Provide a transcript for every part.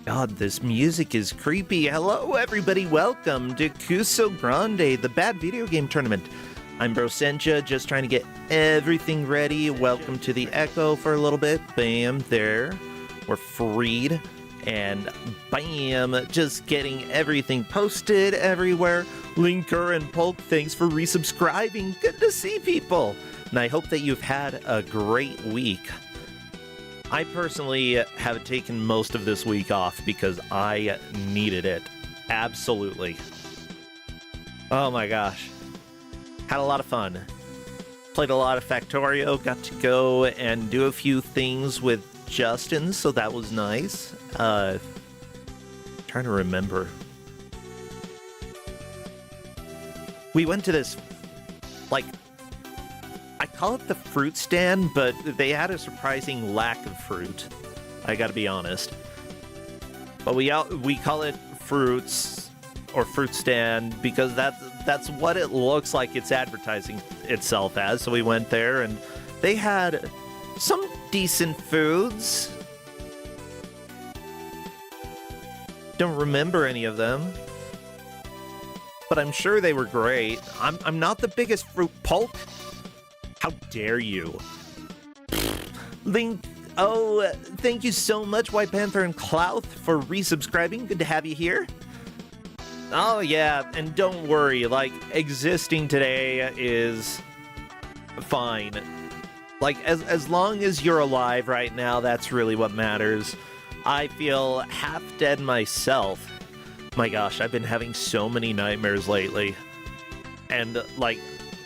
God, this music is creepy. Hello, everybody. Welcome to Kusogrande, the bad video game tournament. I'm Bro Senja, just trying to get everything ready. Welcome to the Echo for a little bit. Bam, there. We're freed. And bam, just getting everything posted everywhere. Linker and Polk, thanks for resubscribing. Good to see people. And I hope that you've had a great week. I personally have taken most of this week off because I needed it. Absolutely. Oh my gosh. Had a lot of fun. Played a lot of Factorio, got to go and do a few things with Justin, so that was nice. Trying to remember. We went to this, like, I call it the fruit stand, but they had a surprising lack of fruit. I gotta be honest. But we call it fruits or fruit stand because that's what it looks like it's advertising itself as. So we went there and they had some decent foods. Don't remember any of them, but I'm sure they were great. I'm not the biggest fruit Polk. How dare you? Link, oh, thank you so much, White Panther and Clouth, for resubscribing. Good to have you here. Oh, yeah, and don't worry, like, existing today is fine. Like, as long as you're alive right now, that's really what matters. I feel half dead myself. My gosh, I've been having so many nightmares lately. And, like,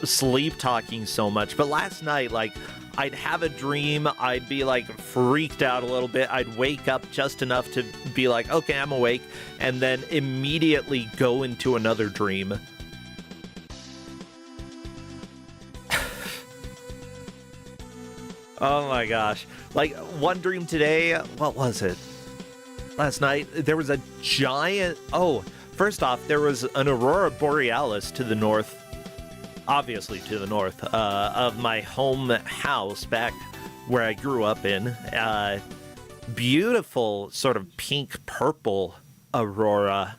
sleep talking so much. But last night, like, I'd have a dream, I'd be like freaked out a little bit, I'd wake up just enough to be like, okay, I'm awake, and then immediately go into another dream. Oh my gosh. Like, one dream today, what was it? Last night, there was a giant, first off, there was an aurora borealis to the north, obviously to the north, of my home house back where I grew up in. Beautiful sort of pink-purple aurora.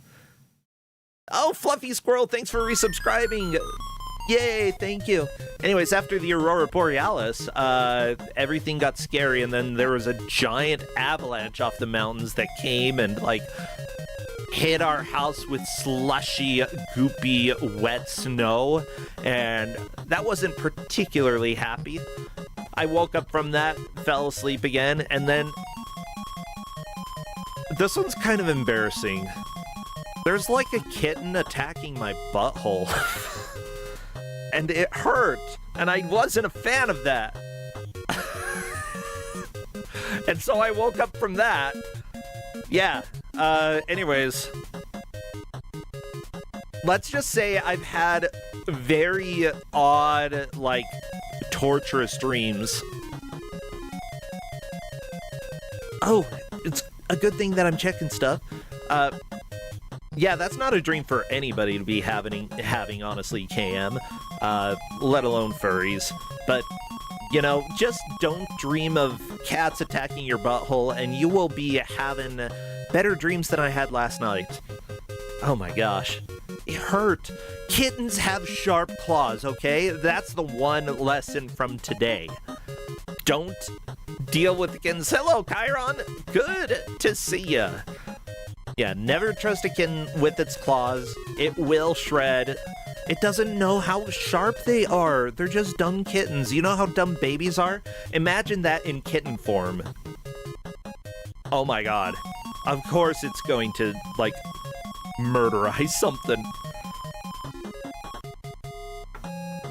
Oh, Fluffy Squirrel, thanks for resubscribing. Yay, thank you. Anyways, after the aurora borealis, everything got scary, and then there was a giant avalanche off the mountains that came and, like, hit our house with slushy, goopy, wet snow, and that wasn't particularly happy. I woke up from that, fell asleep again, and then this one's kind of embarrassing. There's like a kitten attacking my butthole, and it hurt, and I wasn't a fan of that. And so I woke up from that. Yeah. Anyways, let's just say I've had very odd, like, torturous dreams. Oh, it's a good thing that I'm checking stuff. Yeah, that's not a dream for anybody to be having honestly, KM, let alone furries. But, you know, just don't dream of cats attacking your butthole and you will be having better dreams than I had last night. Oh my gosh. It hurt. Kittens have sharp claws, okay? That's the one lesson from today. Don't deal with the kittens. Hello, Chiron. Good to see ya. Yeah, never trust a kitten with its claws. It will shred. It doesn't know how sharp they are. They're just dumb kittens. You know how dumb babies are? Imagine that in kitten form. Oh my god. Of course it's going to, like, murderize something.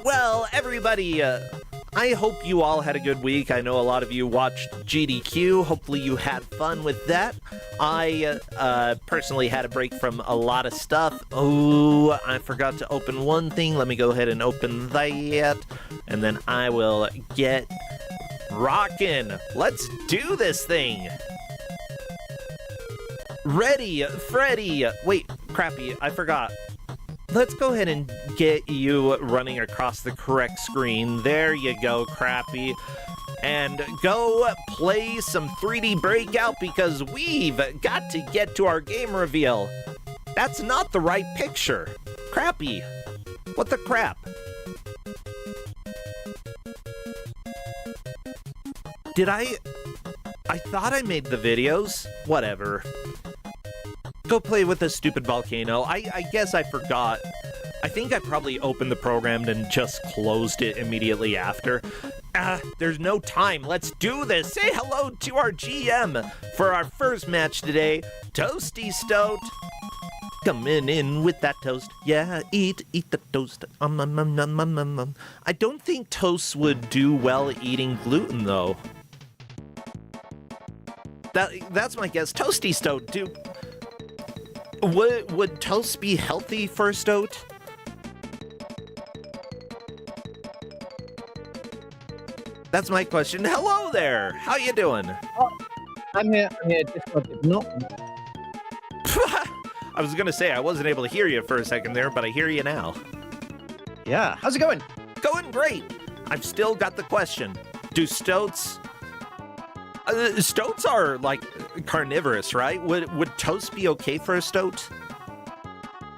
Well, everybody, I hope you all had a good week. I know a lot of you watched GDQ. Hopefully you had fun with that. I personally had a break from a lot of stuff. Oh, I forgot to open one thing. Let me go ahead and open that, and then I will get rockin'. Let's do this thing. Ready, Freddy. Wait, crappy, I forgot. Let's go ahead and get you running across the correct screen. There you go, crappy. And go play some 3D Breakout because we've got to get to our game reveal. That's not the right picture. Crappy. What the crap? Did I thought I made the videos. Whatever. Go play with the stupid volcano. I guess I forgot. I think I probably opened the program and just closed it immediately after. There's no time. Let's do this. Say hello to our GM for our first match today, Toasty Stoat. Coming in with that toast. Yeah, eat the toast. I don't think toast would do well eating gluten, though. That's my guess. Toasty Stoat, dude. Would toast be healthy for a stoat? That's my question. Hello there. How you doing? Oh, I'm here. No. I was gonna say I wasn't able to hear you for a second there, but I hear you now. Yeah. How's it going? Going great. I've still got the question. Do stoats? Stoats are like carnivorous, right? Would toast be okay for a stoat?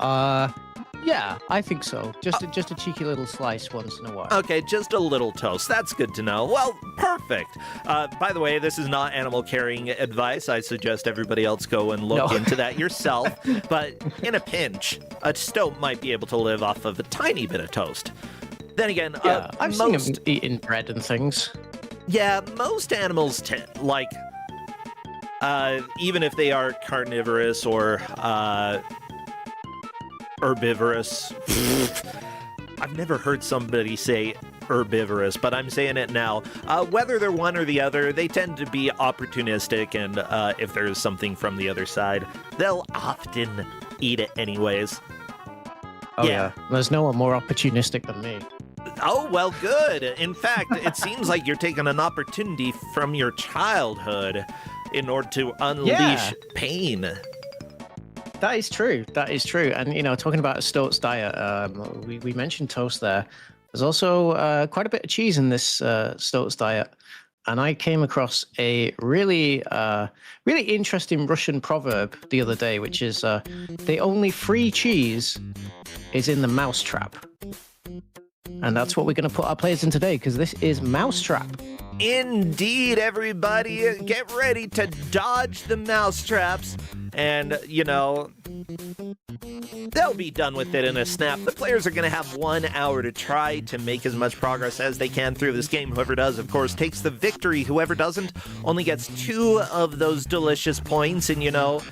Yeah, I think so. Just a cheeky little slice once in a while. Okay, just a little toast. That's good to know. Well, perfect. By the way, this is not animal carrying advice. I suggest everybody else go and look into that yourself. But in a pinch, a stoat might be able to live off of a tiny bit of toast. Then again, yeah, I've seen them eating bread and things. Yeah, most animals even if they are carnivorous or herbivorous. I've never heard somebody say herbivorous, but I'm saying it now. Whether they're one or the other, they tend to be opportunistic, and if there's something from the other side, they'll often eat it anyways. Oh yeah. There's no one more opportunistic than me. Oh, well, good. In fact, it seems like you're taking an opportunity from your childhood in order to unleash pain. That is true. That is true. And, you know, talking about a stoat's diet, we mentioned toast there. There's also quite a bit of cheese in this stoat's diet. And I came across a really interesting Russian proverb the other day, which is the only free cheese is in the mousetrap. And that's what we're going to put our players in today, because this is Mousetrap. Indeed, everybody. Get ready to dodge the mousetraps. And, you know, they'll be done with it in a snap. The players are going to have 1 hour to try to make as much progress as they can through this game. Whoever does, of course, takes the victory. Whoever doesn't only gets 2 of those delicious points. And, you know,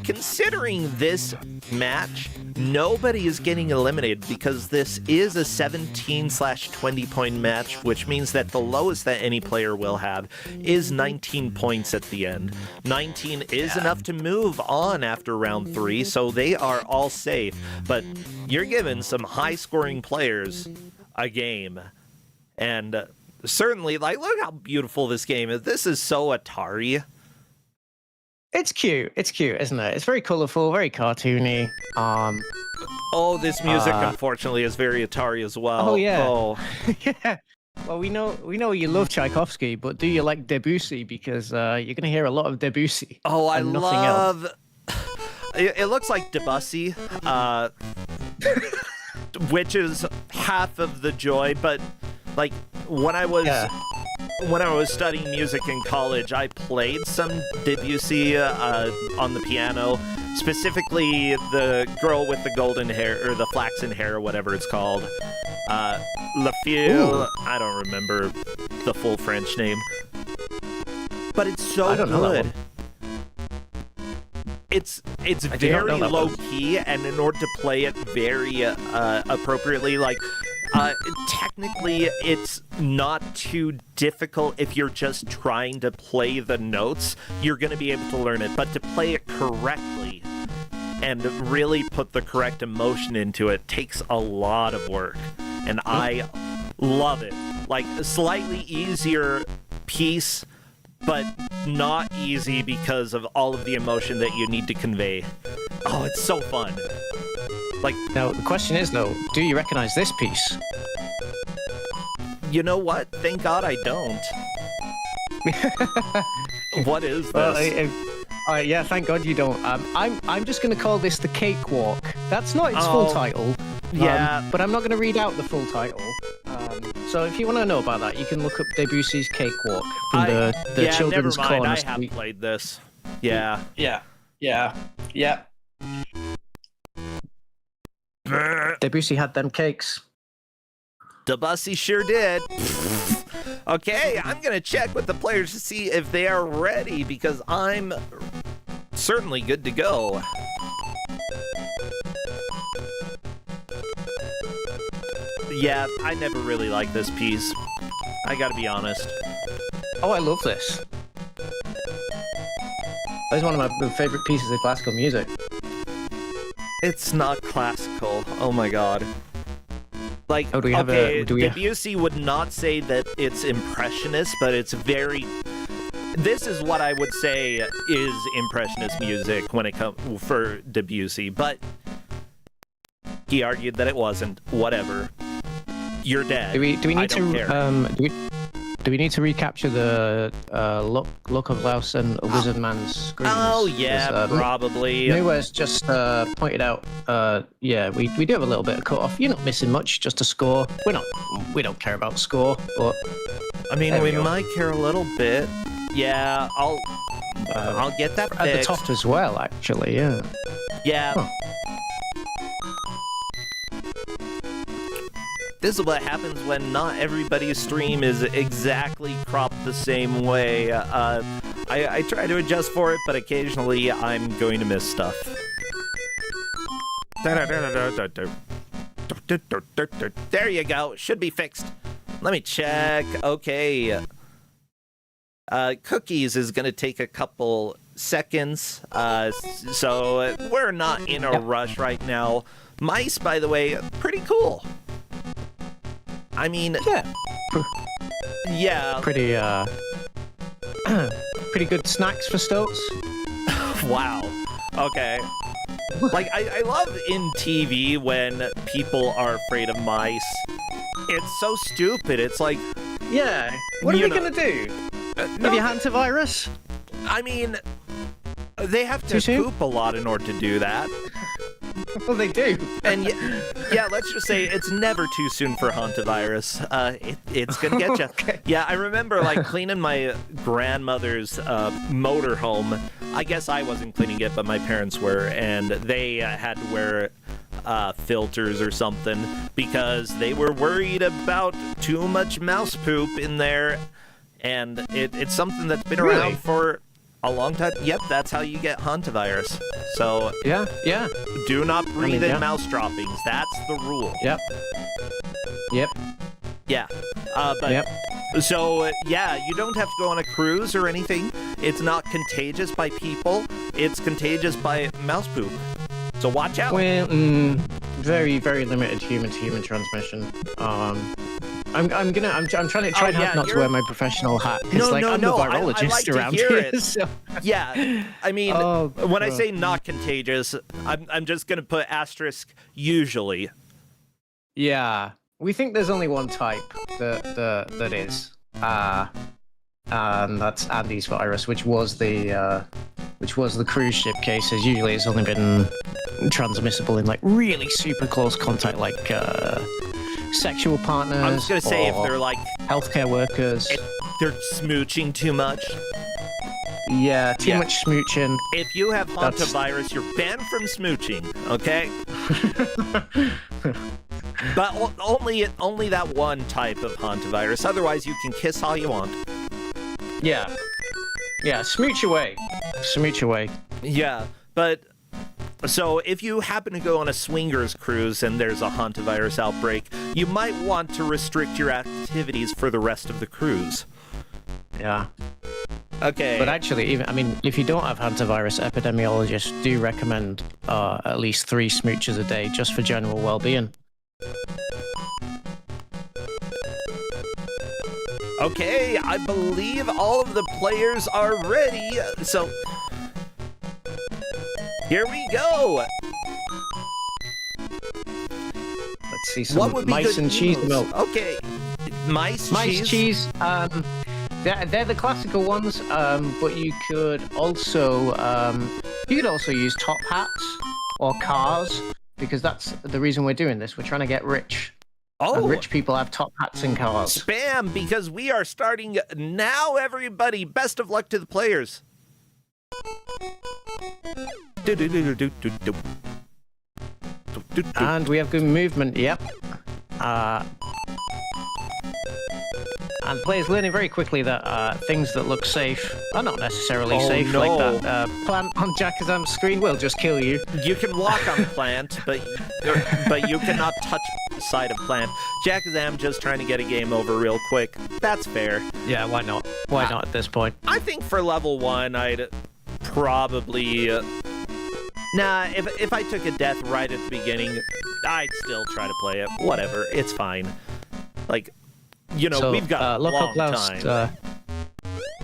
considering this match, nobody is getting eliminated because this is a 17/20 point match, which means that the lowest that any player will have is 19 points at the end. 19 is enough to move on after round 3, so they are all safe. But you're giving some high-scoring players a game. And certainly, like, look how beautiful this game is. This is so Atari. It's cute. It's cute, isn't it? It's very colorful, very cartoony. Oh, this music, unfortunately, is very Atari as well. Oh, yeah. Oh. Yeah. Well, we know you love Tchaikovsky, but do you like Debussy? Because you're going to hear a lot of Debussy. Oh, I love... Else. It looks like Debussy, which is half of the joy, but, like, when I was studying music in college, I played some Debussy on the piano, specifically the girl with the golden hair, or the flaxen hair, or whatever it's called. La Fille, I don't remember the full French name. But it's so good. It's very low key, and in order to play it very appropriately, like, Technically, it's not too difficult if you're just trying to play the notes. You're going to be able to learn it, but to play it correctly and really put the correct emotion into it takes a lot of work, and I love it. Like, a slightly easier piece, but not easy because of all of the emotion that you need to convey. Oh, it's so fun. Like, Now, the question is, though, do you recognize this piece? you know what? Thank God I don't. What is this? Yeah, thank God you don't. I'm just going to call this the Cakewalk. That's not its full title. Yeah. But I'm not going to read out the full title. So if you want to know about that, you can look up Debussy's Cakewalk from the Children's never mind. Corner I Suite. have played this. Yeah. Yeah. Debussy had them cakes. Debussy sure did. Okay, I'm gonna check with the players to see if they are ready, because I'm certainly good to go. Yeah, I never really liked this piece. I gotta be honest. Oh, I love this. This is one of my favorite pieces of classical music. It's not classical. Oh my god. Like, Oh, do we have Debussy would not say that it's impressionist, but it's very... This is what I would say is impressionist music when it comes for Debussy, but he argued that it wasn't. Whatever. You're dead. Do we need I don't to care. do we need to recapture the look of Laos and Wizard Man's screams? Oh yeah, probably. Newware's just pointed out. Yeah, we do have a little bit of cut off. You're not missing much, just a score. We don't care about score, but I mean, there we we go. might care a little bit. Yeah, I'll get that at the fixed. top as well, actually. Yeah. Yeah. Huh. This is what happens when not everybody's stream is exactly cropped the same way. I try to adjust for it, but occasionally I'm going to miss stuff. There you go. Should be fixed. Let me check. Okay. Cookies is going to take a couple seconds, so we're not in a rush right now. Mice, by the way, pretty cool. I mean, yeah. Pretty pretty good snacks for Stokes. Wow. Okay. Like, I love in TV when people are afraid of mice. It's so stupid. It's like, Yeah. What are we gonna do? Give you hantavirus? I mean, they have to Too soon? poop a lot in order to do that. Well, they do. And yeah, let's just say it's never too soon for hantavirus. It's gonna get you. Okay. Yeah, I remember like cleaning my grandmother's motorhome. I guess I wasn't cleaning it, but my parents were, and they had to wear filters or something because they were worried about too much mouse poop in there. And it's something that's been Really? around for a long time. Yep, that's how you get hantavirus. So Yeah. do not breathe yeah. in mouse droppings. That's the rule. Yep. Yeah. But Yep. so yeah, you don't have to go on a cruise or anything. It's not contagious by people. It's contagious by mouse poop. So watch out. Well, very, very limited human-to-human transmission. I'm trying to have not to wear my professional hat. It's I'm the virologist I like to around hear here. it. So. Yeah, I mean, Oh, when I God. say not contagious, I'm just gonna put asterisk usually. Yeah, we think there's only one type that is, and that's Andy's virus, which was the cruise ship cases. Usually, it's only been transmissible in like really super close contact, like sexual partners. I was gonna say if or they're like healthcare workers. they're smooching too much. Yeah, too Yeah. much smooching. If you have That's- hantavirus, you're banned from smooching. Okay. But only that one type of hantavirus. Otherwise, you can kiss all you want. Yeah, smooch away. Yeah, but So if you happen to go on a swingers cruise and there's a hantavirus outbreak, you might want to restrict your activities for the rest of the cruise. Yeah. Okay. But actually, if you don't have hantavirus, epidemiologists do recommend at least 3 smooches a day just for general well-being. Okay, I believe all of the players are ready, so here we go. Let's see some mice and cheese milk. Okay, mice, cheese. They're the classical ones, but you could also use top hats or cars, because that's the reason we're doing this. We're trying to get rich. Oh, and rich people have top hats and cars. Spam, because we are starting now, everybody. Best of luck to the players. And we have good movement, yep. And players learning very quickly that things that look safe are not necessarily safe. No. Like that plant on Jakazam's screen will just kill you. You can walk on plant, but you cannot touch the side of plant. Jakazam just trying to get a game over real quick. That's fair. Yeah, why not? Why not at this point? I think for level 1, I'd probably... Nah, if I took a death right at the beginning, I'd still try to play it. Whatever, it's fine. Like... So, we've got a long time.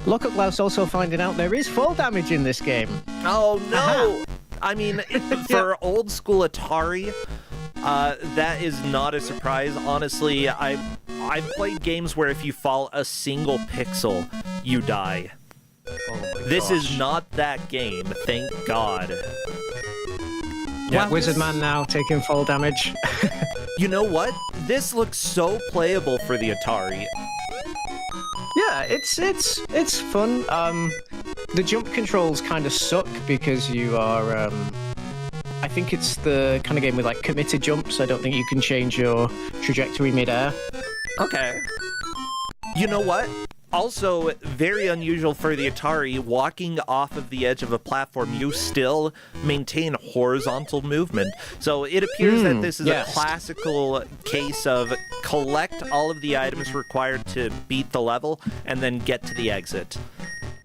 Lockup Louse also finding out there is fall damage in this game. Oh, no! I mean, for old school Atari, that is not a surprise. Honestly, I've played games where if you fall a single pixel, you die. This is not that game, thank God. Yeah, Wizard Man now taking fall damage. You know what? This looks so playable for the Atari. Yeah, it's fun. The jump controls kind of suck because you are. I think it's the kind of game with like committed jumps. I don't think you can change your trajectory mid-air. Okay. You know what? Also, very unusual for the Atari, walking off of the edge of a platform, you still maintain horizontal movement. So it appears that this is a classical case of collect all of the items required to beat the level and then get to the exit.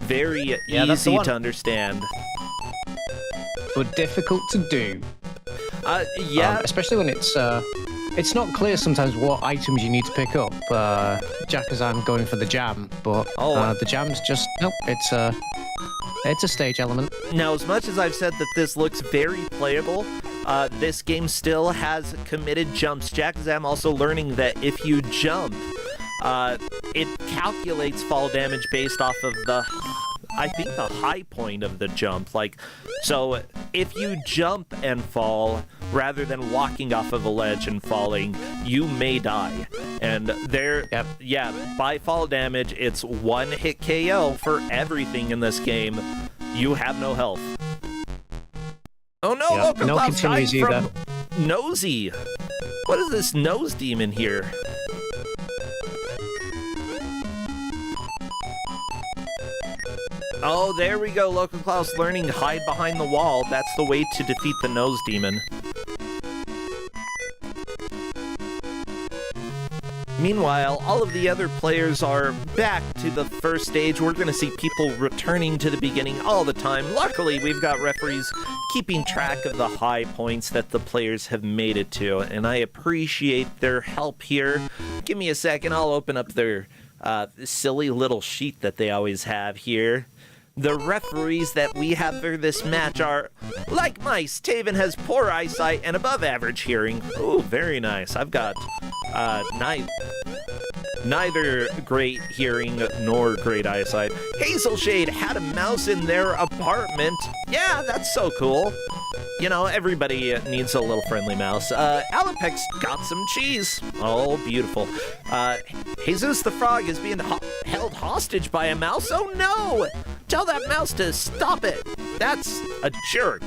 Very easy to understand. But difficult to do. Yeah. Especially when it's not clear sometimes what items you need to pick up. Jakazam going for the jam, but the jam's just nope. It's a stage element. Now, as much as I've said that this looks very playable, this game still has committed jumps. Jakazam also learning that if you jump, it calculates fall damage based off of the high point of the jump. So if you jump and fall rather than walking off of a ledge and falling, you may die. And by fall damage, it's 1-hit KO for everything in this game. You have no health. Oh no, Local Cloud's dying from Nosy. What is this nose demon here? Oh, there we go. Local Klaus learning hide behind the wall. That's the way to defeat the nose demon. Meanwhile, all of the other players are back to the first stage. We're going to see people returning to the beginning all the time. Luckily, we've got referees keeping track of the high points that the players have made it to, and I appreciate their help here. Give me a second. I'll open up their silly little sheet that they always have here. The referees that we have for this match are, like mice, Taven has poor eyesight and above average hearing. Ooh, very nice. I've got neither great hearing nor great eyesight. Hazelshade had a mouse in their apartment. Yeah, that's so cool. You know, everybody needs a little friendly mouse. Alapex got some cheese. Oh, beautiful. Jesus the Frog is being held hostage by a mouse. Oh, no! Tell that mouse to stop it. That's a jerk.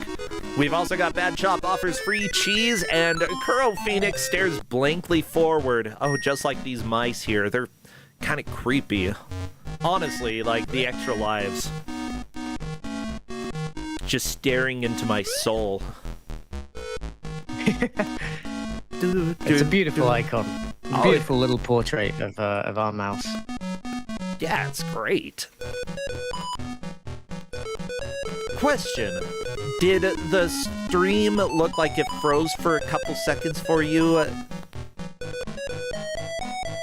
We've also got Bad Chop offers free cheese, and Kuro Phoenix stares blankly forward. Oh, just like these mice here. They're kind of creepy. Honestly, like the extra lives. Just staring into my soul. It's a beautiful icon. A beautiful little portrait of our mouse. Yeah, it's great. Question. Did the stream look like it froze for a couple seconds for you?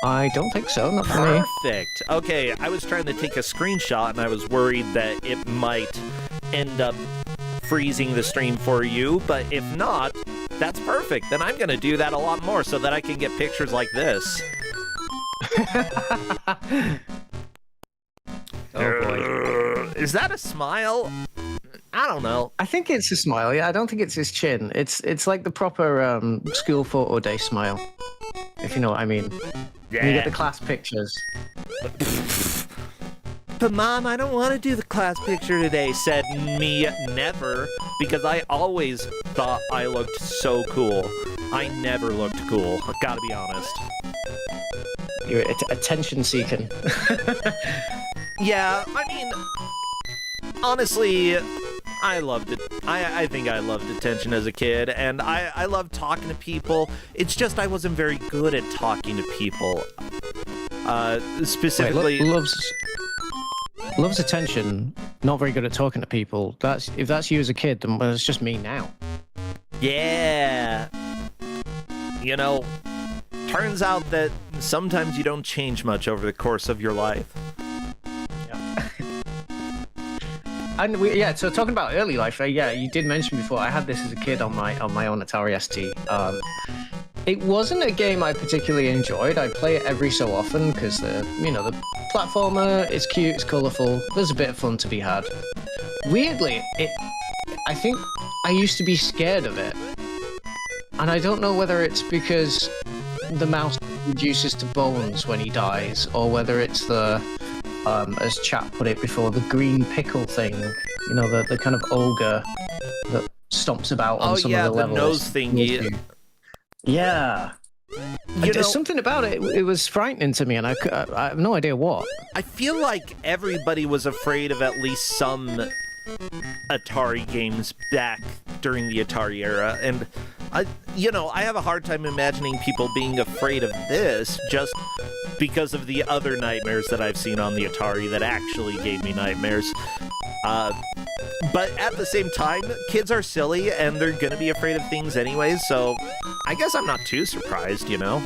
I don't think so, not for me. Perfect. Okay, I was trying to take a screenshot and I was worried that it might end up freezing the stream for you, but if not, that's perfect. Then I'm going to do that a lot more so that I can get pictures like this. Oh boy. Is that a smile? I don't know. I think it's a smile. Yeah, I don't think it's his chin. It's like the proper school photo day smile, if you know what I mean. Yeah. And you get the class pictures. But Mom, I don't want to do the class picture today, said me never, because I always thought I looked so cool. I never looked cool, gotta be honest. You're attention seeking. Yeah, I mean, honestly, I loved it. I think I loved attention as a kid, and I loved talking to people. It's just I wasn't very good at talking to people. Specifically... Wait, loves attention, not very good at talking to people. If that's you as a kid, then well, it's just me now. Yeah. You know, turns out that sometimes you don't change much over the course of your life. Yeah. And so talking about early life, yeah, you did mention before, I had this as a kid on my own Atari ST. It wasn't a game I particularly enjoyed. I play it every so often because the platformer, it's cute, it's colourful, there's a bit of fun to be had. Weirdly, I think I used to be scared of it. And I don't know whether it's because the mouse reduces to bones when he dies, or whether it's the, as chat put it before, the green pickle thing. You know, the kind of ogre that stomps about on some of the levels. Oh yeah, the nose thingy. Yeah. There's something about it. It was frightening to me, and I have no idea what. I feel like everybody was afraid of at least some Atari games back during the Atari era, and I have a hard time imagining people being afraid of this just because of the other nightmares that I've seen on the Atari that actually gave me nightmares. But at the same time, kids are silly and they're gonna be afraid of things anyways, so I guess I'm not too surprised, you know?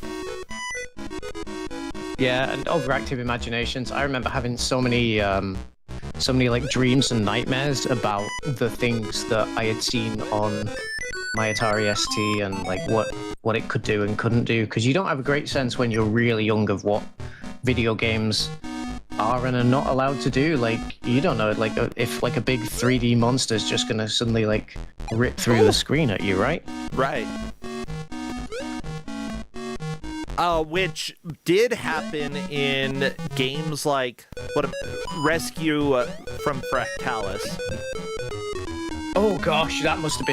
Yeah, and overactive imaginations. I remember having so many like dreams and nightmares about the things that I had seen on my Atari ST and like what it could do and couldn't do, because you don't have a great sense when you're really young of what video games are and are not allowed to do. Like, you don't know, like, if like a big 3D monster is just gonna suddenly like rip through the screen at you, right? Right. Which did happen in games like Rescue from Fractalis. Oh gosh, that must have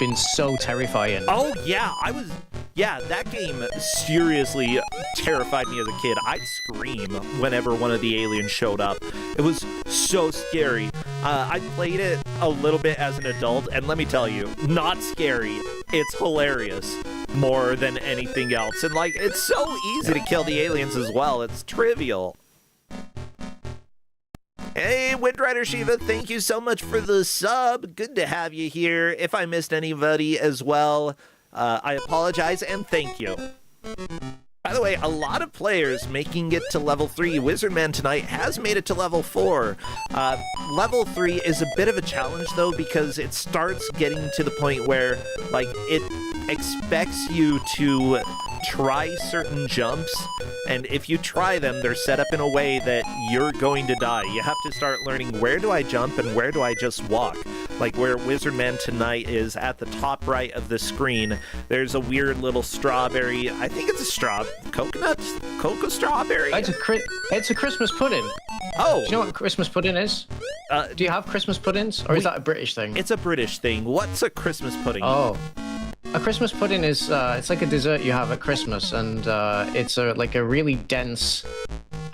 been so terrifying. Oh yeah, that game seriously terrified me as a kid. I'd scream whenever one of the aliens showed up. It was so scary. I played it a little bit as an adult, and let me tell you, not scary. It's hilarious more than anything else. And like, it's so easy to kill the aliens as well. It's trivial. Hey, Windrider Shiva, thank you so much for the sub. Good to have you here. If I missed anybody as well, I apologize and thank you. By the way, a lot of players making it to level 3. Wizardman tonight has made it to level 4. Level 3 is a bit of a challenge, though, because it starts getting to the point where, like, it expects you to try certain jumps, and if you try them, they're set up in a way that you're going to die. You have to start learning, where do I jump and where do I just walk? Like where Wizardman tonight is at the top right of the screen, there's a weird little strawberry, I think it's a coconut? Cocoa strawberry? It's a Christmas pudding. Oh! Do you know what Christmas pudding is? Do you have Christmas puddings, or is that a British thing? It's a British thing. What's a Christmas pudding? Oh. A Christmas pudding is, it's like a dessert you have at Christmas, and it's like a really dense,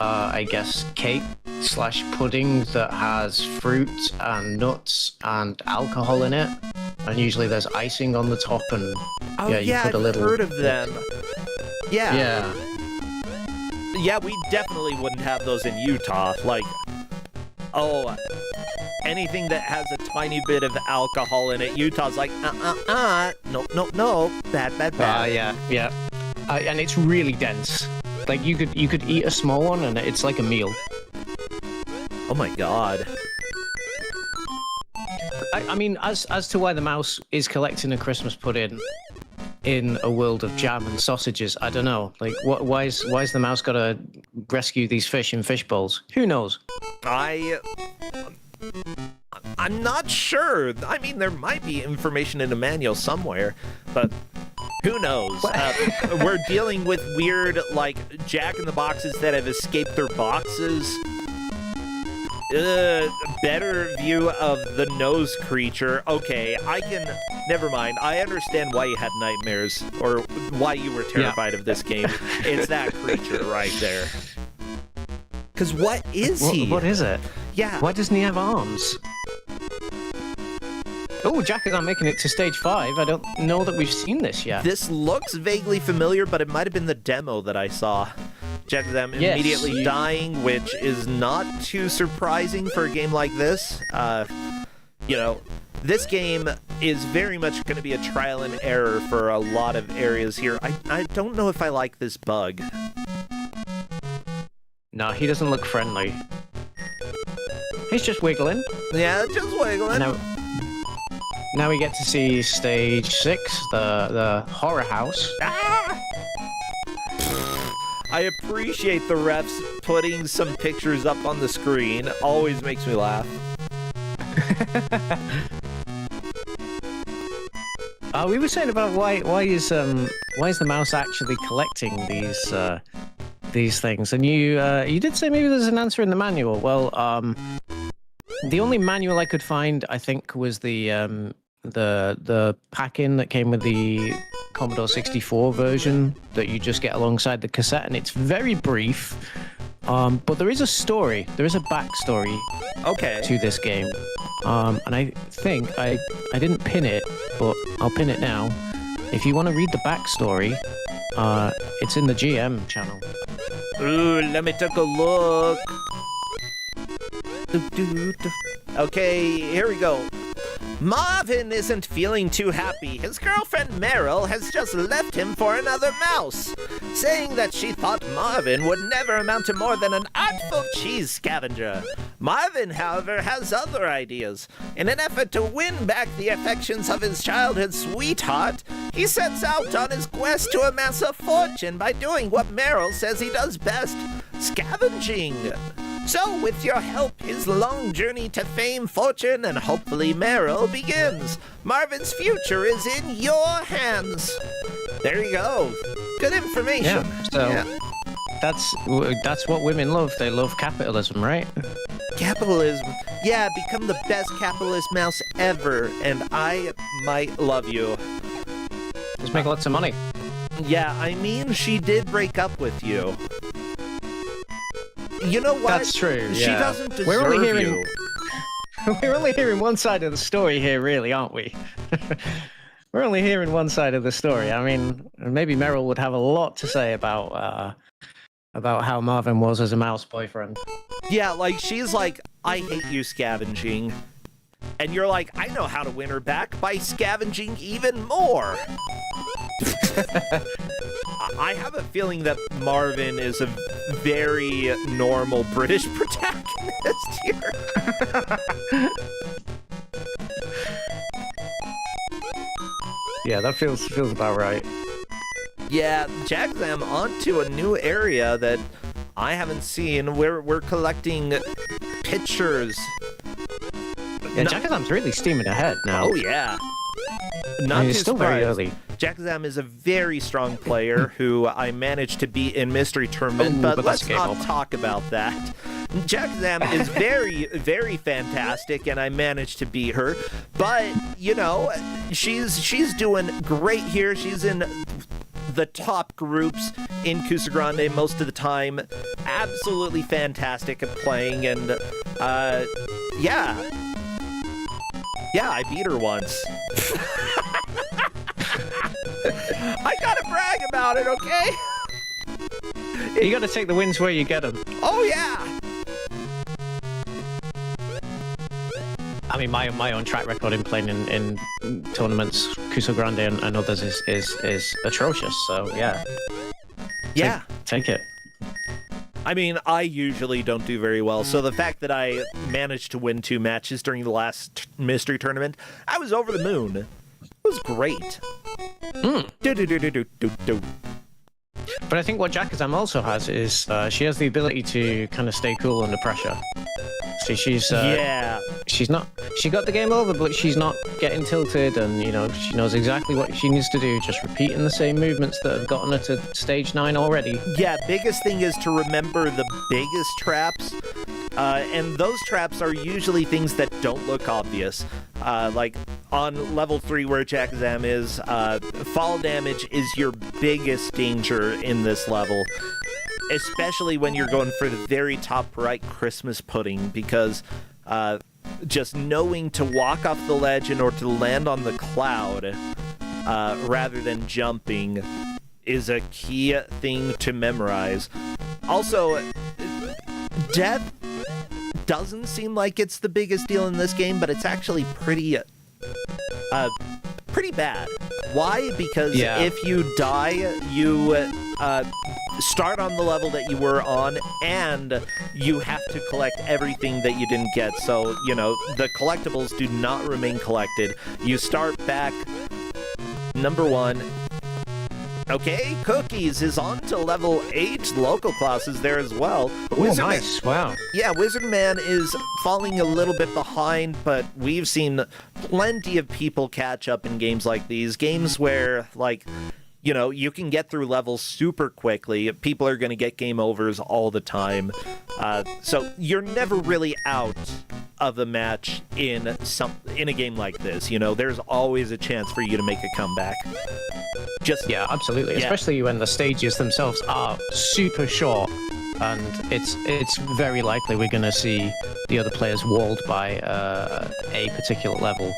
I guess, cake/pudding that has fruit and nuts and alcohol in it, and usually there's icing on the top and Oh, yeah, you put a I've little... heard of them. Yeah. Yeah. Yeah, we definitely wouldn't have those in Utah. Like, oh, anything that has a tiny bit of alcohol in it, Utah's like, no, bad. Yeah. And it's really dense. Like, you could eat a small one, and it's like a meal. Oh my god. I mean, as to why the mouse is collecting a Christmas pudding in a world of jam and sausages, I don't know. Like, why's the mouse got to rescue these fish in fish bowls? Who knows? I'm not sure. I mean, there might be information in a manual somewhere, but who knows? We're dealing with weird, like, jack-in-the-boxes that have escaped their boxes. Better view of the nose creature. Okay, never mind. I understand why you had nightmares, or why you were terrified of this game. It's that creature right there. Because what is he? What is it? Yeah. Why doesn't he have arms? Oh, Jack is not making it to stage 5. I don't know that we've seen this yet. This looks vaguely familiar, but it might have been the demo that I saw. Check them immediately dying, which is not too surprising for a game like this. You know, this game is very much going to be a trial and error for a lot of areas here. I don't know if I like this bug. No, he doesn't look friendly. He's just wiggling. Yeah, just wiggling. Now we get to see stage 6, the horror house. Ah! I appreciate the refs putting some pictures up on the screen. Always makes me laugh. We were saying about why is the mouse actually collecting these things, and you did say maybe there's an answer in the manual. Well, the only manual I could find, I think, was the pack-in that came with the Commodore 64 version that you just get alongside the cassette, and it's very brief. But there is a story. There is a backstory to this game. And I think I didn't pin it, but I'll pin it now. If you want to read the backstory, it's in the GM channel. Ooh, let me take a look. Okay, here we go. Marvin isn't feeling too happy. His girlfriend Meryl has just left him for another mouse, saying that she thought Marvin would never amount to more than an artful cheese scavenger. Marvin, however, has other ideas. In an effort to win back the affections of his childhood sweetheart, he sets out on his quest to amass a fortune by doing what Meryl says he does best, scavenging. So, with your help, his long journey to fame, fortune, and hopefully Meryl begins. Marvin's future is in your hands. There you go. Good information. Yeah, so that's what women love. They love capitalism, right? Capitalism. Yeah, become the best capitalist mouse ever, and I might love you. Just make lots of money. Yeah, I mean, she did break up with you. You know what? That's true. Yeah. She doesn't deserve We're only hearing, you. We're only hearing one side of the story here, really, aren't we? We're only hearing one side of the story. I mean, maybe Meryl would have a lot to say about how Marvin was as a mouse boyfriend. Yeah, like, she's like, I hate you scavenging. And you're like, I know how to win her back by scavenging even more. I have a feeling that Marvin is a very normal British protagonist here. Yeah, that feels about right. Yeah, Jackzam onto a new area that I haven't seen. We're collecting pictures. Yeah, Jackazam's really steaming ahead now. Oh yeah. Not it's still very early. Jackazam is a very strong player who I managed to beat in Mystery Tournament, but let's not talk about that. Jackazam is very, very fantastic, and I managed to beat her. But, you know, she's doing great here. She's in the top groups in Kusogrande most of the time. Absolutely fantastic at playing, and, yeah. Yeah, I beat her once. about it, okay? You got to take the wins where you get them. Oh, yeah! I mean, my own track record in playing in tournaments, Kusogrande and others is atrocious. So yeah. Yeah. Take it. I mean, I usually don't do very well, so the fact that I managed to win 2 matches during the last mystery tournament, I was over the moon. It was great. Do. But I think what Jakazam also has is she has the ability to kind of stay cool under pressure. See, she's not. She got the game over, but she's not getting tilted, and she knows exactly what she needs to do. Just repeating the same movements that have gotten her to stage 9 already. Yeah, biggest thing is to remember the biggest traps, and those traps are usually things that don't look obvious. Like on level 3 where Jakazam is, fall damage is your biggest danger in this level. Especially when you're going for the very top right Christmas pudding, because just knowing to walk off the ledge in order to land on the cloud rather than jumping is a key thing to memorize. Also, death doesn't seem like it's the biggest deal in this game, but it's actually pretty bad. Why? Because if you die, you start on the level that you were on, and you have to collect everything that you didn't get. So, the collectibles do not remain collected. You start back number 1. Okay, Cookies is on to level 8. Local classes there as well. Oh, nice. Wow. Yeah, Wizard Man is falling a little bit behind, but we've seen plenty of people catch up in games like these. Games where, you can get through levels super quickly. People are going to get game overs all the time. So you're never really out of the match in a game like this. There's always a chance for you to make a comeback. Yeah, absolutely. Yeah. Especially when the stages themselves are super short, and it's very likely we're going to see the other players walled by a particular level.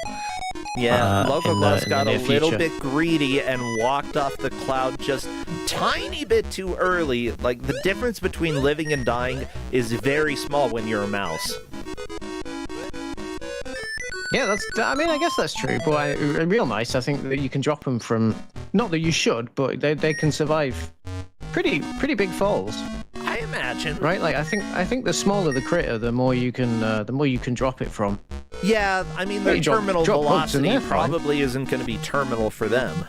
Yeah, Local Glass got a little bit greedy and walked off the cloud just tiny bit too early. Like, the difference between living and dying is very small when you're a mouse. Yeah, I guess that's true, but real mice, I think that you can drop them from, not that you should, but they can survive pretty big falls. I imagine. Right? Like, I think the smaller the critter, the more you can drop it from. Yeah, I mean, their terminal velocity probably isn't going to be terminal for them.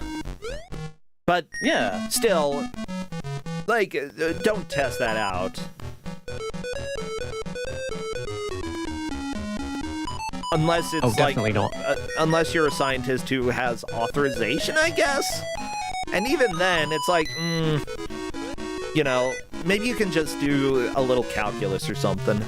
But, yeah, still, don't test that out. Unless it's definitely not. Unless you're a scientist who has authorization, I guess? And even then, it's like, maybe you can just do a little calculus or something.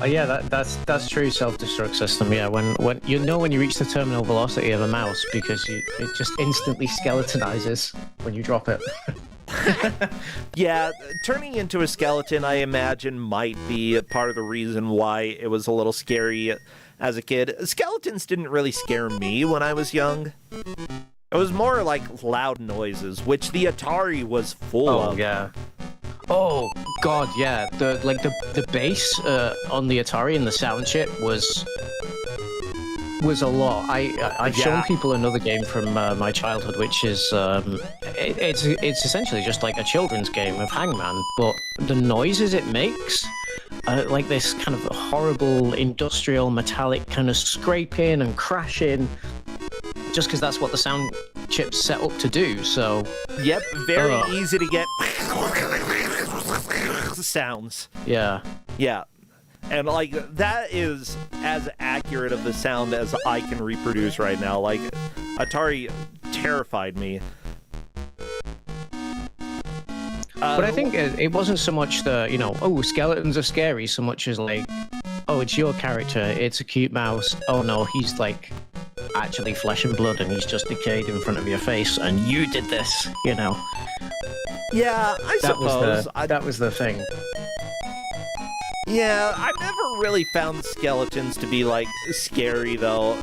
Yeah, that's true self-destruct system. Yeah, when you reach the terminal velocity of a mouse, because it just instantly skeletonizes when you drop it. Yeah, turning into a skeleton, I imagine, might be part of the reason why it was a little scary as a kid. Skeletons didn't really scare me when I was young. It was more like loud noises, which the Atari was full of. Oh, yeah. Oh, God, yeah. The bass on the Atari and the sound chip was a lot. I've shown people another game from my childhood, which is it's essentially just like a children's game of Hangman, but the noises it makes, like this kind of horrible industrial metallic kind of scraping and crashing, just because that's what the sound chip's set up to do. So yep, very easy to get sounds. Yeah. And, that is as accurate of the sound as I can reproduce right now. Atari terrified me. But I think it wasn't so much skeletons are scary, so much as it's your character, it's a cute mouse. Oh no, he's actually flesh and blood and he's just decayed in front of your face and you did this, Yeah, I suppose. That was the thing. Yeah, I've never really found skeletons to be, scary, though.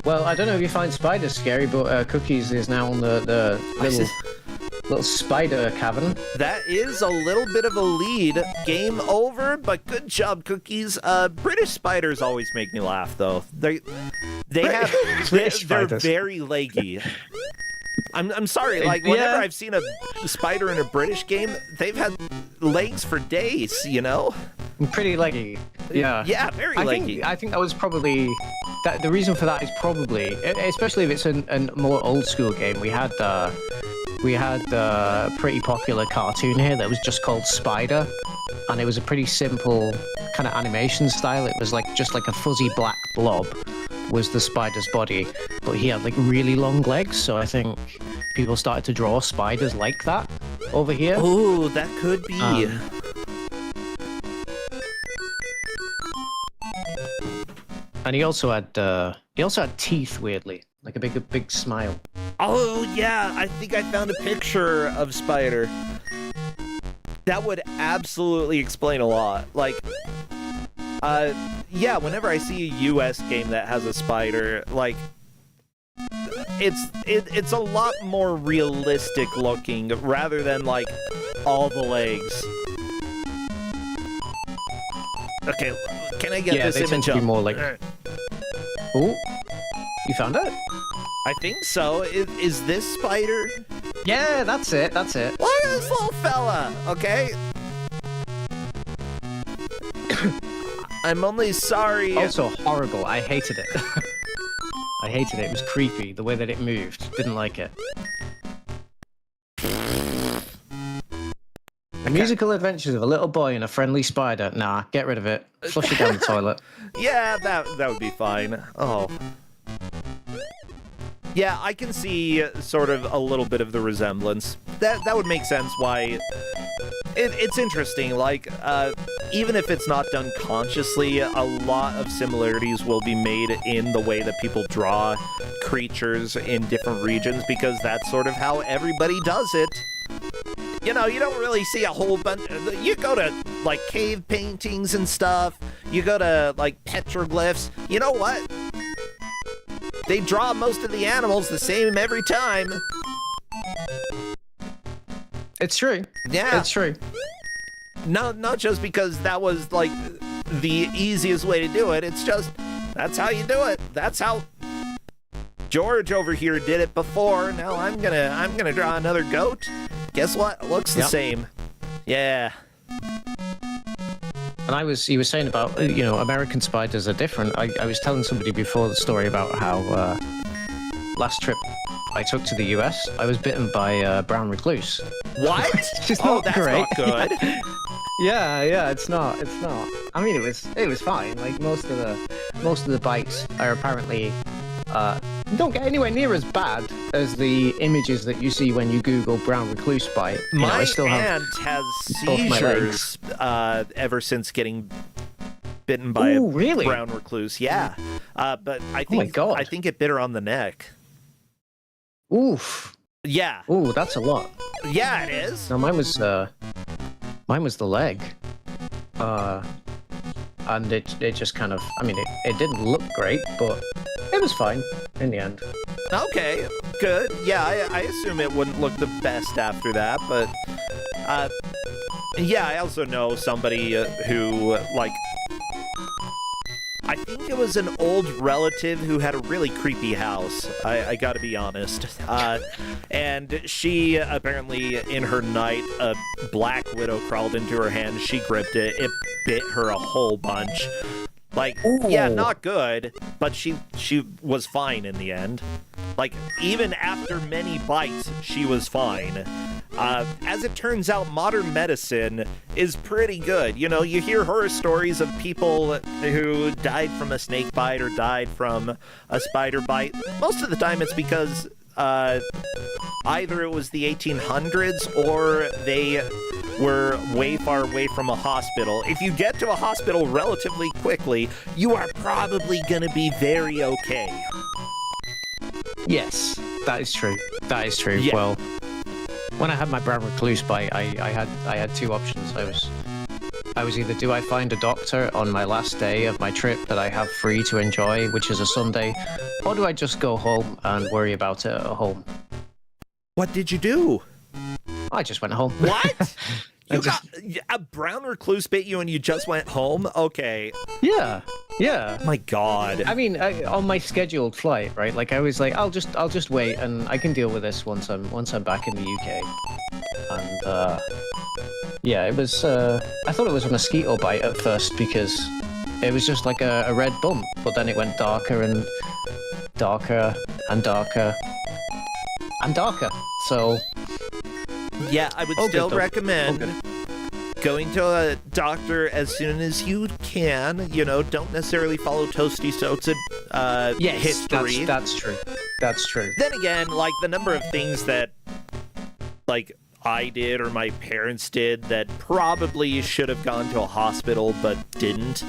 Well, I don't know if you find spiders scary, but Cookies is now on the little spider cavern. That is a little bit of a lead. Game over, but good job, Cookies. British spiders always make me laugh, though. They're very leggy. I'm sorry, like, whenever I've seen a spider in a British game, they've had legs for days, you know? Pretty leggy. Yeah. Yeah, very leggy. I think that was probably... the reason for that is probably, especially if it's a more old school game, we had a pretty popular cartoon here that was just called Spider, and it was a pretty simple kind of animation style. It was just like a fuzzy black blob was the spider's body, but he had like really long legs, so I think people started to draw spiders like that over here. Oh, that could be. And he also had teeth, weirdly, like a big smile. Oh yeah, I think I found a picture of Spider. That would absolutely explain a lot. Like, yeah, whenever I see a US game that has a spider, like, it's a lot more realistic looking rather than like all the legs. Okay, can I get this they image tend to be up? more like... Oh, you found it? I think so. Is this Spider? Yeah, that's it. Look at this little fella, okay? I'm only sorry. Also horrible. I hated it. I hated it. It was creepy. The way that it moved. Didn't like it. The musical adventures of a little boy and a friendly spider. Nah, get rid of it. Flush it down the toilet. Yeah, that would be fine. Oh. Yeah, I can see sort of a little bit of the resemblance. That would make sense why... It's interesting, like, even if it's not done consciously, a lot of similarities will be made in the way that people draw creatures in different regions, because that's sort of how everybody does it. You know, you don't really see a whole bunch... You go to, like, cave paintings and stuff. You go to, like, petroglyphs. You know what? They draw most of the animals the same every time. It's true. Yeah. It's true. Not just because that was, like, the easiest way to do it. It's just, that's how you do it. That's how George over here did it before. Now I'm gonna draw another goat. Guess what? It looks the same. Yeah. And he was saying about, you know, American spiders are different. I was telling somebody before the story about how last trip I took to the US, I was bitten by a brown recluse. What? It's oh, not that's great. not good. Yeah, it's not. I mean, it was fine. Like most of the bites are apparently don't get anywhere near as bad as the images that you see when you Google brown recluse bite. My aunt has seizures ever since getting bitten by a brown recluse. Yeah, but I think it bit her on the neck. Oof. Yeah. Ooh, that's a lot. Yeah, it is. No, mine was the leg. And it just kind of, I mean, it didn't look great, but it was fine in the end. Okay, good. Yeah, I assume it wouldn't look the best after that, but yeah, I also know somebody who, like, I think it was an old relative who had a really creepy house, I gotta be honest. And she, apparently, in her night, a black widow crawled into her hand, she gripped it, it bit her a whole bunch. Like, yeah, not good, but she was fine in the end. Like, even after many bites, she was fine. As it turns out, modern medicine is pretty good. You know, you hear horror stories of people who died from a snake bite or died from a spider bite. Most of the time it's because either it was the 1800s or they were way far away from a hospital. If you get to a hospital relatively quickly, you are probably gonna be very okay. Yes, that is true. That is true. Yeah. Well, when I had my brown recluse bite, I had two options. I was either, do I find a doctor on my last day of my trip that I have free to enjoy, which is a Sunday, or do I just go home and worry about it at home? What did you do? I just went home. What? You got a brown recluse bit you and you just went home? Okay. Yeah. My God. I mean, on my scheduled flight, right? Like I was like, I'll just wait, and I can deal with this once I'm back in the UK. And yeah, it was. I thought it was a mosquito bite at first because it was just like a red bump, but then it went darker and darker and darker and darker. So. Yeah, I would still recommend going to a doctor as soon as you can. You know, don't necessarily follow Toasty Soap's history. That's true. That's true. Then again, like the number of things that like I did or my parents did that probably should have gone to a hospital but didn't,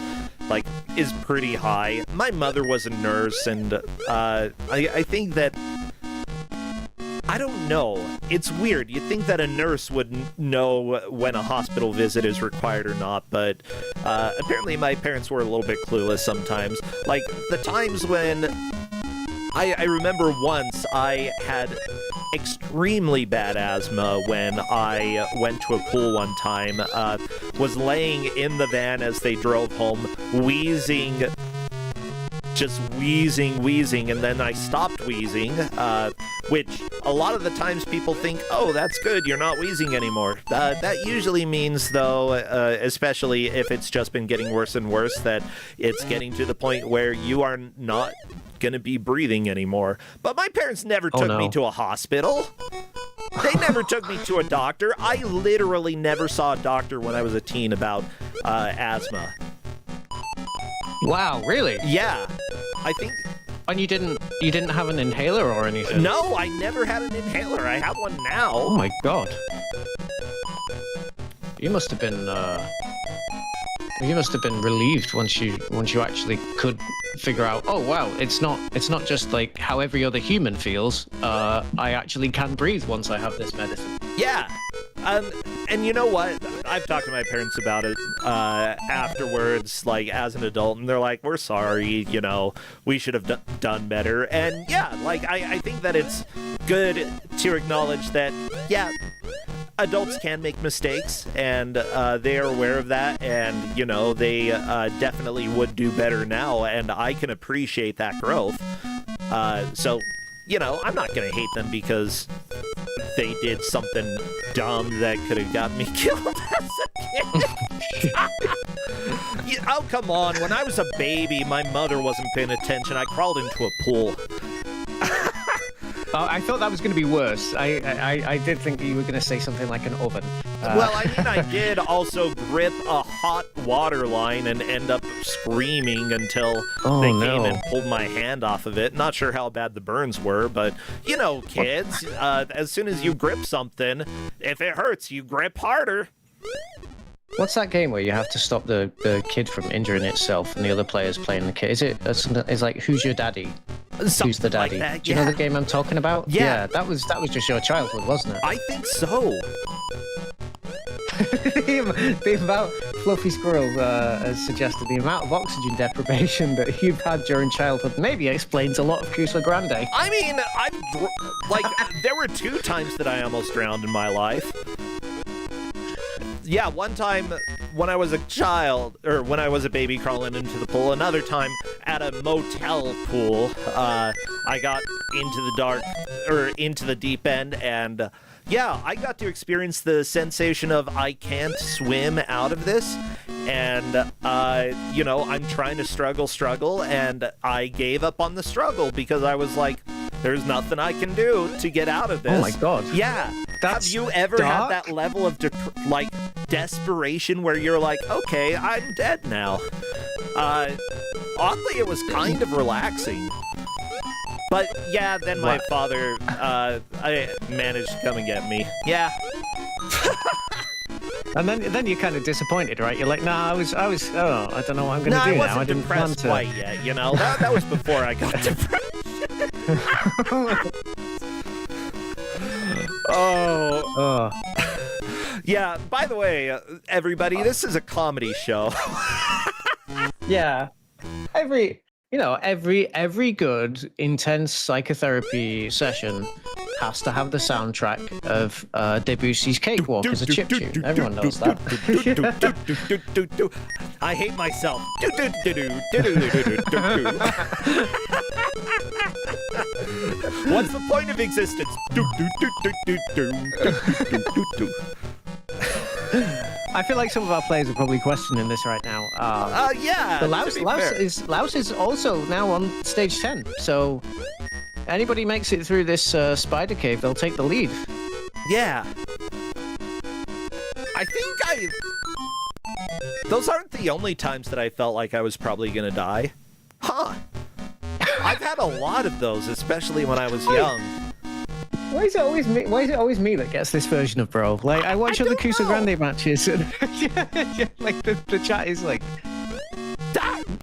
like, is pretty high. My mother was a nurse, and I think that I don't know. It's weird. You'd think that a nurse would know when a hospital visit is required or not, but apparently my parents were a little bit clueless sometimes. Like, the times when I remember once I had extremely bad asthma when I went to a pool one time, was laying in the van as they drove home, wheezing, just wheezing, and then I stopped wheezing, which a lot of the times people think, oh, that's good, you're not wheezing anymore. That usually means, though, especially if it's just been getting worse and worse, that it's getting to the point where you are not going to be breathing anymore. But my parents never took me to a hospital. They never took me to a doctor. I literally never saw a doctor when I was a teen about asthma. Wow, really? Yeah, I think. And you didn't have an inhaler or anything? No, I never had an inhaler. I have one now. Oh my God. You must have been relieved once you actually could figure out, oh wow, it's not just like how every other human feels. I actually can breathe once I have this medicine. Yeah. And you know what? I've talked to my parents about it afterwards, like as an adult, and they're like, we're sorry, you know, we should have done better. And yeah, like I think that it's good to acknowledge that, yeah, adults can make mistakes, and they are aware of that, and, you know, they definitely would do better now, and I can appreciate that growth. So, you know, I'm not going to hate them because they did something dumb that could have got me killed as a kid. Oh, come on. When I was a baby, my mother wasn't paying attention. I crawled into a pool. Oh, I thought that was going to be worse. I did think you were going to say something like an oven. Well, I mean, I did also grip a hot water line and end up screaming until they came and pulled my hand off of it. Not sure how bad the burns were, but, you know, kids, as soon as you grip something, if it hurts, you grip harder. What's that game where you have to stop the kid from injuring itself and the other players playing the kid? Is it something? It's like, who's your daddy? Who's the daddy? Like that, Do you know the game I'm talking about? Yeah. That was just your childhood, wasn't it? I think so. The amount Fluffy Squirrel has suggested the amount of oxygen deprivation that you've had during childhood maybe explains a lot of Kusogrande. I mean, there were 2 times that I almost drowned in my life. Yeah, one time when I was a child, or when I was a baby crawling into the pool. Another time at a motel pool, I got into the dark, or into the deep end, and yeah, I got to experience the sensation of I can't swim out of this, and, you know, I'm trying to struggle, and I gave up on the struggle because I was like, there's nothing I can do to get out of this. Oh my God. Yeah. Have you ever had that level of, desperation where you're like, okay, I'm dead now? Oddly, it was kind of relaxing. But, yeah, then my father I managed to come and get me. Yeah. And then you're kind of disappointed, right? You're like, nah, I was I don't know what I'm going to do now. I wasn't depressed quite yet, you know? That was before I got depressed. Oh. Yeah, by the way, everybody, this is a comedy show. Yeah. every good intense psychotherapy session has to have the soundtrack of Debussy's Cakewalk as a chip tune. Everyone knows that. I hate myself. What's the point of existence? I feel like some of our players are probably questioning this right now. Yeah. But Laos is also now on stage 10. So anybody makes it through this spider cave, they'll take the lead. Yeah. I think those aren't the only times that I felt like I was probably gonna die. Huh. I've had a lot of those, especially when I was young. Why is it always me? Why is it always me that gets this version of bro? Like I watch other Kusogrande matches, and like the chat is like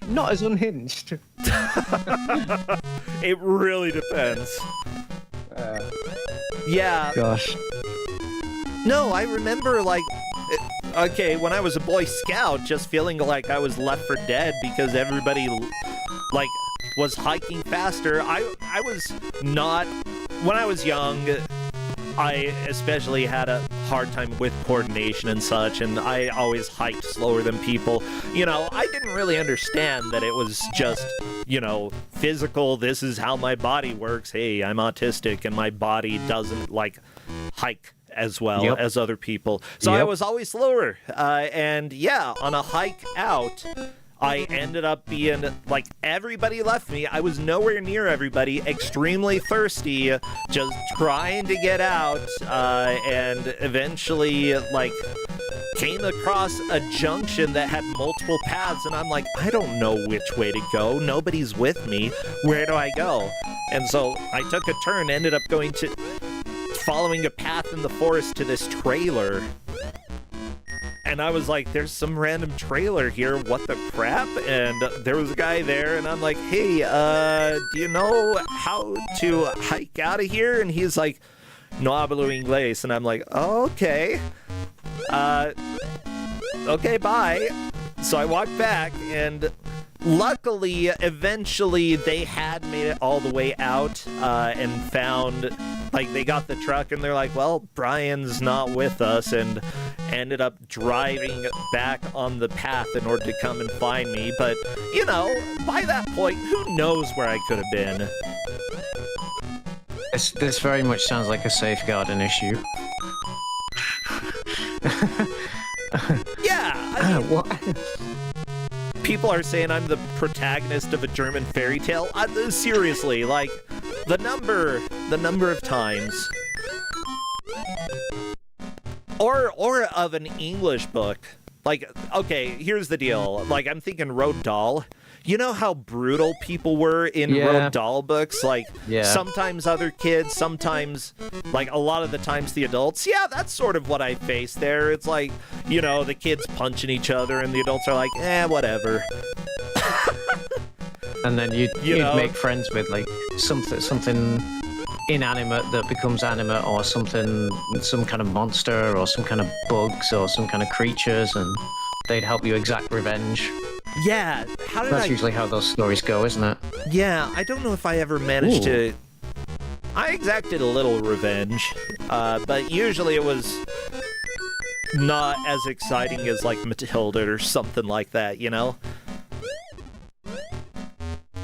not as unhinged. It really depends. Yeah. Gosh. No, I remember like, okay, when I was a Boy Scout, just feeling like I was left for dead because everybody like was hiking faster. I was not. When I was young, I especially had a hard time with coordination and such, and I always hiked slower than people. I didn't really understand that it was just, physical. This is how my body works. Hey, I'm autistic, and my body doesn't, hike as well as other people. So I was always slower. And yeah, on a hike out, I ended up being, everybody left me. I was nowhere near everybody, extremely thirsty, just trying to get out, and eventually, came across a junction that had multiple paths, and I'm like, I don't know which way to go. Nobody's with me. Where do I go? And so I took a turn, ended up following a path in the forest to this trailer. And I was like, there's some random trailer here, what the crap? And there was a guy there, and I'm like, hey, do you know how to hike out of here? And he's like, no hablo inglés. And I'm like, oh, okay. Okay, bye. So I walked back, and luckily, eventually, they had made it all the way out, and found, they got the truck, and they're like, well, Brian's not with us, and ended up driving back on the path in order to come and find me. But, by that point, who knows where I could have been? This very much sounds like a safeguarding issue. Yeah, what? People are saying I'm the protagonist of a German fairy tale. Seriously, the number of times. Or of an English book. Okay, here's the deal. I'm thinking Roald Dahl. You know how brutal people were in Roald Dahl books? Sometimes other kids, sometimes, a lot of the times the adults. Yeah, that's sort of what I face there. It's the kids punching each other, and the adults are like, whatever. And then you'd make friends with, something inanimate that becomes animate, or some kind of monster, or some kind of bugs, or some kind of creatures, and they'd help you exact revenge. Yeah, That's usually how those stories go, isn't it? Yeah, I don't know if I ever managed to. I exacted a little revenge, but usually it was not as exciting as Matilda or something like that,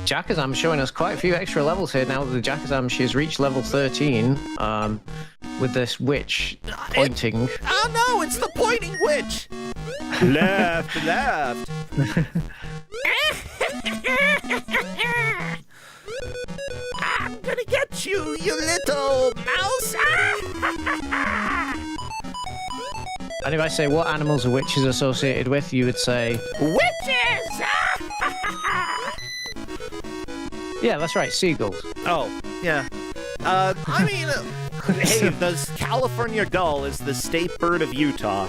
Jakazam showing us quite a few extra levels here now that the Jakazam, she's reached level 13 with this witch pointing. Oh no, it's the pointing witch! Left. I'm gonna get you, you little mouse! And if I say what animals are witches associated with, you would say... Witches! Yeah, that's right, seagulls. Oh, yeah. I mean, hey, the California gull is the state bird of Utah.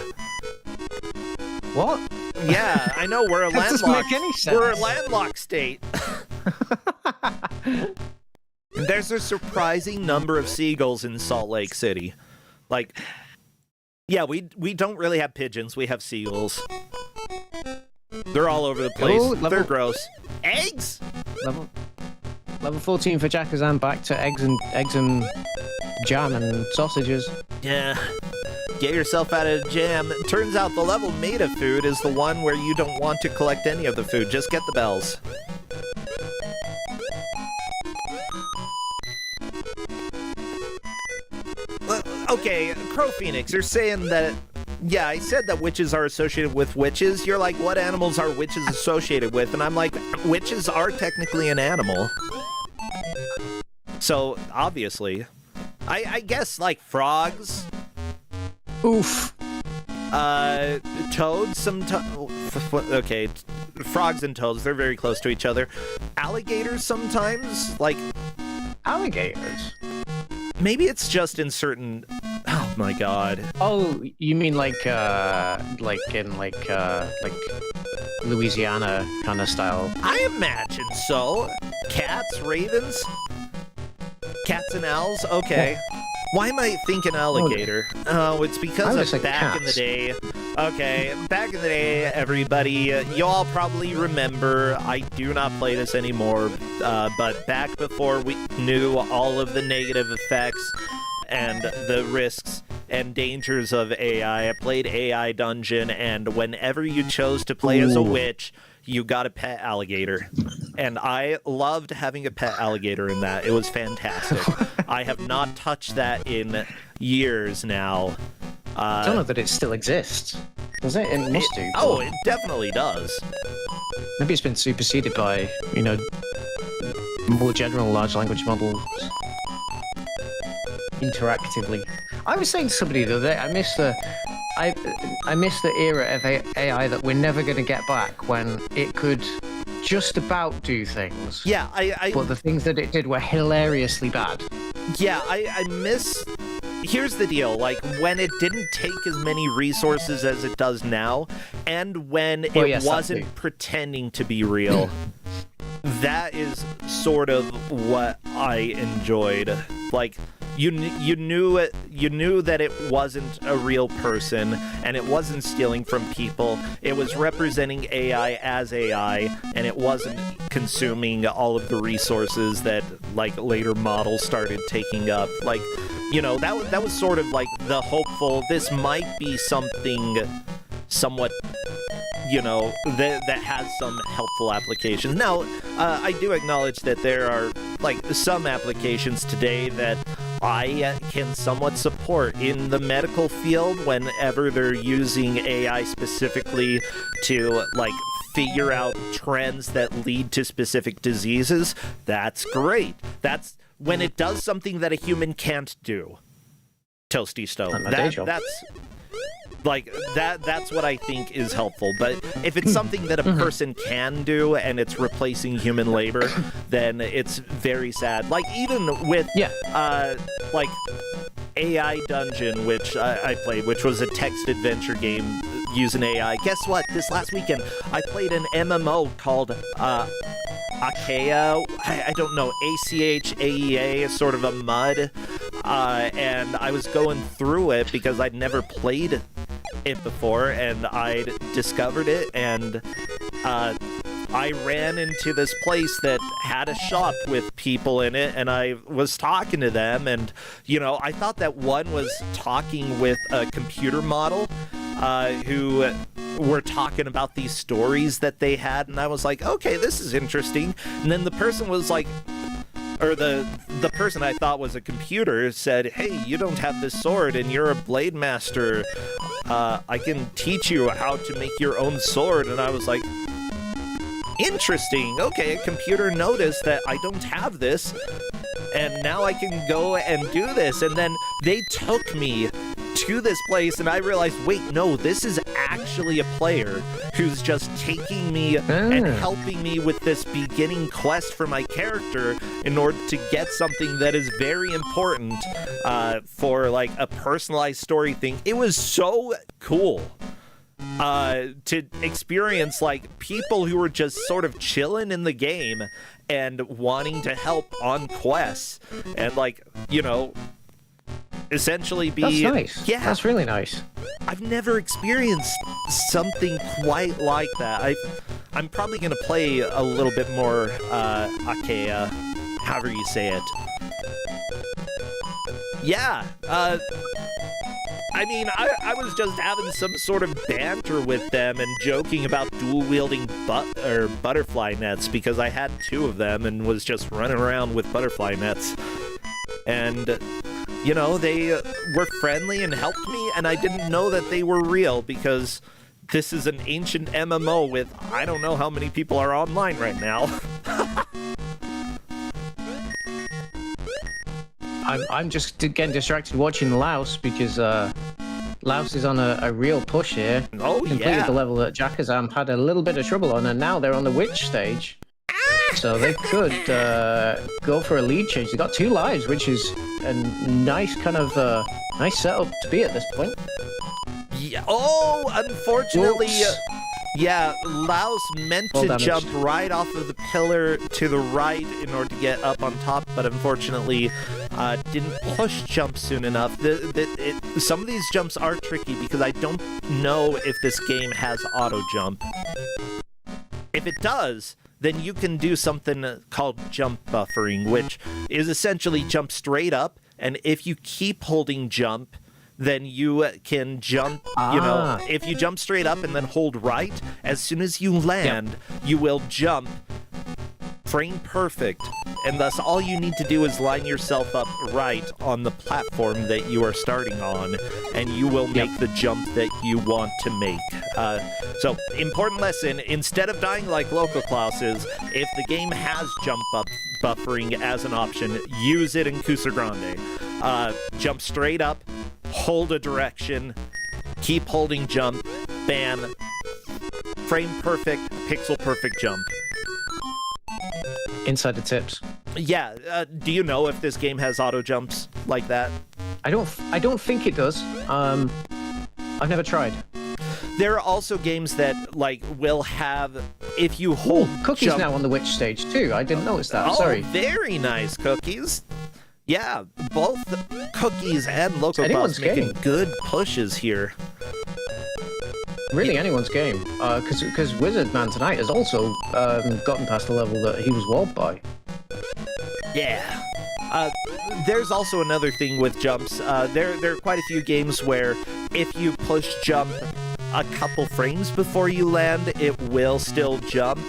What? Yeah, I know, we're a That doesn't make any sense. We're a landlocked state. There's a surprising number of seagulls in Salt Lake City. Yeah, we don't really have pigeons, we have seagulls. They're all over the place. They're gross. Eggs? level 14 for Jackazan. Back to eggs and jam and sausages. Yeah. Get yourself out of jam. Turns out the level made of food is the one where you don't want to collect any of the food. Just get the bells. Okay, Crow Phoenix, you're saying that... Yeah, I said that witches are associated with witches. You're like, what animals are witches associated with? And I'm like, witches are technically an animal. So, obviously. I guess, like, frogs... Oof. Toads, okay, frogs and toads, they're very close to each other. Alligators sometimes, like... Alligators? Maybe it's just in certain... Oh my god. Oh, you mean like Louisiana kind of style? I imagine so. Cats, ravens? Cats and owls? Okay. Why am I thinking alligator? Oh, it's because of back in the day. Okay, back in the day, everybody, you all probably remember, I do not play this anymore, but back before we knew all of the negative effects and the risks and dangers of AI, I played AI Dungeon, and whenever you chose to play as a witch, you got a pet alligator. And I loved having a pet alligator in that. It was fantastic. I have not touched that in years now. I don't know that it still exists. Does it? It must do. Oh, it definitely does. Maybe it's been superseded by, more general large language models. Interactively. I was saying to somebody the other day, I miss the era of AI that we're never going to get back, when it could just about do things. Yeah, but the things that it did were hilariously bad. Yeah, I miss... Here's the deal, like, when it didn't take as many resources as it does now, and when it wasn't pretending to be real, that is sort of what I enjoyed. Like, you knew that it wasn't a real person, and it wasn't stealing from people. It was representing AI as AI, and it wasn't consuming all of the resources that, like, later models started taking up. Like, that was sort of like the hopeful, this might be something somewhat, that has some helpful applications. Now, I do acknowledge that there are, like, some applications today that I can somewhat support in the medical field whenever they're using AI specifically to, like, figure out trends that lead to specific diseases. That's great. That's when it does something that a human can't do. Toasty Stone. That's what I think is helpful. But if it's something that a person can do and it's replacing human labor, then it's very sad. Like, even with like AI Dungeon, which I played, which was a text adventure game using AI. Guess what? This last weekend I played an MMO called Achaea, I don't know, ACHAEA, sort of a mud, and I was going through it because I'd never played it before, and I'd discovered it, and I ran into this place that had a shop with people in it, and I was talking to them, and, I thought that one was talking with a computer model, who were talking about these stories that they had, and I was like, okay, this is interesting. And then the person was like, or the person I thought was a computer said, hey, you don't have this sword and you're a blade master. I can teach you how to make your own sword. And I was like, interesting. Okay, a computer noticed that I don't have this, and now I can go and do this. And then they took me to this place, and I realized, wait, no, this is actually a player who's just taking me and helping me with this beginning quest for my character in order to get something that is very important for, like, a personalized story thing. It was so cool to experience, like, people who were just sort of chilling in the game and wanting to help on quests and, like, essentially be... That's nice. Yeah. That's really nice. I've never experienced something quite like that. I'm probably gonna play a little bit more Akea, however you say it. Yeah, I mean, I was just having some sort of banter with them and joking about dual-wielding butterfly nets because I had 2 of them and was just running around with butterfly nets. And, you know, they were friendly and helped me, and I didn't know that they were real because this is an ancient MMO with I don't know how many people are online right now. I'm just getting distracted watching Laos because Laos is on a real push here. Oh, Completed yeah. the level that Jakazam had a little bit of trouble on, and now they're on the witch stage. So they could go for a lead change. They got 2 lives, which is a nice kind of nice setup to be at this point. Yeah. Oh, unfortunately, Whoops. yeah, Laos meant Full to damage. jump right off of the pillar to the right in order to get up on top, but unfortunately didn't push jump soon enough. Some of these jumps are tricky because I don't know if this game has auto jump. If it does, then you can do something called jump buffering, which is essentially jump straight up, and if you keep holding jump, then you can jump, you know, if you jump straight up and then hold right, as soon as you land, you will jump frame perfect, and thus all you need to do is line yourself up right on the platform that you are starting on, and you will make the jump that you want to make. So, important lesson, instead of dying like local Klauses, if the game has jump buffering as an option, use it in Kusogrande. Jump straight up, hold a direction, keep holding jump, bam, frame perfect, pixel perfect jump. Insider tips. Yeah, do you know if this game has auto jumps like that? I don't think it does. I've never tried. There are also games that like will have if you hold Cookie's jump... now on the witch stage too. I didn't notice that. Oh, Sorry. very nice, Cookies. Yeah, both Cookies and Loco Anyone's Boss making game. good pushes here. Really, anyone's game. Because Wizard Man tonight has also gotten past the level that he was walled by. Yeah. There's also another thing with jumps. There are quite a few games where if you push jump a couple frames before you land, it will still jump.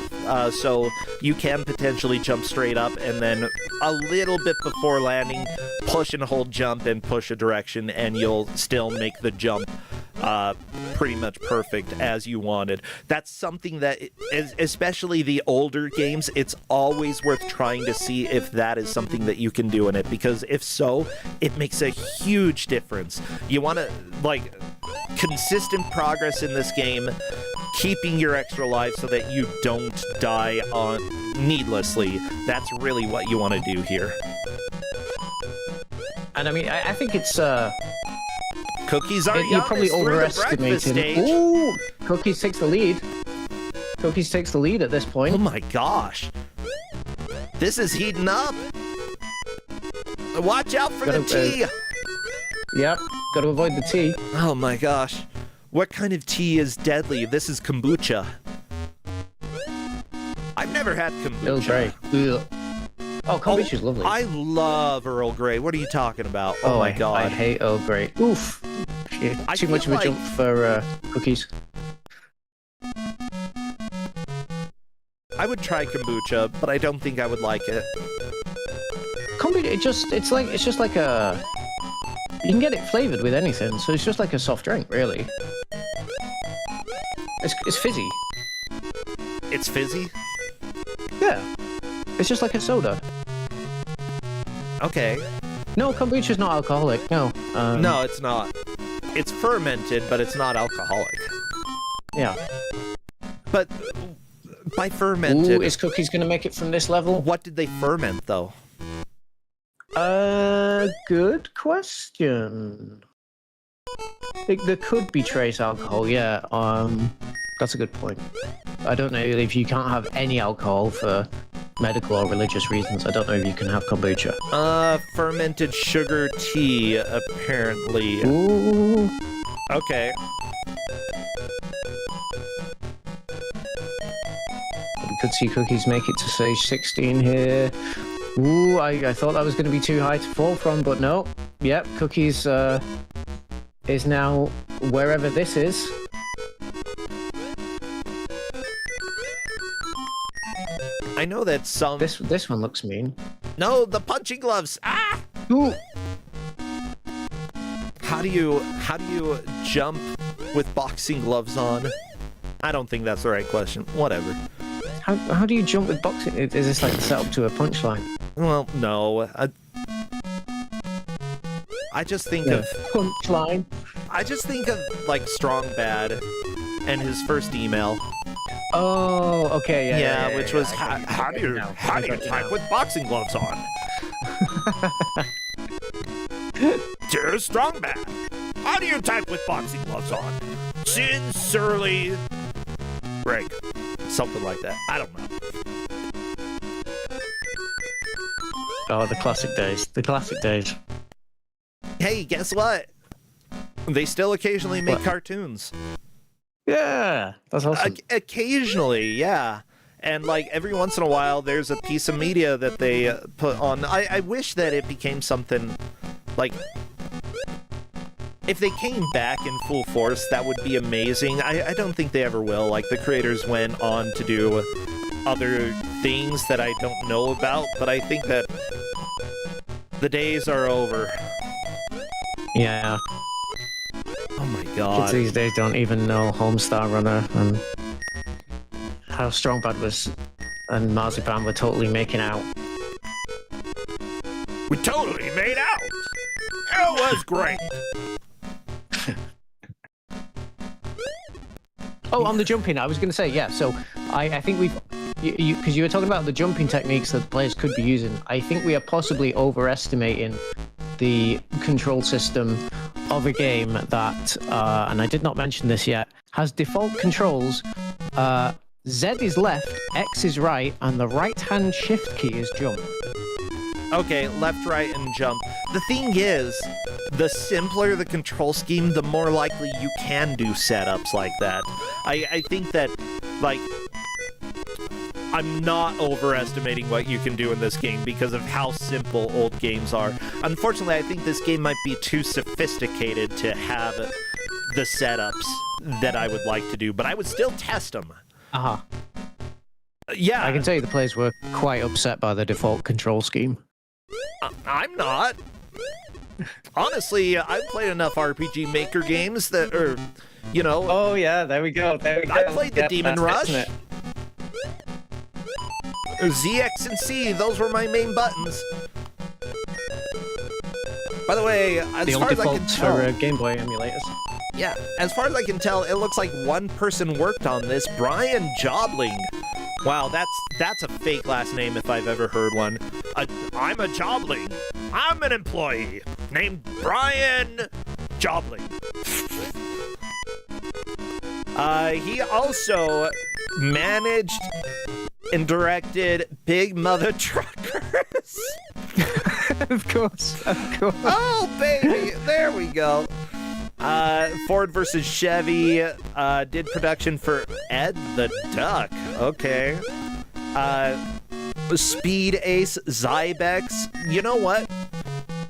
So you can potentially jump straight up and then a little bit before landing, push and hold jump and push a direction, and you'll still make the jump pretty much perfect as you wanted. That's something that, especially the older games, it's always worth trying to see if that is something that you can do in it, because if so, it makes a huge difference. You want to, like, consistent progress in this game, keeping your extra life so that you don't die needlessly. That's really what you want to do here. And I mean, I think it's Cookies are you're probably overestimating. Ooh, Cookies takes the lead. Cookies takes the lead at this point. Oh my gosh. This is heating up. Watch out for the tea. Yep, gotta avoid the tea. Oh my gosh. What kind of tea is deadly? This is kombucha. I've never had kombucha. Earl Grey. Ugh. Oh, kombucha's lovely. I love Earl Grey. What are you talking about? Oh my god. I hate Earl Grey. Oof. Too much of a jump for Cookies. I would try kombucha, but I don't think I would like it. Kombucha, it's just like a... You can get it flavored with anything, so it's just like a soft drink, really. It's fizzy. It's fizzy? Yeah. It's just like a soda. Okay. No, kombucha's not alcoholic, no. No, it's not. It's fermented, but it's not alcoholic. Yeah. But by fermented... Ooh, is Cookies gonna make it from this level? What did they ferment, though? Good question. There could be trace alcohol, yeah. That's a good point. I don't know if you can't have any alcohol for medical or religious reasons. I don't know if you can have kombucha. Fermented sugar tea, apparently. Ooh. Okay. Could see Cookies make it to stage 16 here. Ooh, I thought that was going to be too high to fall from, but no. Yep, Cookies is now wherever this is. I know that some... This one looks mean. No, the punching gloves! Ah! Ooh! How do you jump with boxing gloves on? I don't think that's the right question. Whatever. How do you jump with boxing? Is this like set up to a punchline? Well, no. I just think of punchline. I just think of like Strong Bad and his first email. Oh, okay, yeah. Which was how do you type with boxing gloves on? Dear Strong Bad, how do you type with boxing gloves on? Sincerely, Greg. Something like that. I don't know. Oh, the classic days. The classic days. Hey, guess what? They still occasionally make cartoons. Yeah, that's awesome. Occasionally, yeah. And like every once in a while, there's a piece of media that they put on. I wish that it became something like... If they came back in full force, that would be amazing. I don't think they ever will. Like, the creators went on to do other things that I don't know about, but I think that the days are over. Yeah. Oh my god. Kids these days don't even know Homestar Runner and how Strong Bad was and Marzipan were totally making out. We totally made out! It was great! Oh, on the jumping, I was going to say, yeah, so I think we've... Because you were talking about the jumping techniques that players could be using, I think we are possibly overestimating the control system of a game that, and I did not mention this yet, has default controls. Z is left, X is right, and the right-hand shift key is jump. Okay, left, right, and jump. The thing is, the simpler the control scheme, the more likely you can do setups like that. I think that, like, I'm not overestimating what you can do in this game because of how simple old games are. Unfortunately, I think this game might be too sophisticated to have the setups that I would like to do, but I would still test them. Uh-huh. Yeah. I can tell you the players were quite upset by the default control scheme. I'm not. Honestly, I've played enough RPG Maker games that are, you know... Oh, yeah, there we go. I played the Demon Rush. ZX and C, those were my main buttons. By the way, as far as I can tell... for Game Boy emulators. Yeah, as far as I can tell, it looks like one person worked on this, Brian Jobling. Wow, that's a fake last name if I've ever heard one. I'm a Jobling. I'm an employee named Brian Jobling. He also managed and directed Big Mother Truckers. Of course. Oh, baby, there we go. Ford versus Chevy, did production for Ed the Duck. Okay. Speed Ace, Zybex. You know what?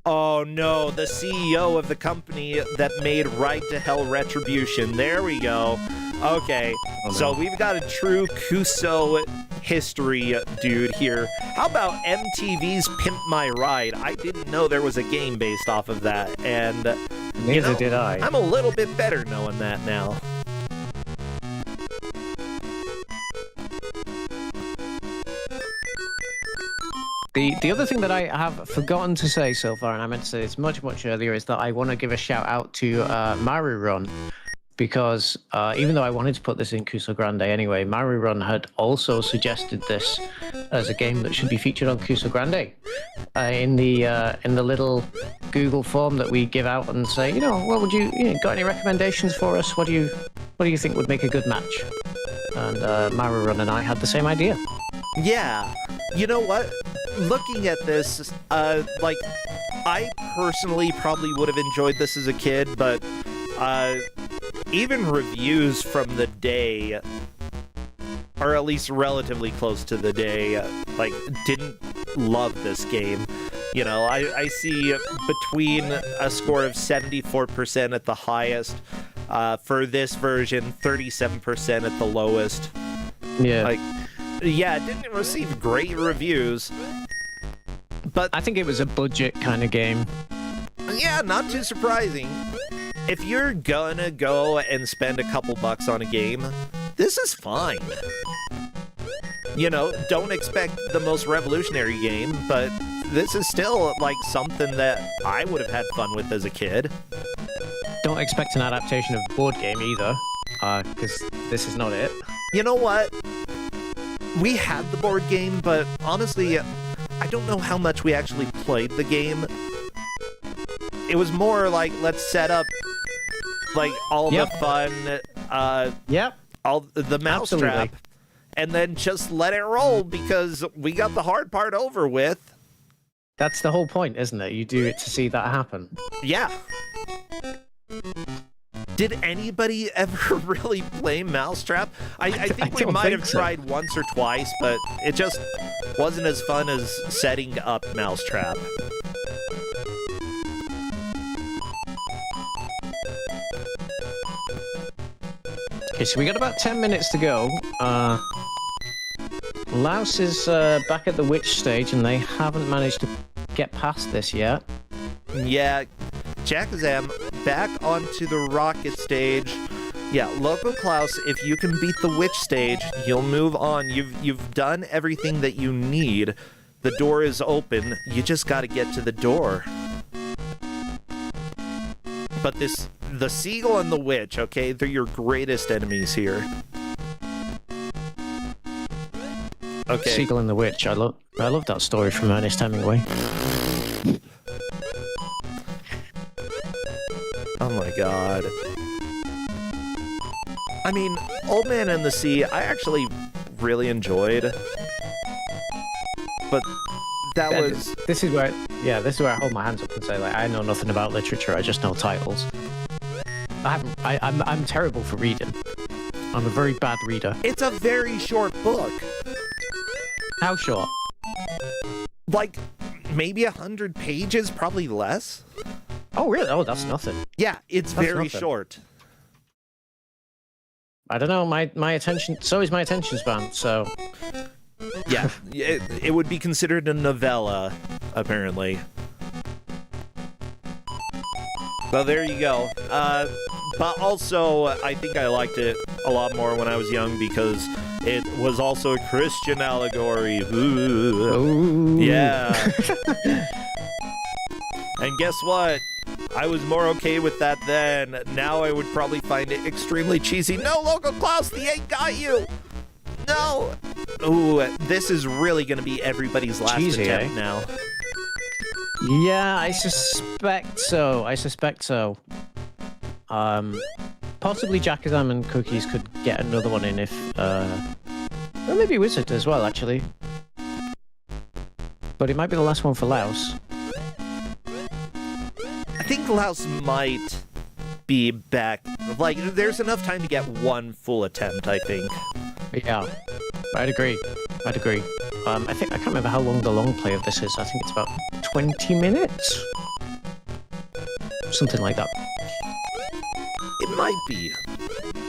Oh no, the CEO of the company that made Ride to Hell Retribution. There we go. Okay, so we've got a true Kuso history dude here. How about MTV's Pimp My Ride? I didn't know there was a game based off of that, and neither did I. I'm a little bit better knowing that now. The other thing that I have forgotten to say so far, and I meant to say this much earlier, is that I want to give a shout out to Maru Run, because even though I wanted to put this in Kusogrande anyway, Maru Run had also suggested this as a game that should be featured on Kusogrande in the little Google form that we give out and say, what would you got any recommendations for us? What do you think would make a good match? And Maru Run and I had the same idea. Yeah, you know what? Looking at this, like, I personally probably would have enjoyed this as a kid, but even reviews from the day or at least relatively close to the day, like, didn't love this game. You know, I see between a score of 74% at the highest, for this version, 37% at the lowest. Yeah. Like, yeah, it didn't receive great reviews, but I think it was a budget kind of game. yeah, not too surprising. If you're gonna go and spend a couple bucks on a game, this is fine. You know, don't expect the most revolutionary game, but this is still, like, something that I would have had fun with as a kid. Don't expect an adaptation of the board game either, because this is not it. You know what? We had the board game, but honestly, I don't know how much we actually played the game. It was more like, let's set up, like, all Yep. the fun, Yep. all the mousetrap, Absolutely. and then just let it roll because we got the hard part over with. That's the whole point, isn't it? You do it to see that happen. Yeah. Did anybody ever really play Mousetrap? I think we don't might have think so. tried once or twice, but it just wasn't as fun as setting up Mousetrap. Okay, so we got about 10 minutes to go. Laos is back at the witch stage, and they haven't managed to get past this yet. Yeah, Jackazam back onto the rocket stage. Yeah, Loco Klaus, if you can beat the witch stage, you'll move on. You've done everything that you need. The door is open. You just got to get to the door. But the seagull and the witch, okay, they're your greatest enemies here. Okay. Seagull and the Witch. I love that story from Ernest Hemingway. Oh my god. I mean, Old Man and the Sea, I actually really enjoyed. But that was... This is where I hold my hands up and say, like, I know nothing about literature. I just know titles. I'm terrible for reading. I'm a very bad reader. It's a very short book. How short? Like, maybe 100 pages, probably less. Oh, really? Oh, that's nothing. Yeah, it's That's very nothing. short. I don't know. My attention. So is my attention span. So Yeah, it would be considered a novella, apparently. Well, there you go. But also, I think I liked it a lot more when I was young because it was also a Christian allegory. Ooh. Ooh. Yeah. And guess what? I was more okay with that then. Now I would probably find it extremely cheesy. No, Local Klaus, the egg got you! No! Ooh, this is really gonna be everybody's last Cheesy, attempt eh? now. Yeah, I suspect so. Possibly Jackazam and Cookies could get another one in if, or maybe Wizard as well, actually. But it might be the last one for Laos. I think Laos might be back. Like, there's enough time to get one full attempt, I think. Yeah, I'd agree. I can't remember how long the long play of this is. I think it's about 20 minutes? Something like that. It might be.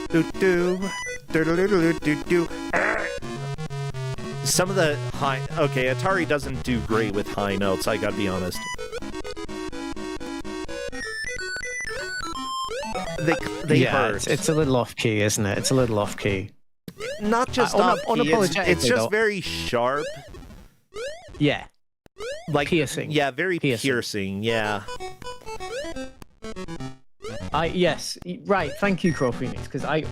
Do-do. Do-do-do-do-do-do. Some of the high... Okay, Atari doesn't do great with high notes, I gotta be honest. They hurt. It's a little off key, isn't it? It's a little off key. Not just off key, it's just very sharp. Yeah. Like Piercing. Yeah, very Piercing. piercing, yeah. Yes, right. Thank you, Crow Phoenix, because I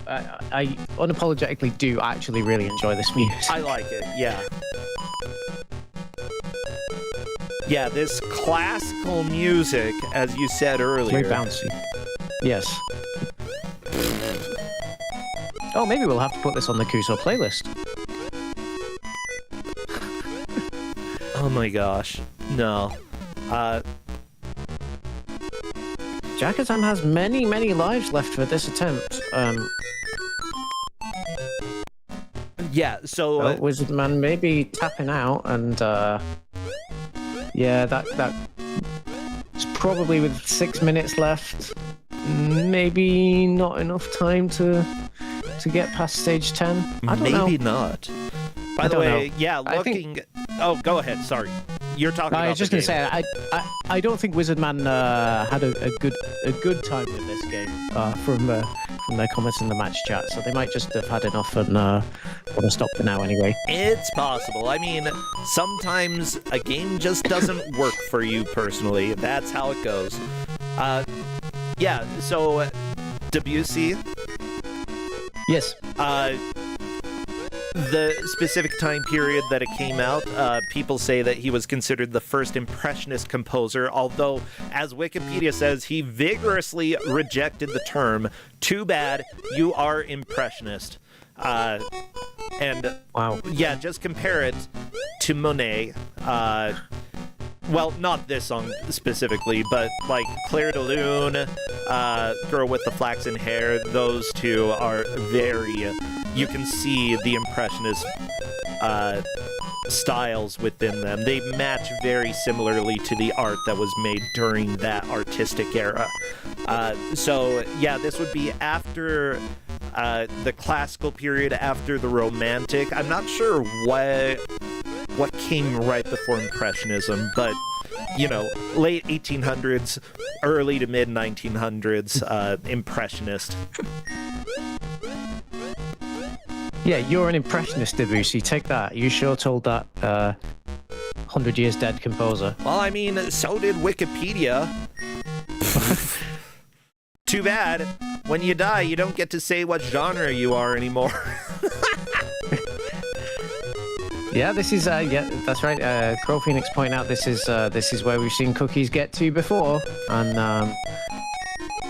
unapologetically do actually really enjoy this music. I like it, yeah. Yeah, this classical music, as you said earlier. Very bouncy. Yes. Oh, maybe we'll have to put this on the Kuso playlist. Oh my gosh. No. Jackazam has many, many lives left for this attempt. Yeah, so Wizard Man maybe tapping out, and yeah, that's probably with 6 minutes left. Maybe not enough time to get past stage 10. I don't know. maybe not. By the way, yeah, looking. Oh, go ahead. Sorry, you're talking. I was just going to say, I don't think Wizard Man had a good time with this game from their comments in the match chat. So they might just have had enough and want to stop for now anyway. It's possible. I mean, sometimes a game just doesn't work for you personally. That's how it goes. Yeah. So Debussy. Yes. The specific time period that it came out, people say that he was considered the first Impressionist composer, although, as Wikipedia says, he vigorously rejected the term. Too bad, you are Impressionist. And, wow. Yeah, just compare it to Monet. Well, not this song specifically, but like Claire de Lune, Girl with the Flaxen Hair, those two are very... You can see the Impressionist styles within them. They match very similarly to the art that was made during that artistic era. So, yeah, this would be after the classical period, after the Romantic. I'm not sure what came right before Impressionism, but, you know, late 1800s, early to mid 1900s, Impressionist. Yeah, you're an Impressionist, Debussy. Take that. You sure told that 100 Years Dead composer. Well, I mean, so did Wikipedia. Too bad. When you die, you don't get to say what genre you are anymore. Yeah, this is yeah, that's right. Crow Phoenix pointing out this is where we've seen Cookies get to before, and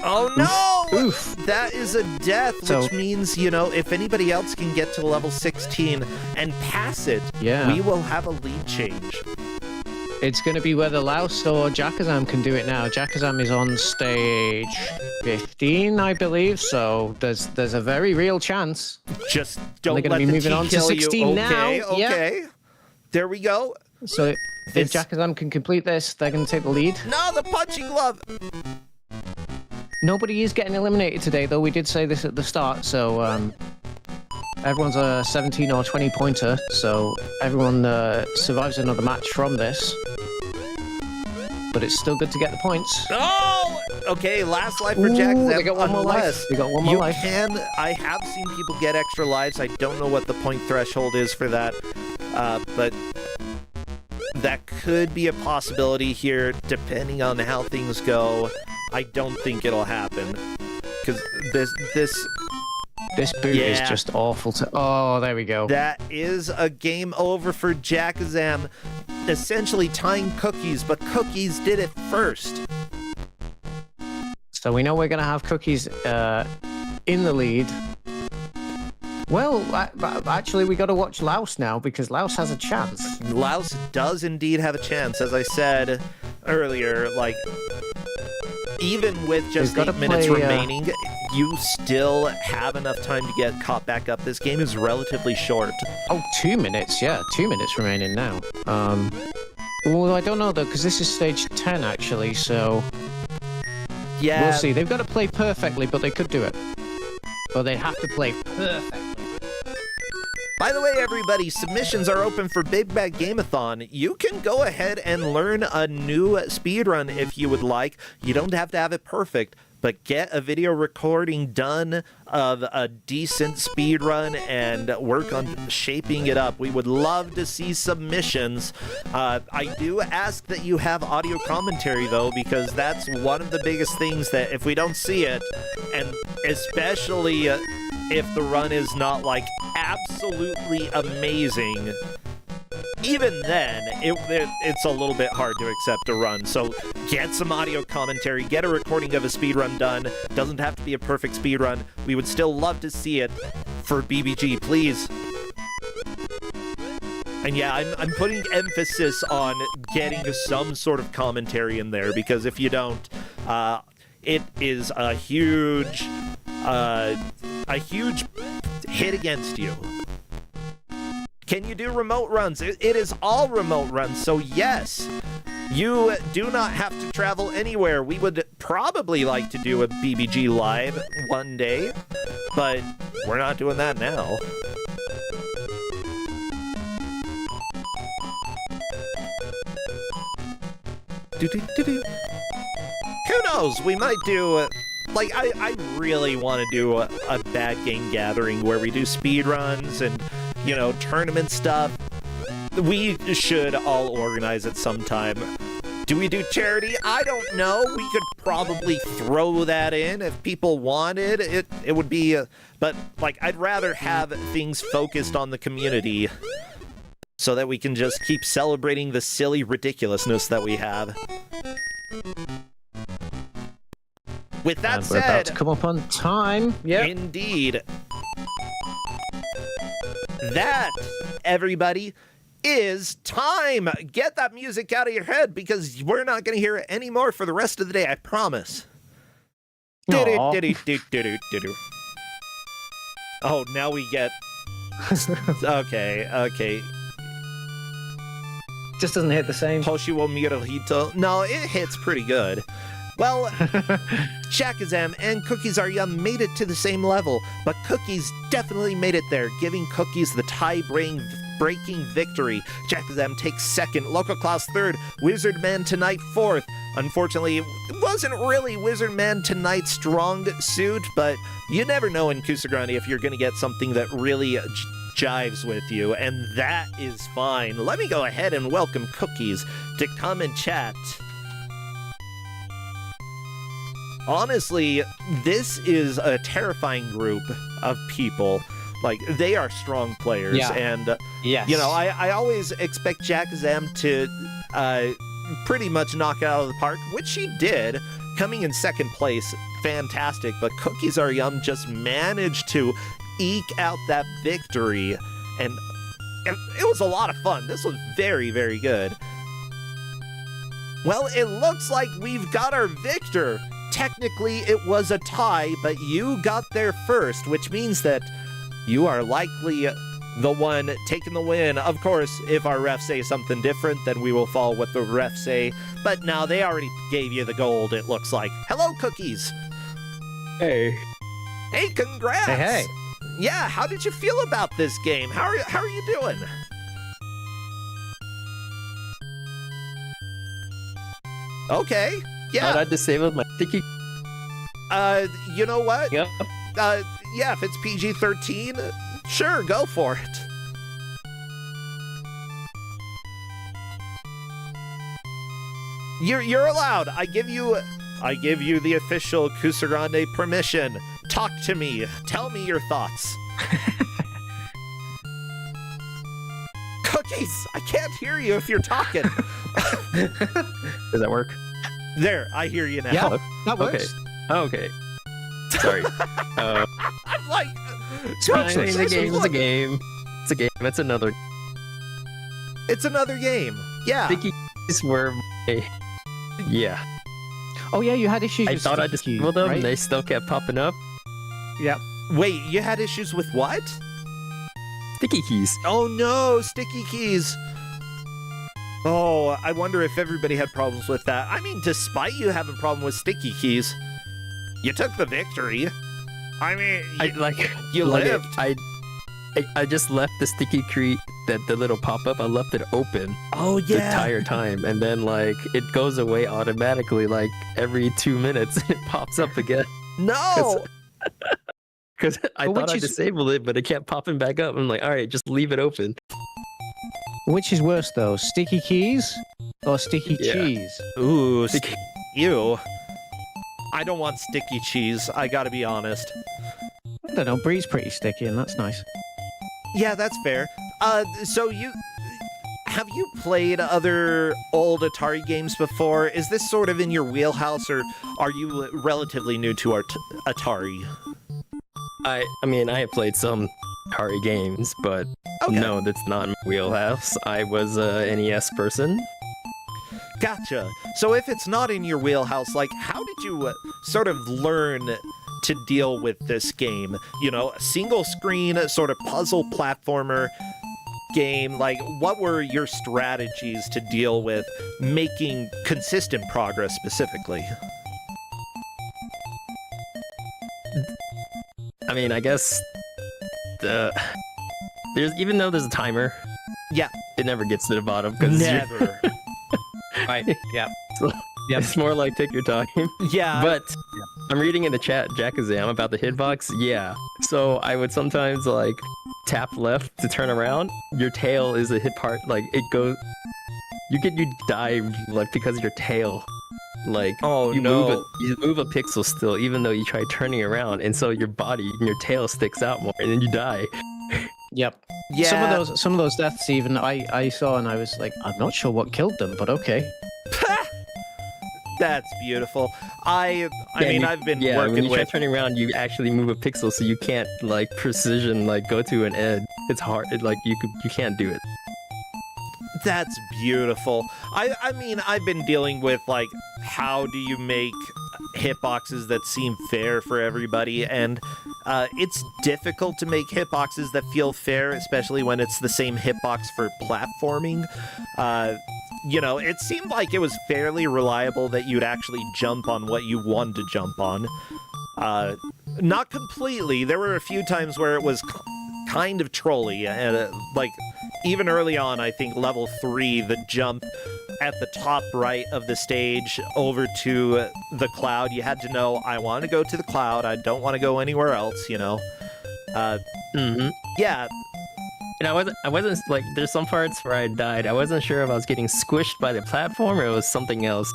oh no! Oof. That is a death, which means, you know, if anybody else can get to level 16 and pass it, we will have a lead change. It's going to be whether Laos or Jakazam can do it now. Jakazam is on stage 15, I believe, so there's a very real chance. Just don't let the moving tea on to kill 16 you. now. Okay. Yeah. There we go. So if Jakazam can complete this, they're going to take the lead. No, the punching glove! Nobody is getting eliminated today, though. We did say this at the start, so everyone's a 17 or 20 pointer, so everyone survives another match from this. But it's still good to get the points. Oh! Okay, last life for Jack. They got one more life. They got one more life. I have seen people get extra lives. I don't know what the point threshold is for that, but that could be a possibility here, depending on how things go. I don't think it'll happen, because this boot is just awful. Oh, there we go. That is a game over for Jakazam, essentially tying Cookies, but Cookies did it first. So we know we're going to have Cookies in the lead. Well, actually, we got to watch Laos now, because Laos has a chance. Laos does indeed have a chance, as I said earlier. Like, even with just 8 minutes remaining, you still have enough time to get caught back up. This game is relatively short. Oh, 2 minutes, yeah. 2 minutes remaining now. Well, I don't know, though, because this is stage 10, actually, so... Yeah. We'll see. They've got to play perfectly, but they could do it. But they have to play perfectly. By the way, everybody, submissions are open for Big Bad Gameathon. You can go ahead and learn a new speedrun if you would like. You don't have to have it perfect, but get a video recording done of a decent speedrun and work on shaping it up. We would love to see submissions. I do ask that you have audio commentary, though, because that's one of the biggest things that if we don't see it, and especially if the run is not, like, absolutely amazing, even then, it's a little bit hard to accept a run. So get some audio commentary, get a recording of a speedrun done. Doesn't have to be a perfect speedrun. We would still love to see it for BBG, please. And yeah, I'm putting emphasis on getting some sort of commentary in there, because if you don't, it is a huge hit against you. Can you do remote runs? It is all remote runs, so yes, you do not have to travel anywhere. We would probably like to do a BBG Live one day, but we're not doing that now. Who knows? We might do... Like, I really want to do a bad game gathering where we do speed runs and, you know, tournament stuff. We should all organize it sometime. Do we do charity? I don't know. We could probably throw that in if people wanted. It would be... but, like, I'd rather have things focused on the community so that we can just keep celebrating the silly ridiculousness that we have. With that We're about said, to come up on time. Yeah. indeed. That, everybody, is time. Get that music out of your head because we're not going to hear it anymore for the rest of the day, I promise. Oh, now we get... Okay. Just doesn't hit the same. Hoshiwo Mirohito. No, it hits pretty good. Well, Shakazam and Cookies Are Yum made it to the same level, but Cookies definitely made it there, giving Cookies the tie-breaking victory. Shakazam takes second, Loco Klaus third, Wizard Man Tonight fourth. Unfortunately, it wasn't really Wizard Man Tonight's strong suit, but you never know in Kusogrande if you're going to get something that really jives with you, and that is fine. Let me go ahead and welcome Cookies to come and chat. Honestly, this is a terrifying group of people. Like, they are strong players, and, yes. you know, I always expect Shakazam to pretty much knock it out of the park, which she did, coming in second place. Fantastic, but Cookies Are Yum just managed to eke out that victory, and it was a lot of fun. This was very, very good. Well, it looks like we've got our victor. Technically, it was a tie, but you got there first, which means that you are likely the one taking the win. Of course, if our refs say something different, then we will follow what the refs say. But now they already gave you the gold, it looks like. Hello, Cookies. Hey. Hey, congrats. Hey. Yeah, how did you feel about this game? How are you doing? Okay. Yeah. How'd I disable my sticky? You know what? Yep. Yeah, if it's PG-13, sure, go for it. You're allowed. I give you the official Kusogrande permission. Talk to me. Tell me your thoughts. Cookies, I can't hear you if you're talking. Does that work? There, I hear you now. Yeah, that works. Okay. Sorry. I'm like, It's a game. It's a game. It's a game. It's another. It's another game. Yeah. Stickies were. Yeah. Oh yeah, you had issues. I with thought I sticky keys, disabled them. right? They still kept popping up. Yeah. Wait, you had issues with what? Sticky keys. Oh no, sticky keys. Oh, I wonder if everybody had problems with that. I mean, despite you having a problem with sticky keys, you took the victory. I mean, you lived. I just left the sticky key, the little pop-up, I left it open Oh the yeah. entire time, and then like it goes away automatically like every 2 minutes. It pops up again No. because I Well, thought I which is- disabled it, but it kept popping back up. I'm like, all right, just leave it open. Which is worse though, sticky keys or sticky Yeah. cheese? Ooh, Sticky- ew. I don't want sticky cheese. I gotta be honest. I don't know. Bree's pretty sticky, and that's nice. Yeah, that's fair. So have you played other old Atari games before? Is this sort of in your wheelhouse, or are you relatively new to Atari? I mean, I have played some Atari games, but Okay. no, that's not my wheelhouse. I was a NES person. Gotcha. So if it's not in your wheelhouse, like, how did you sort of learn to deal with this game? You know, a single screen sort of puzzle platformer. game, like, what were your strategies to deal with making consistent progress specifically? I mean, I guess even though there's a timer, Yeah. it never gets to the bottom because Never. Right. Yeah. Yep. it's more like take your time. Yeah. But I'm reading in the chat, Jackazam, about the hitbox. Yeah. So I would sometimes like tap left to turn around. Your tail is a hit part. Like it goes. You die like because of your tail. Like Oh, you no. you move a pixel still, even though you try turning around, and so your body and your tail sticks out more, and then you die. Yep. Yeah. Some of those deaths even I saw and I was like, I'm not sure what killed them, but okay. That's beautiful. I mean, I've been when working you try with... turning around, you actually move a pixel, so you can't like precision like go to an edge. It's hard. You can't do it. That's beautiful. I mean, I've been dealing with, like, how do you make hitboxes that seem fair for everybody, and it's difficult to make hitboxes that feel fair, especially when it's the same hitbox for platforming. You know, it seemed like it was fairly reliable that you'd actually jump on what you wanted to jump on. Not completely. There were a few times where it was kind of trolly, and like, even early on, I think level 3, the jump at the top right of the stage over to the cloud, you had to know, I want to go to the cloud, I don't want to go anywhere else, you know? Yeah. And I wasn't like, there's some parts where I died. I wasn't sure if I was getting squished by the platform or it was something else.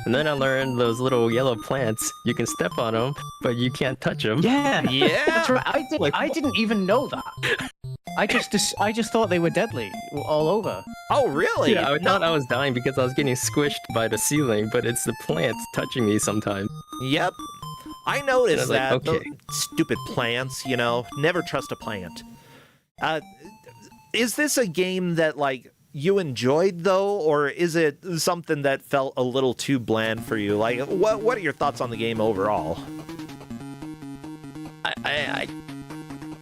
And then I learned those little yellow plants, you can step on them, but you can't touch them. Yeah. Yeah. That's right. I didn't even know that. I just thought they were deadly all over. Oh, really? Yeah, I thought I was dying because I was getting squished by the ceiling, but it's the plants touching me sometimes. Yep. I noticed like, that. okay. Those stupid plants, you know? Never trust a plant. Is this a game that, like, you enjoyed, though, or is it something that felt a little too bland for you? Like, what are your thoughts on the game overall? I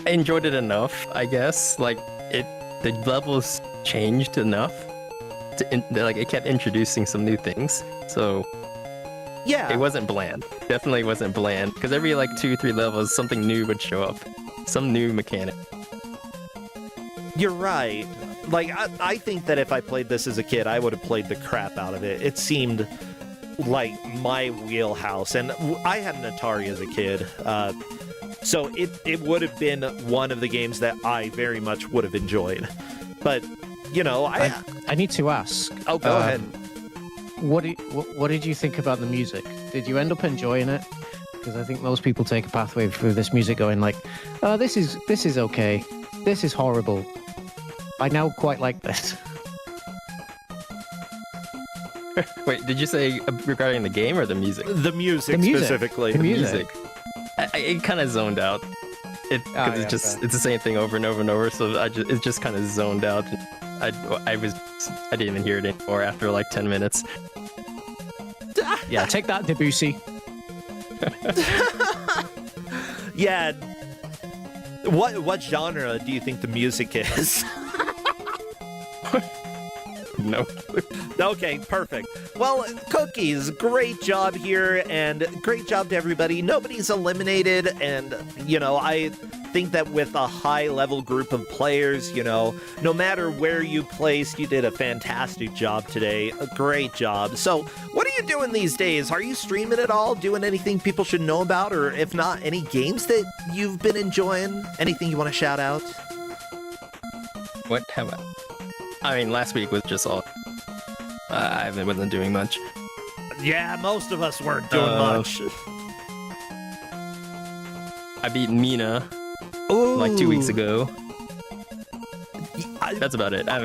enjoyed it enough, I guess. Like, the levels changed enough. Like, it kept introducing some new things, so... Yeah. It wasn't bland. Definitely wasn't bland, because every, like, 2-3 levels, something new would show up. Some new mechanic. You're right. Like, I think that if I played this as a kid, I would have played the crap out of it. It seemed like my wheelhouse, and I had an Atari as a kid, so it would have been one of the games that I very much would have enjoyed. But, you know, I need to ask. Oh, go ahead. What did you think about the music? Did you end up enjoying it? Because I think most people take a pathway through this music going like, oh, this is okay. This is horrible. I now quite like this. Wait, did you say regarding the game or the music? The music specifically. The music. It kind of zoned out. It's the same thing over and over and over. So it just kind of zoned out. I didn't even hear it anymore after like 10 minutes. Yeah, take that, Debussy. Yeah. What genre do you think the music is? No. Okay, perfect. Well, Cookies, great job here, and great job to everybody. Nobody's eliminated, and, you know, I think that with a high-level group of players, you know, no matter where you placed, you did a fantastic job today. A great job. So, what are you doing these days? Are you streaming at all? Doing anything people should know about? Or if not, any games that you've been enjoying? Anything you want to shout out? What have I mean, last week was just all... I wasn't doing much. Yeah, most of us weren't doing much. I beat Mina Ooh. like 2 weeks ago. That's about it. I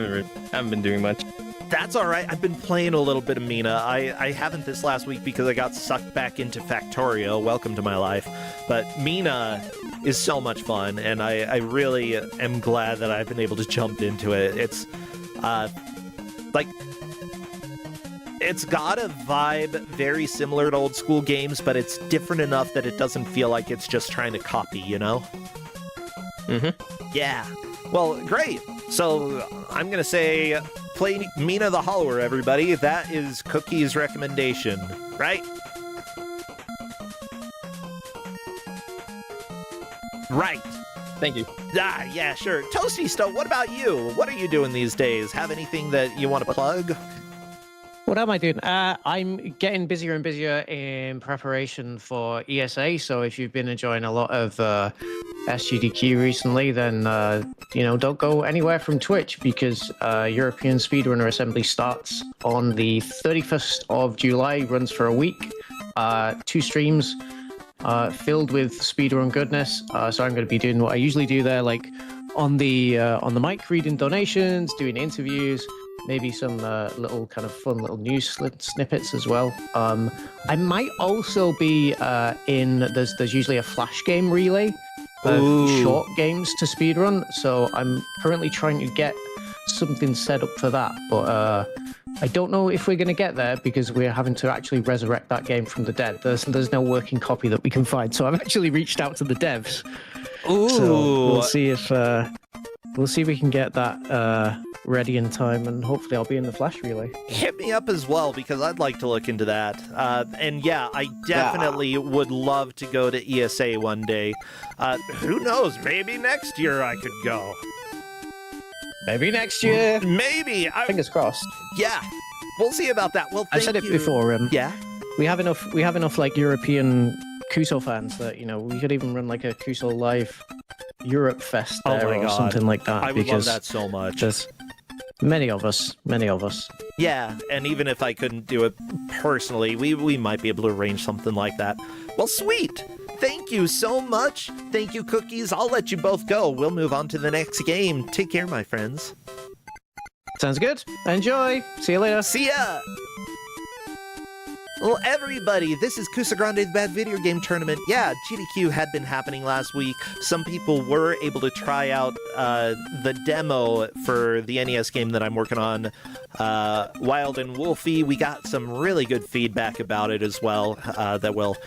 haven't been doing much. That's all right. I've been playing a little bit of Mina. I haven't this last week because I got sucked back into Factorio. Welcome to my life. But Mina is so much fun, and I really am glad that I've been able to jump into it. It's like, it's got a vibe very similar to old school games, but it's different enough that it doesn't feel like it's just trying to copy, you know? Mm-hmm. Yeah. Well, great. So I'm gonna say play Mina the Hollower, everybody. That is Cookie's recommendation, right? Right. Thank you. Ah, yeah, sure. Toasty Stone, what about you? What are you doing these days? Have anything that you want to plug? What am I doing? I'm getting busier and busier in preparation for ESA. So if you've been enjoying a lot of SGDQ recently, then don't go anywhere from Twitch, because European Speedrunner Assembly starts on the 31st of July, runs for a week. 2 streams filled with speedrun goodness. So I'm going to be doing what I usually do there, like on the mic, reading donations, doing interviews. Maybe some little kind of fun little news snippets as well. I might also be there's usually a flash game relay of short games to speedrun. So I'm currently trying to get something set up for that. But I don't know if we're going to get there, because we're having to actually resurrect that game from the dead. There's no working copy that we can find. So I've actually reached out to the devs. Ooh. So we'll see if we can get that ready in time, and hopefully I'll be in the flash relay. Hit me up as well, because I'd like to look into that. And yeah, I definitely would love to go to ESA one day. Who knows? Maybe next year I could go. Maybe next year. Maybe. Fingers crossed. Yeah, we'll see about that. Well, I said it before. Yeah. We have enough like European Kuso fans that we could even run like a Kuso Live Europe Fest there or something like that. I would love that so much. There's many of us. Yeah, and even if I couldn't do it personally, we might be able to arrange something like that. Well, sweet. Thank you so much. Thank you, Cookies. I'll let you both go. We'll move on to the next game. Take care, my friends. Sounds good. Enjoy. See you later. See ya! Well, everybody, this is Kusogrande, the Bad Video Game Tournament. Yeah, GDQ had been happening last week. Some people were able to try out the demo for the NES game that I'm working on, Wild and Wolfie. We got some really good feedback about it as well that will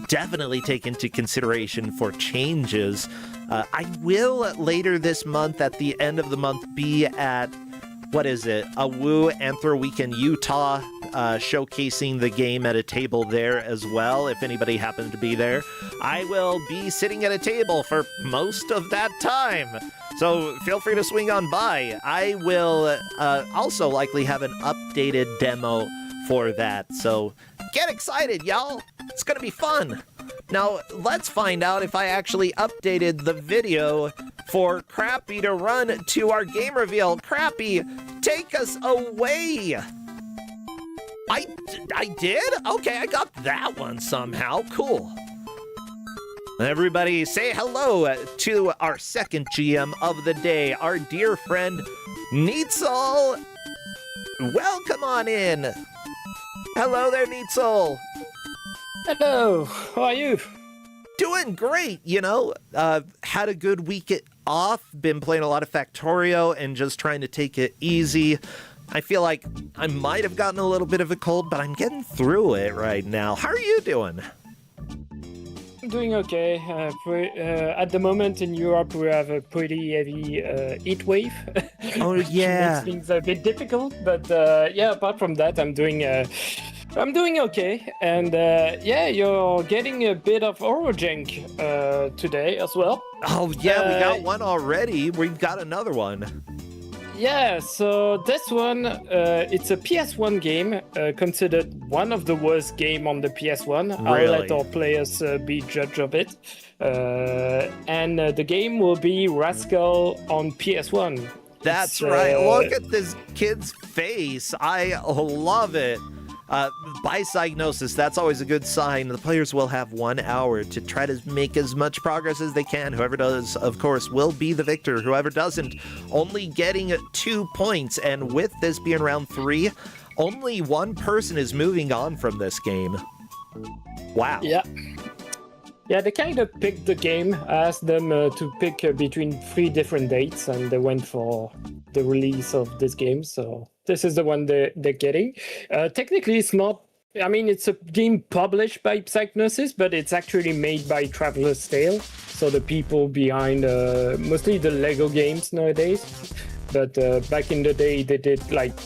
definitely take into consideration for changes. I will later this month, at the end of the month, be at a Woo Anthro Week in Utah, showcasing the game at a table there as well, if anybody happens to be there. I will be sitting at a table for most of that time, so feel free to swing on by. I will also likely have an updated demo for that, so get excited, y'all! It's gonna be fun! Now, let's find out if I actually updated the video for Crappy to run to our game reveal. Crappy, take us away! I did? Okay, I got that one somehow. Cool. Everybody say hello to our second GM of the day, our dear friend, Neetzel. Welcome on in. Hello there, Neetzel. Hello, how are you? Doing great, had a good week off, been playing a lot of Factorio and just trying to take it easy. I feel like I might have gotten a little bit of a cold, but I'm getting through it right now. How are you doing? I'm doing okay. At the moment in Europe, we have a pretty heavy heat wave. Oh, yeah. Which makes things a bit difficult, but yeah, apart from that, I'm doing okay. And yeah, you're getting a bit of Orojank today as well. Oh, yeah, we got one already. We've got another one. Yeah, so this one, it's a PS1 game, considered one of the worst game on the PS1. Really? I'll let our players be judge of it. And the game will be Rascal on PS1. That's right. Look at this kid's face. I love it. By Psygnosis, that's always a good sign. The players will have 1 hour to try to make as much progress as they can. Whoever does, of course, will be the victor. Whoever doesn't, only getting 2 points. And with this being round 3, only one person is moving on from this game. Wow. Yeah. Yeah, they kind of picked the game. I asked them to pick between 3 different dates, and they went for the release of this game. So this is the one they're getting. Technically, it's not I mean, it's a game published by Psychnosis, but it's actually made by Traveler's Tale. So the people behind mostly the Lego games nowadays. But back in the day, they did like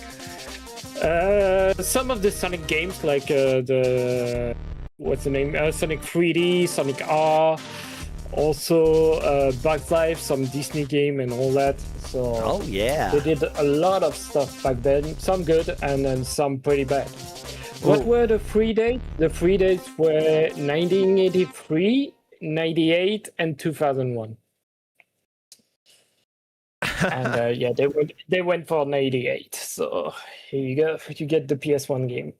some of the Sonic games, like the what's the name? Sonic 3D, Sonic R, also Bugs Life, some Disney game, and all that. So Oh yeah. they did a lot of stuff back then. Some good, and then some pretty bad. What were the free dates? The free dates were 1983, 98, and 2001. And yeah, they went for 98. So here you go. You get the PS1 game.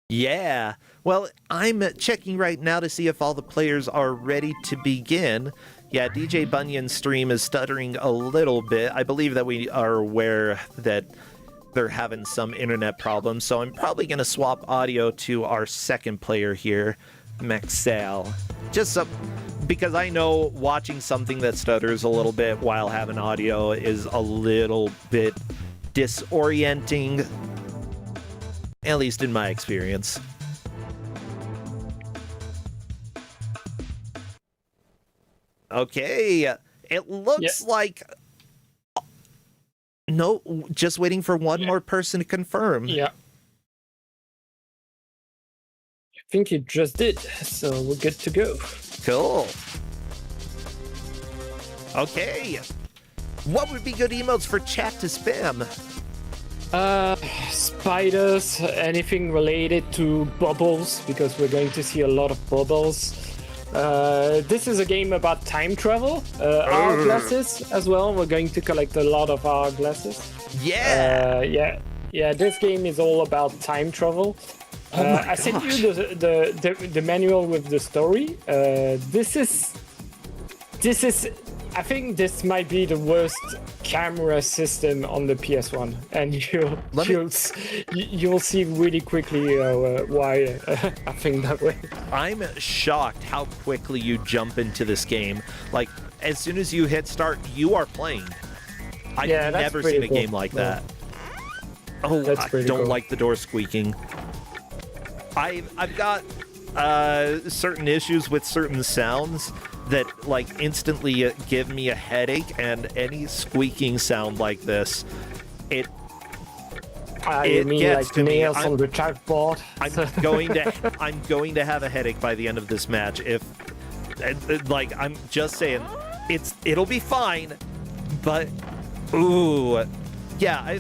Yeah. Well, I'm checking right now to see if all the players are ready to begin. Yeah, DJ Bunyan's stream is stuttering a little bit. I believe that we are aware that they're having some internet problems, so I'm probably going to swap audio to our second player here, Maxell. Just so, because I know watching something that stutters a little bit while having audio is a little bit disorienting, at least in my experience. Okay, it looks like... No, just waiting for one more person to confirm. Yeah. I think you just did, so we're good to go. Cool. Okay. What would be good emotes for chat to spam? Spiders, anything related to bubbles, because we're going to see a lot of bubbles. This is a game about time travel. Hourglasses as well. We're going to collect a lot of hourglasses. Yeah. Yeah. This game is all about time travel. I sent you the manual with the story. This is. I think this might be the worst camera system on the PS1, and you'll see really quickly why I think that way. I'm shocked how quickly you jump into this game. Like, as soon as you hit start, you are playing. I've never seen a game like that. Oh, I don't like the door squeaking. I've got certain issues with certain sounds that like instantly give me a headache, and any squeaking sound like this, it gets like to me. nails on the chalkboard. I'm going to have a headache by the end of this match. If like, I'm just saying, it'll be fine, but ooh, yeah.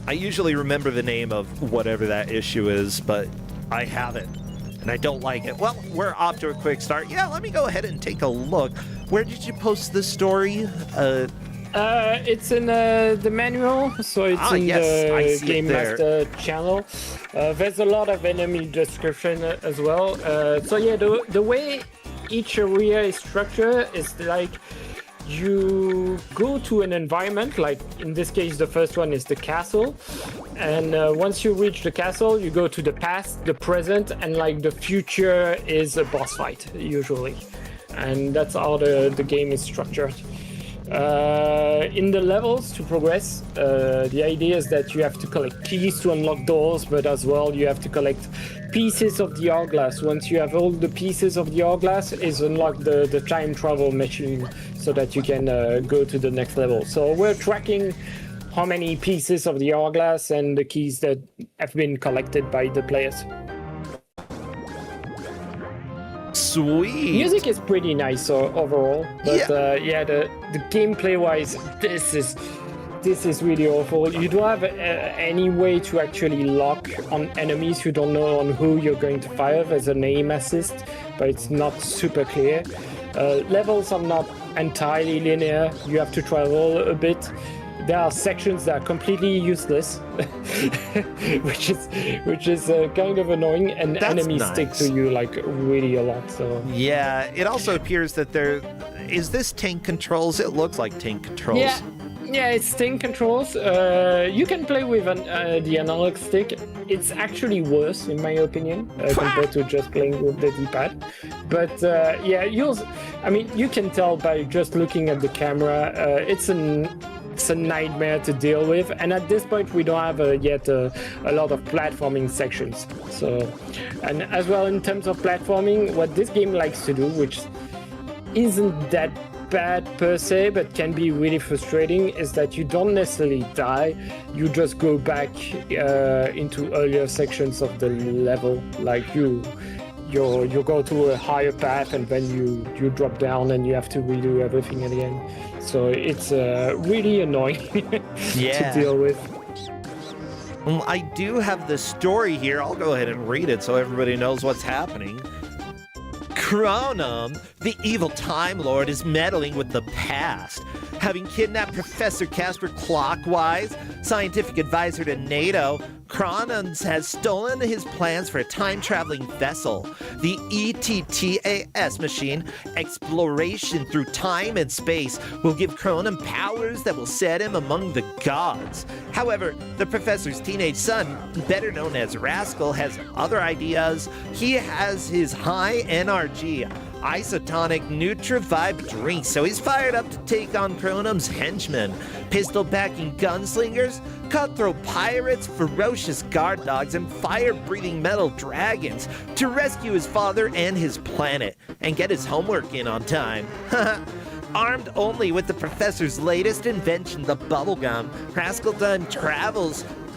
I usually remember the name of whatever that issue is, but I haven't. And I don't like it. Well, we're off to a quick start. Yeah, let me go ahead and take a look. Where did you post the story? It's in the manual, so it's in the Game Master channel. There's a lot of enemy description as well. So yeah, the way each area is structured is like you go to an environment, like in this case the first one is the castle, and once you reach the castle you go to the past, the present, and like the future is a boss fight usually, and that's how the game is structured. In the levels to progress, the idea is that you have to collect keys to unlock doors, but as well you have to collect pieces of the hourglass. Once you have all the pieces of the hourglass, is unlock the time travel machine so that you can go to the next level. So we're tracking how many pieces of the hourglass and the keys that have been collected by the players. Sweet. Music is pretty nice overall, but the gameplay wise, this is really awful. You don't have any way to actually lock on enemies. You don't know on who you're going to fire. There's an aim assist, but it's not super clear. Levels are not entirely linear. You have to travel a bit. There are sections that are completely useless, which is kind of annoying, and enemies stick to you like really a lot. So yeah, it also appears that is this tank controls. It looks like tank controls. Yeah, it's tank controls. You can play with the analog stick. It's actually worse, in my opinion, compared to just playing with the D-pad. But you can tell by just looking at the camera. It's it's a nightmare to deal with. And at this point, we don't have yet a lot of platforming sections. So, and as well in terms of platforming, what this game likes to do, which isn't that bad per se, but can be really frustrating, is that you don't necessarily die. You just go back into earlier sections of the level, like you go to a higher path and then you drop down and you have to redo everything again. So it's really annoying to deal with. Well, I do have the story here. I'll go ahead and read it so everybody knows what's happening. Chronum, the evil Time Lord, is meddling with the past. Having kidnapped Professor Casper Clockwise, scientific advisor to NATO, Chronum has stolen his plans for a time-traveling vessel. The ETTAS machine, exploration through time and space, will give Chronum powers that will set him among the gods. However, the professor's teenage son, better known as Rascal, has other ideas. He has his high NRG, isotonic Nutra-Vibe drink, so he's fired up to take on Chronum's henchmen, pistol-backing gunslingers, cutthroat pirates, ferocious guard dogs, and fire-breathing metal dragons to rescue his father and his planet, and get his homework in on time. Armed only with the professor's latest invention, the bubblegum, Rascal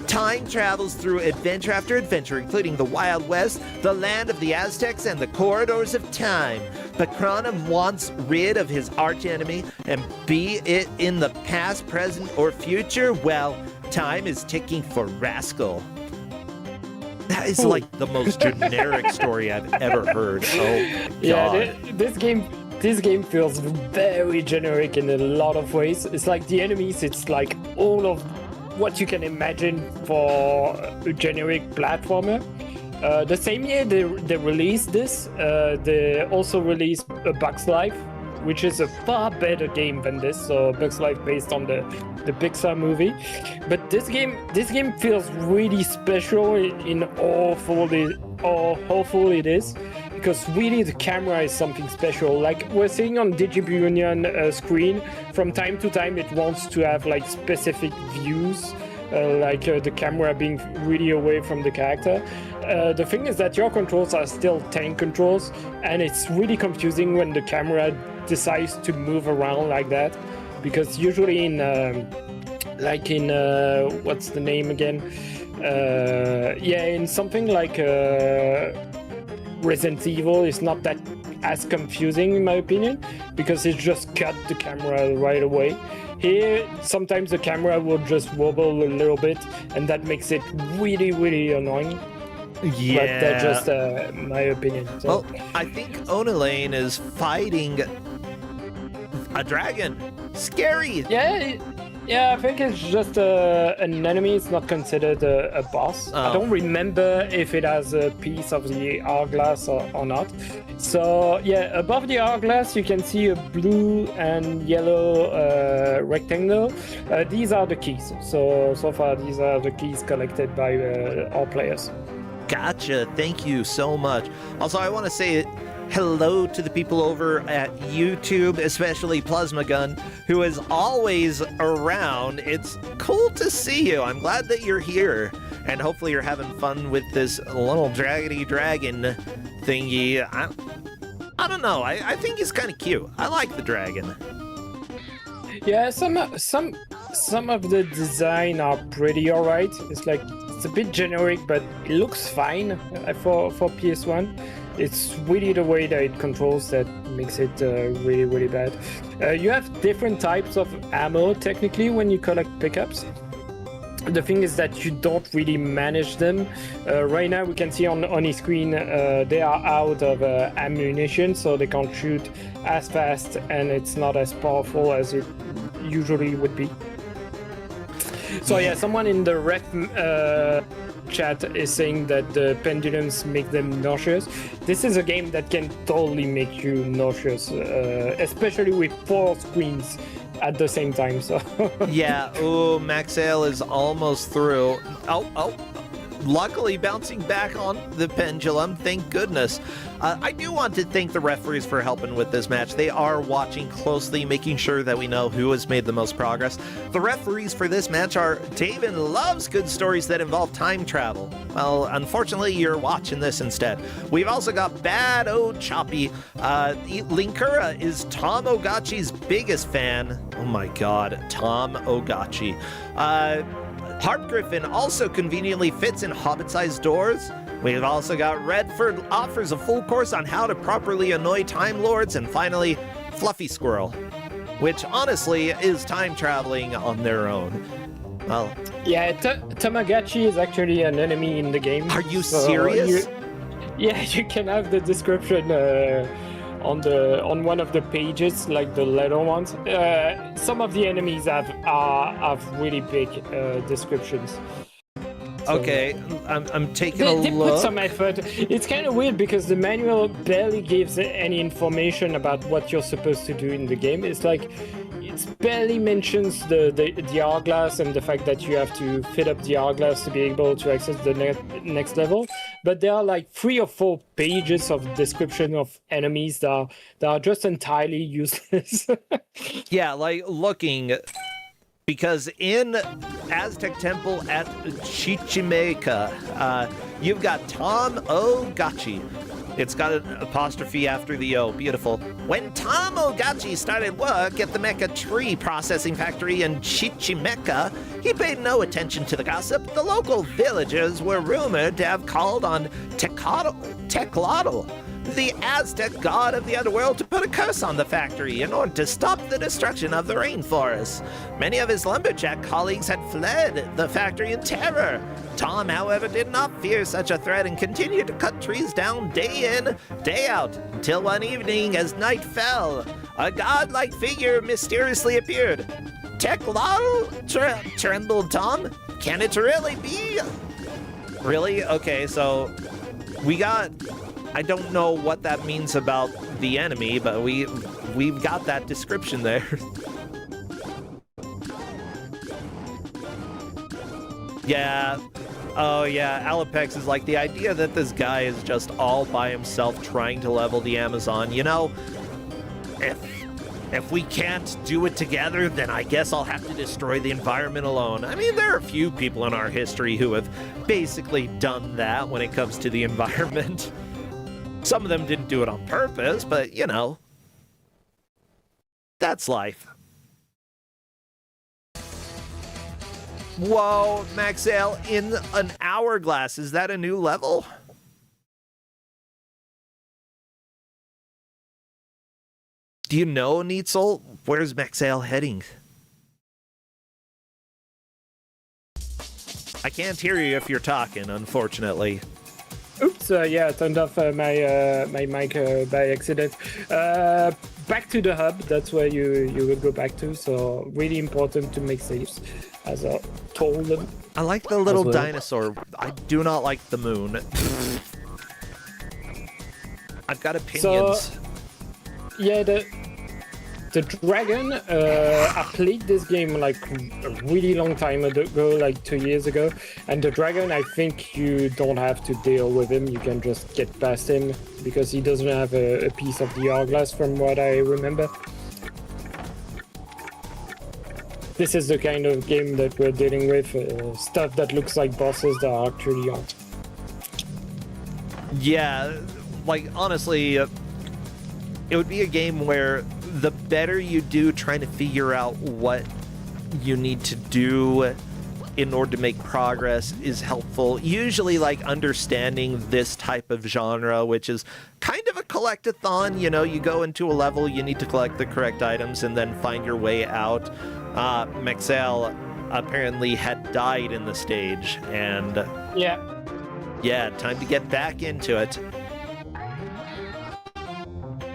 Time travels through adventure after adventure, including the Wild West, the land of the Aztecs, and the corridors of time. But Chronum wants rid of his archenemy, and be it in the past, present, or future, well, time is ticking for Rascal. That is like the most generic story I've ever heard. Oh, God. Yeah, this game feels very generic in a lot of ways. It's like the enemies, it's like all of what you can imagine for a generic platformer. The same year they released this, they also released A Bug's Life, which is a far better game than this. So Bug's Life based on the Pixar movie. But this game feels really special in how awful it is. Because really the camera is something special. Like we're seeing on DigiBunion screen, from time to time it wants to have like specific views, the camera being really away from the character. The thing is that your controls are still tank controls, and it's really confusing when the camera decides to move around like that. Because usually in what's the name again? In something like Resident Evil is not that as confusing in my opinion, because it just cut the camera right away. Here, sometimes the camera will just wobble a little bit, and that makes it really, really annoying. Yeah. But that's just my opinion. So. Well, I think Onelane is fighting a dragon. Scary. Yeah, I think it's just an enemy. It's not considered a boss. Oh. I don't remember if it has a piece of the hourglass or not. So yeah, above the hourglass you can see a blue and yellow rectangle. These are the keys. So far these are the keys collected by all players. Gotcha. Thank you so much. Also, I want to say hello to the people over at YouTube, especially Plasma Gun, who is always around. It's cool to see you. I'm glad that you're here, and hopefully you're having fun with this little draggedy dragon thingy. I don't know. I think he's kind of cute. I like the dragon. Yeah, some of the design are pretty alright. It's a bit generic, but it looks fine for PS1. It's really the way that it controls that makes it really, really bad. You have different types of ammo, technically, when you collect pickups. The thing is that you don't really manage them. Right now, we can see on the screen they are out of ammunition, so they can't shoot as fast, and it's not as powerful as it usually would be. So yeah, someone in the ref chat is saying that the pendulums make them nauseous. This is a game that can totally make you nauseous, especially with 4 screens at the same time. So yeah. Oh, Maxale is almost through. Oh. Luckily bouncing back on the pendulum, thank goodness. I do want to thank the referees for helping with this match. They are watching closely, making sure that we know who has made the most progress. The referees for this match are David loves good stories that involve time travel. Well, unfortunately, you're watching this instead. We've also got Bad O Choppy. Linkura is Tom Ogachi's biggest fan. Oh my god, Tom Ogachi. Harp Griffin also conveniently fits in hobbit-sized doors. We've also got Redford offers a full course on how to properly annoy Time Lords, and finally, Fluffy Squirrel, which honestly is time traveling on their own. Well, yeah, Tamagotchi is actually an enemy in the game. Are you serious? You can have the description on one of the pages, like the letter ones. Some of the enemies have really big descriptions. So, okay, I'm taking a look. They put some effort. It's kind of weird because the manual barely gives any information about what you're supposed to do in the game. It's like it barely mentions the hourglass and the fact that you have to fit up the hourglass to be able to access the next level. But there are like 3 or 4 pages of description of enemies that are just entirely useless. Yeah, like looking. Because in Aztec Temple at Chichimeca, you've got Tom Ogachi. It's got an apostrophe after the O. Beautiful. When Tom Ogachi started work at the Mecha Tree Processing Factory in Chichimeca, he paid no attention to the gossip. The local villagers were rumored to have called on Teclotl, the Aztec god of the underworld, to put a curse on the factory in order to stop the destruction of the rainforest. Many of his lumberjack colleagues had fled the factory in terror. Tom, however, did not fear such a threat and continued to cut trees down day in, day out, until one evening as night fell, a godlike figure mysteriously appeared. Teclotl, trembled Tom. Can it really be? Really? Okay, so we got... I don't know what that means about the enemy, but we've got that description there. Yeah. Oh yeah, Alapex is like, the idea that this guy is just all by himself trying to level the Amazon. You know, if we can't do it together, then I guess I'll have to destroy the environment alone. I mean, there are a few people in our history who have basically done that when it comes to the environment. Some of them didn't do it on purpose, but, you know, that's life. Whoa, Maxale, in an hourglass. Is that a new level? Do you know, Neatsoul? Where's Maxale heading? I can't hear you if you're talking, unfortunately. Oops, yeah, I turned off my mic by accident. Back to the hub, that's where you will go back to, so really important to make saves, as I told them. I like the little dinosaur. I do not like the moon. I've got opinions. So, yeah, the dragon, I played this game like a really long time ago, like 2 years ago, and the dragon, I think you don't have to deal with him, you can just get past him, because he doesn't have a piece of the hourglass from what I remember. This is the kind of game that we're dealing with, stuff that looks like bosses that are actually aren't. Yeah, like honestly, it would be a game where the better you do trying to figure out what you need to do in order to make progress is helpful. Usually, like, understanding this type of genre, which is kind of a collect-a-thon. You know, you go into a level, you need to collect the correct items and then find your way out. Maxale apparently had died in the stage, and yeah, time to get back into it.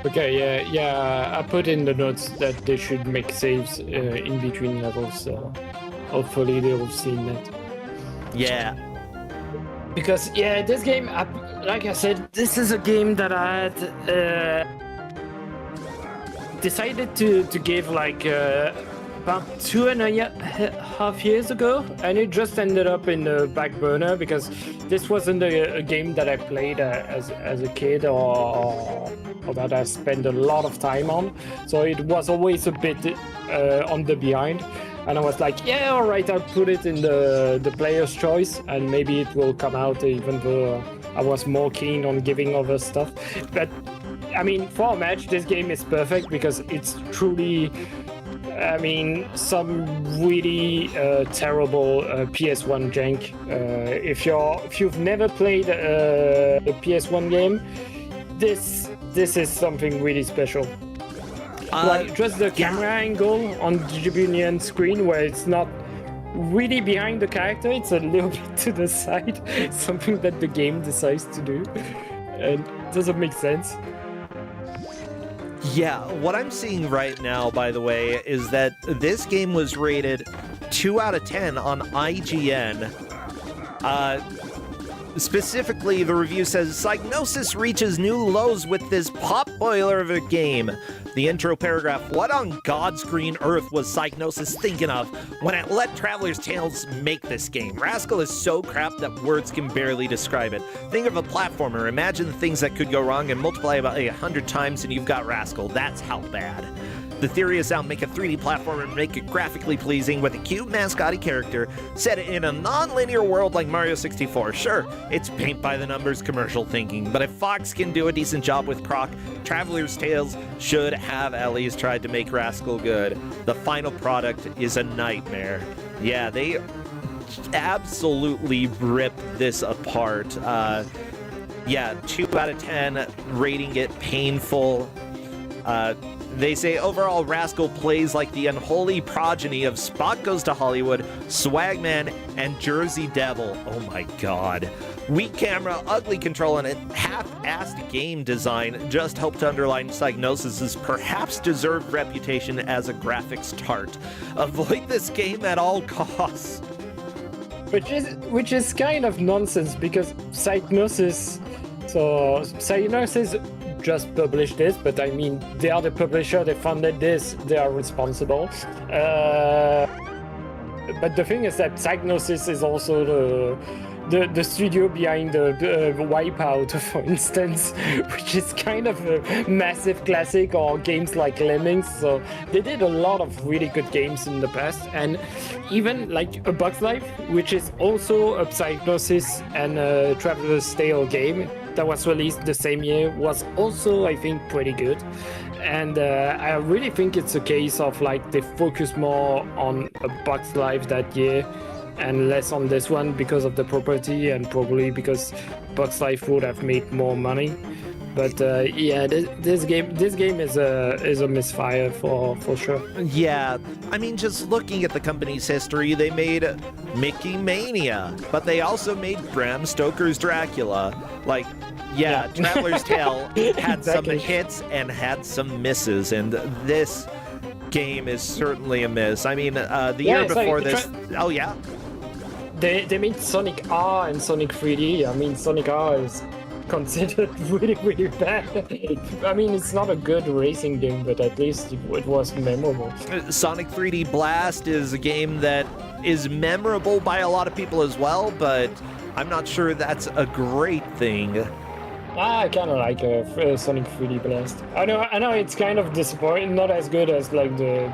Okay, yeah, I put in the notes that they should make saves in between levels, so hopefully they will see that. Yeah. Because, yeah, this game, like I said, this is a game that I had decided to give, like, about 2.5 years ago, and it just ended up in the back burner because this wasn't a game that I played as a kid or that I spent a lot of time on. So it was always a bit on the behind. And I was like, yeah, all right, I'll put it in the player's choice, and maybe it will come out, even though I was more keen on giving other stuff. But I mean, for a match, this game is perfect because it's truly, I mean, some really terrible PS1 jank. If you've never played a PS1 game, this is something really special. Like just the camera angle on the Jubilean screen, where it's not really behind the character, it's a little bit to the side, something that the game decides to do, and it doesn't make sense. Yeah, what I'm seeing right now, by the way, is that this game was rated 2 out of 10 on IGN. Specifically, the review says, Psygnosis reaches new lows with this pop boiler of a game. The intro paragraph, what on God's green earth was Psygnosis thinking of when it let Traveler's Tales make this game? Rascal is so crap that words can barely describe it. Think of a platformer, imagine the things that could go wrong and multiply about 100 times and you've got Rascal. That's how bad. The theory is out make a 3D platformer and make it graphically pleasing with a cute mascotty character set in a non-linear world like Mario 64. Sure, it's paint by the numbers commercial thinking, but if Fox can do a decent job with Croc, Traveler's Tales should have at least tried to make Rascal good. The final product is a nightmare. Yeah, they absolutely ripped this apart. Yeah, 2 out of 10, rating it painful. They say, overall, Rascal plays like the unholy progeny of Spot Goes to Hollywood, Swagman, and Jersey Devil. Oh my god. Weak camera, ugly control, and a half-assed game design just help to underline Psygnosis' perhaps deserved reputation as a graphics tart. Avoid this game at all costs. Which is kind of nonsense, because Psygnosis just published this, but I mean, they are the publisher, they funded this, they are responsible. But the thing is that Psygnosis is also the studio behind the Wipeout, for instance, which is kind of a massive classic, or games like Lemmings. So they did a lot of really good games in the past, and even like A Bug's Life, which is also a Psygnosis and a Traveler's Tale game that was released the same year, was also, I think, pretty good. And I really think it's a case of like they focus more on A Bug's Life that year and less on this one because of the property, and probably because Bug's Life would have made more money. But yeah, this game is a misfire for sure. Yeah, I mean, just looking at the company's history, they made Mickey Mania, but they also made Bram Stoker's Dracula. Like, yeah. Traveler's Tale had Exactly. some hits and had some misses, and this game is certainly a miss. I mean, the year it's like before this... Oh, yeah? They made Sonic R and Sonic 3D. I mean, Sonic R is considered really, really bad. I mean, it's not a good racing game, but at least it was memorable. Sonic 3D Blast is a game that is memorable by a lot of people as well, but I'm not sure that's a great thing. I kind of like Sonic 3D Blast. I know it's kind of disappointing, not as good as like the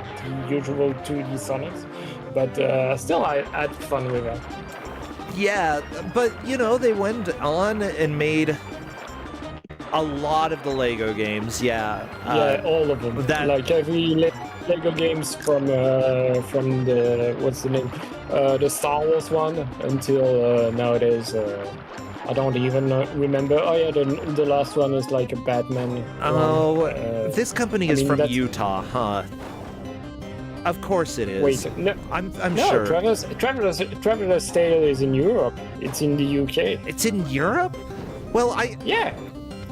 usual 2D Sonics, but still I had fun with that. Yeah, but you know, they went on and made a lot of the Lego games. Yeah, All of them. Like every Lego games from the what's the name, the Star Wars one until nowadays. I don't even remember. Oh yeah, the last one is like a Batman. Oh, this company is from Utah, huh? Of course it is. Wait, no, I'm no, sure. Traveler's Tale is in Europe. It's in the UK. It's in Europe? Well, Yeah.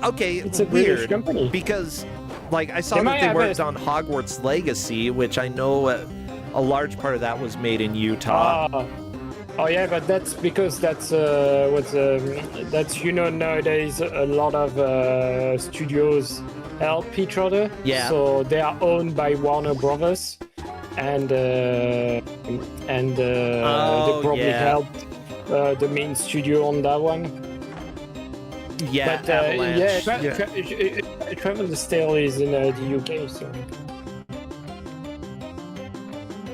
Okay, It's a weird, British company. Because, like, I saw They that might they have worked on Hogwarts Legacy, which I know a large part of that was made in Utah. Oh yeah, but that's because that's nowadays a lot of studios help each other. Yeah. So they are owned by Warner Brothers, they probably helped the main studio on that one. Yeah, but Avalanche. Traveler's Tale is in the UK, so.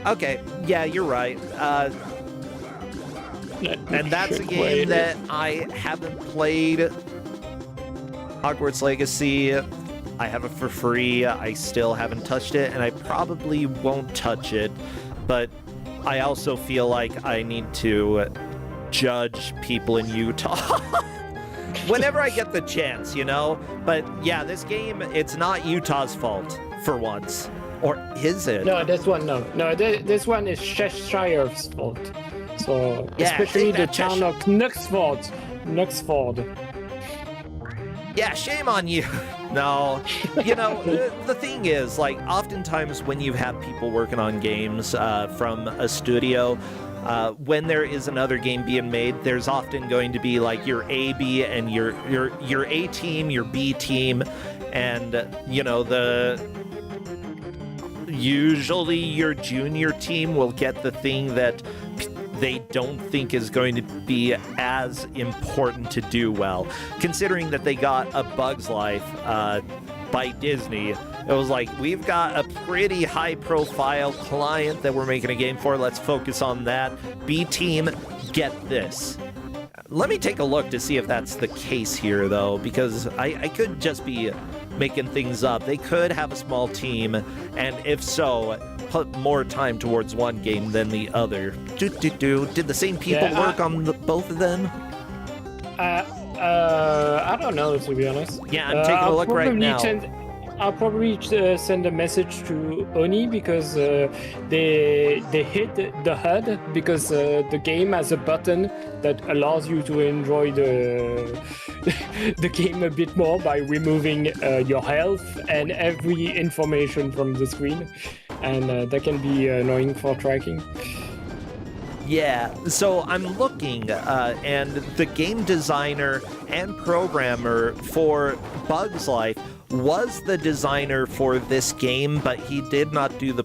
Okay, yeah, you're right. And that's a game that I haven't played. Hogwarts Legacy, I have it for free. I still haven't touched it, and I probably won't touch it. But I also feel like I need to judge people in Utah whenever I get the chance, you know? But yeah, this game, it's not Utah's fault for once. Or is it? No, this one, no. No, this one is Cheshire's fault. So, yeah, especially the town of Knutsford. Yeah, shame on you. No, you know, the thing is, like, oftentimes when you have people working on games from a studio, when there is another game being made, there's often going to be like your A, B, and your A team, your B team, and you know usually your junior team will get the thing that they don't think is going to be as important to do well. Considering that they got A Bug's Life by Disney, it was like, we've got a pretty high-profile client that we're making a game for. Let's focus on that. B team, get this. Let me take a look to see if that's the case here, though, because I could just be making things up. They could have a small team, and if so, put more time towards one game than the other. Did the same people work on both of them? I don't know, to be honest. Yeah, I'm taking a look right now. I'll probably send a message to Oni because they hit the HUD because the game has a button that allows you to enjoy the game a bit more by removing your health and every information from the screen, and that can be annoying for tracking. Yeah, so I'm looking, and the game designer and programmer for Bug's Life was the designer for this game, but he did not do the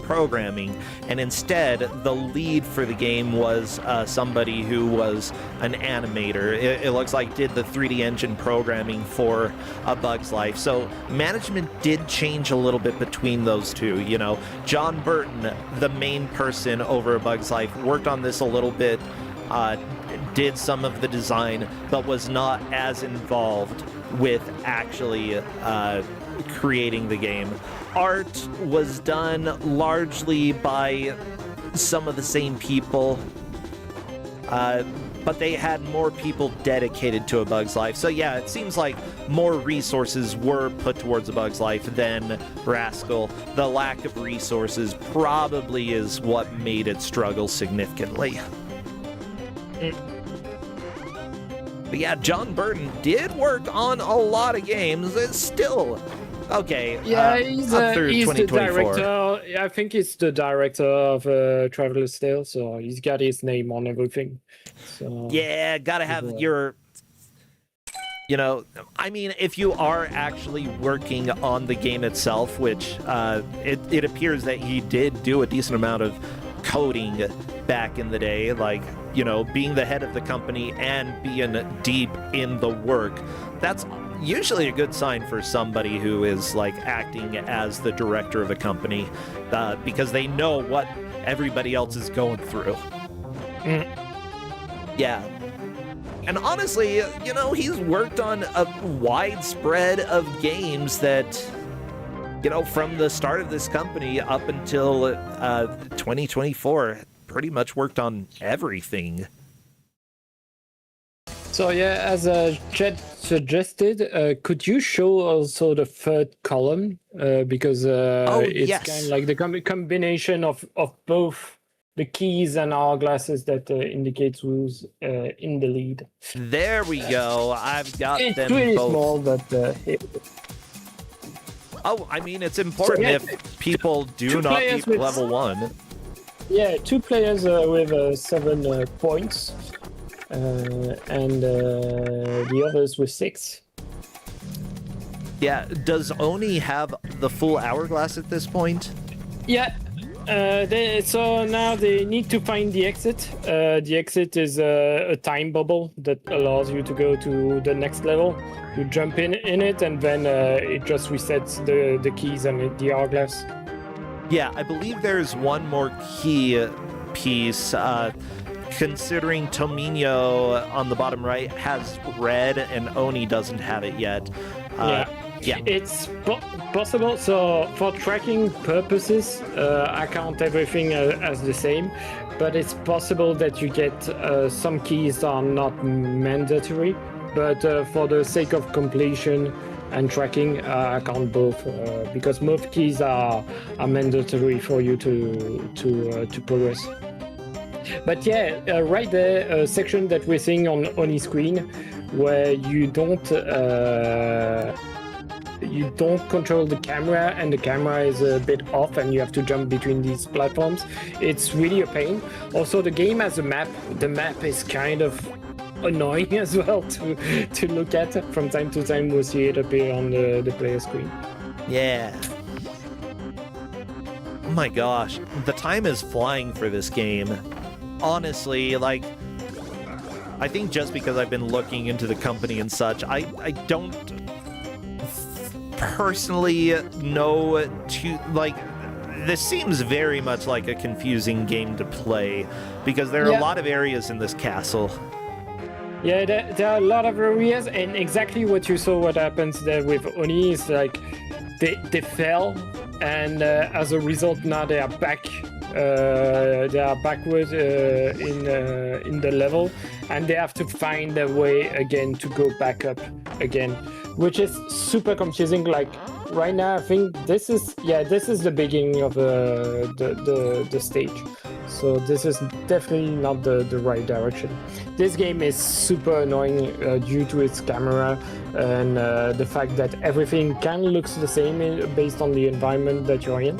programming, and instead the lead for the game was somebody who was an animator. It looks like did the 3D engine programming for A Bug's Life. So management did change a little bit between those two. You know, John Burton, the main person over A Bug's Life, worked on this a little bit, did some of the design, but was not as involved with actually creating the game. Art was done largely by some of the same people, but they had more people dedicated to A Bug's Life. So yeah, it seems like more resources were put towards A Bug's Life than Rascal. The lack of resources probably is what made it struggle significantly. But yeah, John Burton did work on a lot of games. It's still okay. Yeah, he's the director. I think he's the director of Traveler's Tale, so he's got his name on everything. So yeah, gotta have your. You know, I mean, if you are actually working on the game itself, which it appears that he did do a decent amount of coding back in the day, like, you know, being the head of the company and being deep in the work, that's usually a good sign for somebody who is like acting as the director of a company, because they know what everybody else is going through. Yeah. And honestly, you know, he's worked on a widespread of games that, you know, from the start of this company up until 2024, pretty much worked on everything. So yeah, as Chet suggested, could you show also the third column? Because it's yes, kind of like the combination of both the keys and hourglasses that indicates who's in the lead. There we go. I've got it's them pretty both. Small, but Oh, I mean, it's important if people do not beat level 1. Yeah, 2 players with 7 points, and the others with 6. Yeah, does Oni have the full hourglass at this point? Yeah, So now they need to find the exit. The exit is a time bubble that allows you to go to the next level. You jump in it, and then it just resets the keys and the hourglass. Yeah, I believe there's one more key piece. Considering Tomino on the bottom right has red and Oni doesn't have it yet. Yeah. It's possible. So for tracking purposes, I count everything as the same, but it's possible that you get some keys are not mandatory, but for the sake of completion and tracking, I count both because most keys are mandatory for you to progress. But yeah, right there, a section that we're seeing on Oni screen where you don't control the camera and the camera is a bit off and you have to jump between these platforms. It's really a pain. Also, the game has a map. The map is kind of annoying as well to look at. From time to time we'll see it appear on the player screen. Yeah. Oh my gosh, the time is flying for this game. Honestly, like, I think just because I've been looking into the company and such, I don't personally know this seems very much like a confusing game to play because there are a lot of areas in this castle. Yeah, there are a lot of areas, and exactly what you saw what happens there with Oni is like they fell, and as a result now they are back. They are backward in the level, and they have to find a way again to go back up again, which is super confusing. Like right now, I think this is the beginning of the stage, so this is definitely not the right direction. This game is super annoying due to its camera and the fact that everything kind of looks the same based on the environment that you're in.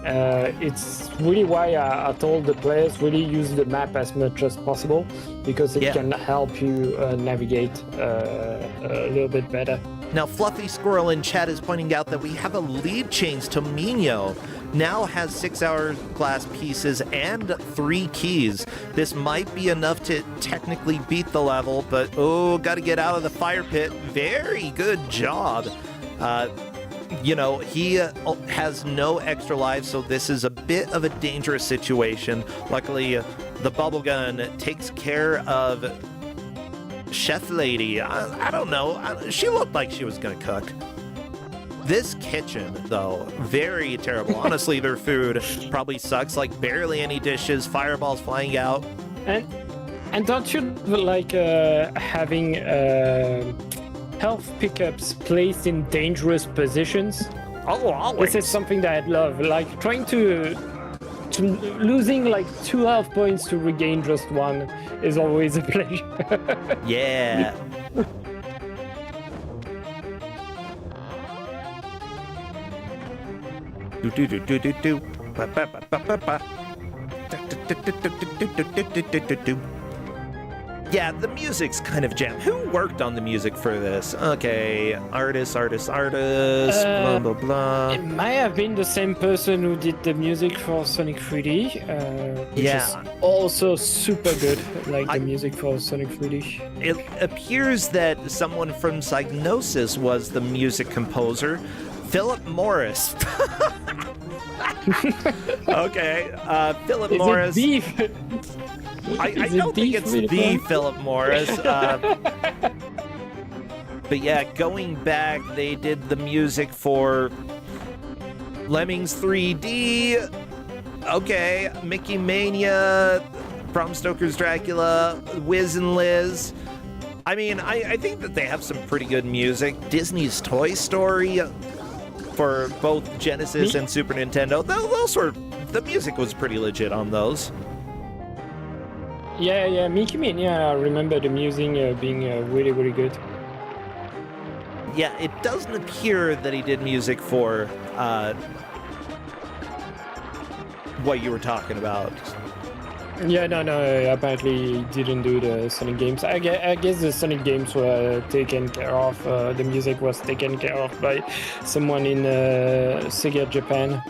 It's really why I told the players really use the map as much as possible because it can help you navigate a little bit better. Now, Fluffy Squirrel in chat is pointing out that we have a lead change. Tomino now has 6 hourglass pieces and 3 keys. This might be enough to technically beat the level, but gotta get out of the fire pit. Very good job. He has no extra lives, so this is a bit of a dangerous situation. Luckily, the bubble gun takes care of Chef Lady. I don't know. She looked like she was going to cook. This kitchen, though, very terrible. Honestly, their food probably sucks. Like, barely any dishes, fireballs flying out. And don't you like having... health pickups placed in dangerous positions? Oh, always. This is something that I love. Like trying to losing like 2 health points to regain just 1 is always a pleasure. Yeah. Yeah, the music's kind of jam. Who worked on the music for this? Okay, artist, blah, blah, blah. It might have been the same person who did the music for Sonic 3D, which is also super good, like the music for Sonic 3D. It appears that someone from Psygnosis was the music composer, Philip Morris. Okay, Philip Morris. I don't think it's the Philip Morris. But yeah, going back, they did the music for Lemmings 3D. Okay, Mickey Mania, Bram Stoker's Dracula, Wiz and Liz. I mean, I think that they have some pretty good music. Disney's Toy Story for both Genesis and Super Nintendo. The music was pretty legit on those. Yeah, Mickey Mania, I remember the music being really, really good. Yeah, it doesn't appear that he did music for what you were talking about. Yeah, no. Apparently, he didn't do the Sonic games. I guess the Sonic games were taken care of. The music was taken care of by someone in Sega Japan.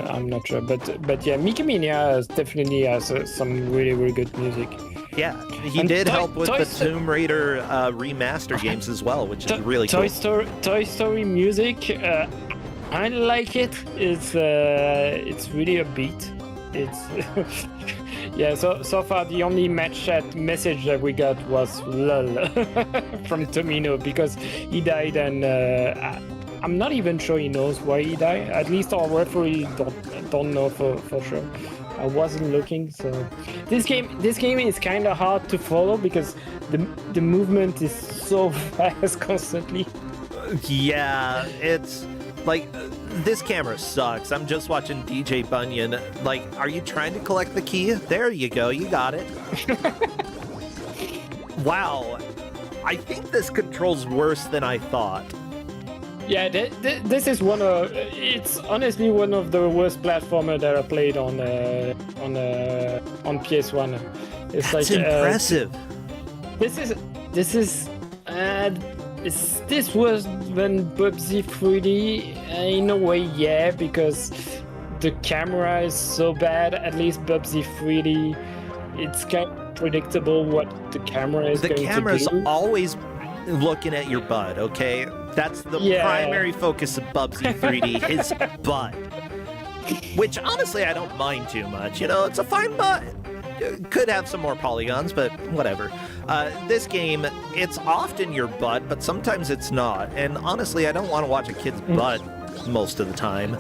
I'm not sure, but yeah, Mikamiya definitely has some really good music. Yeah, he did help with the Tomb Raider remaster games as well, which is really cool. Toy Story music, I like it. It's really upbeat. It's yeah. So far, the only message that we got was "lol" from Tomino because he died, and I'm not even sure he knows why he died. At least our referee don't know for sure. I wasn't looking, so this game is kind of hard to follow because the movement is so fast constantly. Yeah, it's like this camera sucks. I'm just watching DJ Bunyan. Like, are you trying to collect the key? There you go, you got it. Wow, I think this controls worse than I thought. Yeah, this is it's honestly one of the worst platformer that I played on PS1. It's That's impressive. This was when Bubsy 3D in a way, yeah, because the camera is so bad. At least Bubsy 3D, it's kind of predictable what the camera is going to do. The camera's always looking at your butt, okay? That's the primary focus of Bubsy 3D, his butt. Which, honestly, I don't mind too much. You know, it's a fine butt. Could have some more polygons, but whatever. This game, it's often your butt, but sometimes it's not. And honestly, I don't want to watch a kid's butt most of the time.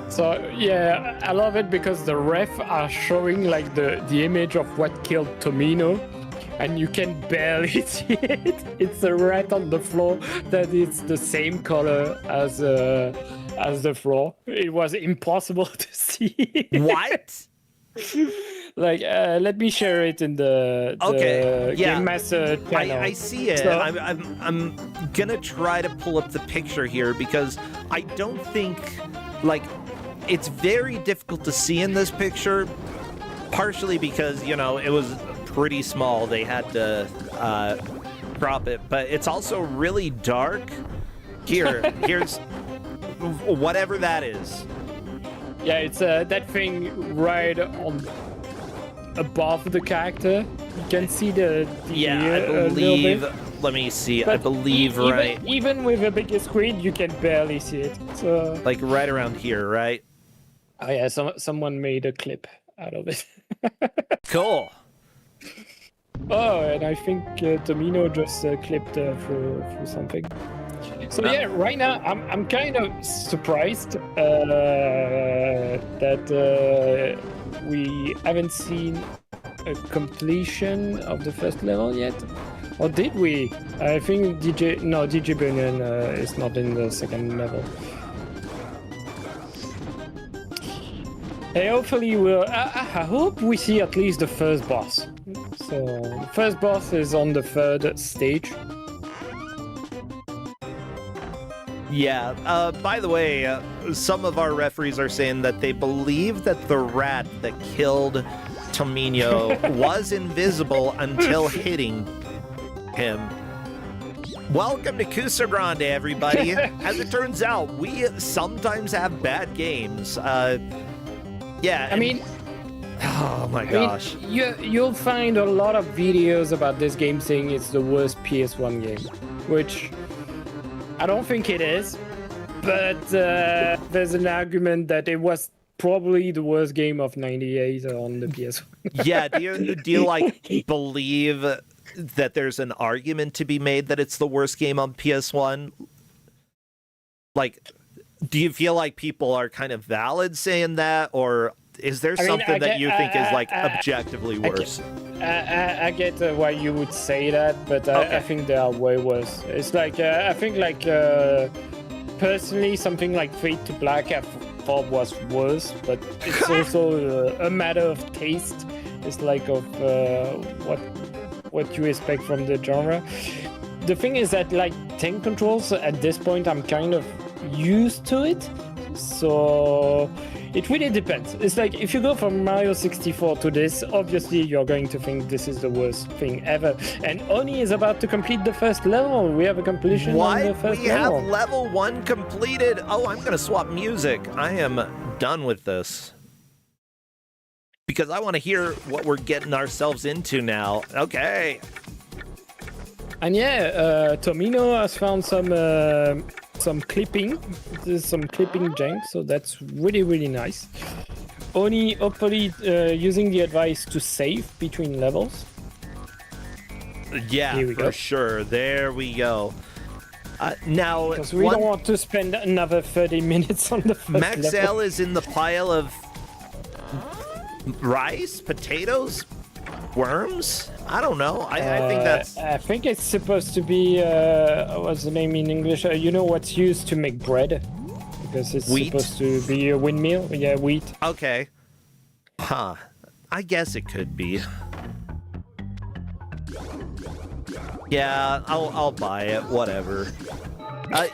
So, yeah, I love it because the ref are showing, like, the image of what killed Tomino. And you can barely see it. It's a rat on the floor that is the same color as the floor. It was impossible to see. What? Like, let me share it in the Game Master channel. I see it. So, I'm gonna try to pull up the picture here because I don't think, like, it's very difficult to see in this picture. Partially because, you know, it was pretty small. They had to crop it, but it's also really dark. Here's whatever that is. Yeah, it's that thing right on above the character. You can see the I believe. Let me see. But I believe right. Even with a bigger screen, you can barely see it. So like right around here, right? Oh yeah, someone made a clip out of it. Cool. Oh, and I think Tomino just clipped through something. So yeah, right now I'm kind of surprised that we haven't seen a completion of the first level yet. Or did we? I think DJ Bunyan is not in the second level. Hey, hopefully I hope we see at least the first boss. So the first boss is on the third stage. Yeah, by the way, some of our referees are saying that they believe that the rat that killed Tomino was invisible until hitting him. Welcome to Kusogrande, everybody. As it turns out, we sometimes have bad games. Yeah. I mean... Oh my gosh. You'll find a lot of videos about this game saying it's the worst PS1 game, which... I don't think it is, but there's an argument that it was probably the worst game of '98 on the PS1. Yeah, do you like believe that there's an argument to be made that it's the worst game on PS1? Like, do you feel like people are kind of valid saying that, or is there something that you think is like objectively worse? I get why you would say that, but I think they are way worse. It's like I think like personally something like Fade to Black I thought was worse, but it's also a matter of taste. It's like of what you expect from the genre. The thing is that like tank controls at this point I'm kind of used to it. So it really depends. It's like if you go from Mario 64 to this, obviously you're going to think this is the worst thing ever. And Oni is about to complete the first level. We have a completion on the first level. We have level 1 completed. Oh, I'm going to swap music. I am done with this. Because I want to hear what we're getting ourselves into now. Okay. And yeah, Tomino has found some clipping. There's some clipping jank, so that's really, really nice. Oni hopefully using the advice to save between levels. Yeah, for sure. There we go. Now, because we don't want to spend another 30 minutes on the first level. Maxell is in the pile of rice, potatoes, worms. I don't know. I think that's. I think it's supposed to be. What's the name in English? You know what's used to make bread, because it's wheat? Supposed to be a windmill. Yeah, wheat. Okay. Huh. I guess it could be. Yeah, I'll buy it. Whatever.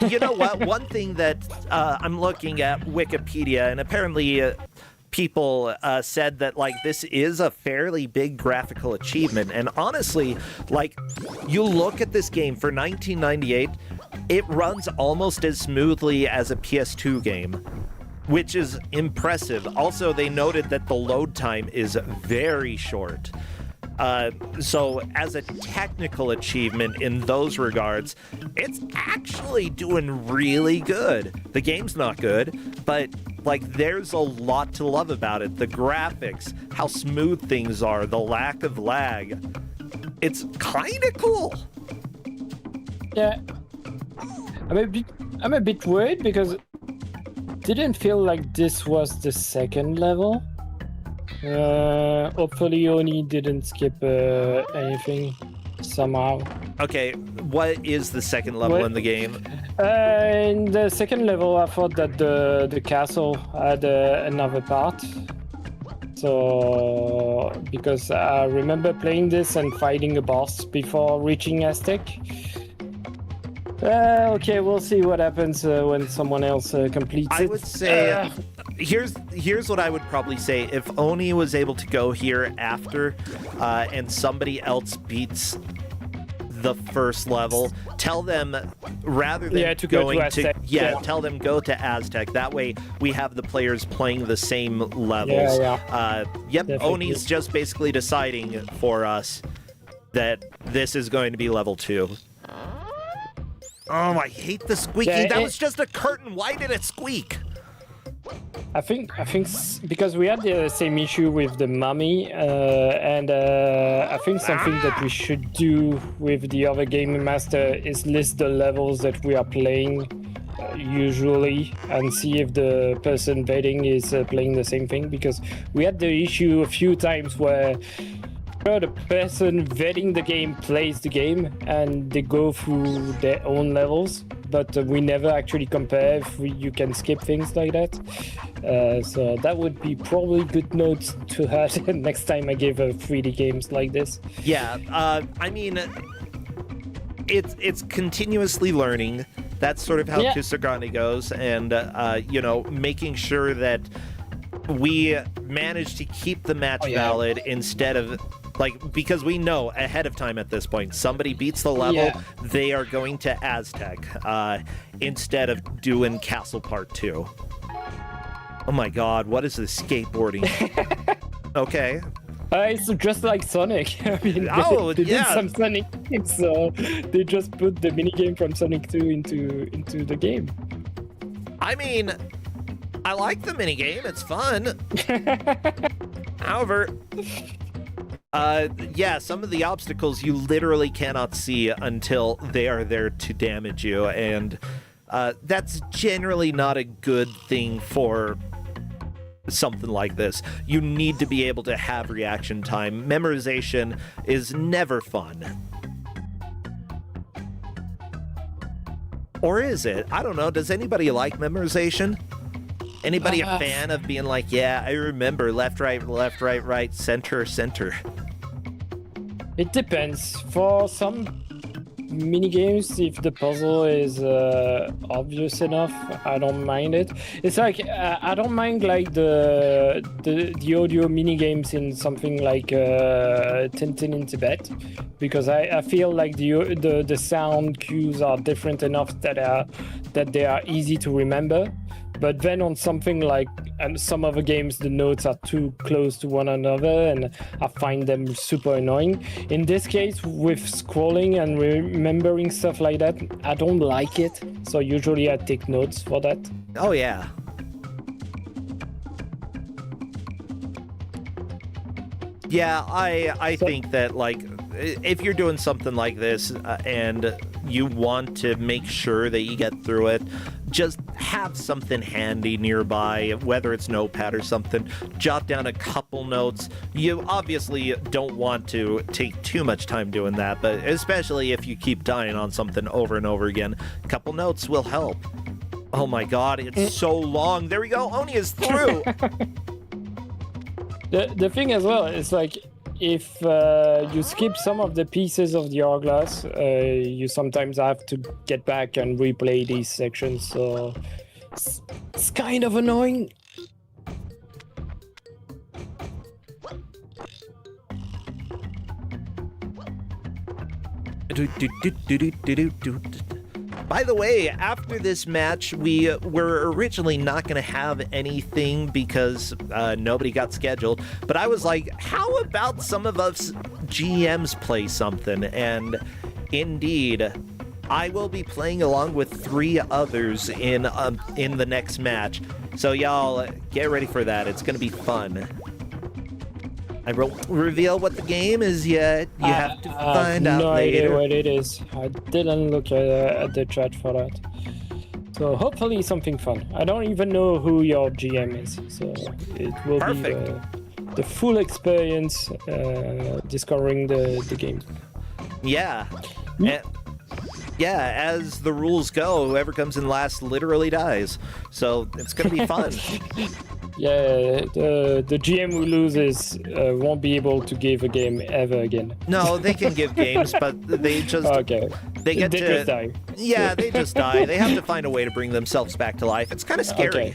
You know what? One thing that I'm looking at Wikipedia, and apparently people said that like this is a fairly big graphical achievement. And honestly, like you look at this game for 1998, it runs almost as smoothly as a PS2 game, which is impressive. Also, they noted that the load time is very short. So as a technical achievement in those regards, it's actually doing really good. The game's not good, but like there's a lot to love about it. The graphics, how smooth things are, the lack of lag. It's kind of cool. Yeah. I'm a bit worried because it didn't feel like this was the second level. Hopefully Oni didn't skip anything somehow. Okay, what is the second level in the game? In the second level, I thought that the castle had another part. So, because I remember playing this and fighting a boss before reaching Aztec. Okay, we'll see what happens when someone else completes it. I would say, here's what I would probably say. If Oni was able to go here after, and somebody else beats the first level, tell them rather than going to tell them go to Aztec. That way we have the players playing the same levels. Definitely. Oni's just basically deciding for us that this is going to be level 2. Oh, I hate the squeaking. That was just a curtain. Why did it squeak? I think because we had the same issue with the mummy, and I think something that we should do with the other game master is list the levels that we are playing usually and see if the person betting is playing the same thing, because we had the issue a few times where the person vetting the game plays the game and they go through their own levels, but we never actually compare if you can skip things like that. So that would be probably good notes to have next time I give 3D games like this. Yeah, I mean, it's continuously learning. That's sort of how Kusogrande goes, and making sure that we manage to keep the match valid instead of because we know ahead of time at this point, somebody beats the level, they are going to Aztec instead of doing Castle Part 2. Oh my god, what is this skateboarding? Okay. It's just like Sonic. I mean, they did some Sonic games, so they just put the minigame from Sonic 2 into the game. I mean, I like the minigame, it's fun. However, some of the obstacles you literally cannot see until they are there to damage you, and that's generally not a good thing for something like this. You need to be able to have reaction time. Memorization is never fun. Or is it? I don't know. Does anybody like memorization? Anybody a fan of being like, yeah, I remember left, right, center? It depends. For some mini games if the puzzle is obvious enough. I don't mind it. It's like I don't mind like the audio mini games in something like Tintin in Tibet, because I feel like the sound cues are different enough that they are easy to remember. But then on something like some other games, the notes are too close to one another, and I find them super annoying. In this case, with scrolling and remembering stuff like that, I don't like it. So usually I take notes for that. Oh, yeah. Yeah, I think that, like, if you're doing something like this and you want to make sure that you get through it, just have something handy nearby, whether it's notepad or something. Jot down a couple notes. You obviously don't want to take too much time doing that, but especially if you keep dying on something over and over again, a couple notes will help. Oh my god, it's so long. There we go, Oni is through. The thing as well is like, if you skip some of the pieces of the hourglass, you sometimes have to get back and replay these sections, so it's kind of annoying. By the way, after this match, we were originally not going to have anything because nobody got scheduled. But I was like, how about some of us GMs play something? And indeed, I will be playing along with 3 others in the next match. So y'all, get ready for that. It's going to be fun. I won't reveal what the game is yet. You have to find out no later. idea what it is. I didn't look at the chat for that. So hopefully something fun. I don't even know who your GM is, so it will be the full experience discovering the game. Yeah. Yeah, as the rules go, whoever comes in last literally dies. So it's going to be fun. Yeah, the GM who loses won't be able to give a game ever again. No, they can give games, but they just they just die. Yeah, they just die. They have to find a way to bring themselves back to life. It's kind of scary. Okay.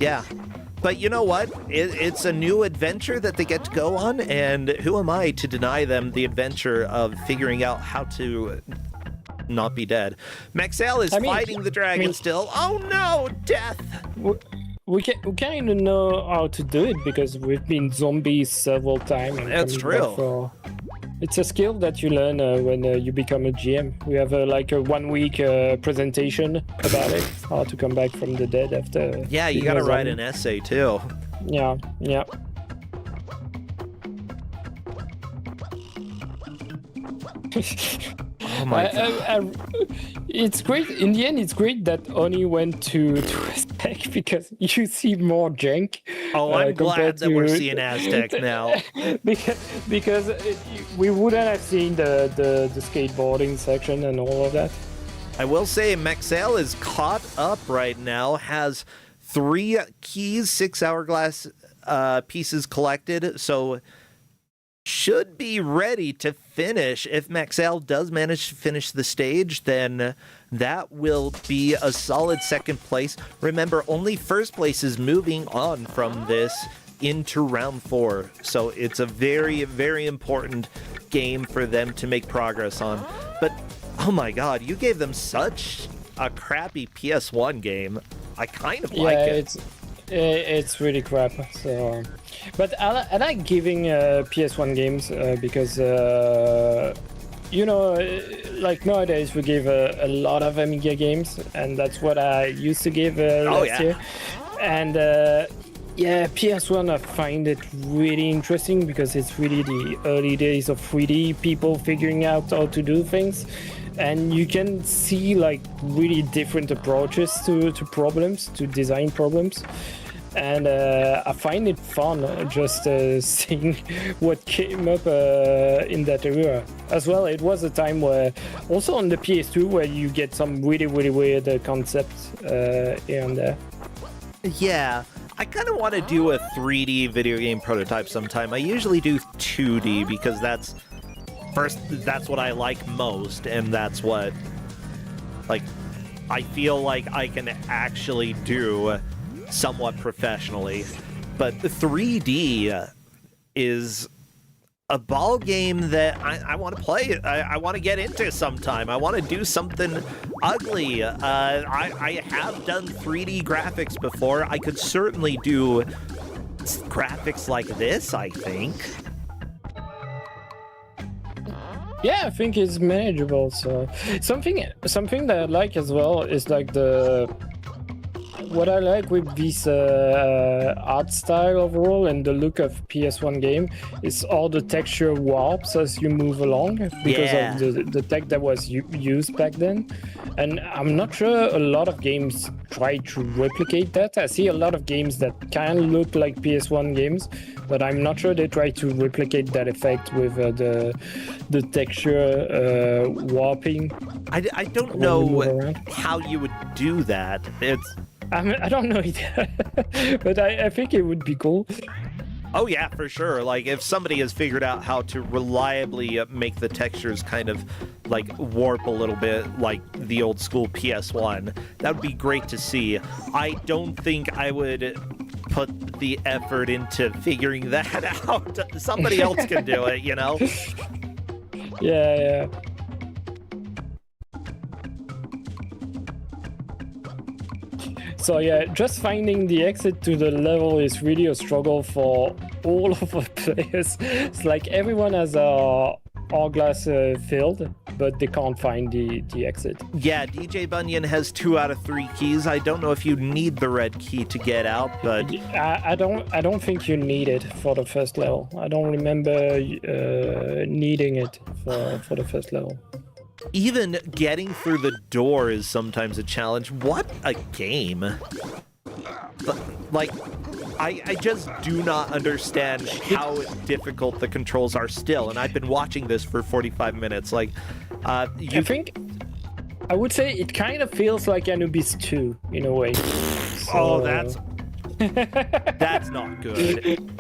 Yeah. But you know what? It's a new adventure that they get to go on, and who am I to deny them the adventure of figuring out how to not be dead? Maxell is fighting the dragon still. Oh no, death! We kind of know how to do it because we've been zombies several times. That's true. It's a skill that you learn when you become a GM. We have like a 1 week presentation about it, how to come back from the dead after. Yeah, you gotta write an essay too. Yeah. Oh my god. It's great. In the end, it's great that Oni went to Aztec because you see more jank. Oh, I'm glad that we're seeing Aztec now. because we wouldn't have seen the skateboarding section and all of that. I will say Maxell is caught up right now, has 3 keys, 6 hourglass pieces collected, so should be ready to finish. If Maxell does manage to finish the stage, then that will be a solid second place. Remember, only first place is moving on from this into round 4, so it's a very, very important game for them to make progress on. But oh my god, you gave them such a crappy PS1 game. I kind of like it. It's really crap. So, but I like giving PS1 games because like nowadays we give a lot of Amiga games, and that's what I used to give last year. And PS1, I find it really interesting because it's really the early days of 3D, people figuring out how to do things. And you can see like really different approaches to problems, to design problems. And I find it fun just seeing what came up in that era. As well, it was a time where, also on the PS2, where you get some really, really weird concepts here and there. Yeah, I kind of want to do a 3D video game prototype sometime. I usually do 2D because that's first, that's what I like most, and that's what, like, I feel like I can actually do somewhat professionally. But 3D is a ball game that I want to play. I want to get into sometime. I want to do something ugly. I have done 3D graphics before. I could certainly do graphics like this, I think. Yeah, I think it's manageable. So something that I like as well is like what I like with this art style overall and the look of PS1 game is all the texture warps as you move along because of the tech that was used back then. And I'm not sure a lot of games try to replicate that. I see a lot of games that kind of look like PS1 games, but I'm not sure they try to replicate that effect with the texture warping. I don't know how you would do that. I don't know either, but I think it would be cool. Oh yeah, for sure. Like if somebody has figured out how to reliably make the textures kind of like warp a little bit like the old school PS1, that would be great to see. I don't think I would put the effort into figuring that out. Somebody else can do it, you know? Yeah. So yeah, just finding the exit to the level is really a struggle for all of the players. It's like everyone has a hourglass filled, but they can't find the exit. Yeah, DJ Bunyan has 2 out of 3 keys. I don't know if you need the red key to get out, but I don't think you need it for the first level. I don't remember needing it for the first level. Even getting through the door is sometimes a challenge. What a game. Like, I just do not understand how difficult the controls are still, and I've been watching this for 45 minutes. Like, I would say it kind of feels like Anubis 2 in a way. Oh, that's not good.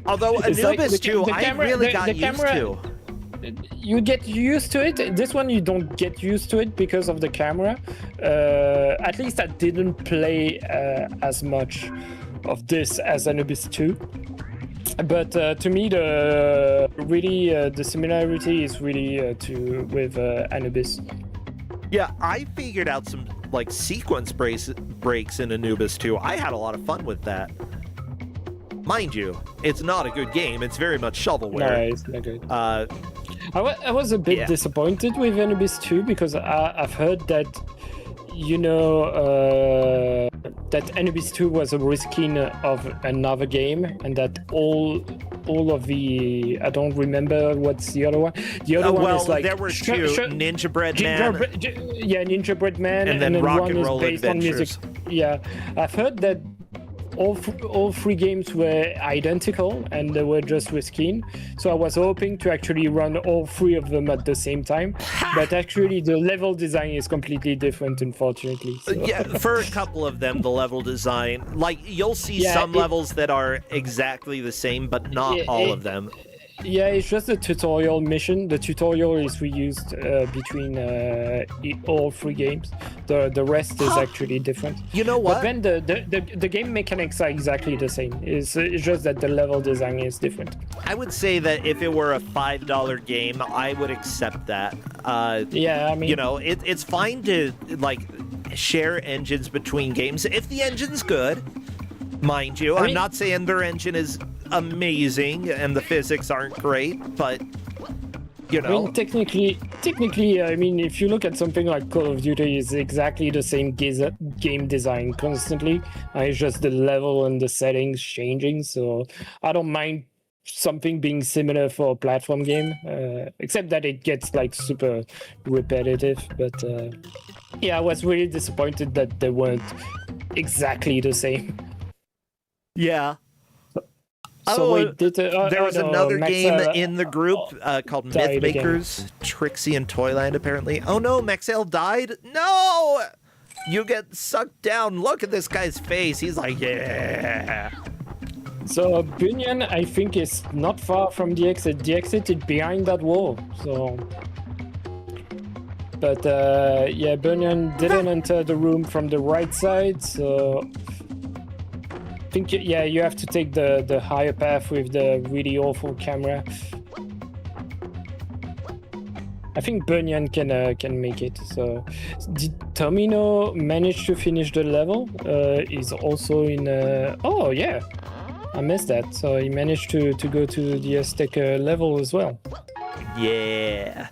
Although Anubis 2, I really got used to. You get used to it. This one you don't get used to it because of the camera. At least I didn't play as much of this as Anubis 2. But to me, the similarity is really with Anubis. Yeah, I figured out some like sequence breaks in Anubis 2. I had a lot of fun with that. Mind you, it's not a good game. It's very much shovelware. No, it's not good. I was a bit disappointed with Anubis 2 because I've heard that, that Anubis 2 was a reskin of another game, and that all of the, I don't remember what's the other one. The other one is like there were 2, Ninja Bread Man. Ninja Bread Man, and then Rock one and Roll is based Adventures. on music. Yeah, I've heard that all 3 games were identical and they were just reskin. So I was hoping to actually run all 3 of them at the same time. But actually the level design is completely different, unfortunately. So. Yeah, for a couple of them, the level design, like you'll see some levels that are exactly the same, but not all of them. Yeah, it's just a tutorial mission. The tutorial is reused between all 3 games. The rest is actually different. You know what? But then the game mechanics are exactly the same. It's just that the level design is different. I would say that if it were a $5 game, I would accept that. Yeah, I mean, it's fine to like share engines between games if the engine's good. Mind you, I'm not saying their engine is amazing and the physics aren't great, but I mean, technically, I mean, if you look at something like Call of Duty, it's exactly the same game design constantly. It's just the level and the settings changing. So I don't mind something being similar for a platform game, except that it gets like super repetitive. But yeah, I was really disappointed that they weren't exactly the same. Yeah. So wait, there was another game in the group called Mythmakers, Trixie and Toyland, apparently. Oh no, Maxell died? No! You get sucked down. Look at this guy's face. He's like, yeah. So Bunyan, I think, is not far from the exit. The exit is behind that wall. So, but yeah, Bunyan didn't enter the room from the right side. So I think yeah, you have to take the higher path with the really awful camera. I think Bunyan can make it. So, did Tomino manage to finish the level? He's also in. Oh yeah, I missed that. So he managed to go to the Aztec level as well. Yeah.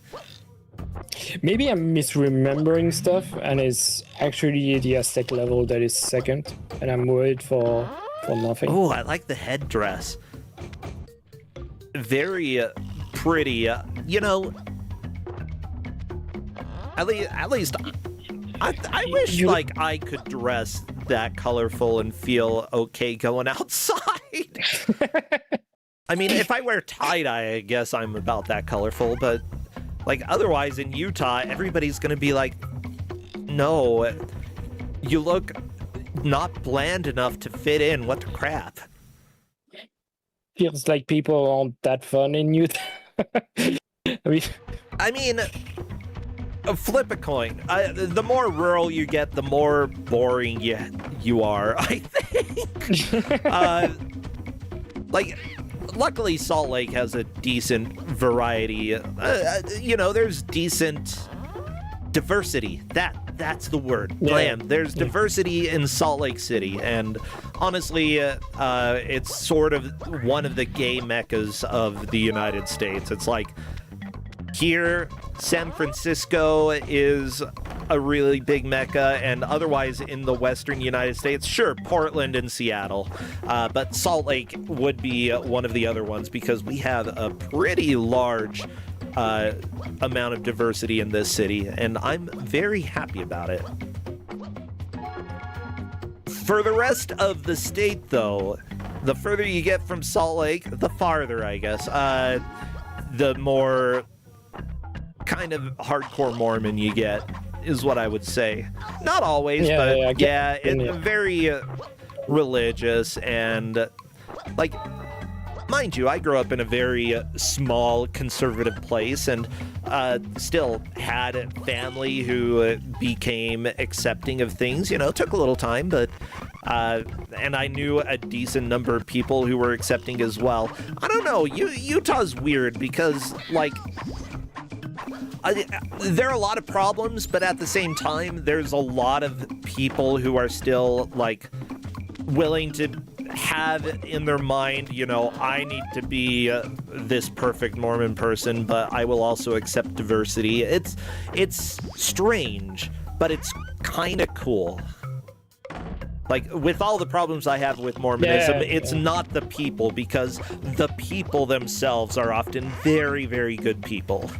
Maybe I'm misremembering stuff, and it's actually the Aztec level that is second, and I'm worried for nothing. Oh, I like the headdress. Very pretty. You know. At least, I wish like I could dress that colorful and feel okay going outside. I mean, if I wear tie-dye, I guess I'm about that colorful, but like otherwise in Utah, everybody's gonna be like, no, you look not bland enough to fit in. What the crap? Feels like people aren't that fun in Utah. I mean. Flip a coin. The more rural you get, the more boring you are, I think. Like, luckily Salt Lake has a decent variety. You know, there's decent diversity. That's the word. Blam. There's diversity in Salt Lake City, and honestly, it's sort of one of the gay meccas of the United States. It's like, here, San Francisco is a really big mecca, and otherwise in the western United States, sure, Portland and Seattle, but Salt Lake would be one of the other ones because we have a pretty large amount of diversity in this city, and I'm very happy about it. For the rest of the state, though, the further you get from Salt Lake, the farther, I guess, the more kind of hardcore Mormon you get, is what I would say. Not always, but it's very religious, and like, mind you, I grew up in a very small conservative place, and still had family who became accepting of things. You know, took a little time, but and I knew a decent number of people who were accepting as well. I don't know, Utah's weird because, like, there are a lot of problems, but at the same time, there's a lot of people who are still, like, willing to have in their mind, you know, I need to be this perfect Mormon person, but I will also accept diversity. It's strange, but it's kind of cool. Like, with all the problems I have with Mormonism, it's not the people, because the people themselves are often very, very good people.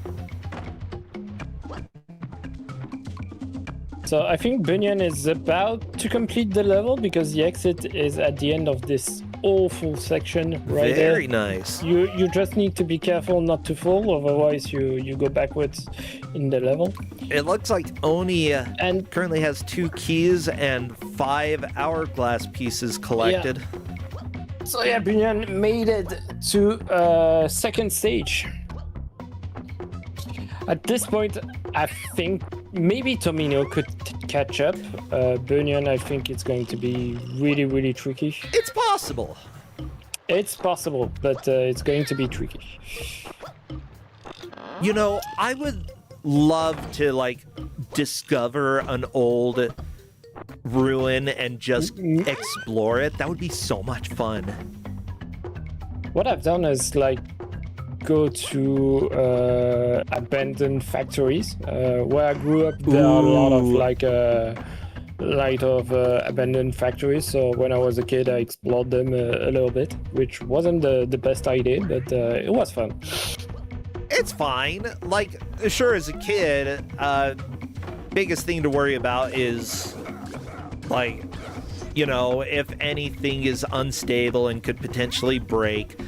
So I think Bunyan is about to complete the level because the exit is at the end of this awful section right there. Very nice. You just need to be careful not to fall, otherwise you go backwards in the level. It looks like Oni currently has 2 keys and 5 hourglass pieces collected. Yeah. So yeah, Bunyan made it to second stage. At this point, I think maybe Tomino could catch up. Bunyan, I think it's going to be really, really tricky. It's possible. It's possible, but it's going to be tricky. You know, I would love to, like, discover an old ruin and just explore it. That would be so much fun. What I've done is, like, go to abandoned factories. Where I grew up, there are a lot of abandoned factories. So when I was a kid, I explored them a little bit, which wasn't the best idea, but it was fun. It's fine. Like, sure, as a kid, biggest thing to worry about is, like, you know, if anything is unstable and could potentially break,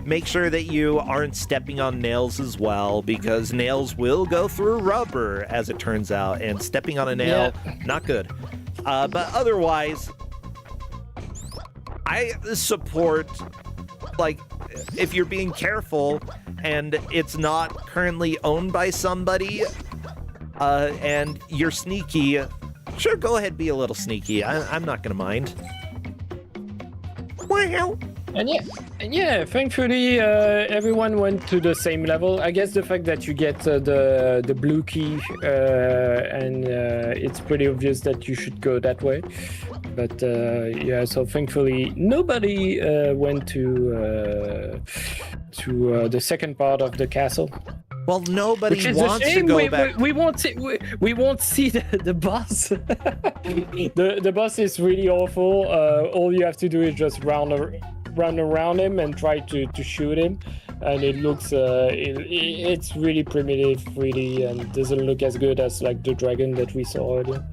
make sure that you aren't stepping on nails as well, because nails will go through rubber, as it turns out, and stepping on a nail, not good. But otherwise, I support, like, if you're being careful and it's not currently owned by somebody, and you're sneaky, sure, go ahead, be a little sneaky. I'm not gonna mind. Wow. And yeah, thankfully everyone went to the same level. I guess the fact that you get the blue key and it's pretty obvious that you should go that way. But yeah, so thankfully nobody went to the second part of the castle. Well, nobody Which is wants a shame. to go back. We won't see the boss. the boss is really awful. All you have to do is just run around him and try to shoot him, and it looks it's really primitive, really, and doesn't look as good as like the dragon that we saw earlier.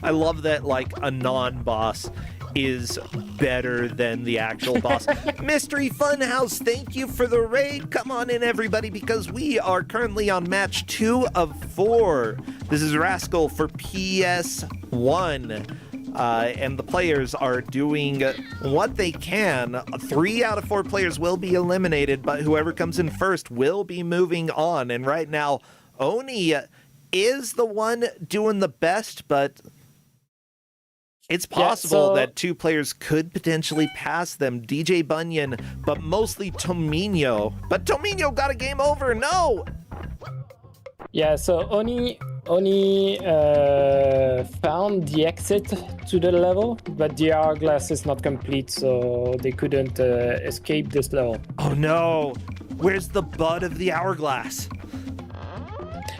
I love that, like, a non-boss is better than the actual boss. Mystery Funhouse, thank you for the raid. Come on in, everybody, because we are currently on match 2 of 4. This is Rascal for PS1. And the players are doing what they can. 3 out of 4 players will be eliminated, but whoever comes in first will be moving on. And right now, Oni is the one doing the best, but it's possible that 2 players could potentially pass them. DJ Bunyan, but mostly Tomino. But Tomino got a game over. No! Yeah, so Oni found the exit to the level, but the hourglass is not complete, so they couldn't escape this level. Oh no! Where's the bud of the hourglass?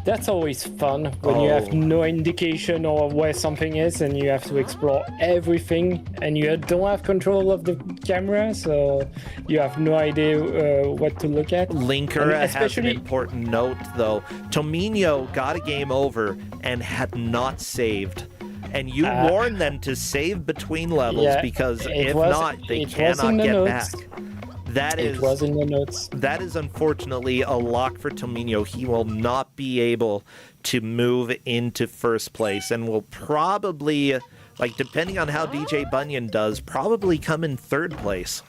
That's always fun when you have no indication of where something is and you have to explore everything and you don't have control of the camera, so you have no idea what to look at. Linker has an important note, though. Tomino got a game over and had not saved. And you warned them to save between levels because if not, they cannot get back. It was in the notes. That is unfortunately a lock for Tomino. He will not be able to move into first place and will probably, like, depending on how DJ Bunyan does, probably come in third place.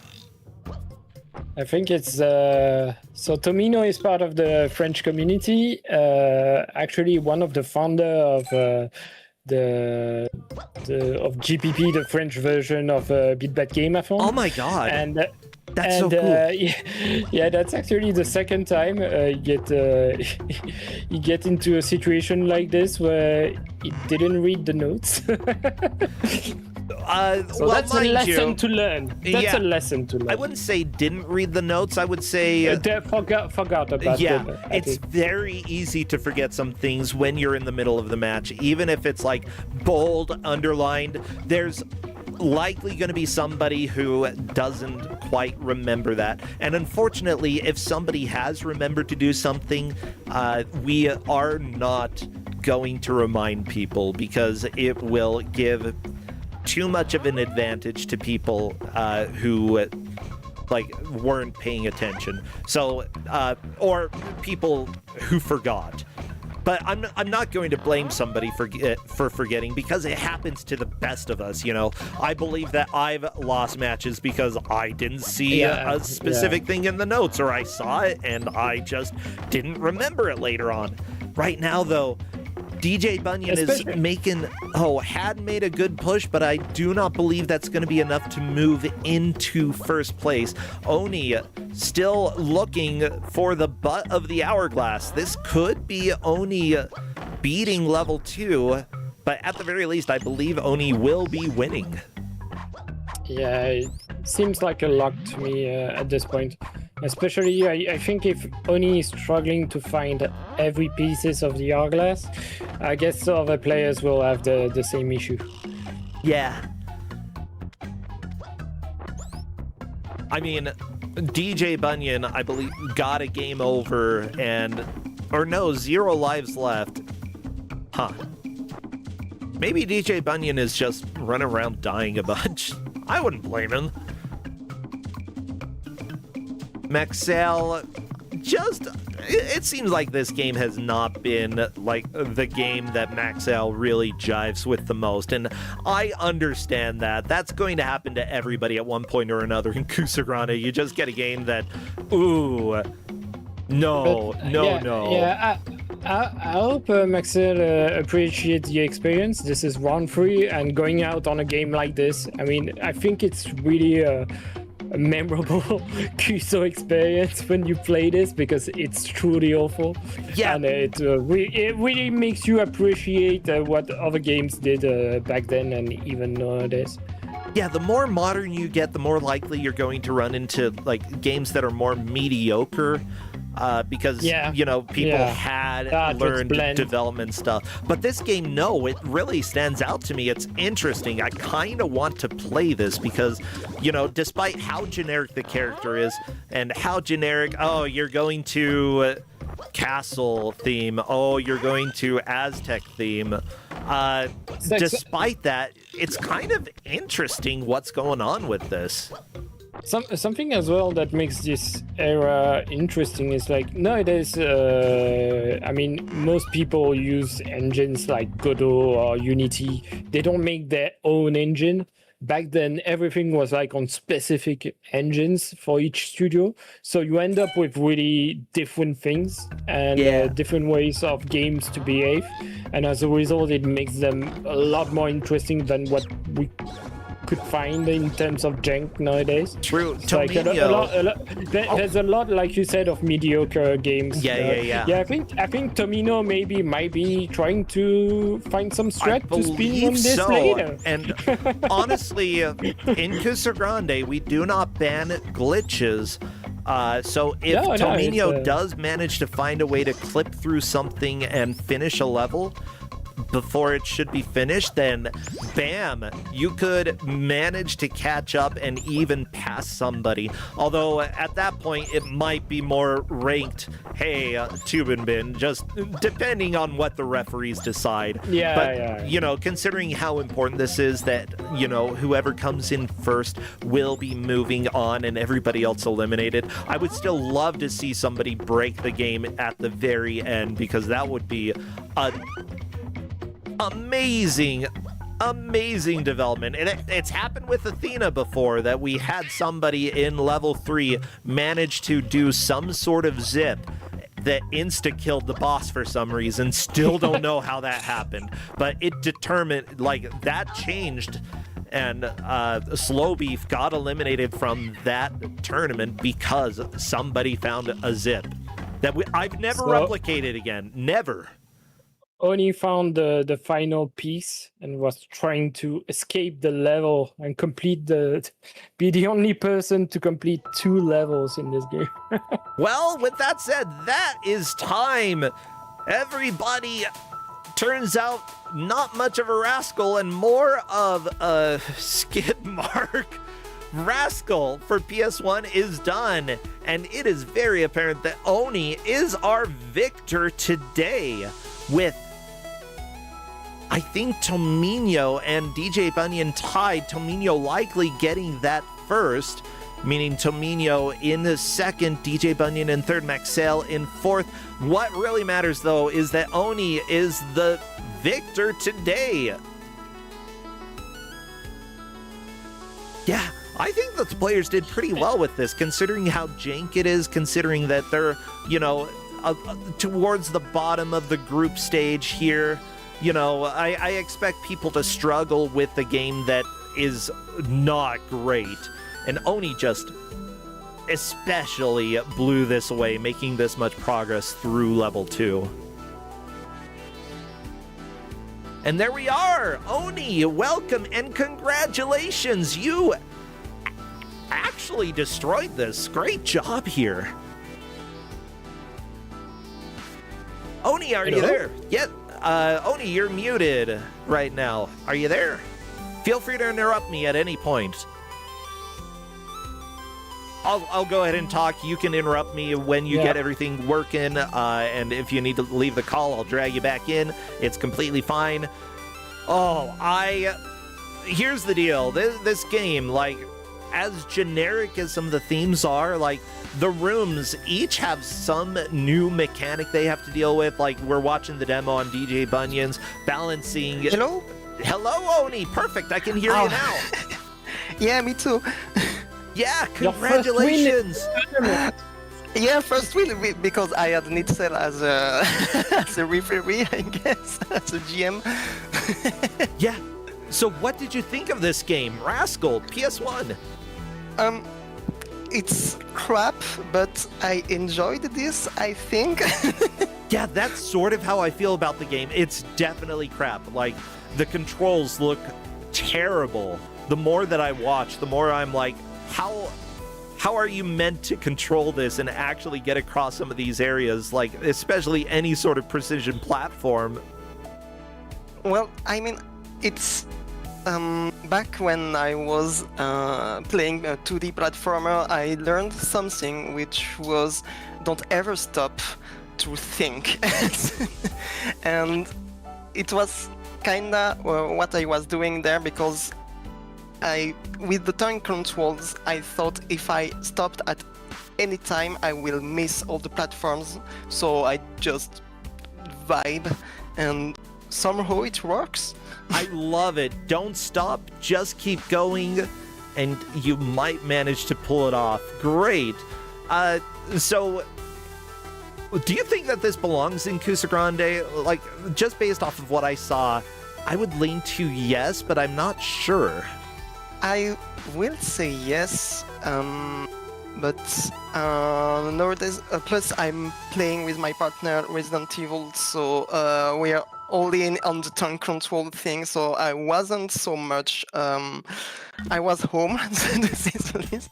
I think it's so Tomino is part of the French community. Actually, one of the founder of of GPP, the French version of Beat That Gameathon. Oh my god! And that's so cool. Yeah, that's actually the second time you get into a situation like this where he didn't read the notes. So well, that's a lesson to learn. That's a lesson to learn. I wouldn't say didn't read the notes. I would say forgot about it. It's very easy to forget some things when you're in the middle of the match, even if it's like bold, underlined. There's likely going to be somebody who doesn't quite remember that. And unfortunately, if somebody has remembered to do something, we are not going to remind people because it will give too much of an advantage to people who weren't paying attention. So or people who forgot. But I'm not going to blame somebody for forgetting because it happens to the best of us, you know. I believe that I've lost matches because I didn't see a specific thing in the notes, or I saw it and I just didn't remember it later on. Right now, though, DJ Bunyan had made a good push, but I do not believe that's going to be enough to move into first place. Oni still looking for the butt of the hourglass. This could be Oni beating level 2, but at the very least, I believe Oni will be winning. Yeah, it seems like a lock to me at this point. Especially, I think if Oni is struggling to find every pieces of the hourglass, I guess other players will have the same issue. Yeah. I mean, DJ Bunyan, I believe, got a game over or no, 0 lives left. Huh. Maybe DJ Bunyan is just running around dying a bunch. I wouldn't blame him. Maxell, just it seems like this game has not been like the game that Maxell really jives with the most, and I understand that. That's going to happen to everybody at one point or another in Kusogrande. You just get a game that, ooh, no. Yeah, I hope Maxell appreciates the experience. This is round 3, and going out on a game like this, I mean, I think it's really a memorable Kuso experience when you play this, because it's truly awful. Yeah. And it really makes you appreciate what other games did back then and even nowadays. Yeah, the more modern you get, the more likely you're going to run into like games that are more mediocre. Because, you know, people had learned development stuff. But this game, no, it really stands out to me. It's interesting. I kind of want to play this because, you know, despite how generic the character is and how generic, oh, you're going to castle theme, oh, you're going to Aztec theme. Despite that, it's kind of interesting what's going on with this. Something as well that makes this era interesting is like nowadays, I mean, most people use engines like Godot or Unity. They don't make their own engine. Back then, everything was like on specific engines for each studio. So you end up with really different things and different ways of games to behave. And as a result, it makes them a lot more interesting than what we could find in terms of jank nowadays. True. Like there's a lot, like you said, of mediocre games. Yeah. I think Tomino might be trying to find some thread to spin on this later. And honestly, in Kusogrande, we do not ban glitches. So if Tomino does manage to find a way to clip through something and finish a level before it should be finished, then bam, you could manage to catch up and even pass somebody. Although at that point it might be more ranked, hey, Tubinbin, just depending on what the referees decide. You know, considering how important this is, that, you know, whoever comes in first will be moving on and everybody else eliminated, I would still love to see somebody break the game at the very end, because that would be a amazing development. And it's happened with Athena before, that we had somebody in level 3 manage to do some sort of zip that insta-killed the boss for some reason. Still don't know how that happened, but it determined, like, that changed, and Slow Beef got eliminated from that tournament because somebody found a zip that I've never replicated again. Never. Oni found the final piece and was trying to escape the level and be the only person to complete 2 levels in this game. Well, with that said, that is time. Everybody turns out not much of a rascal and more of a skid mark. Rascal for PS1 is done, and it is very apparent that Oni is our victor today, with, I think, Tomino and DJ Bunyan tied. Tomino likely getting that first, meaning Tomino in the second, DJ Bunyan in third, Maxell in fourth. What really matters, though, is that Oni is the victor today. Yeah, I think the players did pretty well with this, considering how jank it is, considering that they're, you know, towards the bottom of the group stage here. You know, I expect people to struggle with the game that is not great. And Oni just especially blew this away, making this much progress through level 2. And there we are! Oni, welcome and congratulations! You actually destroyed this. Great job here. Oni, are you there? Yeah. Oni, you're muted right now. Are you there? Feel free to interrupt me at any point. I'll go ahead and talk. You can interrupt me when you get everything working, and if you need to leave the call, I'll drag you back in. It's completely fine. Oh, here's the deal. This game, like, as generic as some of the themes are, like the rooms each have some new mechanic they have to deal with. Like we're watching the demo on DJ Bunyan's balancing. Hello? Hello, Oni. Perfect. I can hear you now. Yeah, me too. Yeah, Your first win in congratulations. the tournament. Yeah, first win because I had Nitzel as a as a referee, I guess, as a GM. Yeah. So what did you think of this game, Rascal, PS1? It's crap, but I enjoyed this, I think. Yeah, that's sort of how I feel about the game. It's definitely crap. Like, the controls look terrible. The more that I watch, the more I'm like, how are you meant to control this and actually get across some of these areas, like, especially any sort of precision platform? Well, I mean, it's back when I was playing a 2D platformer, I learned something which was don't ever stop to think. And it was kinda what I was doing there, because with the turn controls, I thought if I stopped at any time, I will miss all the platforms. So I just vibe, and somehow it works. I love it. Don't stop. Just keep going, and you might manage to pull it off. Great. So, do you think that this belongs in Kusogrande? Like, just based off of what I saw, I would lean to yes, but I'm not sure. I will say yes, but nowadays, plus I'm playing with my partner Resident Evil, so we are all in on the tongue control thing, so I wasn't so much, I was home, to say the least.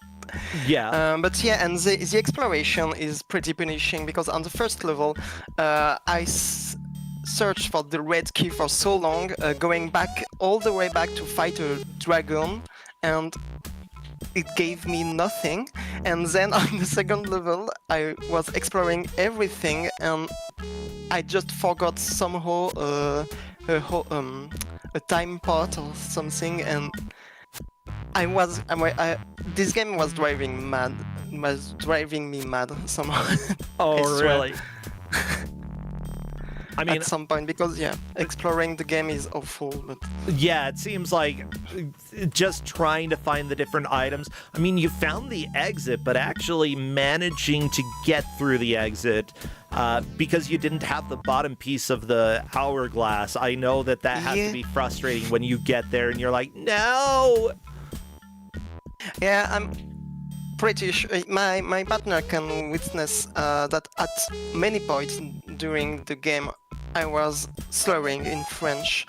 Yeah. But yeah, and the exploration is pretty punishing, because on the first level, I searched for the red key for so long, going back all the way back to fight a dragon, and it gave me nothing. And then on the second level, I was exploring everything, and I just forgot somehow a time part or something, and this game was driving me mad somehow. Oh, I swear. really? I mean, at some point, because yeah, exploring the game is awful. But yeah, it seems like just trying to find the different items. I mean, you found the exit, but actually managing to get through the exit because you didn't have the bottom piece of the hourglass. I know that has to be frustrating when you get there and you're like, no. Yeah, I'm pretty sure my partner can witness that at many points during the game I was slurring in French.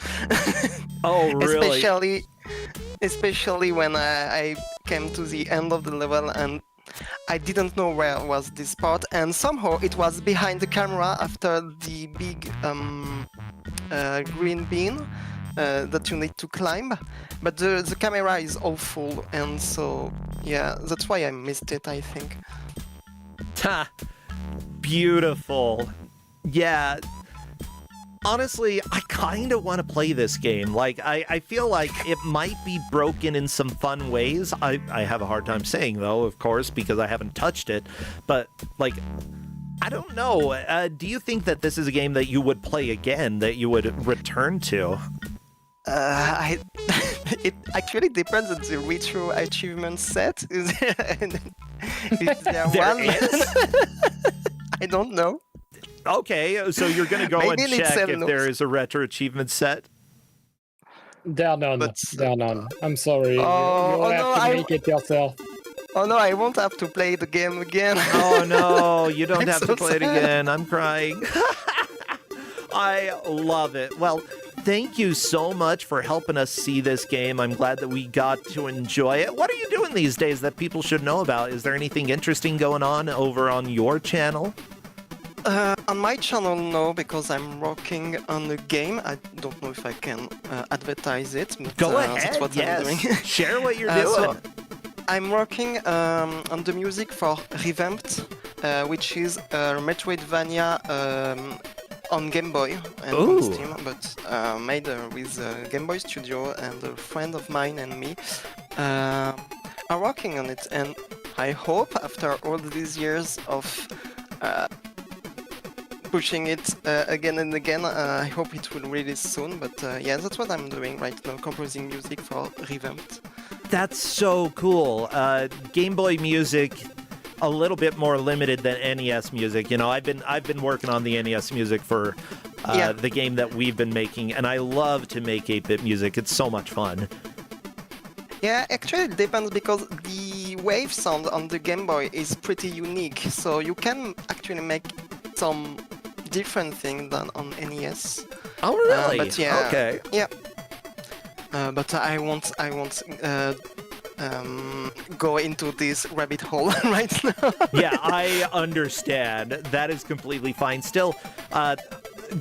Oh, really? Especially when I came to the end of the level and I didn't know where was this part, and somehow it was behind the camera after the big green bean that you need to climb, but the camera is awful, and so yeah, that's why I missed it, I think. Ha! Beautiful. Yeah. Honestly, I kind of want to play this game. Like, I feel like it might be broken in some fun ways. I have a hard time saying, though, of course, because I haven't touched it. But, like, I don't know. Do you think that this is a game that you would play again, that you would return to? It actually depends on the retro achievement set. Is there one? Is? I don't know. Okay, so you're going to go and check if knows. there is a retro achievement set? There are none. There are none. I'm sorry. Oh, you'll have to make it yourself. Oh no, I won't have to play the game again. Oh no, you don't I'm have so to play it sad. again. I'm crying. I love it. Well, thank you so much for helping us see this game. I'm glad that we got to enjoy it. What are you doing these days that people should know about? Is there anything interesting going on over on your channel? On my channel, no, because I'm working on a game. I don't know if I can advertise it. But, Go that's ahead, what yes. I'm doing. Share what you're doing. So I'm working on the music for Revamped, which is a Metroidvania on Game Boy and on Steam, but made with Game Boy Studio and a friend of mine and me. are working on it, and I hope after all these years of pushing it again and again, I hope it will release soon. But yeah, that's what I'm doing right now, composing music for Revamped. That's so cool. Game Boy music, a little bit more limited than NES music. You know, I've been working on the NES music for the game that we've been making, and I love to make 8-bit music. It's so much fun. Yeah, actually it depends because the wave sound on the Game Boy is pretty unique, so you can actually make some different thing than on NES. Oh, really? But yeah, okay. Yeah. But I won't go into this rabbit hole right now. Yeah, I understand. That is completely fine. Still,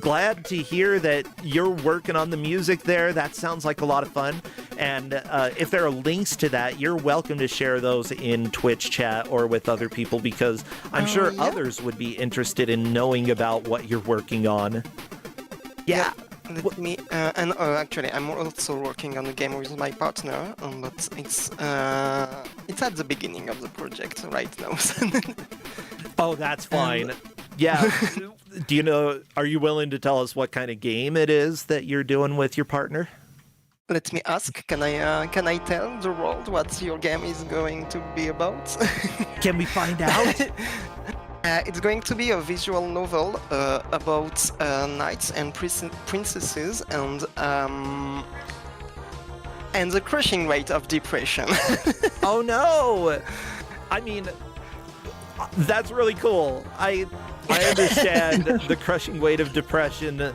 glad to hear that you're working on the music there. That sounds like a lot of fun. And if there are links to that, you're welcome to share those in Twitch chat or with other people, because I'm sure others would be interested in knowing about what you're working on. Yeah. Let me actually, I'm also working on a game with my partner, but it's at the beginning of the project right now. Oh, that's fine. Yeah. Do you know? Are you willing to tell us what kind of game it is that you're doing with your partner? Let me ask. Can I tell the world what your game is going to be about? Can we find out? It's going to be a visual novel about knights and princesses and the crushing rate of depression. Oh no! I mean, that's really cool. I understand the crushing weight of depression.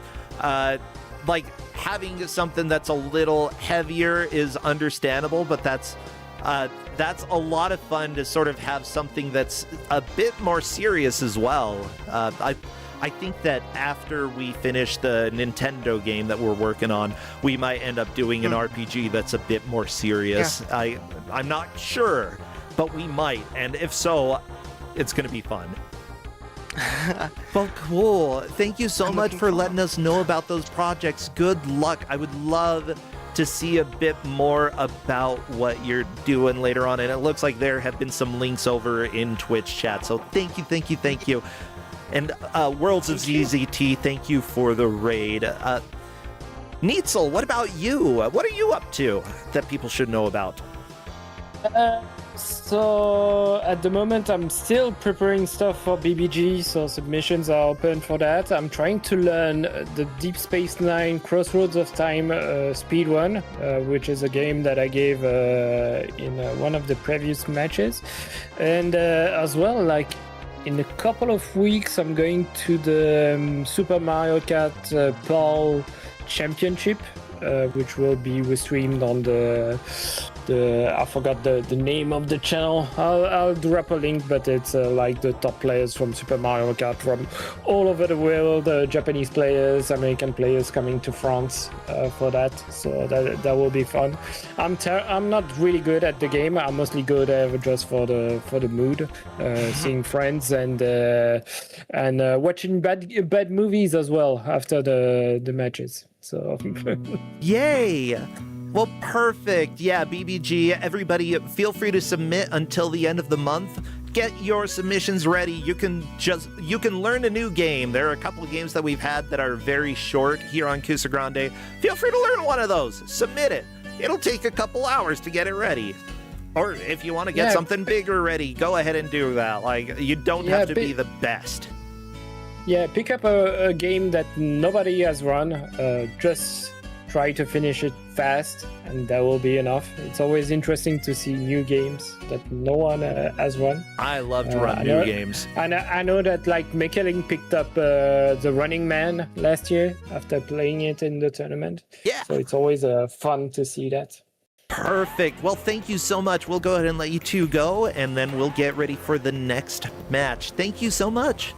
Like having something that's a little heavier is understandable, but that's a lot of fun to sort of have something that's a bit more serious as well. I think that after we finish the Nintendo game that we're working on, we might end up doing an RPG that's a bit more serious. Yeah. I'm not sure, but we might, and if so, it's going to be fun. Well, cool. Thank you so much for letting us know about those projects. Good luck. I would love to see a bit more about what you're doing later on, and it looks like there have been some links over in Twitch chat, so thank you. And Worlds of ZZT, thank you for the raid. Neitzel, what about you? What are you up to that people should know about? So at the moment I'm still preparing stuff for BBG, so submissions are open for that. I'm trying to learn the Deep Space Nine Crossroads of Time speedrun, which is a game that I gave in one of the previous matches. And as well, like in a couple of weeks I'm going to the Super Mario Kart PAL Championship, which will be streamed on the I forgot the name of the channel. I'll drop a link, but it's like the top players from Super Mario Kart from all over the world, Japanese players, American players coming to France for that. So that will be fun. I'm not really good at the game. I'm mostly good just for the mood, seeing friends and watching bad movies as well after the matches. So yay! Well, perfect. Yeah, BBG, everybody feel free to submit until the end of the month. Get your submissions ready. You can learn a new game. There are a couple of games that we've had that are very short here on Kusogrande. Feel free to learn one of those. Submit it. It'll take a couple hours to get it ready. Or if you want to get something bigger ready, go ahead and do that. Like, you don't have to be the best. Yeah, pick up a game that nobody has run. Just try to finish it fast, and that will be enough. It's always interesting to see new games that no one has run. I love to run new games. And I know that like Mikeling picked up the Running Man last year after playing it in the tournament. Yeah. So it's always fun to see that. Perfect. Well, thank you so much. We'll go ahead and let you two go, and then we'll get ready for the next match. Thank you so much.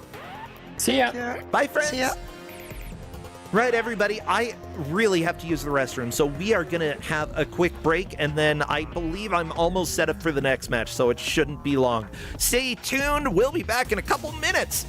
See ya. Bye, friends. See ya. Right, everybody, I really have to use the restroom, so we are going to have a quick break, and then I believe I'm almost set up for the next match, so it shouldn't be long. Stay tuned. We'll be back in a couple minutes.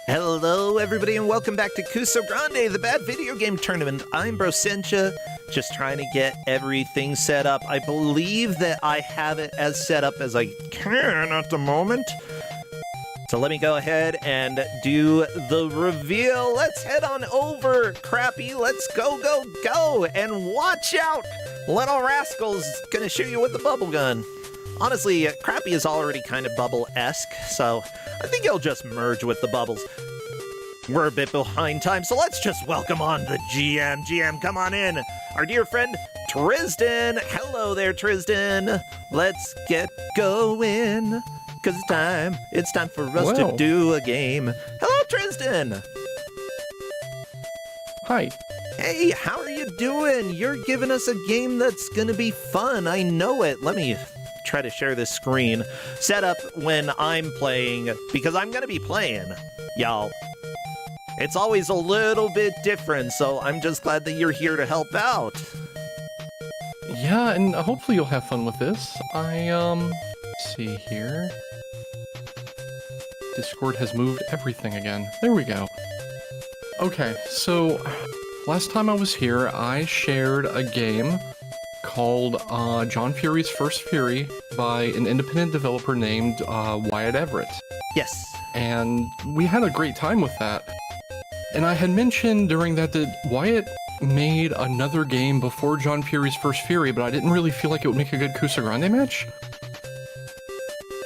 Hello, everybody, and welcome back to Kusogrande, the bad video game tournament. I'm Brosencha, just trying to get everything set up. I believe that I have it as set up as I can at the moment. So let me go ahead and do the reveal. Let's head on over, Crappy. Let's go, go, go. And watch out. Little Rascal's going to shoot you with the bubble gun. Honestly, Crappy is already kind of bubble-esque, so I think he'll just merge with the bubbles. We're a bit behind time, so let's just welcome on the GM. GM, come on in. Our dear friend, Tristan. Hello there, Tristan. Let's get going, because it's time for us to do a game. Hello, Tristan. Hi. Hey, how are you doing? You're giving us a game that's going to be fun. I know it. Let me try to share this screen. Set up when I'm playing, because I'm going to be playing, y'all. It's always a little bit different, so I'm just glad that you're here to help out. Yeah, and hopefully you'll have fun with this. Let's see here. Discord has moved everything again. There we go. Okay, so last time I was here, I shared a game called John Fury's First Fury by an independent developer named Wyatt Everett. Yes. And we had a great time with that. And I had mentioned during that Wyatt made another game before John Fury's First Fury, but I didn't really feel like it would make a good Kusogrande match.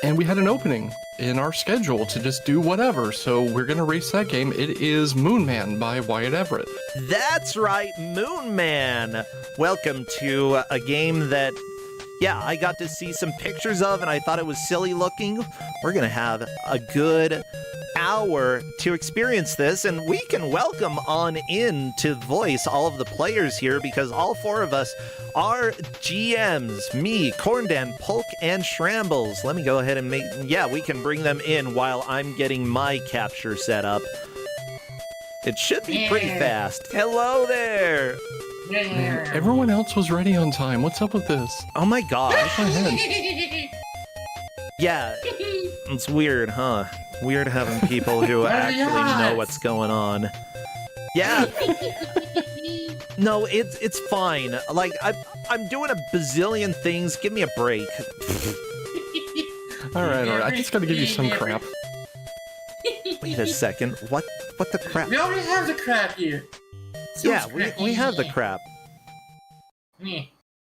And we had an opening in our schedule to just do whatever, so we're gonna race that game. It is Moon Man by Wyatt Everett. That's right, Moon Man. Welcome to a game that, yeah, I got to see some pictures of, and I thought it was silly looking. We're gonna have a good hour to experience this, and we can welcome on in to voice all of the players here, because all four of us are GMs. Me, Corndan, Polk, and Shrambles. Let me go ahead and we can bring them in while I'm getting my capture set up. It should be pretty fast. Hello there! Everyone else was ready on time. What's up with this? Oh my gosh. Go ahead. Yeah, it's weird, huh? Weird having people who actually know what's going on. Yeah. No, it's fine. Like, I'm doing a bazillion things. Give me a break. All right. I just gotta give you some crap. Wait a second. What the crap? We already have the crap here. Yeah, we have the crap.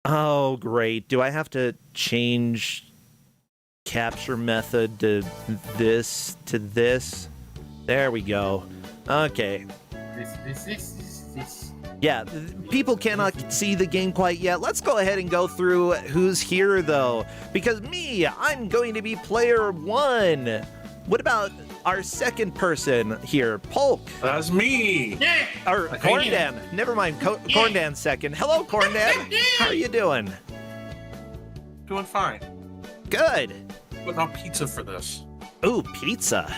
Oh, great. Do I have to change capture method to this? There we go. Okay. This. Yeah, people cannot see the game quite yet. Let's go ahead and go through who's here, though. Because I'm going to be player one. What about our second person here? Polk. That's me. Or Corndan. Never mind, Corndan's second. Hello, Corndan. How are you doing? Doing fine. Good. Putting on pizza for this. Ooh, pizza.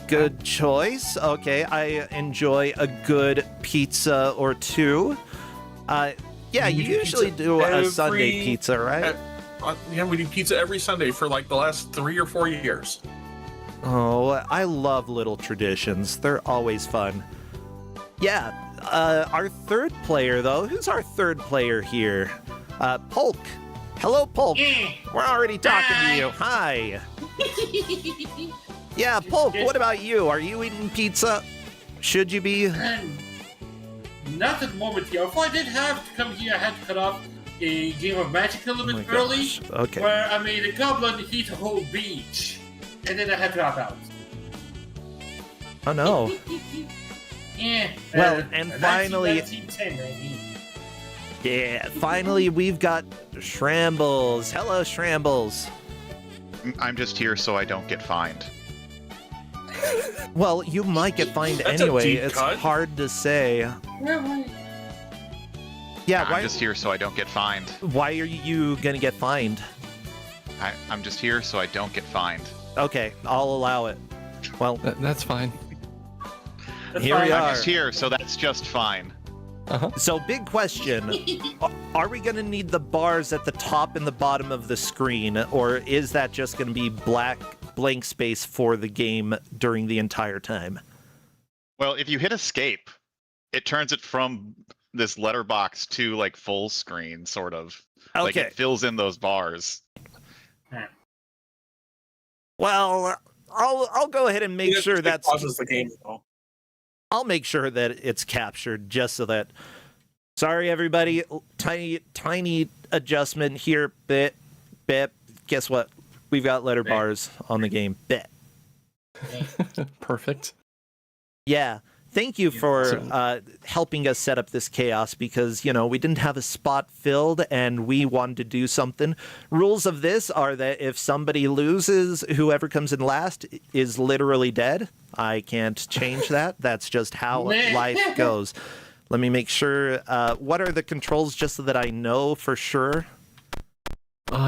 Good choice. Okay, I enjoy a good pizza or two. Yeah, you usually do a Sunday pizza, right? Yeah, we do pizza every Sunday for like the last 3 or 4 years. Oh, I love little traditions. They're always fun. Yeah, our third player, though. Who's our third player here? Polk. Hello, Polk. We're already talking to you. Hi. Yeah, Polk, what about you? Are you eating pizza? Should you be? Not at the moment here. If I did have to come here, I had to cut off a game of Magic a little bit early. Okay. Where I made a goblin eat a whole beach. And then I had to drop out. Oh, no. Yeah. Well, and finally... 1910, yeah, finally we've got Shrambles. Hello, Shrambles. I'm just here so I don't get fined. Well, you might get fined That's anyway. a deep It's cut. hard to say. Yeah, I'm just here so I don't get fined. Why are you gonna get fined? I'm just here so I don't get fined. Okay, I'll allow it. Well, That's fine. here we I'm are. just here, so that's just fine. So, big question. Are we going to need the bars at the top and the bottom of the screen, or is that just going to be blank space for the game during the entire time? Well, if you hit escape, it turns it from this letterbox to like full screen, sort of. Okay. Like it fills in those bars. Well, I'll go ahead and make sure that's... pauses the game, though. I'll make sure that it's captured just so that... Sorry, everybody. Tiny adjustment here. Bit. Guess what? We've got letter bars on the game. Bit. Perfect. Yeah. Thank you for helping us set up this chaos because, we didn't have a spot filled and we wanted to do something. Rules of this are that if somebody loses, whoever comes in last is literally dead. I can't change that. That's just how life goes. Let me make sure. What are the controls just so that I know for sure?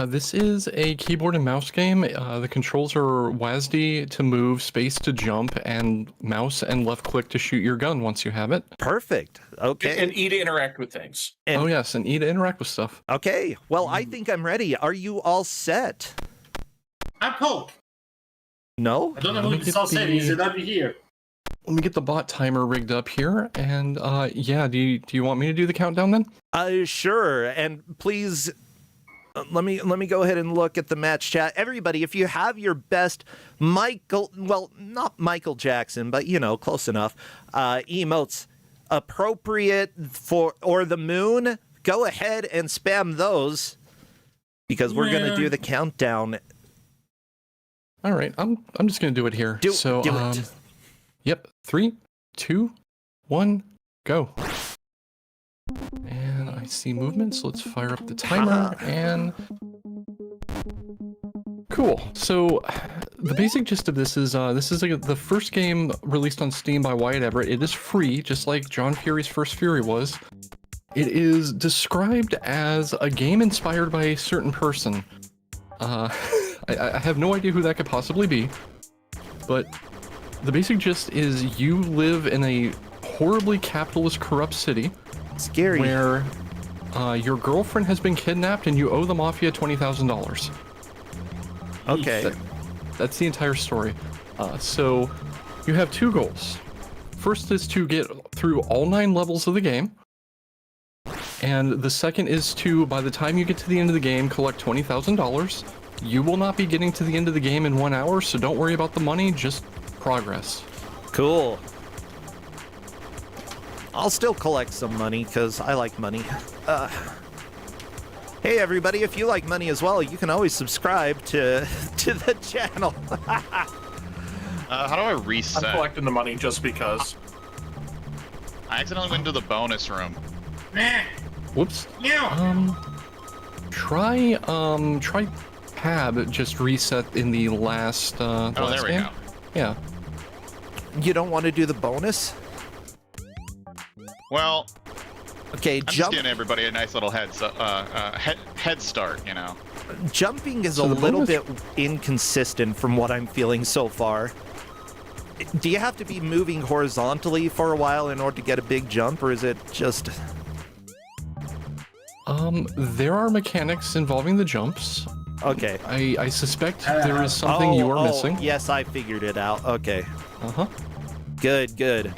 This is a keyboard and mouse game. The controls are WASD to move, space to jump, and mouse and left click to shoot your gun once you have it. Perfect. Okay. And E to interact with things. Oh yes, and E to interact with stuff. Okay. Well, I think I'm ready. Are you all set? I'm Pope. No? I don't know who this all said. Is it over here? Let me get the bot timer rigged up here, and yeah, do you want me to do the countdown then? Sure. And please... Let me go ahead and look at the match chat. Everybody, if you have your best not Michael Jackson, but close enough, emotes appropriate for or the moon, go ahead and spam those because we're gonna do the countdown. All right, I'm just gonna do it here. Do it. Yep, 3, 2, 1, go. And I see movement, so let's fire up the timer, and... Cool. So, the basic gist of this is the first game released on Steam by Wyatt Everett. It is free, just like John Fury's First Fury was. It is described as a game inspired by a certain person. I have no idea who that could possibly be, but the basic gist is you live in a horribly capitalist, corrupt city. Scary. Where your girlfriend has been kidnapped and you owe the mafia $20,000. Okay. That's the entire story. So you have two goals. First is to get through all 9 levels of the game. And the second is to, by the time you get to the end of the game, collect $20,000. You will not be getting to the end of the game in 1 hour, so don't worry about the money, just progress. Cool. I'll still collect some money because I like money. Hey everybody, if you like money as well, you can always subscribe to the channel. How do I reset? I'm collecting the money just because. I accidentally went into the bonus room. Whoops. Yeah. Try tab just reset in the last Oh, there we game. go. Yeah. You don't want to do the bonus? Well, okay, I'm just giving everybody a nice little head start, Jumping is So a the little bonus- bit inconsistent from what I'm feeling so far. Do you have to be moving horizontally for a while in order to get a big jump, or is it just... There are mechanics involving the jumps. Okay. I suspect there is something you are missing. Yes, I figured it out. Okay. Uh-huh. Good.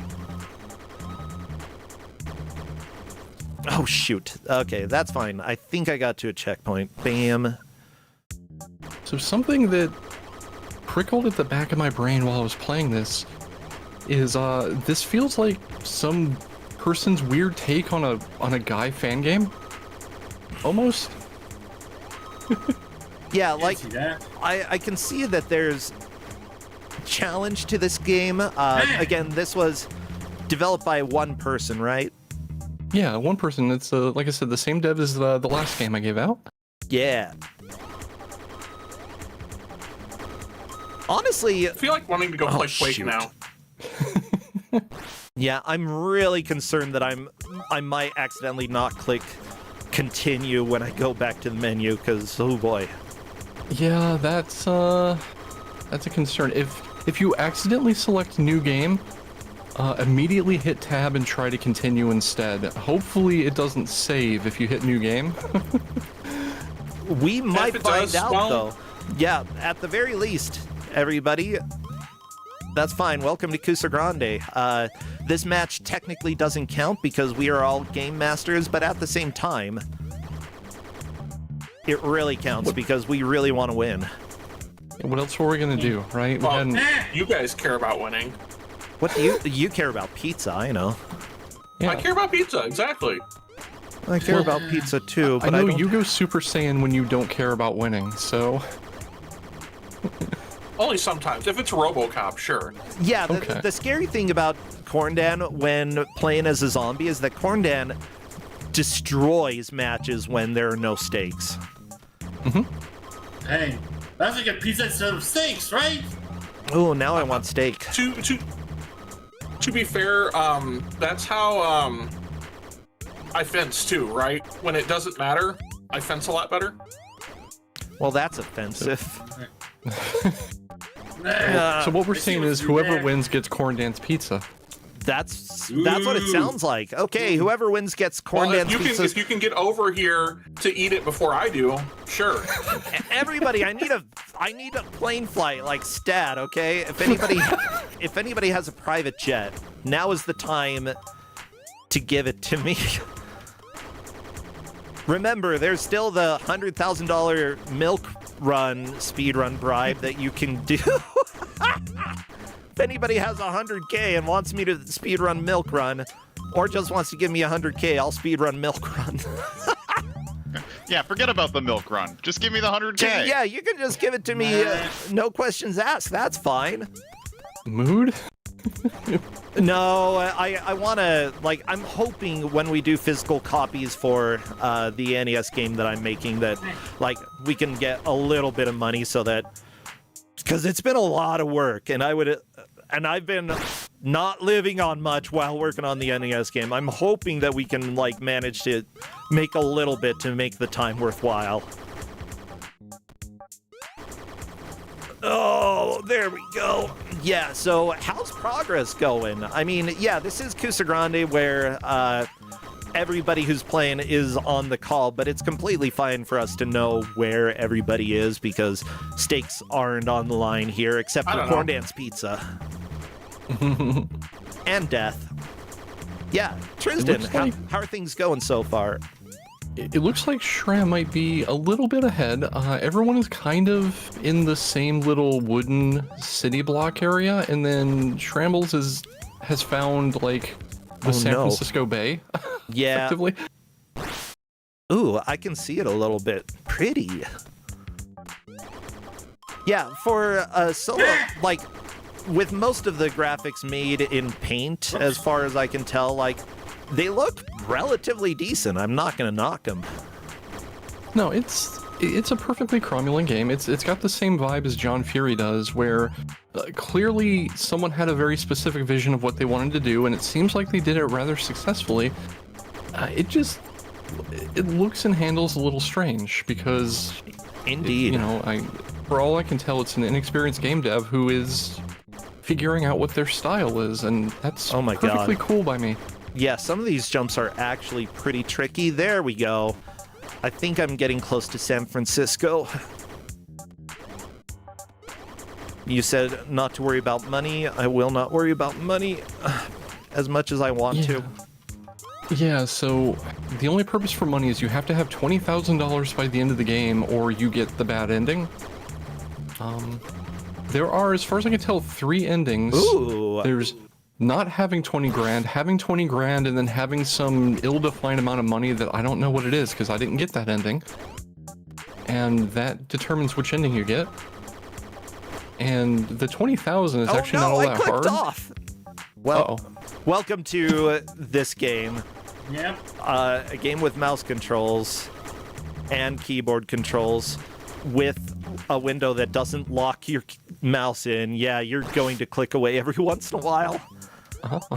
Oh, shoot. Okay, that's fine. I think I got to a checkpoint. Bam. So something that prickled at the back of my brain while I was playing this is this feels like some person's weird take on a guy fan game. Almost. Yeah, like, See that? I can see that there's challenge to this game. Again, this was developed by one person, right? Yeah, one person. It's like I said, the same dev as the last game I gave out. Yeah. Honestly, I feel like wanting to go play Quake shoot. now. Yeah, I'm really concerned that I might accidentally not click continue when I go back to the menu, because oh boy. Yeah, that's a concern. If you accidentally select new game, immediately hit tab and try to continue instead. Hopefully it doesn't save if you hit new game. We might find out, well... though. Yeah, at the very least, everybody. That's fine. Welcome to Kusogrande. This match technically doesn't count because we are all game masters, but at the same time, it really counts because we really want to win. What else were we gonna do, right? Well, you guys care about winning. What do you care about pizza? I know. Yeah. I care about pizza, exactly. I care about pizza too, but I know don't... you go Super Saiyan when you don't care about winning, so... Only sometimes. If it's RoboCop, sure. Yeah, Okay. the scary thing about Kuso9rande when playing as a zombie is that Kuso9rande destroys matches when there are no stakes. Hey, that's like a pizza instead of steaks, right? Oh, now I want steak. To be fair, that's how I fence too, right? When it doesn't matter, I fence a lot better. Well, that's offensive. So what we're saying is whoever wins gets Kuso9rande's pizza. That's what it sounds like. Okay, whoever wins gets Kuso9rande's pizza. If you can get over here to eat it before I do, sure. Everybody, I need a plane flight like stat, okay? If anybody has a private jet, now is the time to give it to me. Remember, there's still the $100,000 milk run speed run bribe that you can do. If anybody has 100K and wants me to speed run milk run, or just wants to give me 100K, I'll speed run milk run. Yeah, forget about the milk run. Just give me the 100K. Yeah, you can just give it to me, no questions asked. That's fine. Mood? No, I want to, like, I'm hoping when we do physical copies for the NES game that I'm making that, like, we can get a little bit of money so that, because it's been a lot of work, and I've been not living on much while working on the NES game. I'm hoping that we can, like, manage to make a little bit to make the time worthwhile. Oh, there we go. Yeah, so how's progress going? I mean, yeah, this is Kusogrande where everybody who's playing is on the call, but it's completely fine for us to know where everybody is because stakes aren't on the line here except for Kuso9rande's pizza. And death. Yeah, Tristan, how are things going so far? It looks like Shram might be a little bit ahead. Everyone is kind of in the same little wooden city block area, and then Shrambles has found, like, the San Francisco Bay, yeah. effectively. Ooh, I can see it a little bit. Pretty. Yeah, for solo, like, with most of the graphics made in Paint, as far as I can tell, like, they look relatively decent. I'm not gonna knock them. No, it's a perfectly cromulent game. It's got the same vibe as John Fury does, where clearly someone had a very specific vision of what they wanted to do, and it seems like they did it rather successfully. It looks and handles a little strange because, indeed, for all I can tell, it's an inexperienced game dev who is figuring out what their style is, and that's perfectly cool by me. Yeah, some of these jumps are actually pretty tricky. There we go. I think I'm getting close to San Francisco. You said not to worry about money. I will not worry about money as much as I want to. Yeah, so the only purpose for money is you have to have $20,000 by the end of the game or you get the bad ending. There are, as far as I can tell, 3 endings. Ooh. There's not having 20 grand, having 20 grand, and then having some ill-defined amount of money that I don't know what it is because I didn't get that ending. And that determines which ending you get. And the 20,000 is actually not all that hard. Off. Well, welcome to this game. Yep. A game with mouse controls and keyboard controls with a window that doesn't lock your mouse in. Yeah, you're going to click away every once in a while.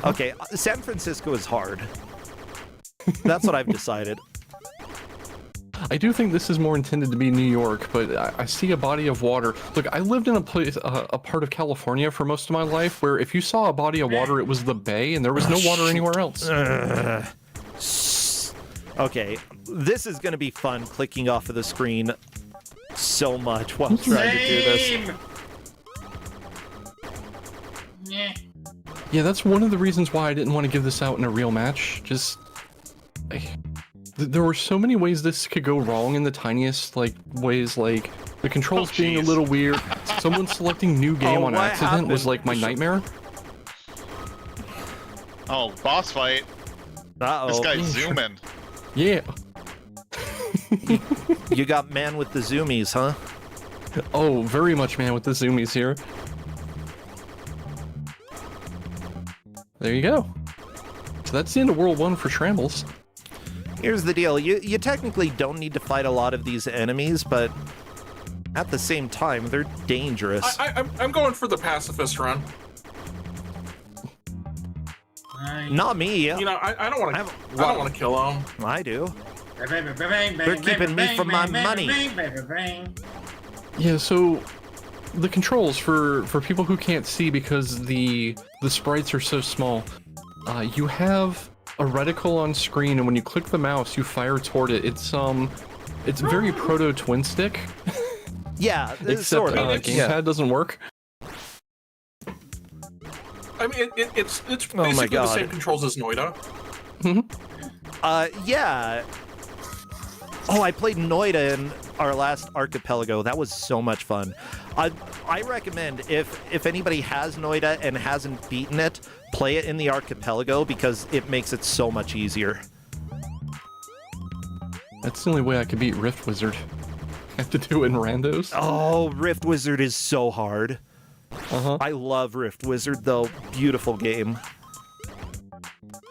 Okay, San Francisco is hard. That's what I've decided. I do think this is more intended to be New York, but I see a body of water. Look, I lived in a place, a part of California for most of my life, where if you saw a body of water, it was the bay, and there was no water anywhere else. Okay, this is going to be fun clicking off of the screen so much while trying to do this. Yeah. Yeah, that's one of the reasons why I didn't want to give this out in a real match. Just... there were so many ways this could go wrong in the tiniest, like, ways, like, the controls being a little weird, someone selecting new game on accident was, like, my nightmare. Oh, boss fight. Uh-oh. This guy's zooming. Yeah. You got man with the zoomies, huh? Oh, very much man with the zoomies here. There you go. So that's the end of World 1 for Shambles. Here's the deal. You technically don't need to fight a lot of these enemies, but at the same time, they're dangerous. I'm going for the pacifist run. Not me. You know, I don't want to. I don't want to kill them. I do. They're keeping me from my money. Yeah, so the controls for people who can't see because the sprites are so small, you have a reticle on screen, and when you click the mouse, you fire toward it. It's very proto twin stick. Yeah, except sort of. gamepad doesn't work. I mean, it's Oh my basically the God. same controls as Noida. Yeah. Oh, I played Noida in our last archipelago. That was so much fun. I recommend if anybody has Noida and hasn't beaten it, play it in the archipelago because it makes it so much easier. That's the only way I could beat Rift Wizard. I have to do it in randos. Oh, Rift Wizard is so hard. I love Rift Wizard though. Beautiful game.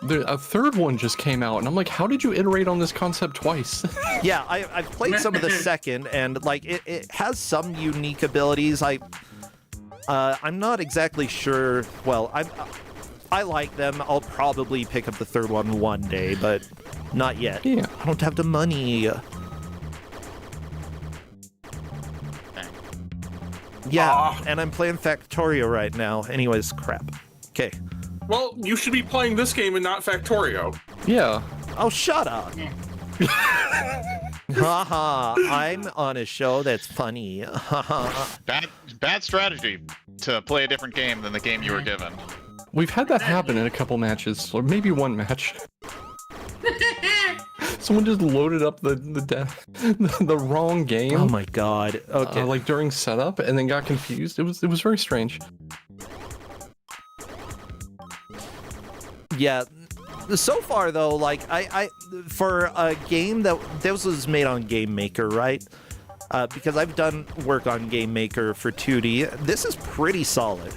A third one just came out, and I'm like, how did you iterate on this concept twice? Yeah, I've played some of the second, and like it has some unique abilities. I'm not exactly sure. Well, I like them. I'll probably pick up the third one day, but not yet. Yeah. I don't have the money. Yeah, and I'm playing Factorio right now. Anyways, crap. Okay. Well, you should be playing this game and not Factorio. Yeah. Oh, shut up. Haha, I'm on a show that's funny. Bad strategy to play a different game than the game you were given. We've had that happen in a couple matches, or maybe one match. Someone just loaded up the wrong game. Oh my god. Okay. Like during setup, and then got confused. It was very strange. Yeah. So far though, like I for a game that this was made on Game Maker, right? Because I've done work on Game Maker for 2D. This is pretty solid.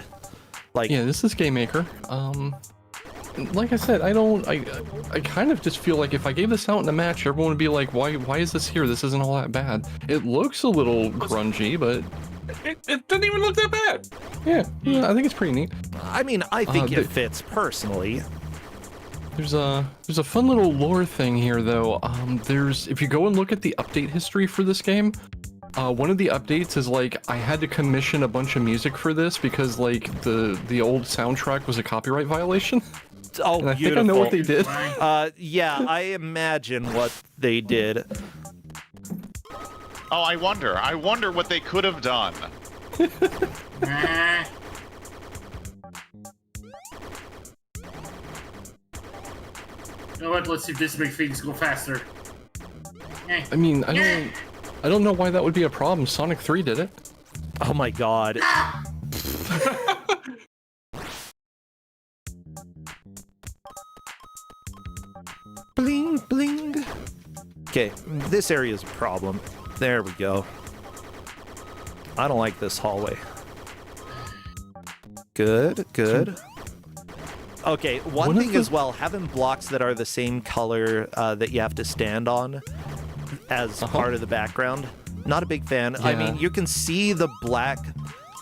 Like yeah, this is Game Maker. Like I said, I kind of just feel like if I gave this out in a match, everyone would be like, why is this here? This isn't all that bad. It looks a little grungy, but it doesn't even look that bad. Yeah, I think it's pretty neat. I mean, I think it fits personally. There's a fun little lore thing here though. If you go and look at the update history for this game, one of the updates is like I had to commission a bunch of music for this because like the old soundtrack was a copyright violation. Oh, and I beautiful. think I know what they did. Yeah, I imagine what they did. Oh, I wonder what they could have done. You know what? Let's see if this makes things go faster. I mean, I don't know why that would be a problem. Sonic 3 did it. Oh my god. Bling, bling. Okay, this area is a problem. There we go. I don't like this hallway. Good, good. Okay, one thing as well, having blocks that are the same color that you have to stand on as part of the background, not a big fan. Yeah. I mean, you can see the black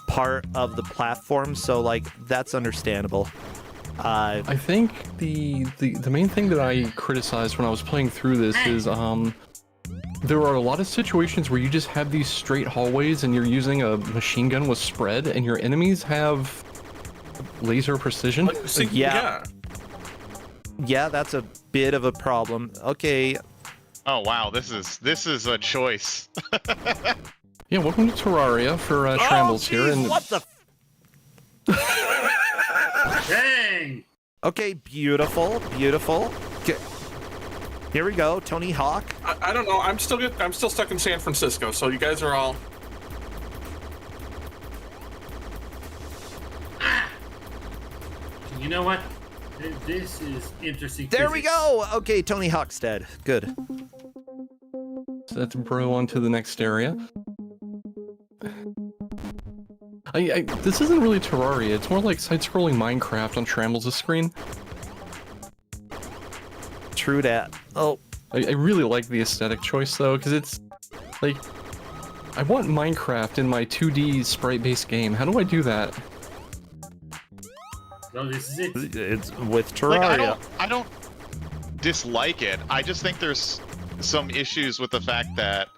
part of the platform, so like that's understandable. I think the main thing that I criticized when I was playing through this is there are a lot of situations where you just have these straight hallways and you're using a machine gun with spread, and your enemies have laser precision. Yeah, that's a bit of a problem. Okay. Oh wow, this is a choice. Yeah, welcome to Terraria for Shambles here. And what the? Dang! Okay, beautiful. Okay. Here we go, Tony Hawk. I don't know. I'm still stuck in San Francisco, so you guys are all. You know what? This is interesting. There we go. Okay, Tony Hawk's dead. Good. So let's bro on to the next area. This isn't really Terraria. It's more like side-scrolling Minecraft on Shambles' screen. True that. Oh. I really like the aesthetic choice though, because it's like I want Minecraft in my 2D sprite-based game. How do I do that? No, this is it. It's with Terraria. Like, I don't dislike it. I just think there's some issues with the fact that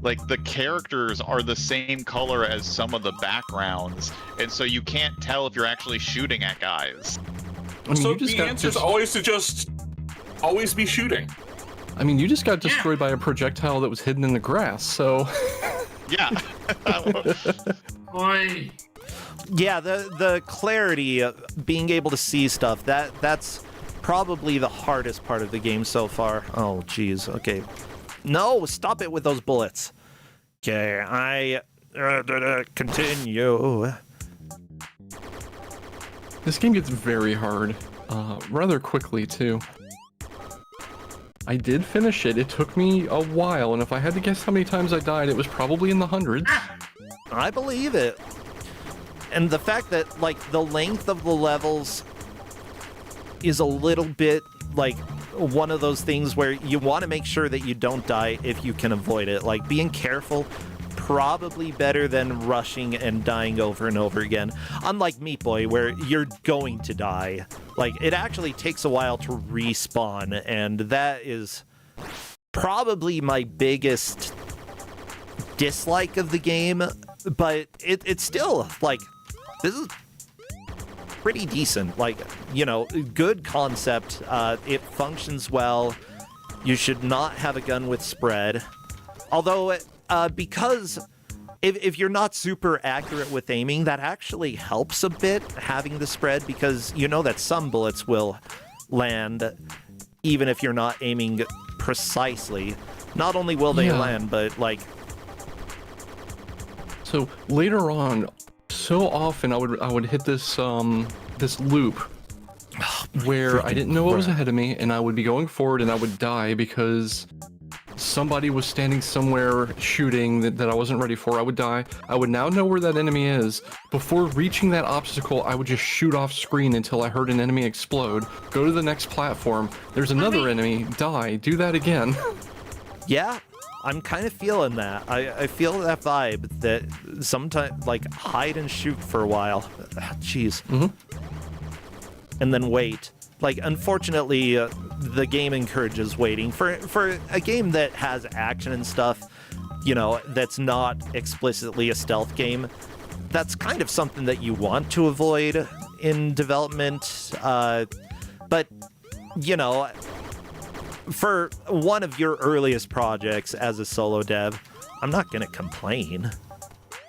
like the characters are the same color as some of the backgrounds, and so you can't tell if you're actually shooting at guys. I mean, So the answer is always to just always be shooting. I mean, you just got destroyed by a projectile that was hidden in the grass, so... Yeah. Oi. Yeah, the clarity, being able to see stuff, that's probably the hardest part of the game so far. Oh, jeez. Okay. No, stop it with those bullets. Okay, I continue. This game gets very hard, rather quickly, too. I did finish it. It took me a while, and if I had to guess how many times I died, it was probably in the hundreds. I believe it. And the fact that, like, the length of the levels is a little bit, like, one of those things where you want to make sure that you don't die if you can avoid it. Like, being careful, probably better than rushing and dying over and over again. Unlike Meat Boy, where you're going to die. Like, it actually takes a while to respawn, and that is probably my biggest dislike of the game, but it's still, like, this is pretty decent. Like, you know, good concept. It functions well. You should not have a gun with spread. Although, because if you're not super accurate with aiming, that actually helps a bit, having the spread, because you know that some bullets will land even if you're not aiming precisely. Not only will they land, but, like... So, later on, so often I would hit this, this loop where I didn't know what was ahead of me, and I would be going forward and I would die because somebody was standing somewhere shooting that I wasn't ready for. I would die. I would now know where that enemy is. Before reaching that obstacle, I would just shoot off screen until I heard an enemy explode. Go to the next platform. There's another enemy. Die. Do that again. Yeah, I'm kind of feeling that. I feel that vibe that sometimes, like, hide and shoot for a while. Jeez. And then wait. Like, unfortunately, the game encourages waiting. For a game that has action and stuff, you know, that's not explicitly a stealth game, that's kind of something that you want to avoid in development. But, you know, for one of your earliest projects as a solo dev, I'm not going to complain.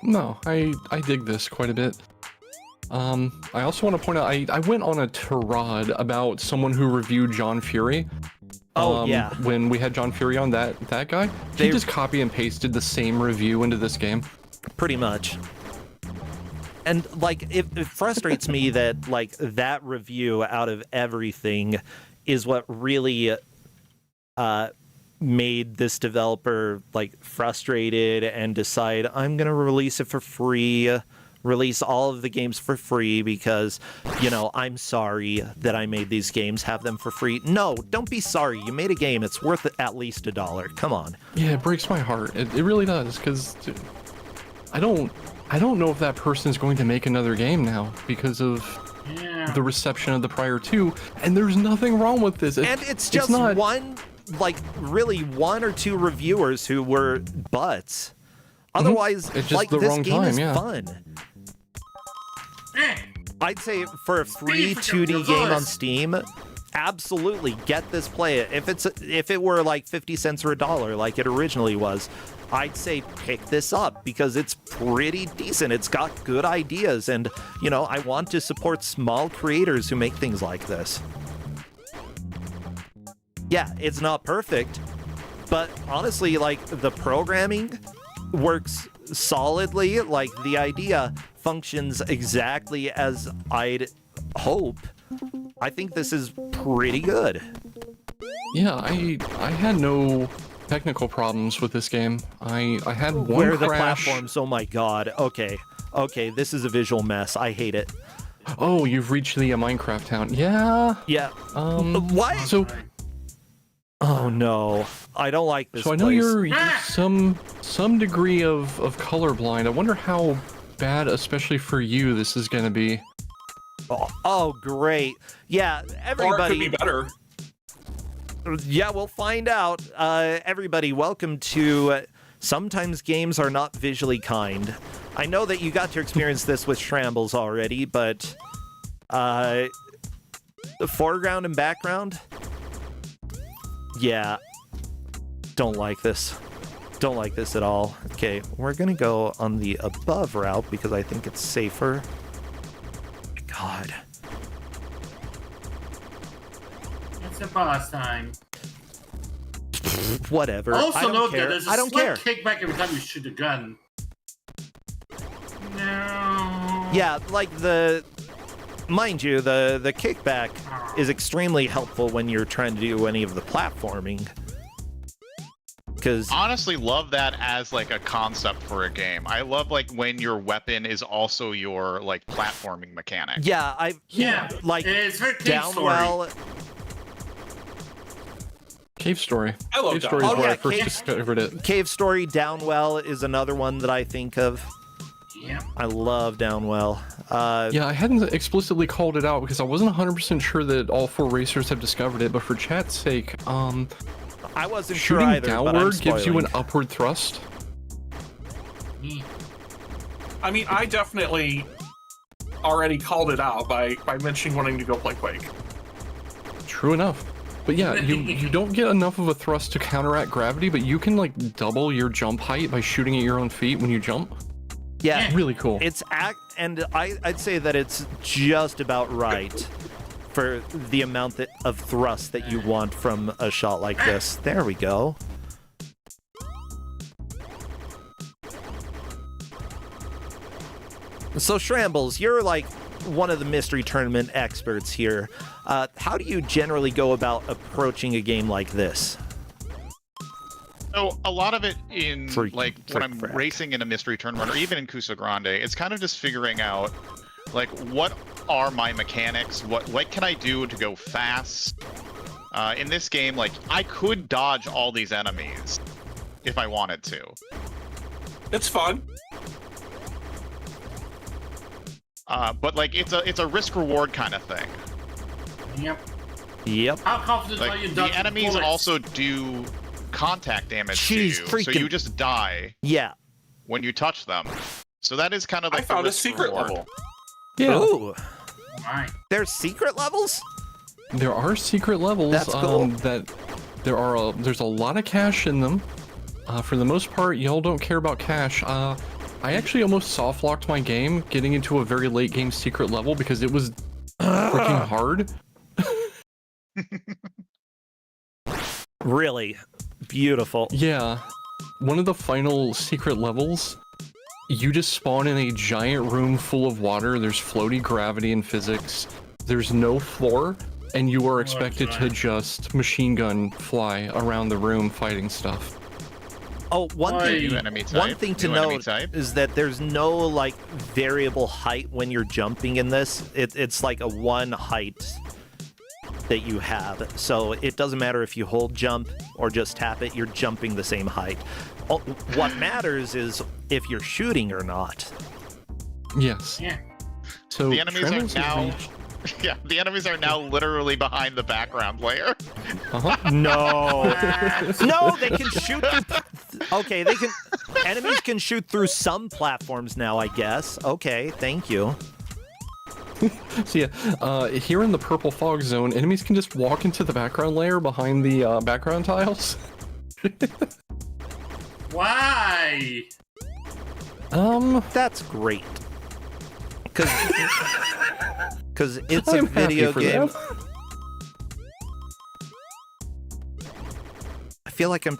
No, I dig this quite a bit. I also want to point out, I went on a tirade about someone who reviewed John Fury. Yeah. When we had John Fury on, that guy, he just copy and pasted the same review into this game. Pretty much. And, like, it frustrates me that, like, that review out of everything is what really made this developer, like, frustrated and decide, I'm going to release it for free. Release all of the games for free because, you know, I'm sorry that I made these games, have them for free. No, don't be sorry. You made a game. It's worth at least $1. Come on. Yeah, it breaks my heart. It really does, because I don't know if that person's going to make another game now because of the reception of the prior two, and there's nothing wrong with this. And it's just one like really 1 or 2 reviewers who were butts. Otherwise, It's just like the this wrong game time, is yeah. fun. I'd say for a free Speaking of 2D game on reverse. Steam, absolutely get this, play it. If it were like 50 cents or $1 like it originally was, I'd say pick this up because it's pretty decent. It's got good ideas, and you know, I want to support small creators who make things like this. Yeah, it's not perfect, but honestly, like the programming works solidly. Like the idea functions exactly as I'd hope. I think this is pretty good. Yeah, I had no technical problems with this game. I had one Where are the crash. platforms? Oh my god. Okay, this is a visual mess. I hate it. Oh, you've reached the Minecraft town. Yeah. Yeah. What? So Oh no, I don't like this I know place. you're some degree of colorblind. I wonder how bad, especially for you, this is gonna be. Oh, great. Yeah, Or it everybody. could be better. Yeah, we'll find out. Everybody, welcome to Sometimes Games Are Not Visually Kind. I know that you got to experience this with Shrambles already, but the foreground and background, yeah, don't like this. Don't like this at all. Okay, we're gonna go on the above route because I think it's safer. God. It's a boss time. Whatever. Also I don't note care. that there's a I don't slight care. kickback every time you shoot a gun. No. Yeah, like mind you, the kickback is extremely helpful when you're trying to do any of the platforming. Because Honestly, love that as like a concept for a game. I love like when your weapon is also your like platforming mechanic. yeah, like It's very Cave Story. Downwell. Cave Story. I love Cave Story is Downwell. where Oh, I yeah, first Cave- discovered it. Cave Story Downwell is another one that I think of. Yeah. I love Downwell. Yeah, I hadn't explicitly called it out because I wasn't 100% sure that all 4 racers have discovered it, but for chat's sake, I wasn't sure shooting either, but I'm downward gives you an spoiling. upward thrust. I mean, I definitely already called it out by mentioning wanting to go play Quake. True enough. But yeah, you don't get enough of a thrust to counteract gravity, but you can like double your jump height by shooting at your own feet when you jump. Yeah, Really cool. it's and I'd say that it's just about right for the amount of thrust that you want from a shot like this. There we go. So Shrambles, you're like one of the mystery tournament experts here. How do you generally go about approaching a game like this? So a lot of it in Freak, like when I'm frick. racing in a mystery tournament or even in Kusogrande, it's kind of just figuring out like what are my mechanics, what can I do to go fast. In this game, like I could dodge all these enemies if I wanted to. It's fun. But like it's a risk reward kind of thing. Yep. Yep. How confident are Like you? the dodging enemies bullets? also do contact damage Jeez, to you, so freaking- you just die Yeah. when you touch them. So that is kind of like I found the a risk secret reward. level. Yeah, Ooh. Alright. There's secret levels? there are secret levels That's cool. that there's a lot of cash in them. For the most part, y'all don't care about cash. I actually almost soft locked my game getting into a very late game secret level because it was freaking hard. Really? Beautiful. Yeah, one of the final secret levels, you just spawn in a giant room full of water. There's floaty gravity and physics. There's no floor, and you are expected to just machine gun fly around the room fighting stuff. Oh, one thing. New enemy type. One thing to new enemy note type. is that there's no like variable height when you're jumping in this. It's like a one height that you have. So it doesn't matter if you hold jump or just tap it, you're jumping the same height. What matters is if you're shooting or not. Yes. Yeah. So The enemies are Tremors has now reached- Yeah, the enemies are now literally behind the background layer. No. No, they can shoot through... Okay, they can... Enemies can shoot through some platforms now, I guess. Okay, thank you. So yeah, here in the purple fog zone, enemies can just walk into the background layer behind the background tiles. Why? That's great. Because it's a I'm video happy for game. that. I feel like I'm...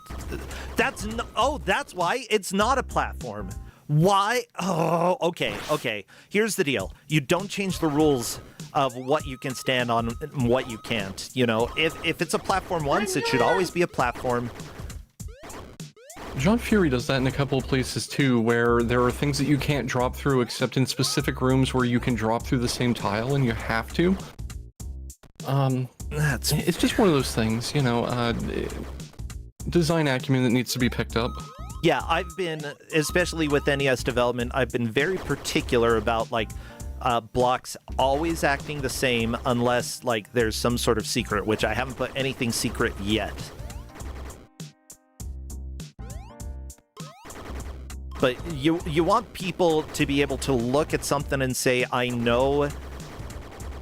That's no... Oh, that's why it's not a platform. Why? Oh, okay. Here's the deal. You don't change the rules of what you can stand on and what you can't. You know, if it's a platform once, it should always be a platform. John Fury does that in a couple of places too, where there are things that you can't drop through except in specific rooms where you can drop through the same tile and you have to. It's just one of those things, you know, design acumen that needs to be picked up. Yeah, I've been, especially with NES development, I've been very particular about, like, blocks always acting the same unless, like, there's some sort of secret, which I haven't put anything secret yet. But you want people to be able to look at something and say, I know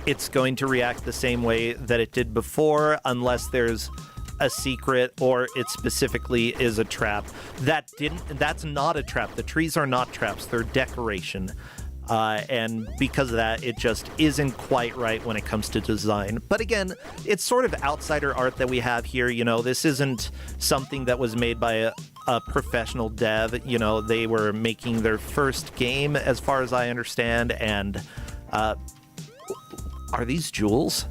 it's going to react the same way that it did before, unless there's a secret or it specifically is a trap. That's not a trap. The trees are not traps, they're decoration. And because of that, it just isn't quite right when it comes to design. But again, it's sort of outsider art that we have here. You know, this isn't something that was made by a professional dev. You know, they were making their first game, as far as I understand. And are these jewels?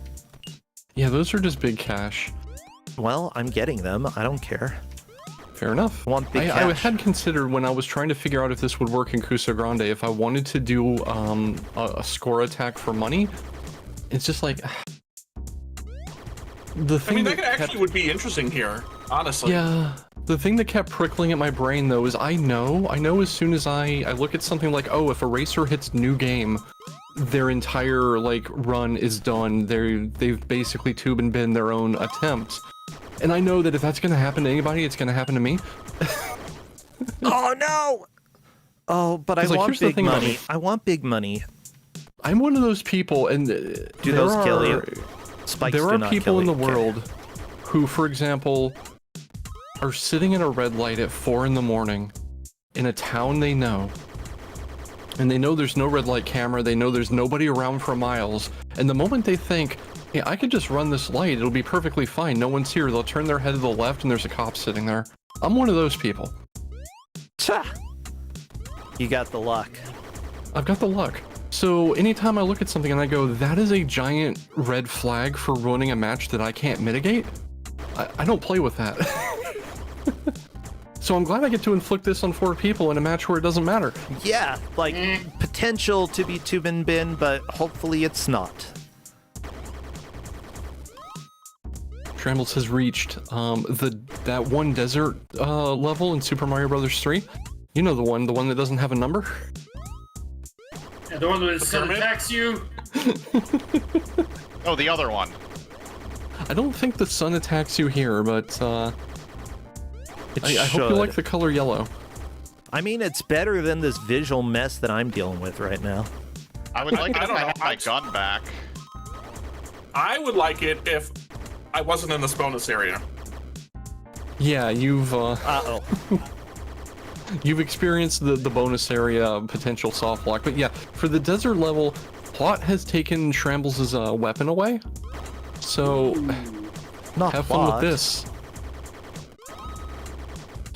Yeah, those are just big cash. Well, I'm getting them. I don't care. Fair enough. Want big I cash. had considered when I was trying to figure out if this would work in Kusogrande, if I wanted to do a score attack for money. It's just like the thing. I mean, that actually would be interesting here, honestly. Yeah. The thing that kept prickling at my brain though is I know as soon as I look at something like, oh, if a racer hits new game, their entire like run is done. They've basically tube and bin their own attempts. And I know that if that's going to happen to anybody, it's going to happen to me. Oh, no! Oh, but I want big money. I want big money. I'm one of those people, and do those kill you? Spikes there are do not people kill in the you. world who, for example, are sitting at a red light at 4 in the morning in a town they know. And they know there's no red light camera, they know there's nobody around for miles. And the moment they think, hey, I could just run this light, it'll be perfectly fine, no one's here, they'll turn their head to the left and there's a cop sitting there. I'm one of those people. Cha! You got the luck. I've got the luck. So anytime I look at something and I go, that is a giant red flag for ruining a match that I can't mitigate, I don't play with that. So I'm glad I get to inflict this on 4 people in a match where it doesn't matter. Yeah, like, potential to be tube and bin, but hopefully it's not. Trambles has reached that one desert level in Super Mario Bros. 3. You know the one that doesn't have a number? Yeah, the one that sun attacks you? Oh, the other one. I don't think the sun attacks you here, but I hope you like the color yellow. I mean, it's better than this visual mess that I'm dealing with right now. I would like it if I had my gun back. I would like it if I wasn't in this bonus area. Yeah, you've Uh-oh. you've experienced the bonus area potential soft lock, but yeah, for the desert level, Plot has taken Shrambles' weapon away. So Not have fun with this.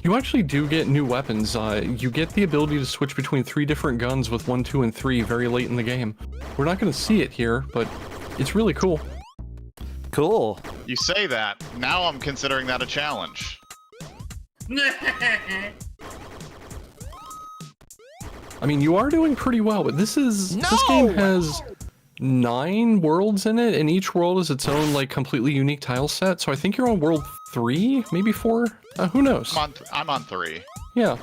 You actually do get new weapons. You get the ability to switch between 3 different guns with 1, 2, and 3 very late in the game. We're not going to see it here, but it's really cool. Cool. You say that, now I'm considering that a challenge. I mean, you are doing pretty well, but this game has 9 worlds in it, and each world is its own, like, completely unique tile set. So I think you're on world 3, maybe 4? Who knows? I'm on 3. Yeah.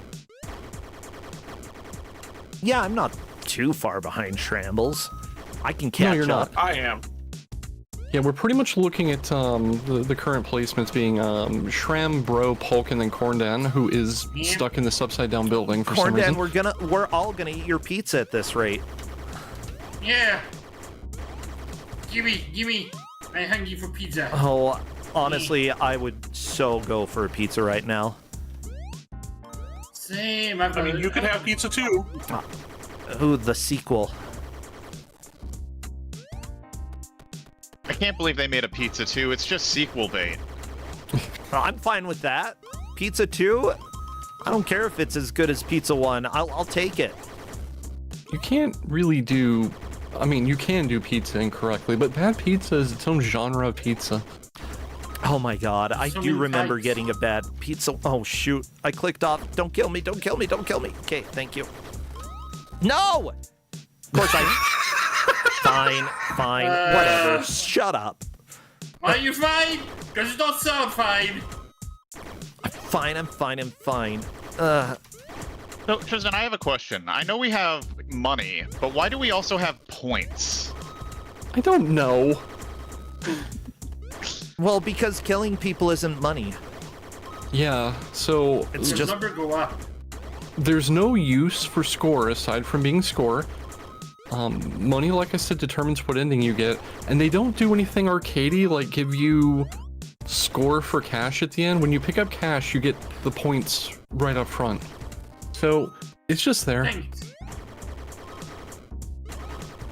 Yeah, I'm not too far behind Shrambles. I can catch No, you're up. not. I am. Yeah, we're pretty much looking at the current placements being Shram, Bro, Polk, and then Corndan, who is stuck in this upside down building for some reason. Corndan, we're all gonna eat your pizza at this rate. Yeah. Gimme. I'm hungry for pizza. Oh, honestly, I would so go for a pizza right now. Same. I mean, you could have pizza too. Ooh, the sequel. I can't believe they made a pizza too. It's just sequel bait. I'm fine with that. Pizza 2? I don't care if it's as good as Pizza 1. I'll take it. You can't really do... I mean, you can do pizza incorrectly, but bad pizza is its own genre of pizza. Oh my god, I So do many remember types. getting a bad pizza. Oh shoot, I clicked off. Don't kill me, don't kill me, don't kill me. Okay, thank you. No! Of course I... Fine, whatever. Shut up. Are you fine? Because you don't sound fine. I'm fine. So, Tristan, I have a question. I know we have money, but why do we also have points? I don't know. Well, because killing people isn't money. Yeah, so It's Your just... number go up. there's no use for score aside from being score. Money, like I said, determines what ending you get, and they don't do anything arcadey like give you score for cash at the end. When you pick up cash, you get the points right up front. So it's just there. Thanks.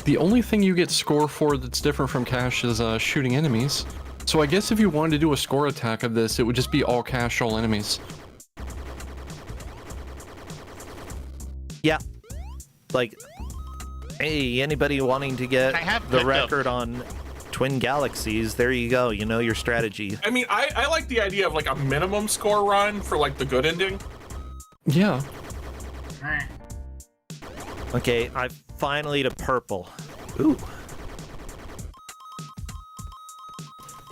The only thing you get score for that's different from cash is shooting enemies. So I guess if you wanted to do a score attack of this, it would just be all cash, all enemies. Yeah. Like, hey, anybody wanting to get I have the picked up- record on Twin Galaxies, there you go. You know your strategy. I mean, I like the idea of like a minimum score run for like the good ending. Yeah. Okay, I finally to purple. Ooh.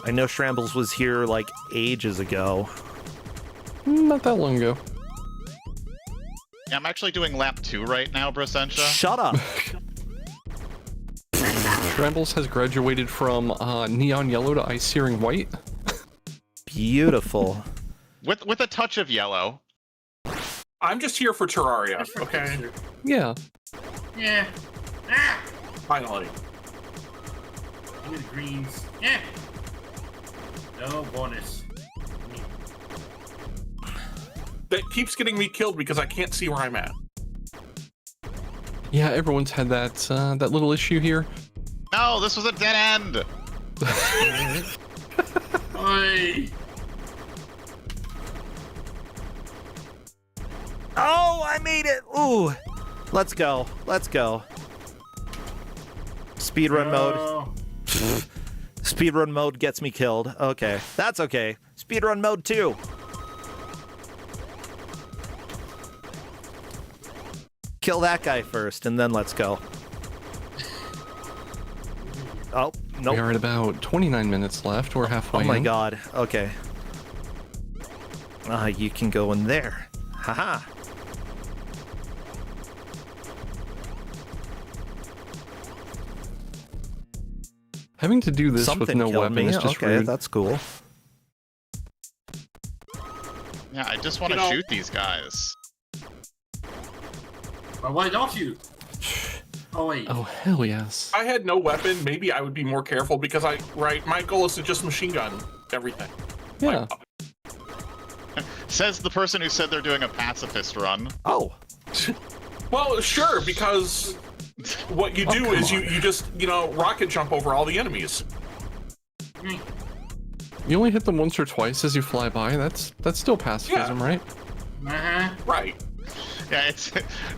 I know Shrambles was here like ages ago. Not that long ago. Yeah, I'm actually doing lap 2 right now, Brasentia. Shut up. Shrambles has graduated from neon yellow to ice searing white. Beautiful. With a touch of yellow. I'm just here for Terraria, okay? Yeah. Yeah. Ah! Finally. Give me the greens. Yeah. No bonus. That keeps getting me killed because I can't see where I'm at. Yeah, everyone's had that that little issue here. No, this was a dead end. Oi. Oh, I made it! Ooh. Let's go. Speedrun mode. Oh. Speedrun mode gets me killed. Okay. That's okay. Speedrun mode 2. Kill that guy first, and then let's go. Oh, nope. We are at about 29 minutes left. We're halfway Oh my in. god. Okay. You can go in there. Haha. Having to do this Something with no killed weapon me. is just Okay, rude. that's cool. Yeah, I just want to You know- shoot these guys. But why don't you? Oh wait. Oh, hell yes. If I had no weapon, maybe I would be more careful because my goal is to just machine gun everything. Yeah. Says the person who said they're doing a pacifist run. Oh. Well, sure, because what you do come is you on. just, rocket jump over all the enemies. You only hit them once or twice as you fly by. That's still pacifism, right? Uh-huh. Right. Yeah,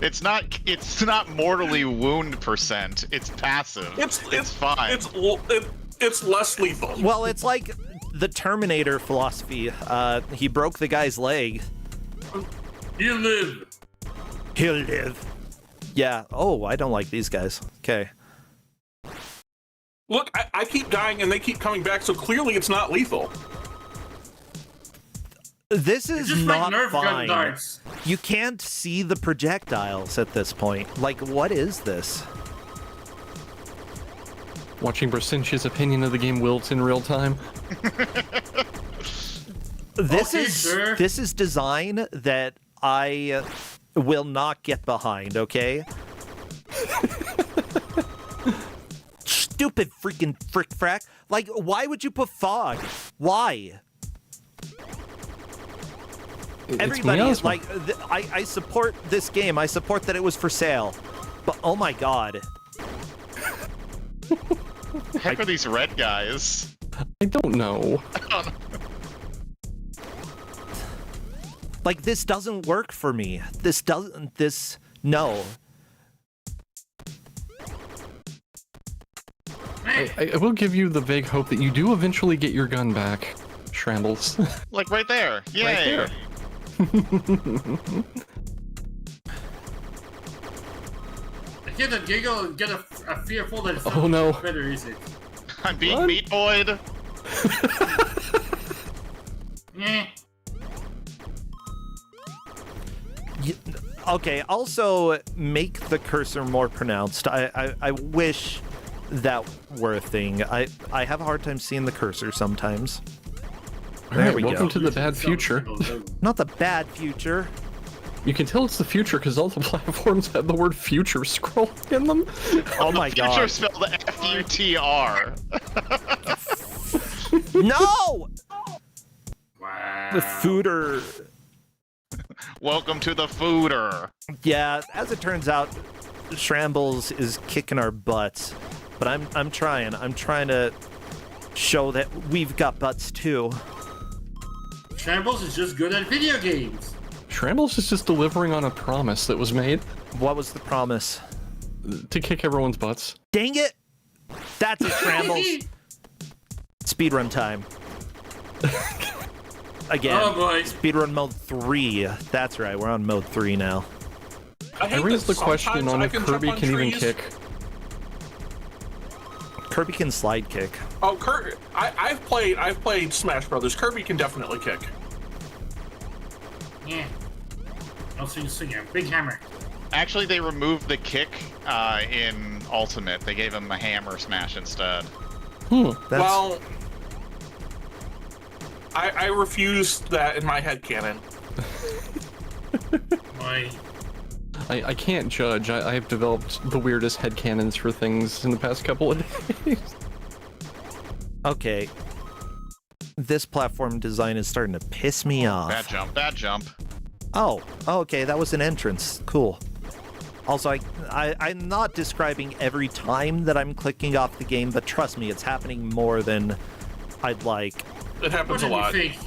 it's not mortally wound percent. It's passive. It's fine. It's less lethal. Well, it's like the Terminator philosophy. He broke the guy's leg. You live. He'll live. Yeah. Oh, I don't like these guys. Okay. Look, I keep dying and they keep coming back, so clearly it's not lethal. This is It's just not like Nerf gun fine. darts. You can't see the projectiles at this point. Like, what is this? Watching Brasinch's opinion of the game wilt in real time. This Okay, sure. this is design that I will not get behind, okay? Stupid freaking frick-frack. Like, why would you put fog? Why? Everybody, miasma. like, I support this game. I support that it was for sale. But, oh my god. Heck are these red guys? I don't know. Like, this doesn't work for me. No. I will give you the vague hope that you do eventually get your gun back, Shrambles. Like right there. Yay! Right there. I get a giggle and get a fearful that it's Oh, no. better, is it? I'm being What? meat boyed. Eh. Okay, also make the cursor more pronounced. I wish that were a thing. I have a hard time seeing the cursor sometimes. There Alright, we welcome go. to the bad future. Not the bad future. You can tell it's the future because all the platforms have the word future scroll in them. Oh my Future god. spelled F-U-T-R. No! Wow. The fooder. Welcome to the fooder. Yeah, as it turns out, Shrambles is kicking our butts. But I'm trying. I'm trying to show that we've got butts too. Shambles is just good at video games. Shrambles is just delivering on a promise that was made What was the promise? to kick everyone's butts. Dang it! That's it, Shrambles. Speedrun time. Again. Oh boy. Speedrun mode 3. That's right, we're on mode 3 now. I hate raised that the question sometimes on I if can Kirby jump on can even trees. kick. Kirby can slide kick. Oh, I've played Smash Brothers. Kirby can definitely kick. Yeah. Also, you see a big hammer. Actually, they removed the kick in Ultimate. They gave him a hammer smash instead. That's, Well, I refused that in my headcanon. My. I can't judge. I have developed the weirdest headcanons for things in the past couple of days. okay. This platform design is starting to piss me off. Bad jump, bad jump. Oh, okay, that was an entrance. Cool. Also, I'm not describing every time that I'm clicking off the game, but trust me, it's happening more than I'd like. It happens What a did lot. you think?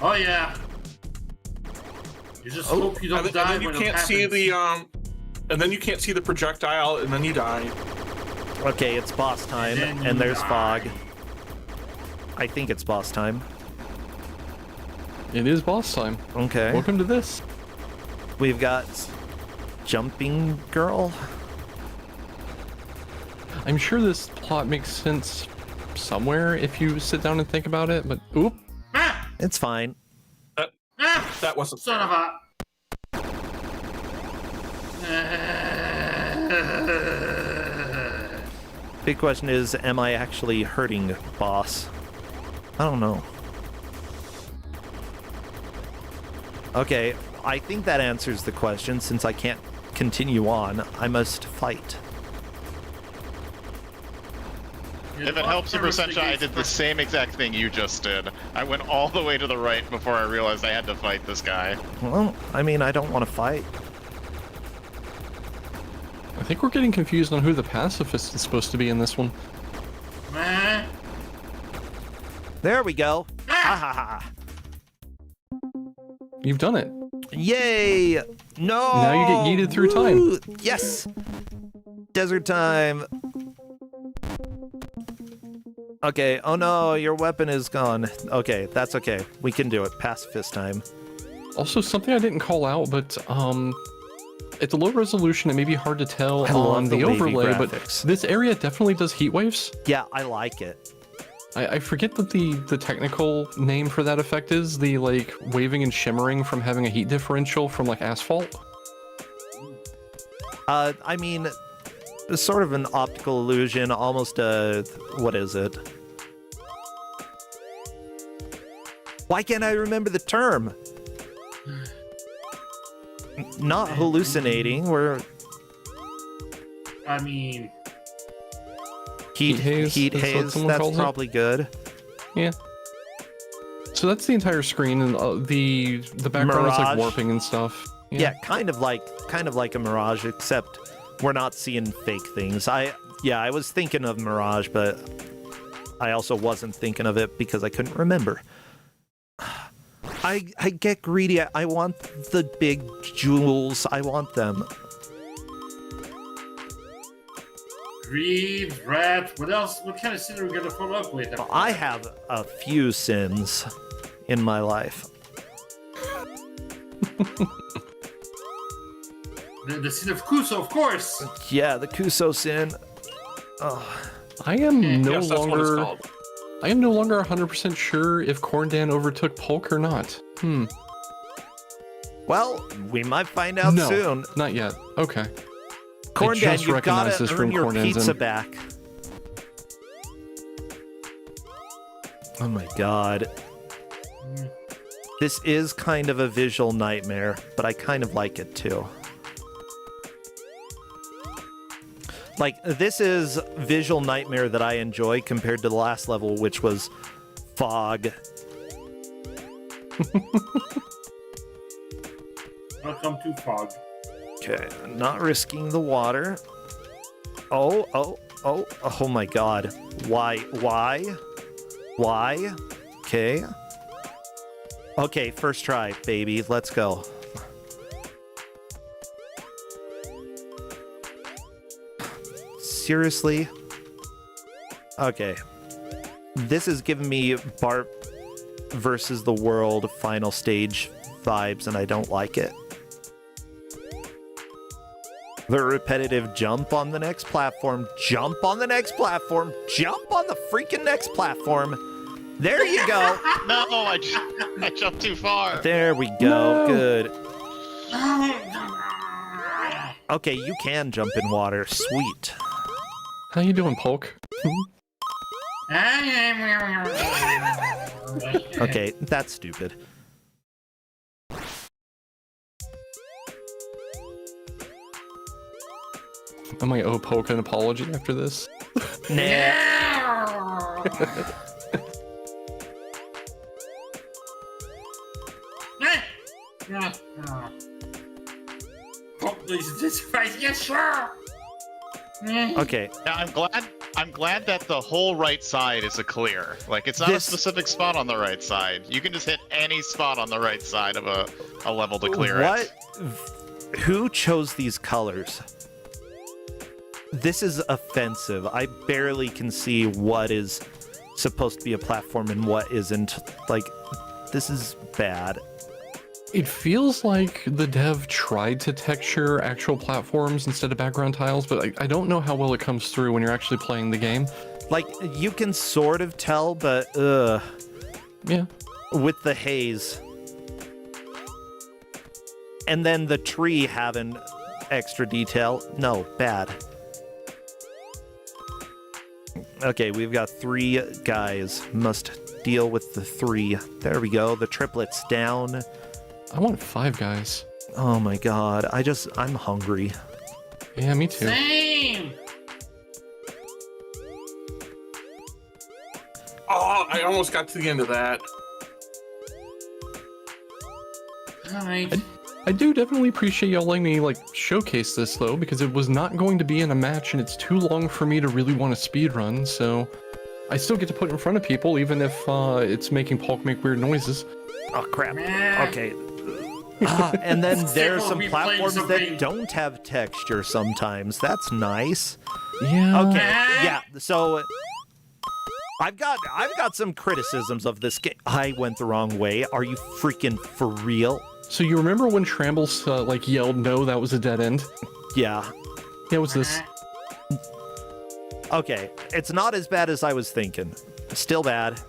Oh yeah. You just hope you don't And die then you when can't it see happens. and then you can't see the projectile, and then you die. Okay, it's boss time, And then and you there's die. fog. I think it's boss time. It is boss time. Okay. Welcome to this. We've got Jumping Girl. I'm sure this plot makes sense somewhere if you sit down and think about it, but oop. Ah! It's fine. Ah! That wasn't Son of a. Big question is, am I actually hurting boss? I don't know. Okay, I think that answers the question. Since I can't continue on, I must fight. If it helps you, Percentia, I did the same exact thing you just did. I went all the way to the right before I realized I had to fight this guy. Well, I mean, I don't want to fight. I think we're getting confused on who the pacifist is supposed to be in this one. Man. There we go. Ah! Ha ha ha. You've done it. Yay! No! Now you get yeeted through time. Woo! Yes! Desert time. Okay, oh no, your weapon is gone. Okay, that's okay. We can do it. Pacifist time. Also, something I didn't call out, but at the low resolution, it may be hard to tell I love on the the wavy overlay, but graphics. this area definitely does heat waves. Yeah, I like it. I forget what the technical name for that effect is. The like waving and shimmering from having a heat differential from like asphalt. I mean, sort of an optical illusion, almost a... what is it? Why can't I remember the term? Not hallucinating, we're... I mean... Heat haze, that's probably good. Yeah. So that's the entire screen, and the background is like warping and stuff. Yeah, kind of like a mirage, except we're not seeing fake things. I was thinking of mirage, but I also wasn't thinking of it because I couldn't remember. I get greedy. I want the big jewels. I want them. Greed, rat. What else? What kind of sin are we gonna follow up with? I have a few sins in my life. The sin of Kuso, of course. Yeah, the Kuso sin. Oh. I am no longer 100% sure if Corndan overtook Polk or not. Well, we might find out soon. Not yet. Okay. Corndan, you gotta earn your pizza back. Oh my god. This is kind of a visual nightmare, but I kind of like it too. Like, this is visual nightmare that I enjoy compared to the last level, which was fog. Welcome to fog. Okay, not risking the water. Oh my god. Why? Okay. Okay, first try, baby. Let's go. Seriously? Okay. This is giving me Bart versus the World final stage vibes, and I don't like it. The repetitive jump on the next platform, jump on the next platform, jump on the freaking next platform. There you go. No, I jumped too far. There we go. No. Good. Okay, you can jump in water. Sweet. How you doing, Polk? Okay, that's stupid. I might owe Polk an apology after this. Nah. Okay. Now I'm glad that the whole right side is a clear. Like, it's not a specific spot on the right side. You can just hit any spot on the right side of a level to clear it. Who chose these colors? This is offensive. I barely can see what is supposed to be a platform and what isn't. Like, this is bad. It feels like the dev tried to texture actual platforms instead of background tiles, but I don't know how well it comes through when you're actually playing the game. Like, you can sort of tell, but yeah. With the haze. And then the tree having extra detail. No, bad. Okay, we've got 3 guys. Must deal with the 3. There we go. The triplets down. I want 5 guys. Oh my god. I'm hungry. Yeah, me too. Same! Oh, I almost got to the end of that. Alright. I do definitely appreciate y'all letting me, like, showcase this, though, because it was not going to be in a match, and it's too long for me to really want to speedrun, so I still get to put it in front of people, even if it's making Polk make weird noises. Oh, crap. Okay. And then there's some platforms that don't have texture sometimes. That's nice. Yeah. Okay. Yeah. So I've got some criticisms of this game. I went the wrong way. Are you freaking for real? So you remember when Trambles like yelled, "No, that was a dead end"? Yeah. Yeah, what's this? Okay. It's not as bad as I was thinking. Still bad.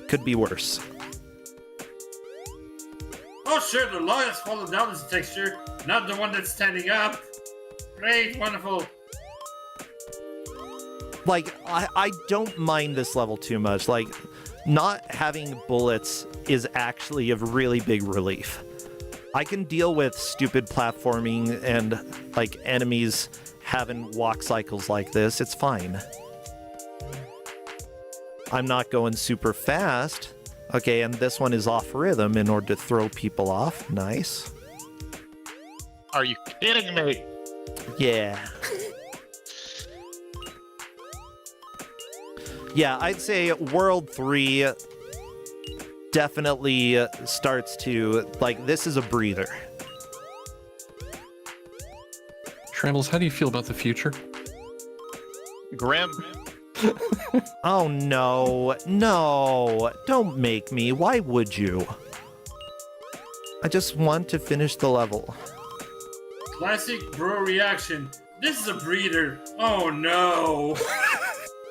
Could be worse. Oh, sure, the log has fallen down as a texture, not the one that's standing up. Great, wonderful. Like, I don't mind this level too much. Like, not having bullets is actually a really big relief. I can deal with stupid platforming and, like, enemies having walk cycles like this. It's fine. I'm not going super fast. Okay, and this one is off rhythm in order to throw people off. Nice. Are you kidding me? Yeah. Yeah, I'd say World 3 definitely starts to, like, this is a breather. Shrambles, how do you feel about the future? Grim. Oh no, no, don't make me. Why would you? I just want to finish the level. Classic bro reaction. This is a breather. Oh no.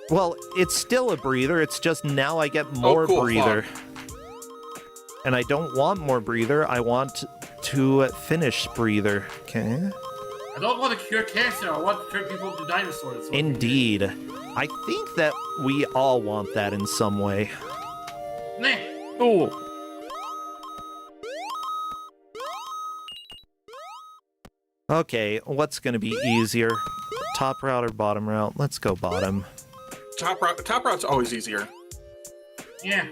Well, it's still a breather, it's just now I get more cool, breather. And I don't want more breather, I want to finish breather. Okay. I don't want to cure cancer. I want to turn people into dinosaurs. Indeed. I think that we all want that in some way. Nah. Oh. Okay, what's gonna be easier? Top route or bottom route? Let's go bottom. Top route's always easier. Yeah.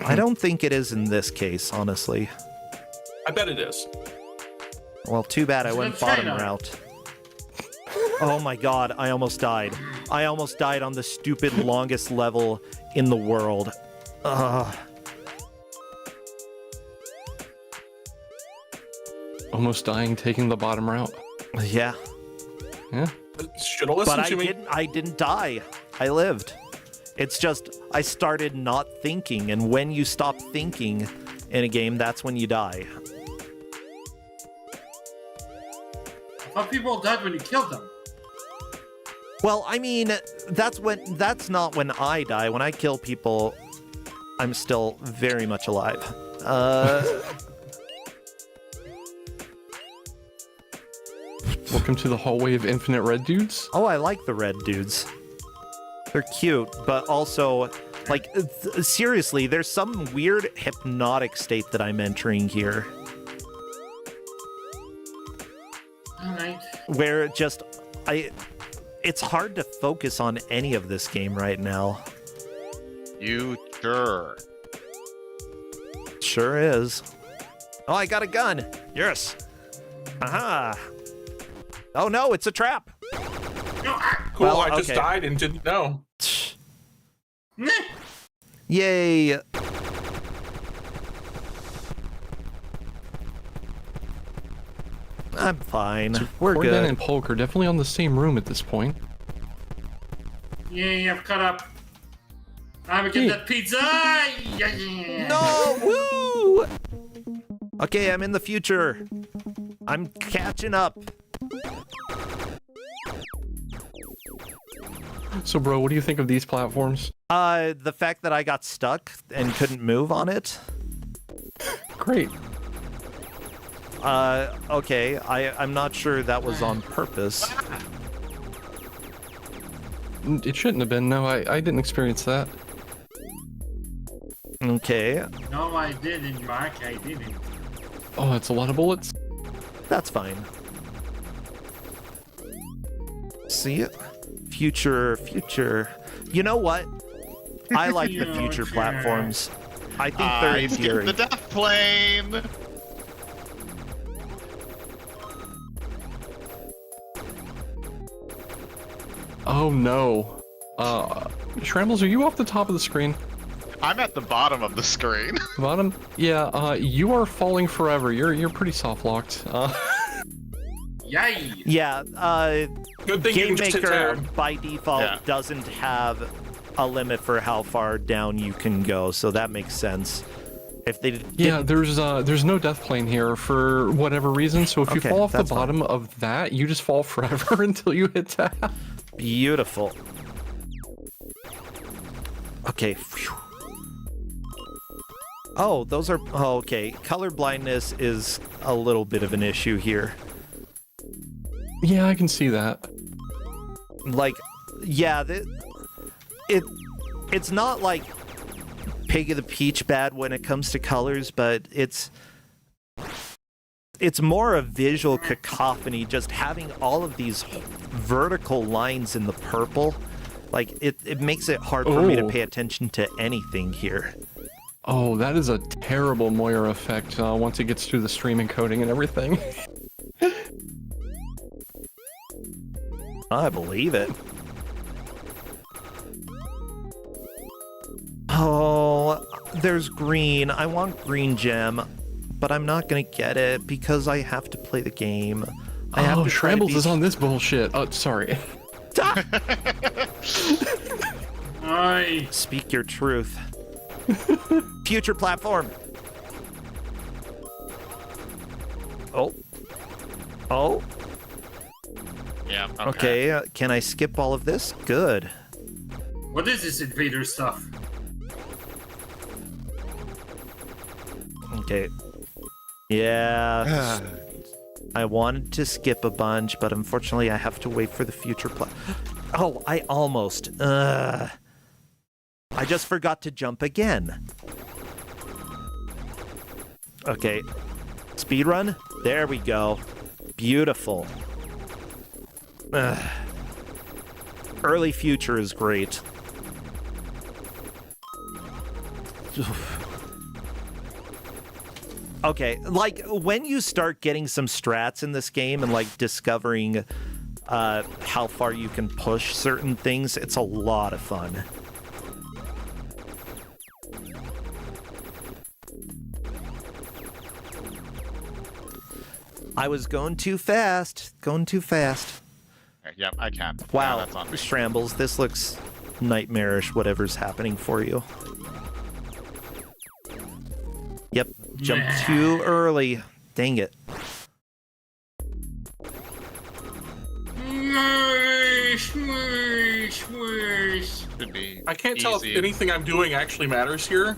I don't think it is in this case, honestly. I bet it is. Well, too bad I It's went gonna bottom China. route. Oh my god, I almost died. I almost died on the stupid longest level in the world. Ugh. Almost dying taking the bottom route. Yeah, Yeah. Should've listened but to me. I didn't die. I lived. It's just, I started not thinking, and when you stop thinking in a game, that's when you die. I thought people died when you killed them. Well, I mean, that's not when I die. When I kill people, I'm still very much alive. Welcome to the hallway of infinite red dudes. Oh, I like the red dudes. They're cute, but also, like, seriously, there's some weird hypnotic state that I'm entering here. Alright. Where just, it's hard to focus on any of this game right now. You sure? Sure is. Oh, I got a gun. Yes. Aha. Oh no, it's a trap. Cool, Well, I just okay. died and didn't know. Nah. Yay. I'm fine. We're Corden good. and Polk are definitely on the same room at this point. Yeah, I've caught up. I'm gonna get Hey. that pizza! Yeah. No! Woo! Okay, I'm in the future. I'm catching up. So, bro, what do you think of these platforms? The fact that I got stuck and couldn't move on it. Great. Okay, I'm not sure that was on purpose. It shouldn't have been. No, I didn't experience that. Okay, No, I didn't, Mark. I didn't. Oh, that's a lot of bullets. that's fine. See it? Future. You know what? I like the future platforms. I think they're I skipped endearing. the death plane. Oh no. Shrambles, are you off the top of the screen? I'm at the bottom of the screen. Bottom? Yeah, you are falling forever. You're pretty soft locked. Yay! Yeah, Good thing you Game can just hit Maker tab. by default Yeah. doesn't have a limit for how far down you can go, so that makes sense. If they Yeah, there's no death plane here for whatever reason. So if you Okay, fall off the that's fine. bottom of that, you just fall forever until you hit tab. Beautiful. Okay. Phew. Oh, those are... Oh, okay. Color blindness is a little bit of an issue here. Yeah, I can see that. Like, yeah, it's not like Pig of the Peach bad when it comes to colors, but it's more a visual cacophony, just having all of these vertical lines in the purple. Like, it makes it hard for me to pay attention to anything here. Oh, that is a terrible Moira effect once it gets through the stream encoding and everything. I believe it. Oh, there's green. I want green gem, but I'm not gonna get it because I have to play the game. I have to Shrambles is on this bullshit. Oh, sorry. Aye. Speak your truth. Future platform. Oh. Oh. Yeah. Okay, can I skip all of this? Good. What is this invader stuff? Okay. Yeah. I wanted to skip a bunch, but unfortunately I have to wait for the future Oh, I almost. I just forgot to jump again. Okay. Speedrun? There we go. Beautiful. Early future is great. Okay, like, when you start getting some strats in this game and, like, discovering how far you can push certain things, it's a lot of fun. I was going too fast. Going too fast. Yep, I can. Wow, Yeah, that's on me. Shrambles, this looks nightmarish, whatever's happening for you. Yep, jumped too early. Dang it. Should be I can't tell if easy. anything I'm doing actually matters here.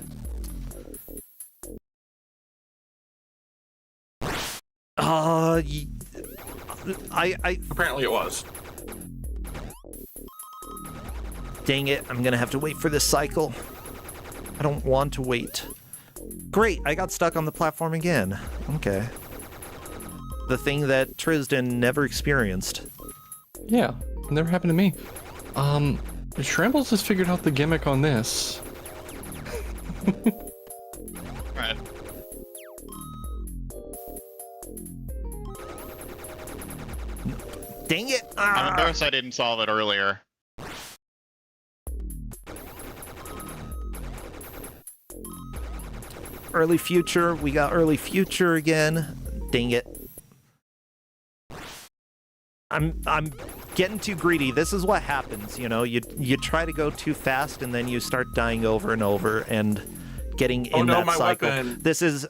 Apparently it was. Dang it, I'm gonna have to wait for this cycle. I don't want to wait. Great, I got stuck on the platform again. Okay. The thing that Tristan never experienced. Yeah, never happened to me. Shrambles has figured out the gimmick on this. Right. Dang it! I'm embarrassed I didn't solve it earlier. Early future, we got early future again. Dang it. I'm getting too greedy. This is what happens, you know. You try to go too fast and then you start dying over and over and getting in that cycle. Weapon. This is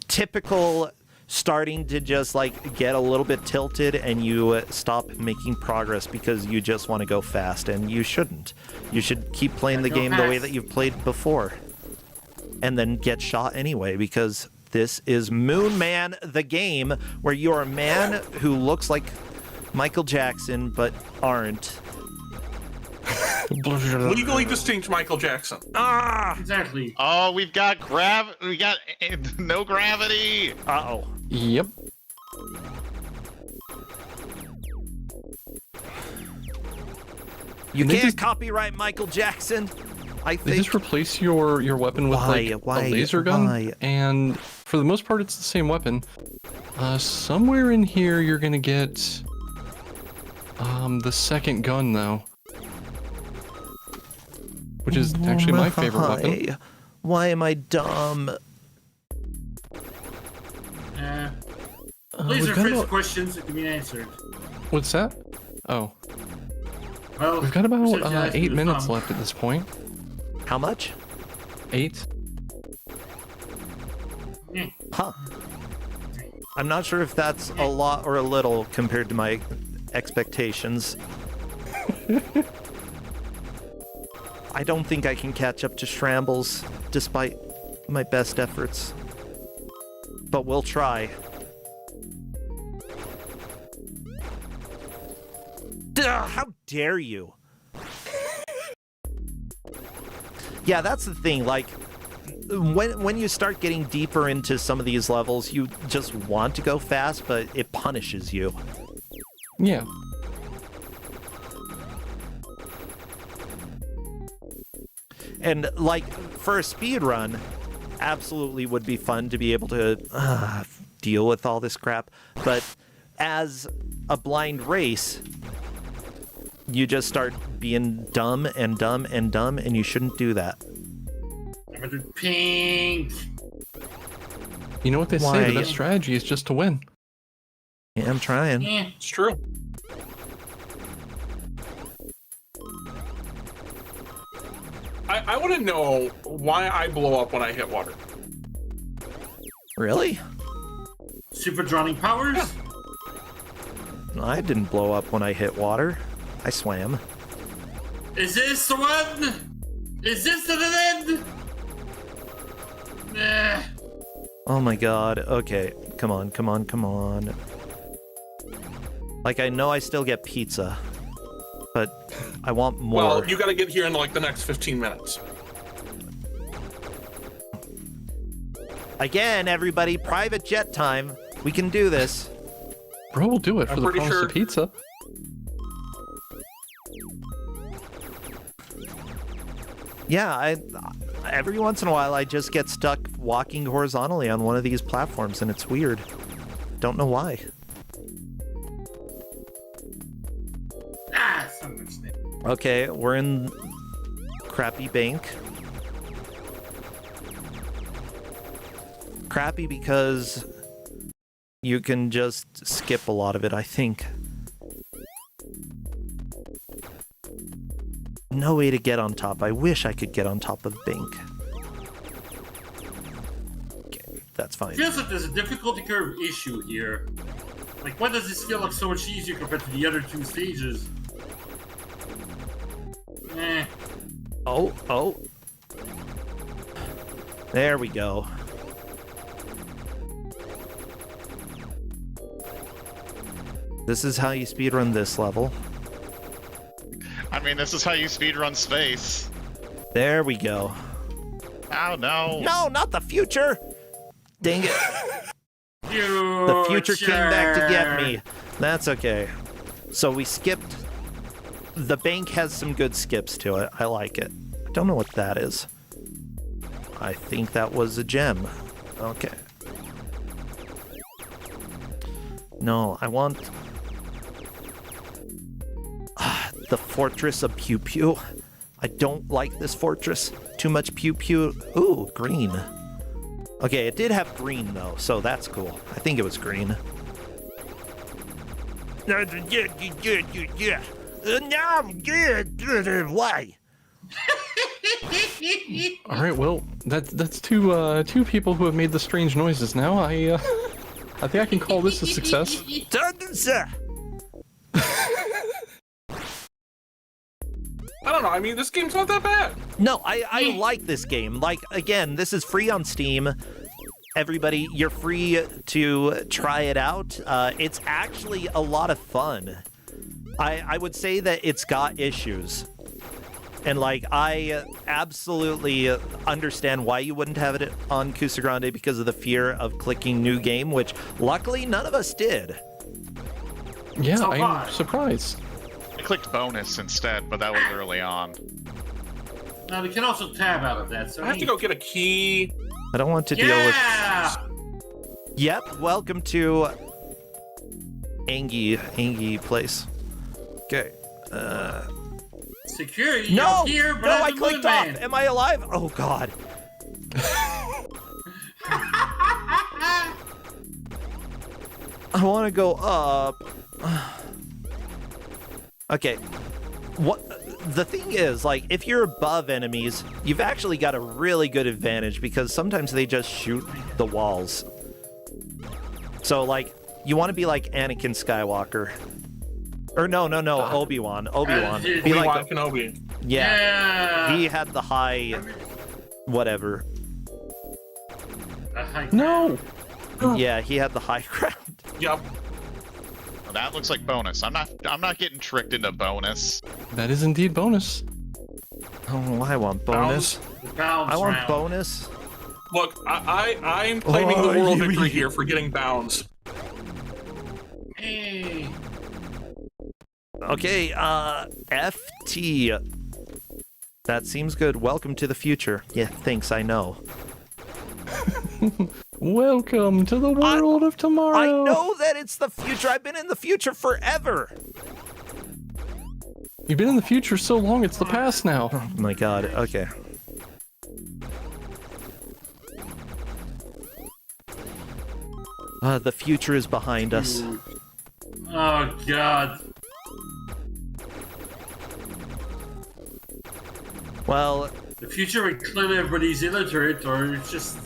typical starting to just like get a little bit tilted and you stop making progress because you just want to go fast, and you shouldn't. You should keep playing the game the way that you've played before and then get shot anyway, because this is Moon Man, the game where you're a man who looks like Michael Jackson but aren't. Legally distinct Michael Jackson. Exactly. Oh, we got no gravity. Uh-oh. Yep. You can't copyright Michael Jackson. I They think. just replace your weapon with a laser gun, Why? and for the most part, it's the same weapon. Somewhere in here, you're gonna get the second gun, though, which is actually my favorite weapon. Why am I dumb? Laser we've got fixed about- questions that can be answered. What's that? Oh, Well, we've got about research has 8 to minutes come. left at this point. How much? 8. Huh. I'm not sure if that's a lot or a little compared to my expectations. I don't think I can catch up to Shrambles, despite my best efforts. But we'll try. How dare you? Yeah, that's the thing. Like, when you start getting deeper into some of these levels, you just want to go fast, but it punishes you. Yeah. And like for a speed run, absolutely would be fun to be able to deal with all this crap. But as a blind race, you just start being dumb and dumb and dumb, and you shouldn't do that. I'm gonna do pink. You know what they Why? say, the best strategy is just to win. Yeah, I'm trying. Yeah. It's true. I want to know why I blow up when I hit water. Really? Super drowning powers? I didn't blow up when I hit water. I swam. Is this the one? Is this the end? Nah. Oh my god. Okay. Come on, come on, come on. Like, I know I still get pizza, but I want more. Well, you got to get here in like the next 15 minutes. Again, everybody, private jet time. We can do this. Bro, we'll do it for I'm the pretty promise sure- of pizza. Yeah, every once in a while I just get stuck walking horizontally on one of these platforms, and it's weird. Don't know why. Ah, son of a snake. Okay, we're in crappy bank. Crappy because you can just skip a lot of it, I think. No way to get on top. I wish I could get on top of bank. Okay, that's fine. Feels like there's a difficulty curve issue here. Like, why does this feel like so much easier compared to the other two stages? Eh. Oh. There we go. This is how you speedrun this level. I mean, this is how you speedrun space. There we go. Oh, no. No, not the future! Dang it. The future came back to get me. That's okay. So we skipped. The bank has some good skips to it. I like it. I don't know what that is. I think that was a gem. Okay. No, I want... the fortress of Pew Pew. I don't like this fortress. Too much Pew Pew. Ooh, green. Okay, it did have green though, so that's cool. I think it was green. Now I'm good. Why? All right, well, that's two people who have made the strange noises now. I think I can call this a success. I don't know. I mean, this game's not that bad. No, I like this game. Like, again, this is free on Steam. Everybody, you're free to try it out. It's actually a lot of fun. I would say that it's got issues. And, like, I absolutely understand why you wouldn't have it on Kusogrande because of the fear of clicking new game, which luckily none of us did. Yeah, So I'm far. surprised. I clicked bonus instead, but that was early on. Now we can also tab out of that. So I have to go get a key. I don't want to deal Yeah. with... Yep, welcome to Angie place. Okay. Security. No! You're here, but No, I'm I the clicked moon off! man. Am I alive? Oh, God. I want to go up. Okay. What the thing is, like, if you're above enemies, you've actually got a really good advantage because sometimes they just shoot the walls. So, like, you want to be like Anakin Skywalker. Or no, Obi-Wan. Be Obi-Wan like, Kenobi. yeah. He had the high, whatever. No! Yeah, he had the high ground. Yep. That looks like bonus. I'm not getting tricked into bonus. That is indeed bonus. Oh, I want bonus. Bounce I want round. bonus. Look, I'm claiming the moral victory here for getting bounds. Hey. Okay, FT. That seems good. Welcome to the future. Yeah, thanks, I know. Welcome to the world of tomorrow. I know that it's the future. I've been in the future forever. You've been in the future so long, it's the past now. Oh my god, okay. The future is behind us. Oh god. Well, The future would claim everybody's illiterate, or it's just.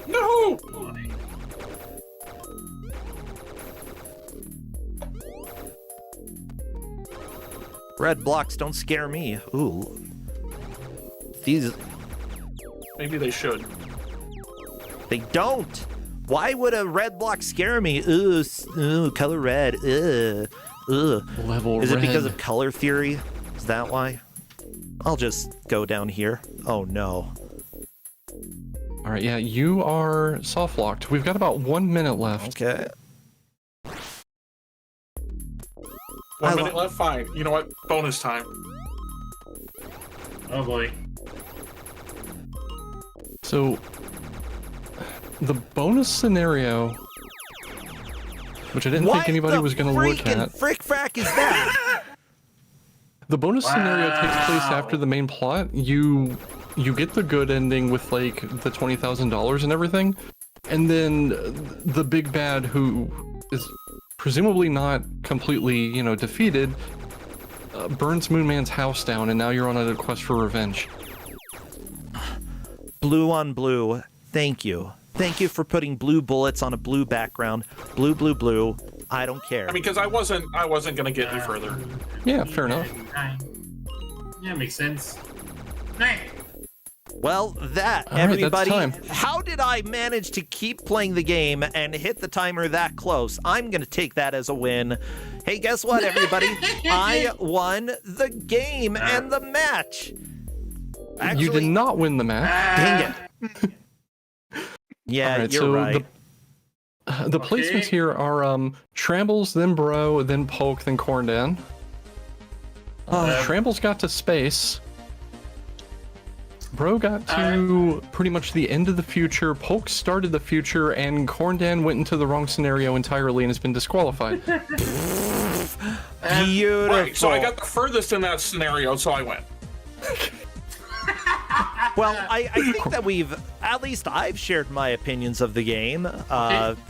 No! red blocks don't scare me. Ooh. These... Maybe they should. They don't! Why would a red block scare me? Ooh, color red. Ugh. Level Is it because red. of color theory? Is that why? I'll just go down here. Oh no. All right, yeah, you are soft locked. We've got about 1 minute left. Okay. 1 minute left, fine. You know what? Bonus time. Oh boy. So, the bonus scenario, which I didn't think anybody was going to look at. Frick frack is that? The bonus scenario takes place after the main plot. You get the good ending with like the $20,000 and everything, and then the big bad, who is presumably not completely, defeated, burns Moon Man's house down, and now you're on a quest for revenge. Blue on blue. Thank you. Thank you for putting blue bullets on a blue background. Blue, blue, blue. I don't care. I mean, because I wasn't gonna get any further. Yeah, fair enough. Yeah, makes sense. Nine. Well, that, All right, that's everybody, time. how did I manage to keep playing the game and hit the timer that close? I'm going to take that as a win. Hey, guess what, everybody? I won the game and the match. Actually, You did not win the match. Dang it. Yeah, All right, you're so right. The placements here are Trambles, then Bro, then Polk, then Corndan. Trambles got to space. Bro got to pretty much the end of the future. Polk started the future, and Corndan went into the wrong scenario entirely and has been disqualified. Beautiful. Right, so I got the furthest in that scenario, so I went. Well, I think that at least I've shared my opinions of the game.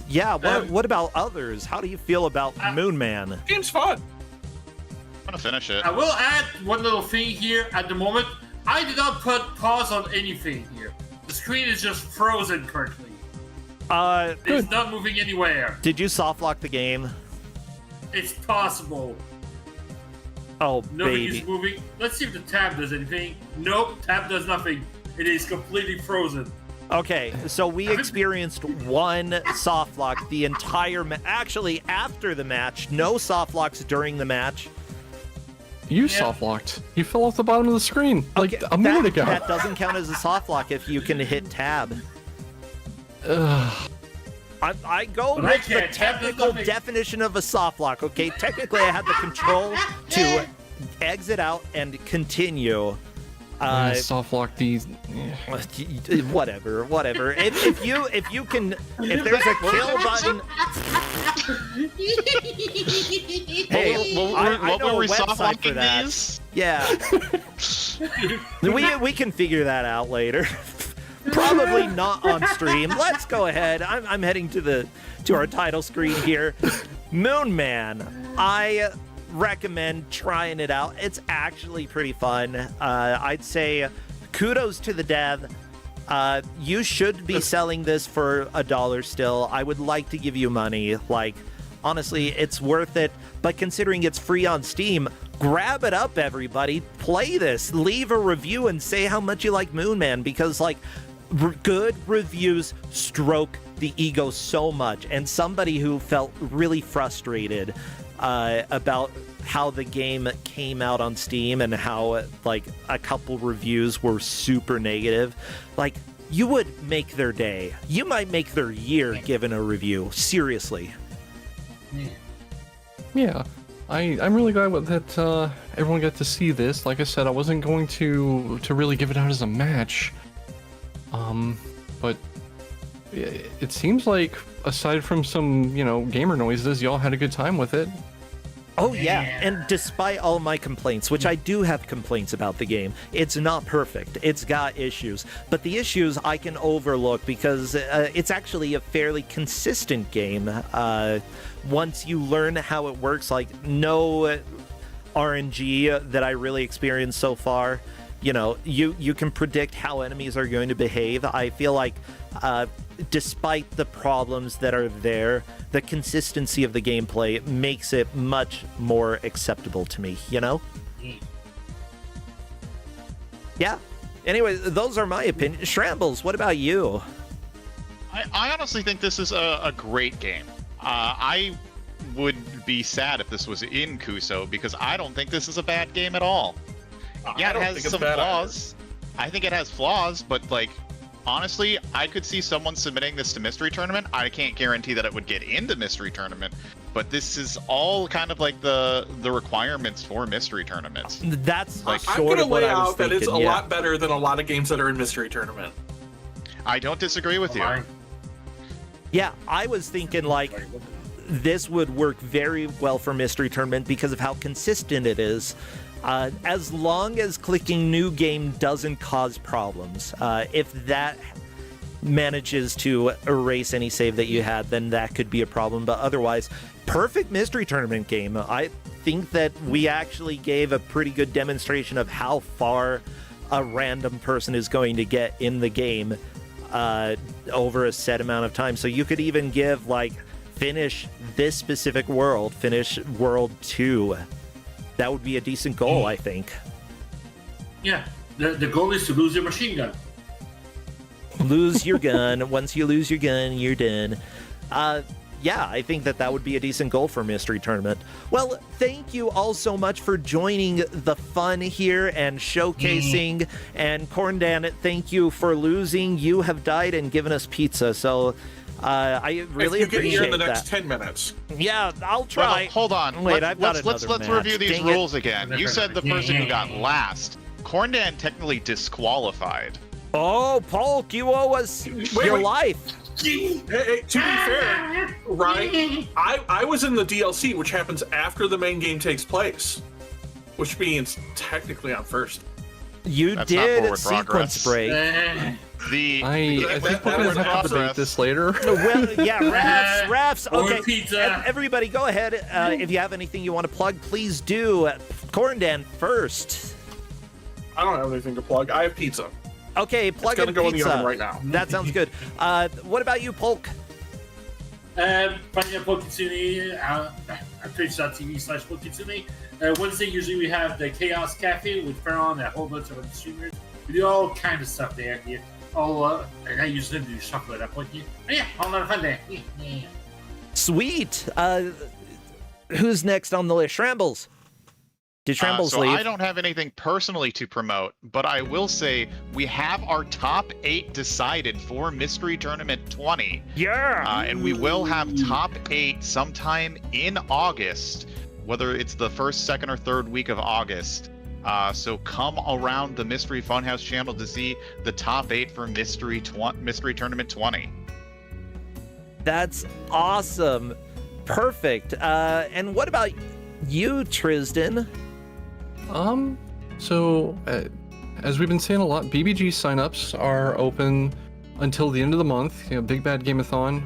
Yeah, what about others? How do you feel about Moon Man? Game's fun. I'm gonna finish it. I will add one little thing here at the moment. I did not put pause on anything here. The screen is just frozen currently. It's not moving anywhere. Did you soft lock the game? It's possible. Oh, Nothing baby. is moving. Let's see if the tab does anything. Nope, tab does nothing. It is completely frozen. Okay, so we experienced one soft lock the entire actually, after the match. No soft locks during the match. You soft locked. You fell off the bottom of the screen like a minute ago. That doesn't count as a soft lock if you can hit tab. Ugh. I go But with I the can't. Tab does technical nothing. definition of a soft lock, okay? Technically, I had the control to exit out and continue. Soft lock these. Whatever. If you can, if there's a kill button. Hey, what I know were we a website soft for locking that. these? Yeah. we can figure that out later. Probably not on stream. Let's go ahead. I'm heading to our title screen here. Moon Man. I recommend trying it out. It's actually pretty fun. I'd say kudos to the dev. You should be selling this for $1 still. I would like to give you money. Like, honestly, it's worth it. But considering it's free on Steam, grab it up, everybody. Play this. Leave a review and say how much you like Moon Man, because, like, good reviews stroke the ego so much, and somebody who felt really frustrated about how the game came out on Steam and how like a couple reviews were super negative, like you would make their day. You might make their year given a review. Seriously. Yeah, I'm really glad that everyone got to see this. Like I said, I wasn't going to really give it out as a match, but it seems like aside from some gamer noises, y'all had a good time with it. Oh yeah, and despite all my complaints, which I do have complaints about the game, it's not perfect. It's got issues, but the issues I can overlook because it's actually a fairly consistent game. Once you learn how it works, like no RNG that I really experienced so far. You can predict how enemies are going to behave. I feel like despite the problems that are there, the consistency of the gameplay makes it much more acceptable to me, Yeah. Anyway, those are my opinions. Shrambles, what about you? I honestly think this is a great game. I would be sad if this was in Kuso, because I don't think this is a bad game at all. Yeah, it has some flaws. I think it has flaws, but like, honestly, I could see someone submitting this to Mystery Tournament. I can't guarantee that it would get into Mystery Tournament, but this is all kind of like the requirements for Mystery Tournaments. That's like sort of what I was thinking. That it's a lot better than a lot of games that are in Mystery Tournament. I don't disagree with you. Yeah, I was thinking like this would work very well for Mystery Tournament because of how consistent it is. As long as clicking new game doesn't cause problems. If that manages to erase any save that you had, then that could be a problem. But otherwise, perfect Mystery Tournament game. I think that we actually gave a pretty good demonstration of how far a random person is going to get in the game over a set amount of time. So you could even give, like, finish this specific world, finish World 2. That would be a decent goal, I think. Yeah, the goal is to lose your machine gun. Lose your gun. Once you lose your gun, you're done. Yeah, I think that would be a decent goal for Mystery Tournament. Well, thank you all so much for joining the fun here and showcasing. And Kuso9rande, thank you for losing. You have died and given us pizza, so I really appreciate that. Get here in the next 10 minutes. Yeah, I'll try. Well, hold on. Wait, let's review these Dang rules it. again. You said the person who got last. Kuso9rande technically disqualified. Oh, Polk, you owe us your life. Hey, to be fair, right? I was in the DLC, which happens after the main game takes place, which means technically I'm first. You That's did sequence break. I think we're going to have to debate this later. Well, yeah, refs. Or Okay, pizza. everybody, go ahead. If you have anything you want to plug, please do. Kuso9rande first. I don't have anything to plug. I have pizza. Okay, plug It's in gonna go pizza. in the oven right now. That sounds good. What about you, Polk? Find me at Pokitsune at twitch.tv/Pokitsune. Wednesday, usually we have the Chaos Cafe with Ferron and a whole bunch of other streamers. We do all kind of stuff there. And I usually do chocolate at point here. Yeah, all a fun day. Yeah. Sweet. Who's next on the list? Shrambles. Did Shrambles So leave? I don't have anything personally to promote, but I will say we have our top 8 decided for Mystery Tournament 20. Yeah. And we will have top 8 sometime in August, whether it's the first, second, or third week of August. So come around the Mystery Funhouse channel to see the top 8 for Mystery Tournament 20. That's awesome. Perfect. And what about you, Tristan? So, as we've been saying a lot, BBG signups are open until the end of the month. Big Bad Gameathon.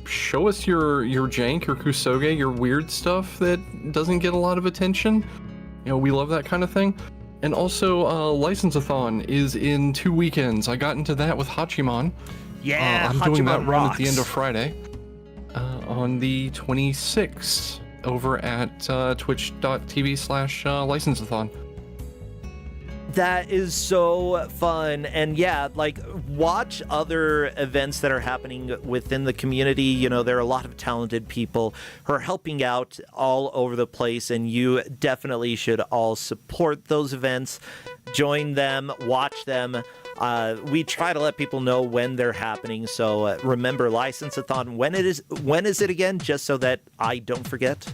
Show us your jank, your kusoge, your weird stuff that doesn't get a lot of attention. We love that kind of thing. And also, License-a-thon is in 2 weekends. I got into that with Hachimon. Yeah, I'm doing that Hachimon run rocks. at the end of Friday. On the 26th. Over at twitch.tv/license-a-thon. That is so fun. And yeah, like, watch other events that are happening within the community. You know, there are a lot of talented people who are helping out all over the place, and you definitely should all support those events, join them, watch them. We try to let people know when they're happening. So remember, License-a-thon, when is it again? Just so that I don't forget.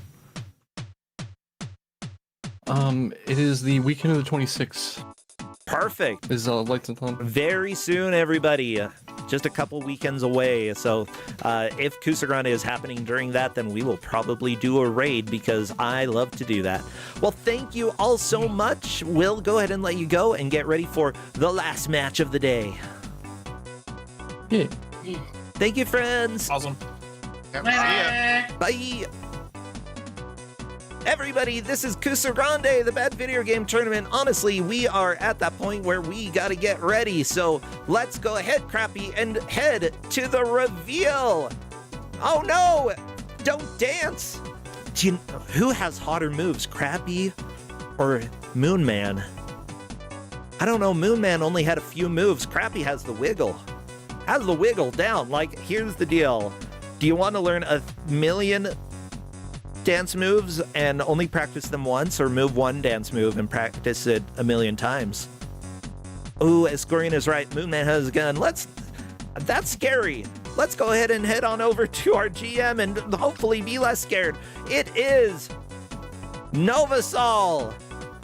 It is the weekend of the 26th. Perfect. Is Lights-a-thon. Very soon, everybody. Just a couple weekends away. So if Kusogrande is happening during that, then we will probably do a raid because I love to do that. Well, thank you all so much. We'll go ahead and let you go and get ready for the last match of the day. Yeah. Thank you, friends. Awesome. Bye. Everybody, this is Kusogrande, the Bad Video Game Tournament. Honestly, we are at that point where we gotta get ready, so let's go ahead, Crappy, and head to the reveal. Oh no! Don't dance! Who has hotter moves, Crappy or Moon Man? I don't know, Moon Man only had a few moves. Crappy has the wiggle. Has the wiggle down. Like, here's the deal. Do you want to learn a million dance moves and only practice them once, or move one dance move and practice it a million times? Ooh, Escorina's right. Moonman has a gun. That's scary. Let's go ahead and head on over to our GM and hopefully be less scared. It is Novasol.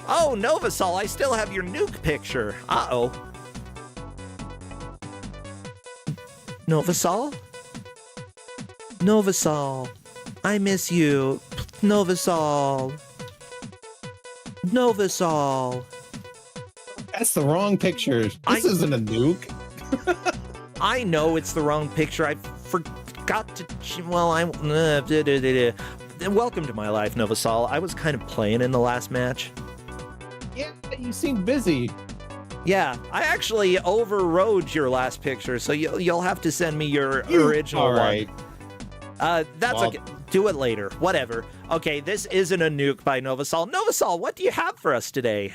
Oh, Novasol, I still have your nuke picture. Uh-oh. Novasol? Novasol. I miss you. Novasol. Novasol. That's the wrong picture. This isn't a nuke. I know it's the wrong picture. I forgot to... Well, welcome to my life, Novasol. I was kind of playing in the last match. Yeah, you seem busy. Yeah, I actually overrode your last picture, so you'll have to send me your original one. That's okay. Do it later. Whatever. Okay, this isn't a nuke by Novasol. Novasol, what do you have for us today?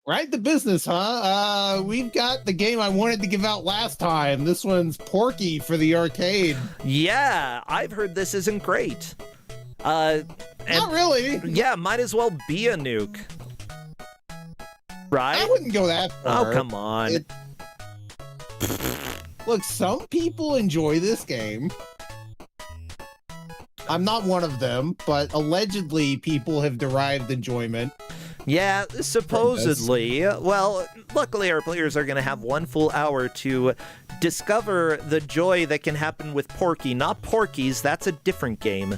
Right to business, huh? We've got the game I wanted to give out last time. This one's Porky for the arcade. Yeah, I've heard this isn't great. Not really. Yeah, might as well be a nuke. Right? I wouldn't go that far. Oh, come on. Look, some people enjoy this game. I'm not one of them, but allegedly people have derived enjoyment. Yeah, supposedly. Well, luckily our players are going to have one full hour to discover the joy that can happen with Porky. Not Porky's, that's a different game.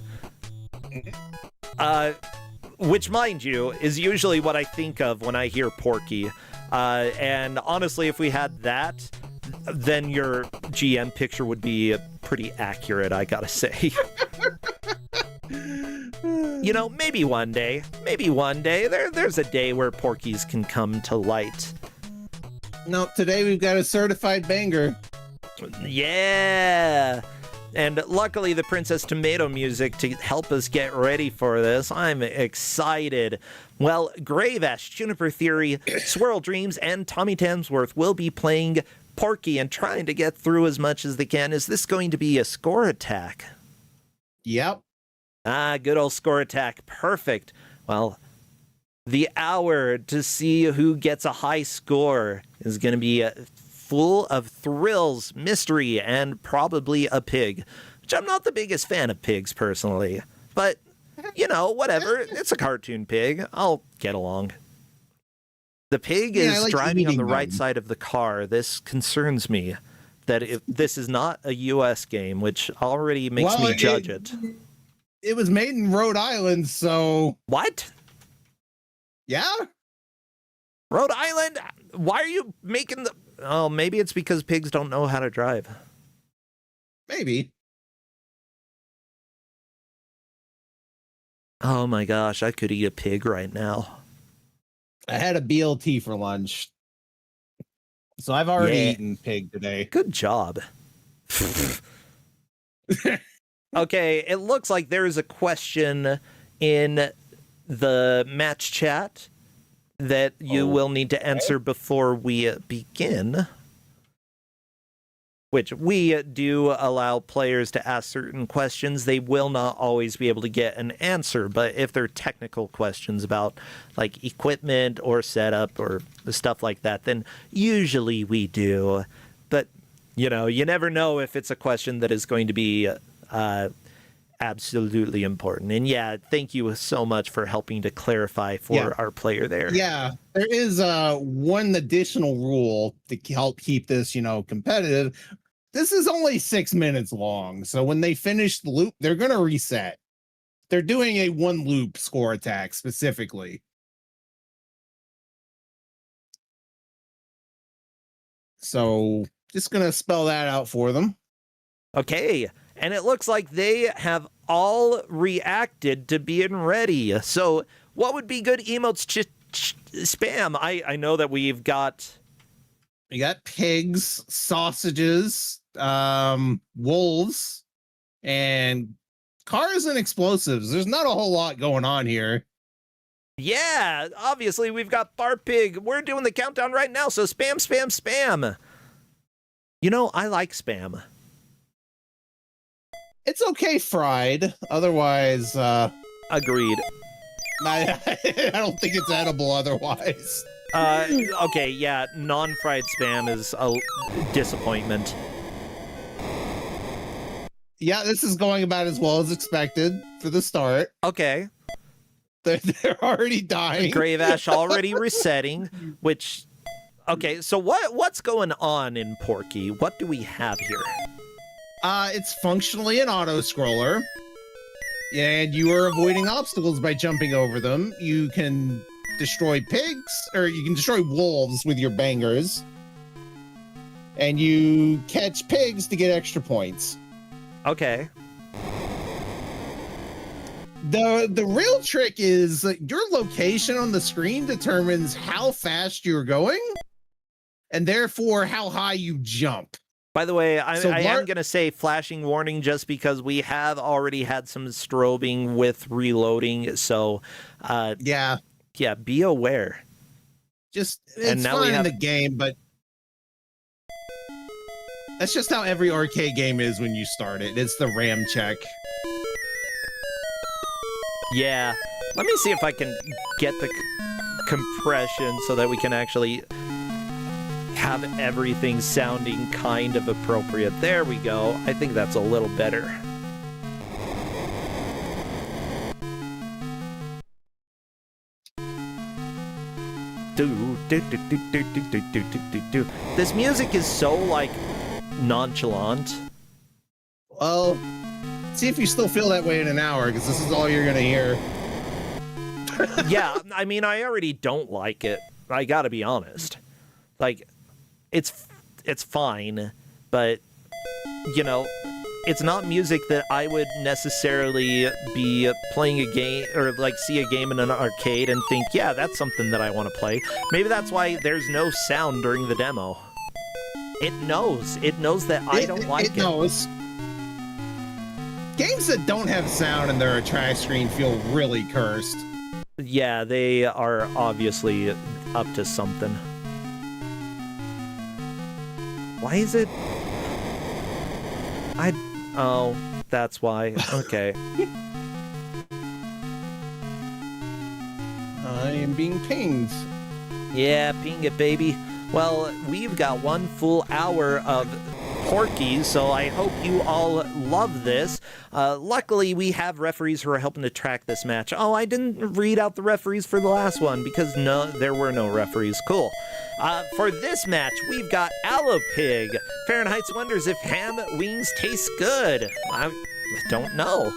Which, mind you, is usually what I think of when I hear Porky. And honestly, if we had that, then your GM picture would be pretty accurate, I gotta say. You know, maybe one day. There's a day where Porkies can come to light. No, today we've got a certified banger. Yeah! And luckily the Princess Tomato music to help us get ready for this. I'm excited. Well, Gravesh, Juniper Theory, Swirl Dreams, and Tommy Tamsworth will be playing Porky and trying to get through as much as they can. Is this going to be a score attack? Yep. Ah, good old score attack. Perfect. Well, the hour to see who gets a high score is going to be full of thrills, mystery, and probably a pig, which I'm not the biggest fan of pigs personally, but you know, whatever. It's a cartoon pig. I'll get along. The pig is like driving on the right side of the car. This concerns me that this is not a U.S. game, which already makes me judge it. It was made in Rhode Island, so... What? Yeah? Rhode Island? Why are you making the... Oh, maybe it's because pigs don't know how to drive. Maybe. Oh my gosh, I could eat a pig right now. I had a BLT for lunch. So I've already eaten pig today. Good job. Okay, it looks like there is a question in the match chat. that you will need to answer before we begin. Which we do allow players to ask certain questions. They will not always be able to get an answer, but if they're technical questions about like equipment or setup or stuff like that, then usually we do. But, you know, you never know if it's a question that is going to be absolutely important. And yeah, thank you so much for helping to clarify for our player there. Yeah, there is one additional rule to help keep this, you know, competitive. This is only 6 minutes long, so when they finish the loop, they're going to reset. They're doing a one loop score attack specifically. So just going to spell that out for them. Okay, and it looks like they have all reacted to being ready. So what would be good emotes to spam? I know that we got pigs, sausages, wolves, and cars and explosives. There's not a whole lot going on here. Yeah, obviously we've got Bar Pig. We're doing the countdown right now, so spam, spam, spam. You know, I like spam. It's okay fried. Otherwise, agreed. I don't think it's edible otherwise. Okay, yeah, non-fried spam is a disappointment. Yeah, this is going about as well as expected for the start. Okay. They're already dying. Grave Ash already resetting, which... Okay, so what's going on in Porky? What do we have here? It's functionally an auto-scroller, and you are avoiding obstacles by jumping over them. You can destroy pigs, or you can destroy wolves with your bangers, and you catch pigs to get extra points. Okay. The real trick is that your location on the screen determines how fast you're going, and therefore how high you jump. By the way, I am going to say flashing warning just because we have already had some strobing with reloading. So, yeah, be aware. It's fine in the game, but that's just how every arcade game is when you start it. It's the RAM check. Yeah, let me see if I can get the compression so that we can actually have everything sounding kind of appropriate. There we go. I think that's a little better. This music is so, like, nonchalant. Well, see if you still feel that way in an hour, because this is all you're gonna hear. Yeah, I mean, I already don't like it. I gotta be honest. Like, it's fine, but, you know, it's not music that I would necessarily be playing a game, or, like, see a game in an arcade and think, yeah, that's something that I want to play. Maybe that's why there's no sound during the demo. It knows that I don't like it. It knows. Games that don't have sound in their track screen feel really cursed. Yeah, they are obviously up to something. Why is it? Oh, that's why. Okay. I am being pinged. Yeah, ping it, baby. Well, we've got 1 full hour of Porky, so I hope you all love this. Luckily, we have referees who are helping to track this match. Oh, I didn't read out the referees for the last one because there were no referees. Cool. For this match, we've got Allopig. Fahrenheit's wonders if ham wings taste good. I don't know.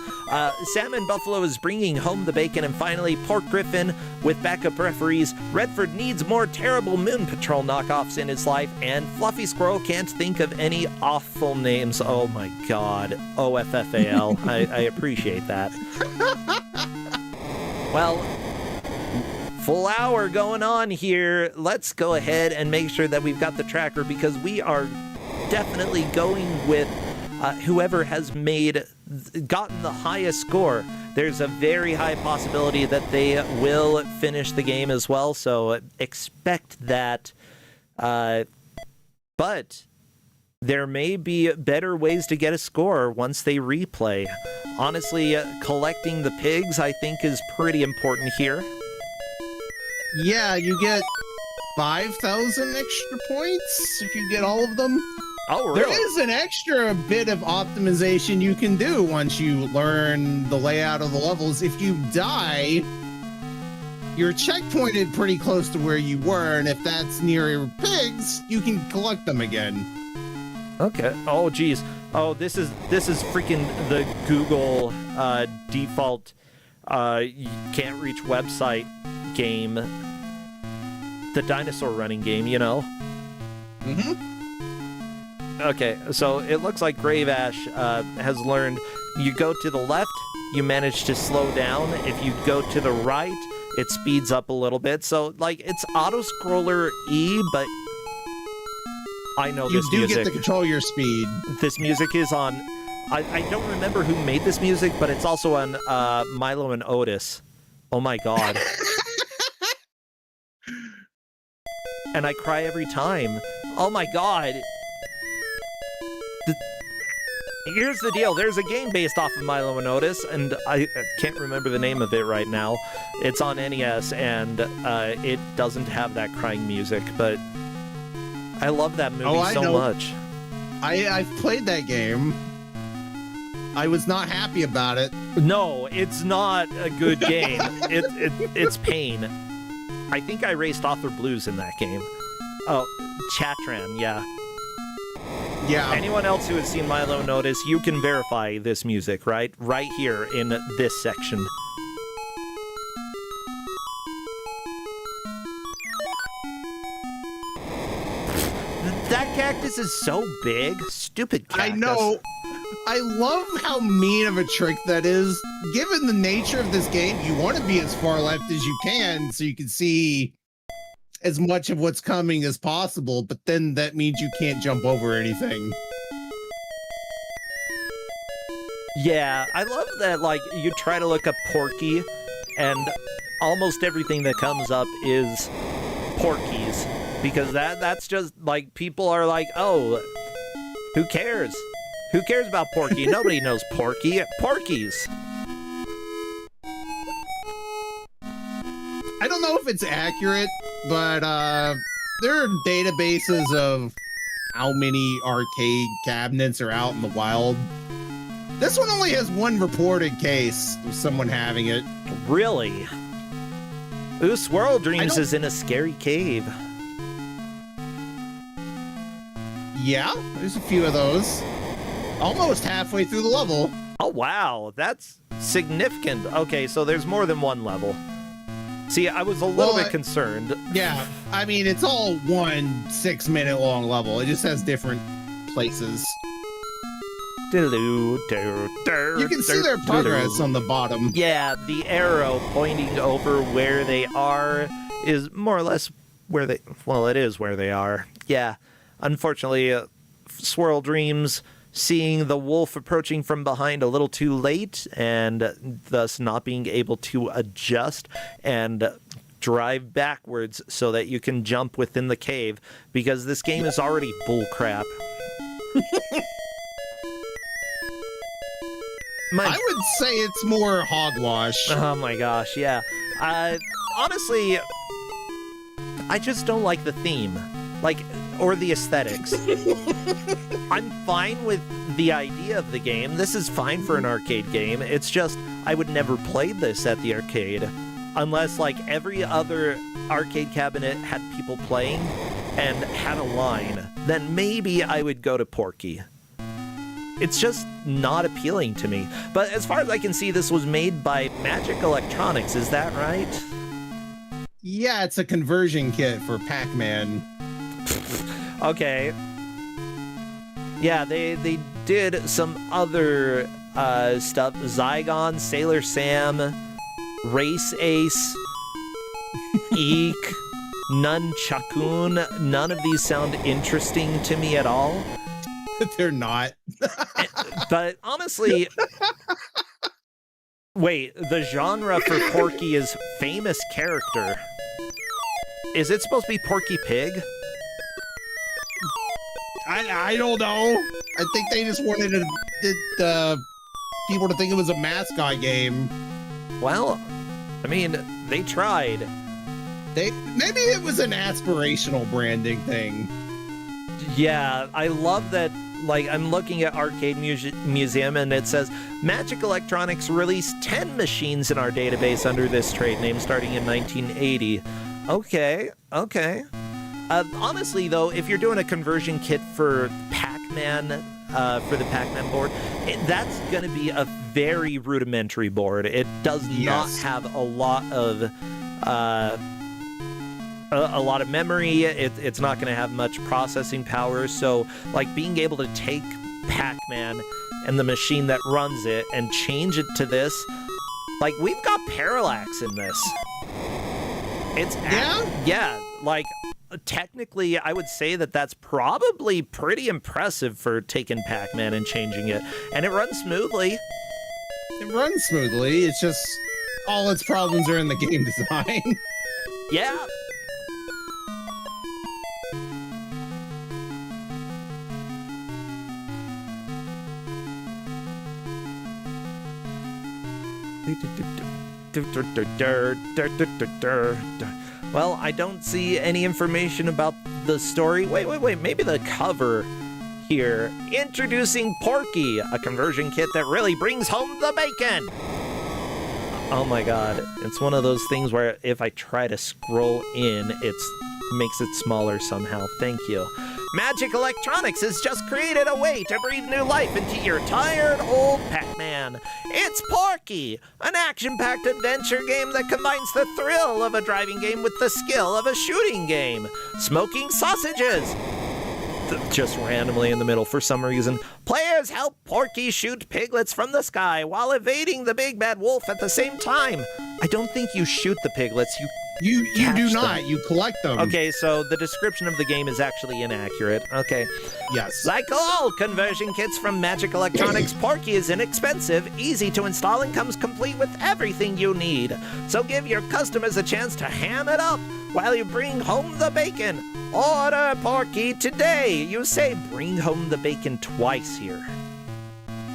Salmon Buffalo is bringing home the bacon, and finally, Pork Griffin with backup referees. Redford needs more terrible Moon Patrol knockoffs in his life, and Fluffy Squirrel can't think of any awful names. Oh my god. OFFAL. I appreciate that. Well, full hour going on here. Let's go ahead and make sure that we've got the tracker, because we are definitely going with whoever has made gotten the highest score, there's a very high possibility that they will finish the game as well. So expect that. But there may be better ways to get a score once they replay. Honestly, collecting the pigs, I think, is pretty important here. Yeah, you get 5,000 extra points if you get all of them. Oh, really? There is an extra bit of optimization you can do once you learn the layout of the levels. If you die, you're checkpointed pretty close to where you were, and if that's near your pigs, you can collect them again. Okay. Oh, geez. Oh, this is freaking the Google default you can't reach website game. The dinosaur running game, you know? Mm-hmm. Okay, so it looks like Grave Ash has learned you go to the left, you manage to slow down. If you go to the right, it speeds up a little bit. So, like, it's auto-scroller E, but I know this You do music. get to control your speed. This music is on... I don't remember who made this music, but it's also on Milo and Otis. Oh my god. And I cry every time. Oh my god. Here's the deal. There's a game based off of Milo and Otis, and I can't remember the name of it right now. It's on NES, and it doesn't have that crying music, but I love that movie so much. I've played that game. I was not happy about it. No, it's not a good game. It's pain. I think I raced Author Blues in that game. Oh, Chatran, yeah. Yeah. Anyone else who has seen Milo and Otis, you can verify this music, right? Right here in this section. That cactus is so big. Stupid cactus. I know. I love how mean of a trick that is. Given the nature of this game, you want to be as far left as you can so you can see as much of what's coming as possible, but then that means you can't jump over anything. Yeah, I love that, like, you try to look up Porky, and almost everything that comes up is Porky's. Because that's just, like, people are like, oh, who cares? Who cares about Porky? Nobody knows Porky. Porky's. I don't know if it's accurate, but there are databases of how many arcade cabinets are out in the wild. This one only has one reported case of someone having it. Really? Ooh, Swirl Dreams is in a scary cave. Yeah, there's a few of those. Almost halfway through the level. Oh, wow. That's significant. Okay, so there's more than one level. See, I was a little bit concerned. Yeah, I mean, it's all one 6-minute long level. It just has different places. You can see their progress on the bottom. Yeah, the arrow pointing over where they are is more or less where they... Well, it is where they are. Yeah. Unfortunately, Swirl Dreams seeing the wolf approaching from behind a little too late and thus not being able to adjust and drive backwards so that you can jump within the cave because this game is already bullcrap. I would say it's more hogwash. Oh my gosh, yeah. Honestly, I just don't like the theme. Like, or the aesthetics. I'm fine with the idea of the game. This is fine for an arcade game. It's just, I would never play this at the arcade. Unless, like, every other arcade cabinet had people playing and had a line. Then maybe I would go to Porky. It's just not appealing to me. But as far as I can see, this was made by Magic Electronics. Is that right? Yeah, it's a conversion kit for Pac-Man. Okay. Yeah, they did some other stuff. Zygon, Sailor Sam, Race Ace, Eek, Nunchakun. None of these sound interesting to me at all. They're not. But honestly, wait, the genre for Porky is famous character. Is it supposed to be Porky Pig? I don't know. I think they just wanted people to think it was a mascot game. Well, I mean, they tried. Maybe it was an aspirational branding thing. Yeah, I love that. Like, I'm looking at Arcade Museum, and it says, Magic Electronics released 10 machines in our database under this trade name starting in 1980. Okay. Honestly, though, if you're doing a conversion kit for Pac-Man, for the Pac-Man board, that's going to be a very rudimentary board. It does not have a lot of memory. It's not going to have much processing power. So, like, being able to take Pac-Man and the machine that runs it and change it to this, like, we've got parallax in this. Like, technically, I would say that that's probably pretty impressive for taking Pac-Man and changing it. And it runs smoothly. It runs smoothly. It's just all its problems are in the game design. Yeah. Well, I don't see any information about the story. Wait. Maybe the cover here. Introducing Porky, a conversion kit that really brings home the bacon. Oh my god. It's one of those things where if I try to scroll in, it makes it smaller somehow. Thank you. Magic Electronics has just created a way to breathe new life into your tired old Pac-Man. It's Porky, an action-packed adventure game that combines the thrill of a driving game with the skill of a shooting game. Smoking sausages. Just randomly in the middle for some reason. Players help Porky shoot piglets from the sky while evading the big bad wolf at the same time. I don't think you shoot the piglets, You do not. them. You collect them. Okay, so the description of the game is actually inaccurate. Okay. Yes. Like all conversion kits from Magic Electronics, Porky is inexpensive, easy to install, and comes complete with everything you need. So give your customers a chance to ham it up while you bring home the bacon. Order Porky today. You say bring home the bacon twice here.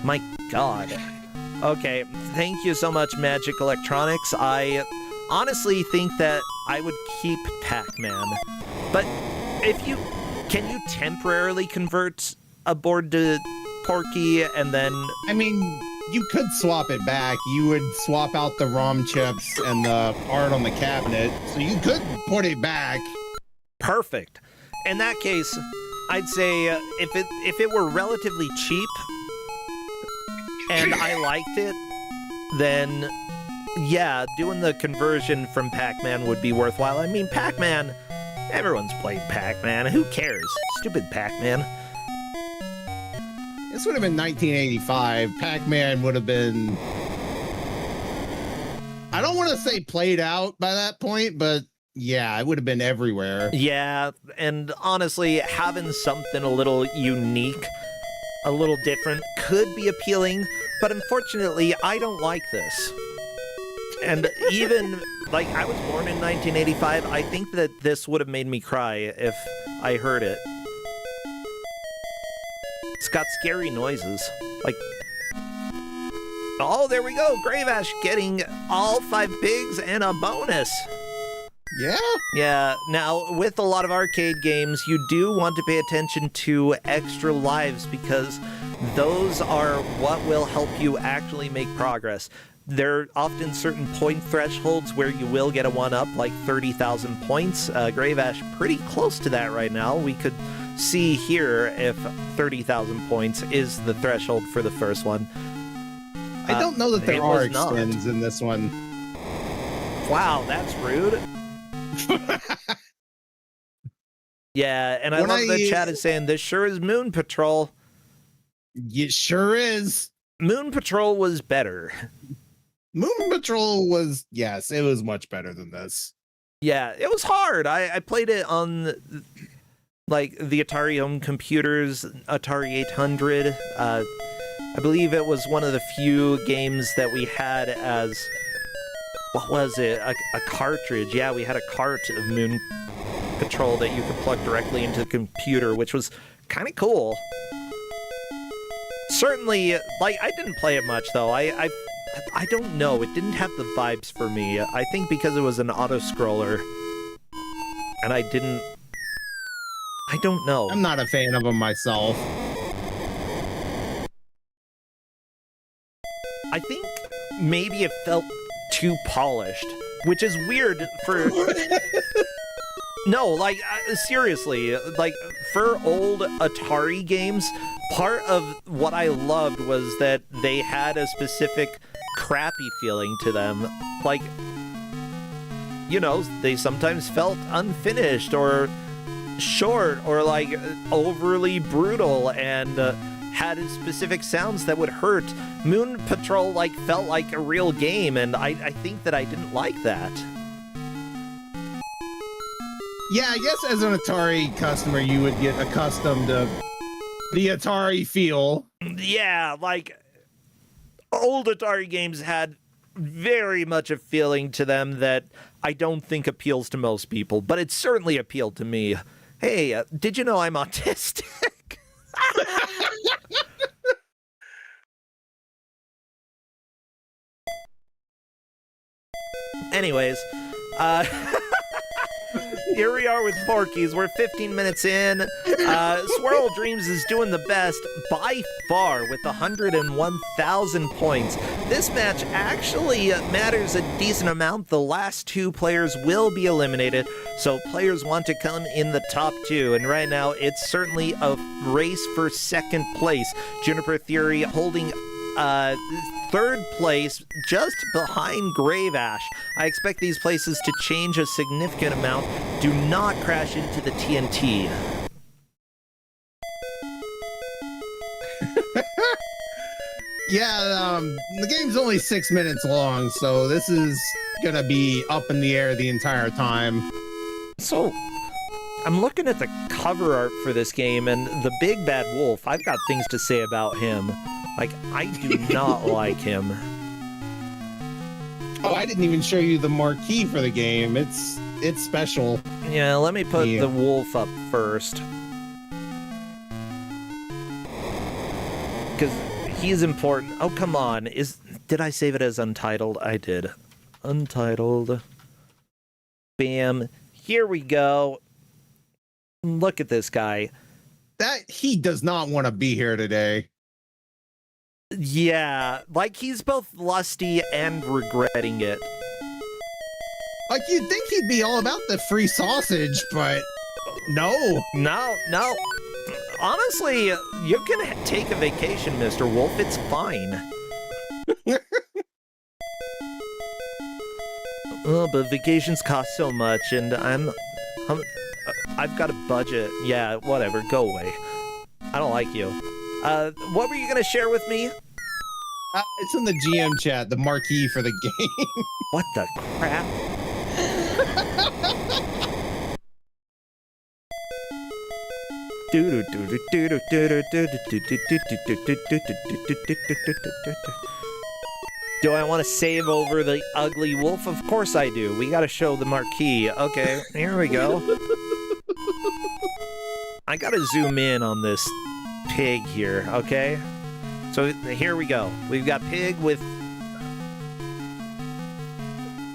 My god. Okay, thank you so much, Magic Electronics. I honestly think that I would keep Pac-Man. But can you temporarily convert a board to Porky and then... I mean, you could swap it back. You would swap out the ROM chips and the art on the cabinet, so you could put it back. Perfect. In that case, I'd say if it were relatively cheap and I liked it, then yeah, doing the conversion from Pac-Man would be worthwhile. I mean, Pac-Man, everyone's played Pac-Man. Who cares? Stupid Pac-Man. This would have been 1985. Pac-Man would have been... I don't want to say played out by that point, but yeah, it would have been everywhere. Yeah, and honestly, having something a little unique, a little different, could be appealing, but unfortunately, I don't like this. And even, like, I was born in 1985, I think that this would have made me cry if I heard it. It's got scary noises. Like, oh, there we go, Grave Ash getting all 5 pigs and a bonus. Yeah? Yeah, now, with a lot of arcade games, you do want to pay attention to extra lives because those are what will help you actually make progress. There are often certain point thresholds where you will get a 1-up, like 30,000 points. Grave Ash pretty close to that right now. We could see here if 30,000 points is the threshold for the first one. I don't know that there are extends in this one. Wow, that's rude. Yeah, and I love the chat is saying this sure is Moon Patrol. It sure is. Moon Patrol was better. Moon Patrol was, yes, it was much better than this. Yeah, it was hard. I played it on like the Atari home computers, Atari 800. I believe it was one of the few games that we had as, what was it, a cartridge. Yeah, we had a cart of Moon Patrol that you could plug directly into the computer, which was kind of cool. Certainly, like, I didn't play it much, though. I don't know. It didn't have the vibes for me. I think because it was an auto-scroller. And I don't know. I'm not a fan of them myself. I think maybe it felt too polished, which is weird for... No, like, seriously, like, for old Atari games, part of what I loved was that they had a specific crappy feeling to them. Like, you know, they sometimes felt unfinished or short or, like, overly brutal and had specific sounds that would hurt. Moon Patrol, like, felt like a real game, and I think that I didn't like that. Yeah, I guess as an Atari customer, you would get accustomed to the Atari feel. Yeah, like, old Atari games had very much a feeling to them that I don't think appeals to most people, but it certainly appealed to me. Hey, did you know I'm autistic? Anyways, here we are with Porky's. We're 15 minutes in. Swirl Dreams is doing the best by far with 101,000 points. This match actually matters a decent amount. The last two players will be eliminated, so players want to come in the top two. And right now, it's certainly a race for second place. Juniper Theory holding third place, just behind Grave Ash. I expect these places to change a significant amount. Do not crash into the TNT. Yeah, the game's only 6 minutes long, so this is gonna be up in the air the entire time. So, I'm looking at the cover art for this game, and the Big Bad Wolf, I've got things to say about him. Like, I do not like him. Oh, I didn't even show you the marquee for the game. It's special. Yeah, let me put the wolf up first. Because he's important. Oh, come on. Did I save it as Untitled? I did. Untitled. Bam. Here we go. Look at this guy. That he does not want to be here today. Yeah, like he's both lusty and regretting it. Like, you'd think he'd be all about the free sausage, but no. No. Honestly, you can take a vacation, Mr. Wolf. It's fine. Oh, but vacations cost so much, and I've got a budget. Yeah, whatever. Go away. I don't like you. What were you gonna share with me? It's in the GM chat, the marquee for the game. What the crap? Do I want to save over the ugly wolf? Of course I do. We gotta show the marquee. Okay, here we go. I gotta zoom in on this pig here, okay? So here we go. We've got pig with...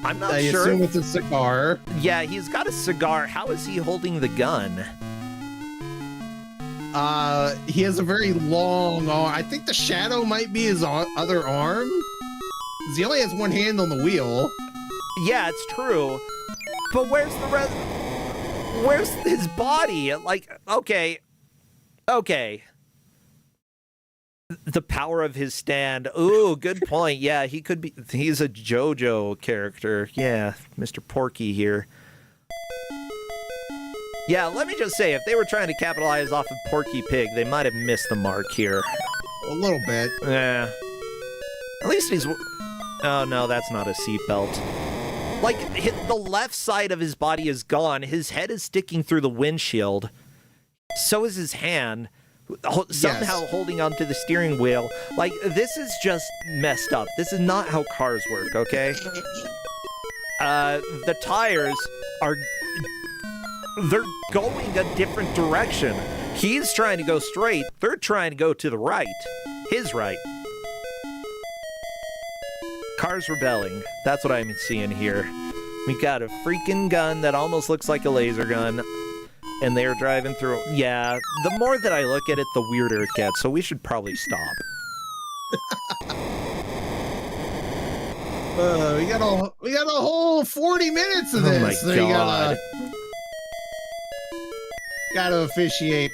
I'm not sure. I assume it's a cigar. Yeah, he's got a cigar. How is he holding the gun? He has a very long arm. I think the shadow might be his other arm. 'Cause he only has one hand on the wheel. Yeah, it's true. But where's the rest? Where's his body? Like, okay. The power of his stand. Ooh, good point. Yeah, he could be. He's a JoJo character. Yeah, Mr. Porky here. Yeah, let me just say, if they were trying to capitalize off of Porky Pig, they might have missed the mark here. A little bit. Yeah. At least he's... Oh, no, that's not a seatbelt. Like, the left side of his body is gone. His head is sticking through the windshield. So is his hand. somehow holding onto the steering wheel. Like, this is just messed up. This is not how cars work, okay? The tires they're going a different direction. He's trying to go straight. They're trying to go to the right. His right. Cars rebelling. That's what I'm seeing here. We got a freaking gun that almost looks like a laser gun. And they're driving through. Yeah, the more that I look at it, the weirder it gets. So we should probably stop. We got a whole 40 minutes of this. Oh my so God. You gotta officiate.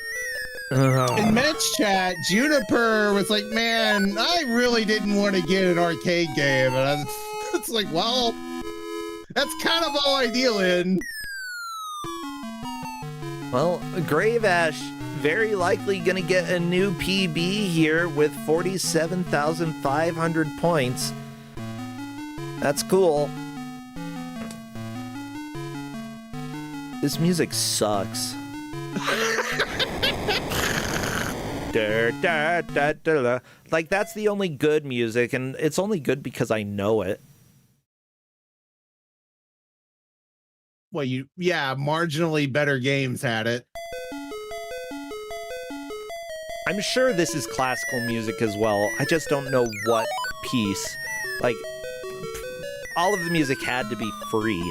In Mets chat, Juniper was like, "Man, I really didn't want to get an arcade game," and it's like, well, that's kind of all I deal in. Well, Grave Ash very likely gonna get a new PB here with 47,500 points. That's cool. This music sucks. Like, that's the only good music, and it's only good because I know it. Well, marginally better games had it. I'm sure this is classical music as well. I just don't know what piece. Like, all of the music had to be free.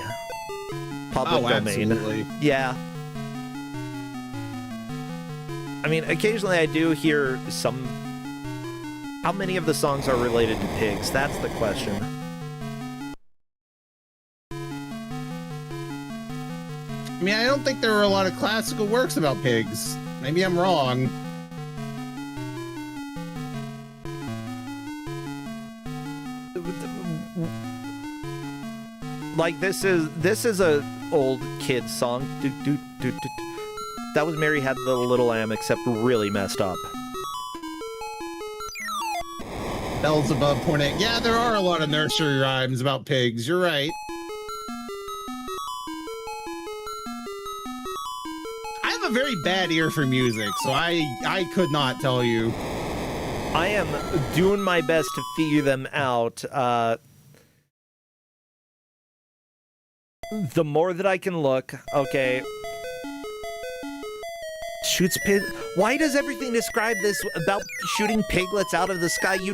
Public domain. Absolutely. Yeah. I mean, occasionally I do hear some... How many of the songs are related to pigs? That's the question. I mean, I don't think there were a lot of classical works about pigs. Maybe I'm wrong. Like, this is a old kid song. That was Mary Had the Little Lamb, except really messed up. Beelzebub pointing. Yeah, there are a lot of nursery rhymes about pigs. You're right. I have a very bad ear for music, so I could not tell you. I am doing my best to figure them out. The more that I can look, okay. Shoots pig. Why does everything describe this about shooting piglets out of the sky? You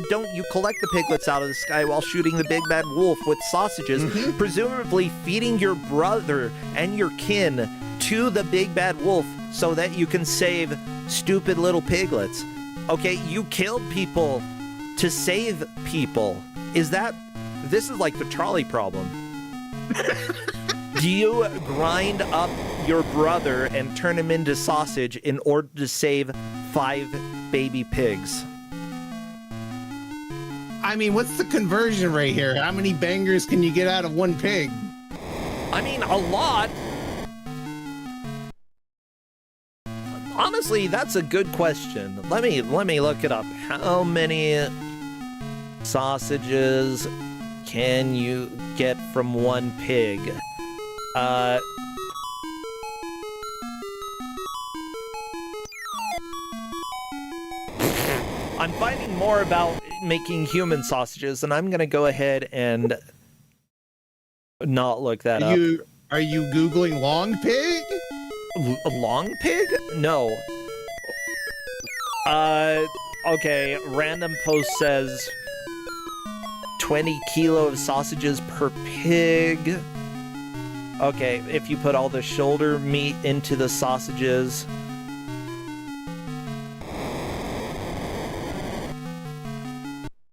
collect the piglets out of the sky while shooting the big bad wolf with sausages, presumably feeding your brother and your kin to the big bad wolf so that you can save stupid little piglets. Okay, you killed people to save people. This is like the trolley problem. Do you grind up your brother and turn him into sausage in order to save 5 baby pigs? I mean, what's the conversion rate here? How many bangers can you get out of one pig? I mean, a lot. Honestly, that's a good question. Let me look it up. How many sausages can you get from one pig? I'm finding more about making human sausages, and I'm gonna go ahead and not look that up. Are you Googling long pig? A long pig? No. Okay, random post says 20 kilo of sausages per pig. Okay, if you put all the shoulder meat into the sausages.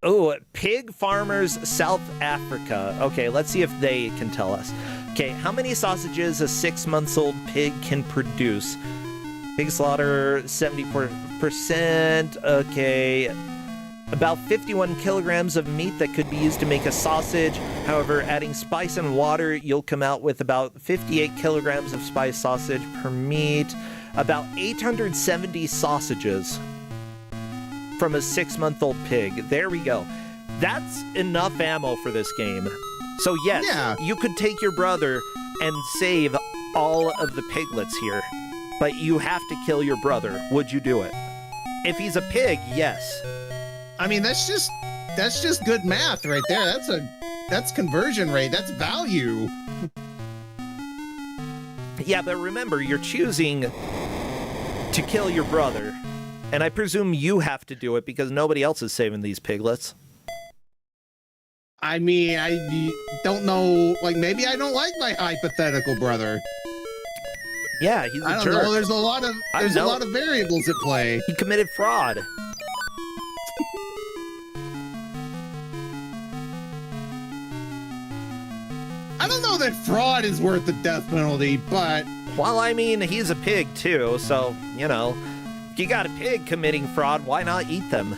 Oh, Pig Farmers South Africa. Okay, let's see if they can tell us. Okay, how many sausages a 6-month-old pig can produce? Pig slaughter, 74%. Okay. About 51 kilograms of meat that could be used to make a sausage. However, adding spice and water, you'll come out with about 58 kilograms of spiced sausage per meat. About 870 sausages from a 6-month-old pig. There we go. That's enough ammo for this game. So yes, you could take your brother and save all of the piglets here, but you have to kill your brother. Would you do it? If he's a pig, yes. I mean, that's just good math right there. That's conversion rate. That's value. Yeah, but remember, you're choosing to kill your brother. And I presume you have to do it because nobody else is saving these piglets. I mean, I don't know. Like, maybe I don't like my hypothetical brother. Yeah, he's a I don't jerk. know. There's a lot of variables at play. He committed fraud. I don't know that fraud is worth the death penalty, but... Well, I mean, he's a pig, too, so, you know, if you got a pig committing fraud, why not eat them?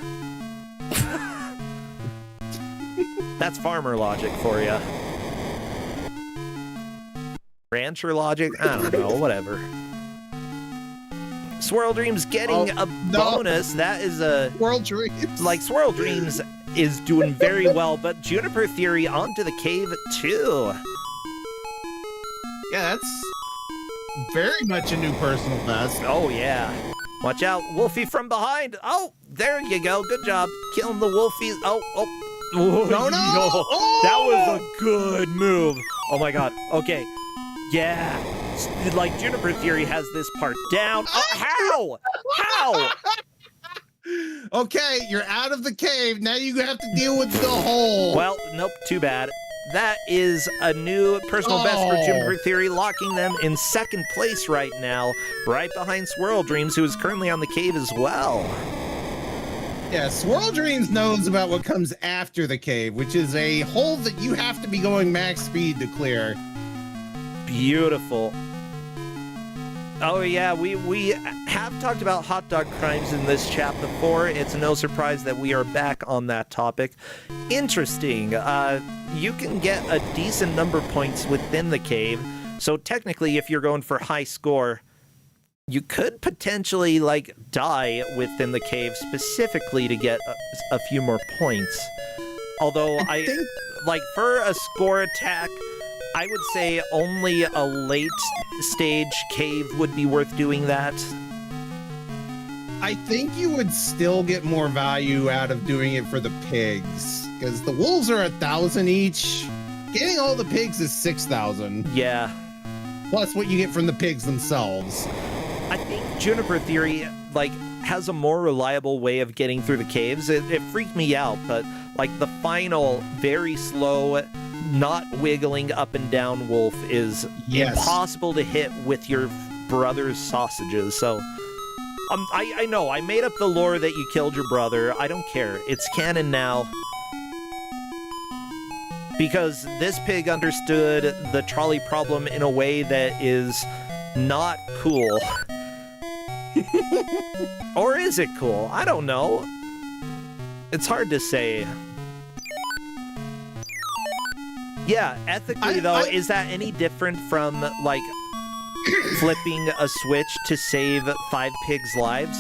That's farmer logic for you. Rancher logic? I don't know, whatever. Swirl Dreams getting a bonus. That is a... Swirl Dreams. Like, Swirl Dreams is doing very well, but Juniper Theory onto the cave, too. Yeah, that's very much a new personal best. Oh, yeah. Watch out, Wolfie from behind. Oh, there you go. Good job killing the Wolfies. Oh. No. Oh! That was a good move. Oh, my God. Okay. Yeah. Like, Juniper Theory has this part down. Oh, how? Okay, you're out of the cave. Now you have to deal with the hole. Well, nope, too bad. That is a new personal best for Juniper Theory, locking them in second place right now, right behind Swirl Dreams, who is currently on the cave as well. Yeah, Swirl Dreams knows about what comes after the cave, which is a hole that you have to be going max speed to clear. Beautiful. Oh yeah, we have talked about hot dog crimes in this chat before. It's no surprise that we are back on that topic. Interesting. You can get a decent number of points within the cave. So technically, if you're going for high score, you could potentially like die within the cave specifically to get a few more points. Although I think like for a score attack, I would say only a late stage cave would be worth doing that. I think you would still get more value out of doing it for the pigs, because the wolves are 1,000 each. Getting all the pigs is 6,000. Yeah. Plus what you get from the pigs themselves. I think Juniper Theory, like, has a more reliable way of getting through the caves. It freaked me out, but, like, the final, very slow, not wiggling up and down wolf is impossible to hit with your brother's sausages. So, I know, I made up the lore that you killed your brother. I don't care. It's canon now. Because this pig understood the trolley problem in a way that is not cool. Or is it cool? I don't know. It's hard to say. Yeah, ethically though, is that any different from, like, flipping a switch to save 5 pigs' lives?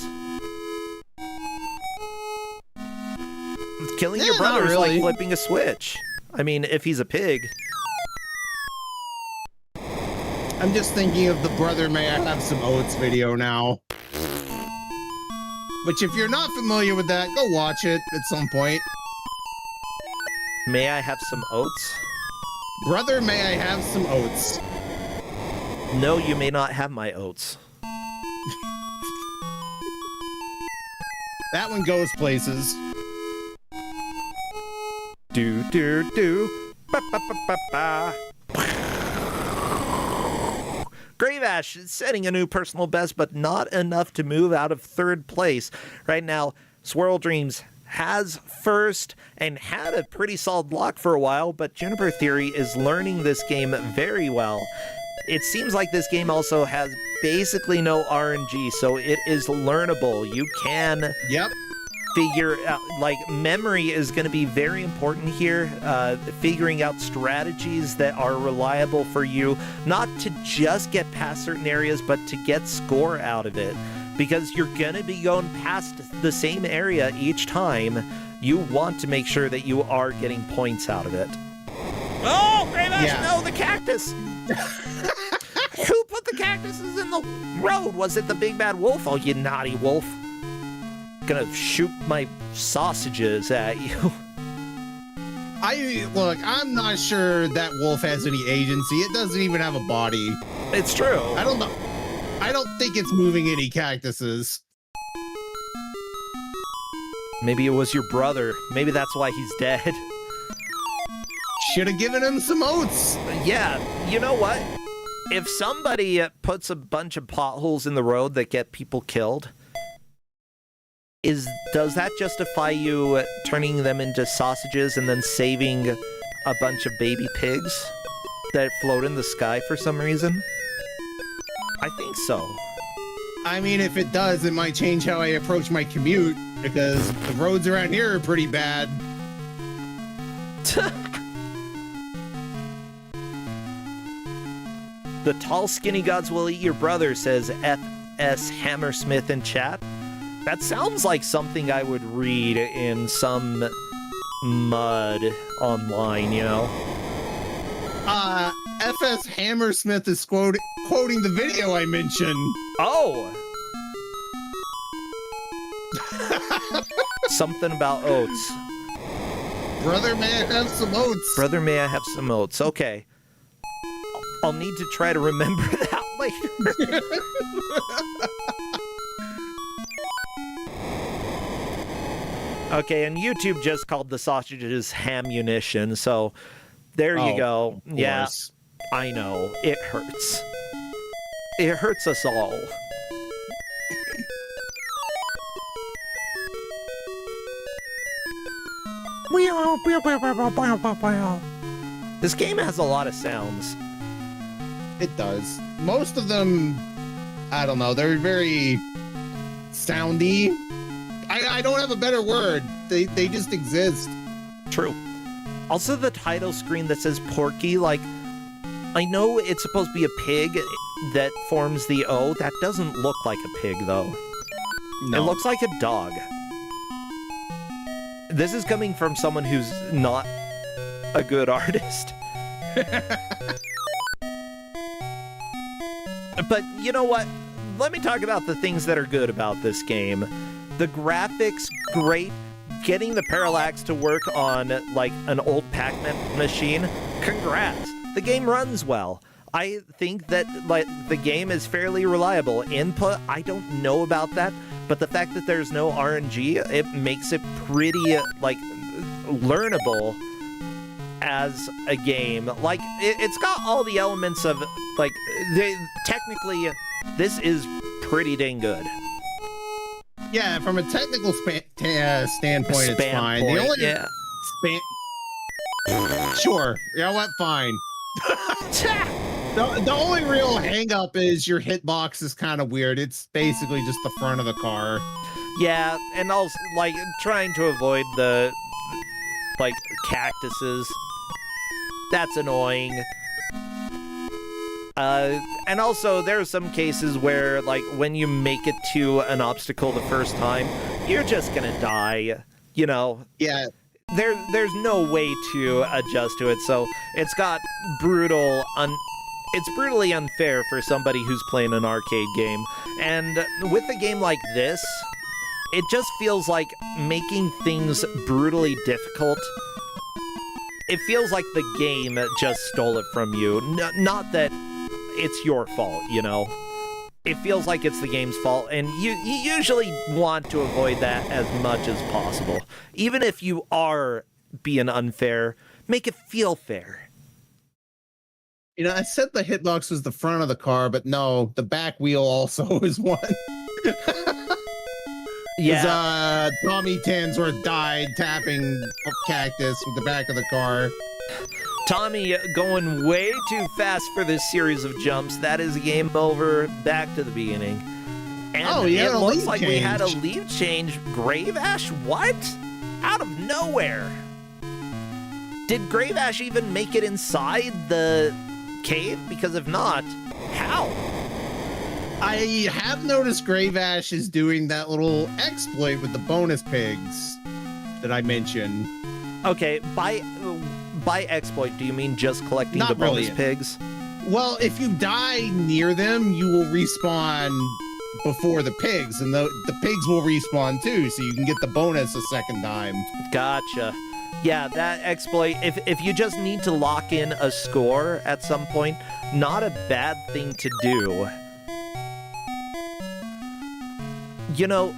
Killing your brother is like flipping a switch. I mean, if he's a pig. I'm just thinking of the Brother May I Have Some Oats video now. Which, if you're not familiar with that, go watch it at some point. May I have some oats? Brother, may I have some oats? No, you may not have my oats. That one goes places. Do. Ba ba ba ba ba. Grave Ash is setting a new personal best, but not enough to move out of third place. Right now, Swirl Dreams has first and had a pretty solid lock for a while, but Juniper Theory is learning this game very well. It seems like this game also has basically no RNG, so it is learnable. You can figure out, like, memory is going to be very important here, figuring out strategies that are reliable for you, not to just get past certain areas, but to get score out of it. Because you're going to be going past the same area each time. You want to make sure that you are getting points out of it. Oh, Grave Ash, no, the cactus! Who put the cactuses in the road? Was it the big bad wolf? Oh, you naughty wolf. gonna shoot my sausages at you. I'm not sure that wolf has any agency. It doesn't even have a body. It's true. I don't know. I don't think it's moving any cactuses. Maybe it was your brother. Maybe that's why he's dead. Should have given him some oats. Yeah, you know what? If somebody puts a bunch of potholes in the road that get people killed, does that justify you turning them into sausages and then saving a bunch of baby pigs that float in the sky for some reason? I think so. I mean, if it does, it might change how I approach my commute, because the roads around here are pretty bad. The tall, skinny gods will eat your brother, says F.S. Hammersmith in chat. That sounds like something I would read in some mud online, you know? F.S. Hammersmith is quoting the video I mentioned. Oh! Something about oats. Brother, may I have some oats? Brother, may I have some oats? Okay. I'll need to try to remember that later. Okay, and YouTube just called the sausages hammunition, so there you go. Yeah, I know. It hurts. It hurts us all. This game has a lot of sounds. It does. Most of them, I don't know, they're very soundy. I don't have a better word. They just exist. True. Also, the title screen that says Porky, like, I know it's supposed to be a pig that forms the O. That doesn't look like a pig, though. No. It looks like a dog. This is coming from someone who's not a good artist. But you know what? Let me talk about the things that are good about this game. The graphics, great. Getting the parallax to work on, like, an old Pac-Man machine, congrats. The game runs well. I think that, like, the game is fairly reliable. Input, I don't know about that, but the fact that there's no RNG, it makes it pretty, like, learnable as a game. Like, it's got all the elements of, like, technically, this is pretty dang good. Yeah, from a technical standpoint, it's fine. The only Sure. You know what? Fine. The only real hang-up is your hitbox is kind of weird. It's basically just the front of the car. Yeah, and also, like, trying to avoid the, like, cactuses. That's annoying. And also, there are some cases where, like, when you make it to an obstacle the first time, you're just gonna die, you know? Yeah. There's no way to adjust to it, so it's got it's brutally unfair for somebody who's playing an arcade game. And with a game like this, it just feels like making things brutally difficult. It feels like the game just stole it from you. Not that it's your fault, you know? It feels like it's the game's fault, and you usually want to avoid that as much as possible. Even if you are being unfair, make it feel fair. You know, I said the hitbox was the front of the car, but no, the back wheel also is one. Yeah. Tommy Tansworth died tapping a cactus with the back of the car. Tommy going way too fast for this series of jumps. That is game over. Back to the beginning. And it looks like we had a leaf change. Grave Ash? What? Out of nowhere. Did Grave Ash even make it inside the cave? Because if not, how? I have noticed Grave Ash is doing that little exploit with the bonus pigs that I mentioned. Okay, by exploit, do you mean just collecting the bonus pigs? Well, if you die near them, you will respawn before the pigs, and the pigs will respawn too, so you can get the bonus a second time. Gotcha. Yeah, that exploit, if you just need to lock in a score at some point, not a bad thing to do. You know,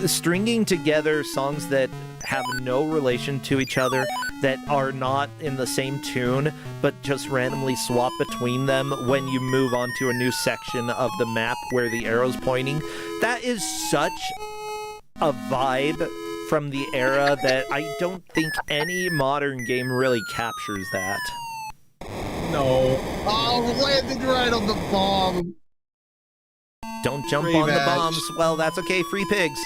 stringing together songs that have no relation to each other, that are not in the same tune, but just randomly swap between them when you move on to a new section of the map where the arrow's pointing, that is such a vibe from the era that I don't think any modern game really captures that. No. Oh, landed right on the bomb. Don't jump Free on match. the bombs. Well, that's okay. Free pigs.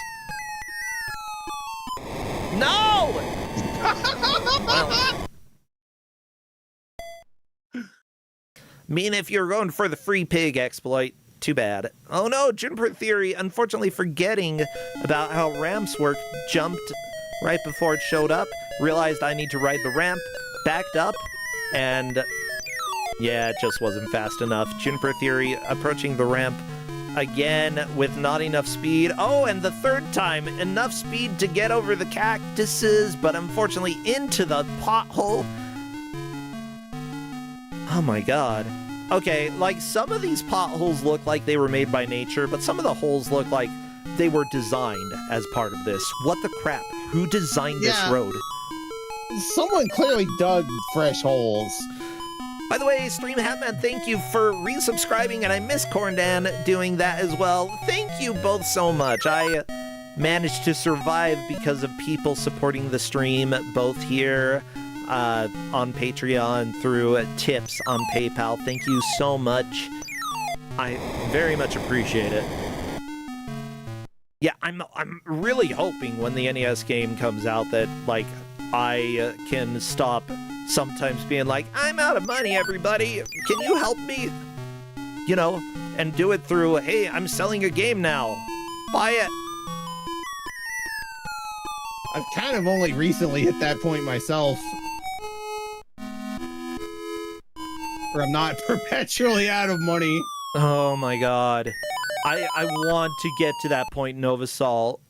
No! Well. Mean if you're going for the free pig exploit, too bad. Oh no, Juniper Theory, unfortunately forgetting about how ramps work, jumped right before it showed up, realized I need to ride the ramp, backed up, and yeah, it just wasn't fast enough. Juniper Theory approaching the ramp again with not enough speed. Oh, and the third time, enough speed to get over the cactuses, but unfortunately into the pothole. Oh my god. Okay, like, some of these potholes look like they were made by nature, but some of the holes look like they were designed as part of this. What the crap? Who designed this road? Someone clearly dug fresh holes. By the way, Stream Hatman, thank you for resubscribing, and I miss Corndan doing that as well. Thank you both so much. I managed to survive because of people supporting the stream, both here on Patreon through tips on PayPal. Thank you so much. I very much appreciate it. Yeah, I'm really hoping when the NES game comes out that, like, I can stop sometimes being like, I'm out of money, everybody. Can you help me? You know, and do it through, hey, I'm selling a game now. Buy it. I've kind of only recently hit that point myself, where I'm not perpetually out of money. Oh my god. I want to get to that point, Novasol.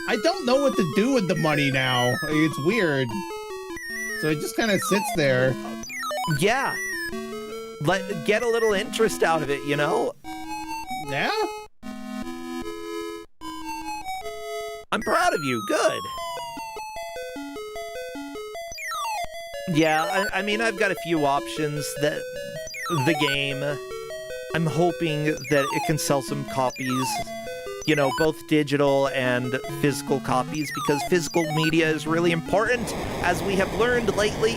I don't know what to do with the money now. It's weird. So it just kind of sits there. Yeah. Get a little interest out of it, you know? Yeah? I'm proud of you. Good. Yeah, I mean, I've got a few options that the game, I'm hoping that it can sell some copies, you know, both digital and physical copies, because physical media is really important, as we have learned lately.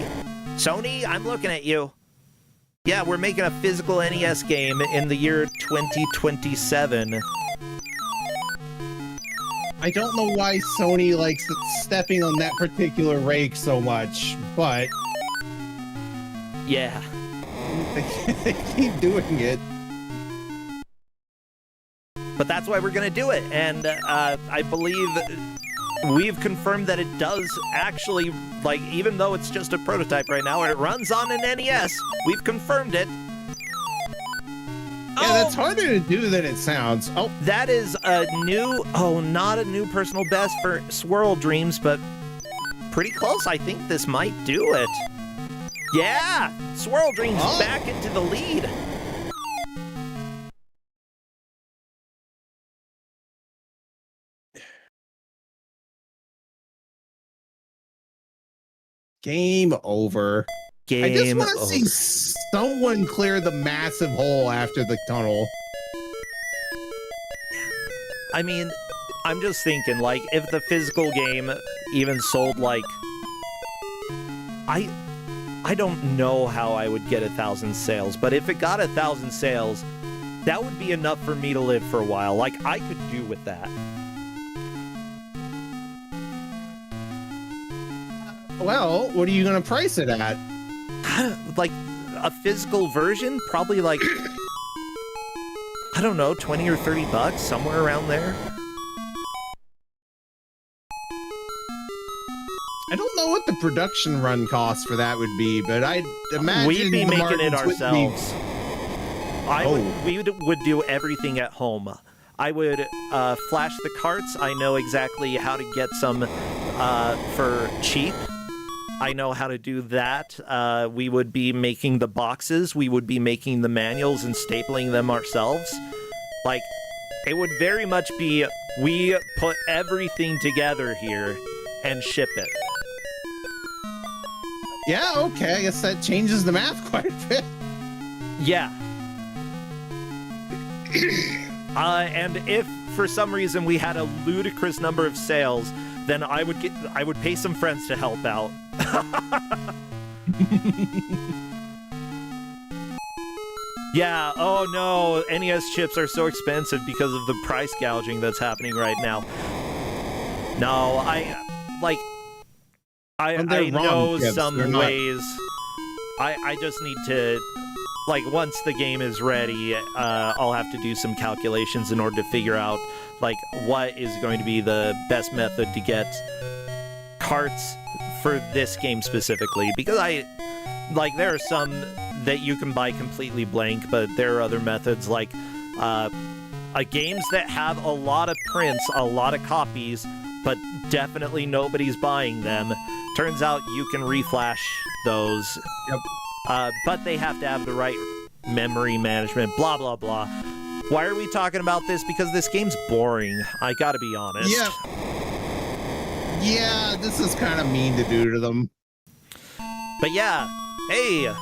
Sony, I'm looking at you. Yeah, we're making a physical NES game in the year 2027. I don't know why Sony likes stepping on that particular rake so much, but yeah, they keep doing it. But that's why we're gonna do it, and I believe we've confirmed that it does actually, like, even though it's just a prototype right now, it runs on an NES. We've confirmed it. Yeah, that's harder to do than it sounds. Oh, that is a new, not a new personal best for Swirl Dreams, but pretty close. I think this might do it. Yeah, Swirl Dreams back into the lead. Game over. I just want to see someone clear the massive hole after the tunnel. I mean, I'm just thinking, like, if the physical game even sold, like, I don't know how I would get 1,000 sales, but if it got 1,000 sales, that would be enough for me to live for a while. Like, I could do with that. Well, what are you going to price it at? Like, a physical version? Probably, like, I don't know, 20 or 30 bucks, somewhere around there. I don't know what the production run cost for that would be, but I'd imagine we'd be making it ourselves. We would do everything at home. I would flash the carts. I know exactly how to get some for cheap. I know how to do that. We would be making the boxes. We would be making the manuals and stapling them ourselves. Like, it would very much be, we put everything together here and ship it. Yeah, okay. I guess that changes the math quite a bit. Yeah. And if for some reason we had a ludicrous number of sales, then I would pay some friends to help out. Yeah, oh no, NES chips are so expensive because of the price gouging that's happening right now. No, I know some ways. I just need to, like, once the game is ready, I'll have to do some calculations in order to figure out, like, what is going to be the best method to get carts for this game specifically. Because there are some that you can buy completely blank, but there are other methods, like, games that have a lot of prints, a lot of copies, but definitely nobody's buying them. Turns out you can reflash those. Yep. But they have to have the right memory management, blah, blah, blah. Why are we talking about this? Because this game's boring. I gotta be honest. Yeah. Yeah, this is kind of mean to do to them. But yeah, hey.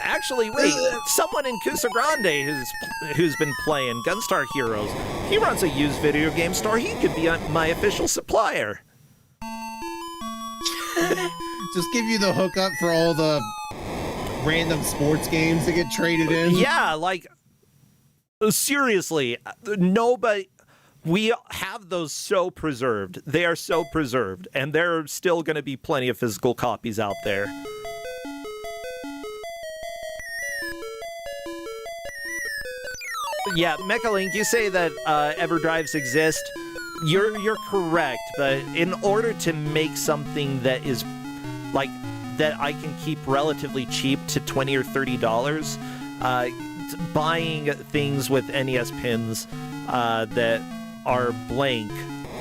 Actually, wait, someone in Kusogrande who's been playing Gunstar Heroes, he runs a used video game store. He could be my official supplier. Just give you the hookup for all the random sports games that get traded in. Yeah, like, seriously, nobody... We have those so preserved. They are so preserved, and there are still going to be plenty of physical copies out there. Yeah, Mechalink, you say that EverDrives exist. You're correct, but in order to make something that is, like, that I can keep relatively cheap to $20 or $30, buying things with NES pins that are blank,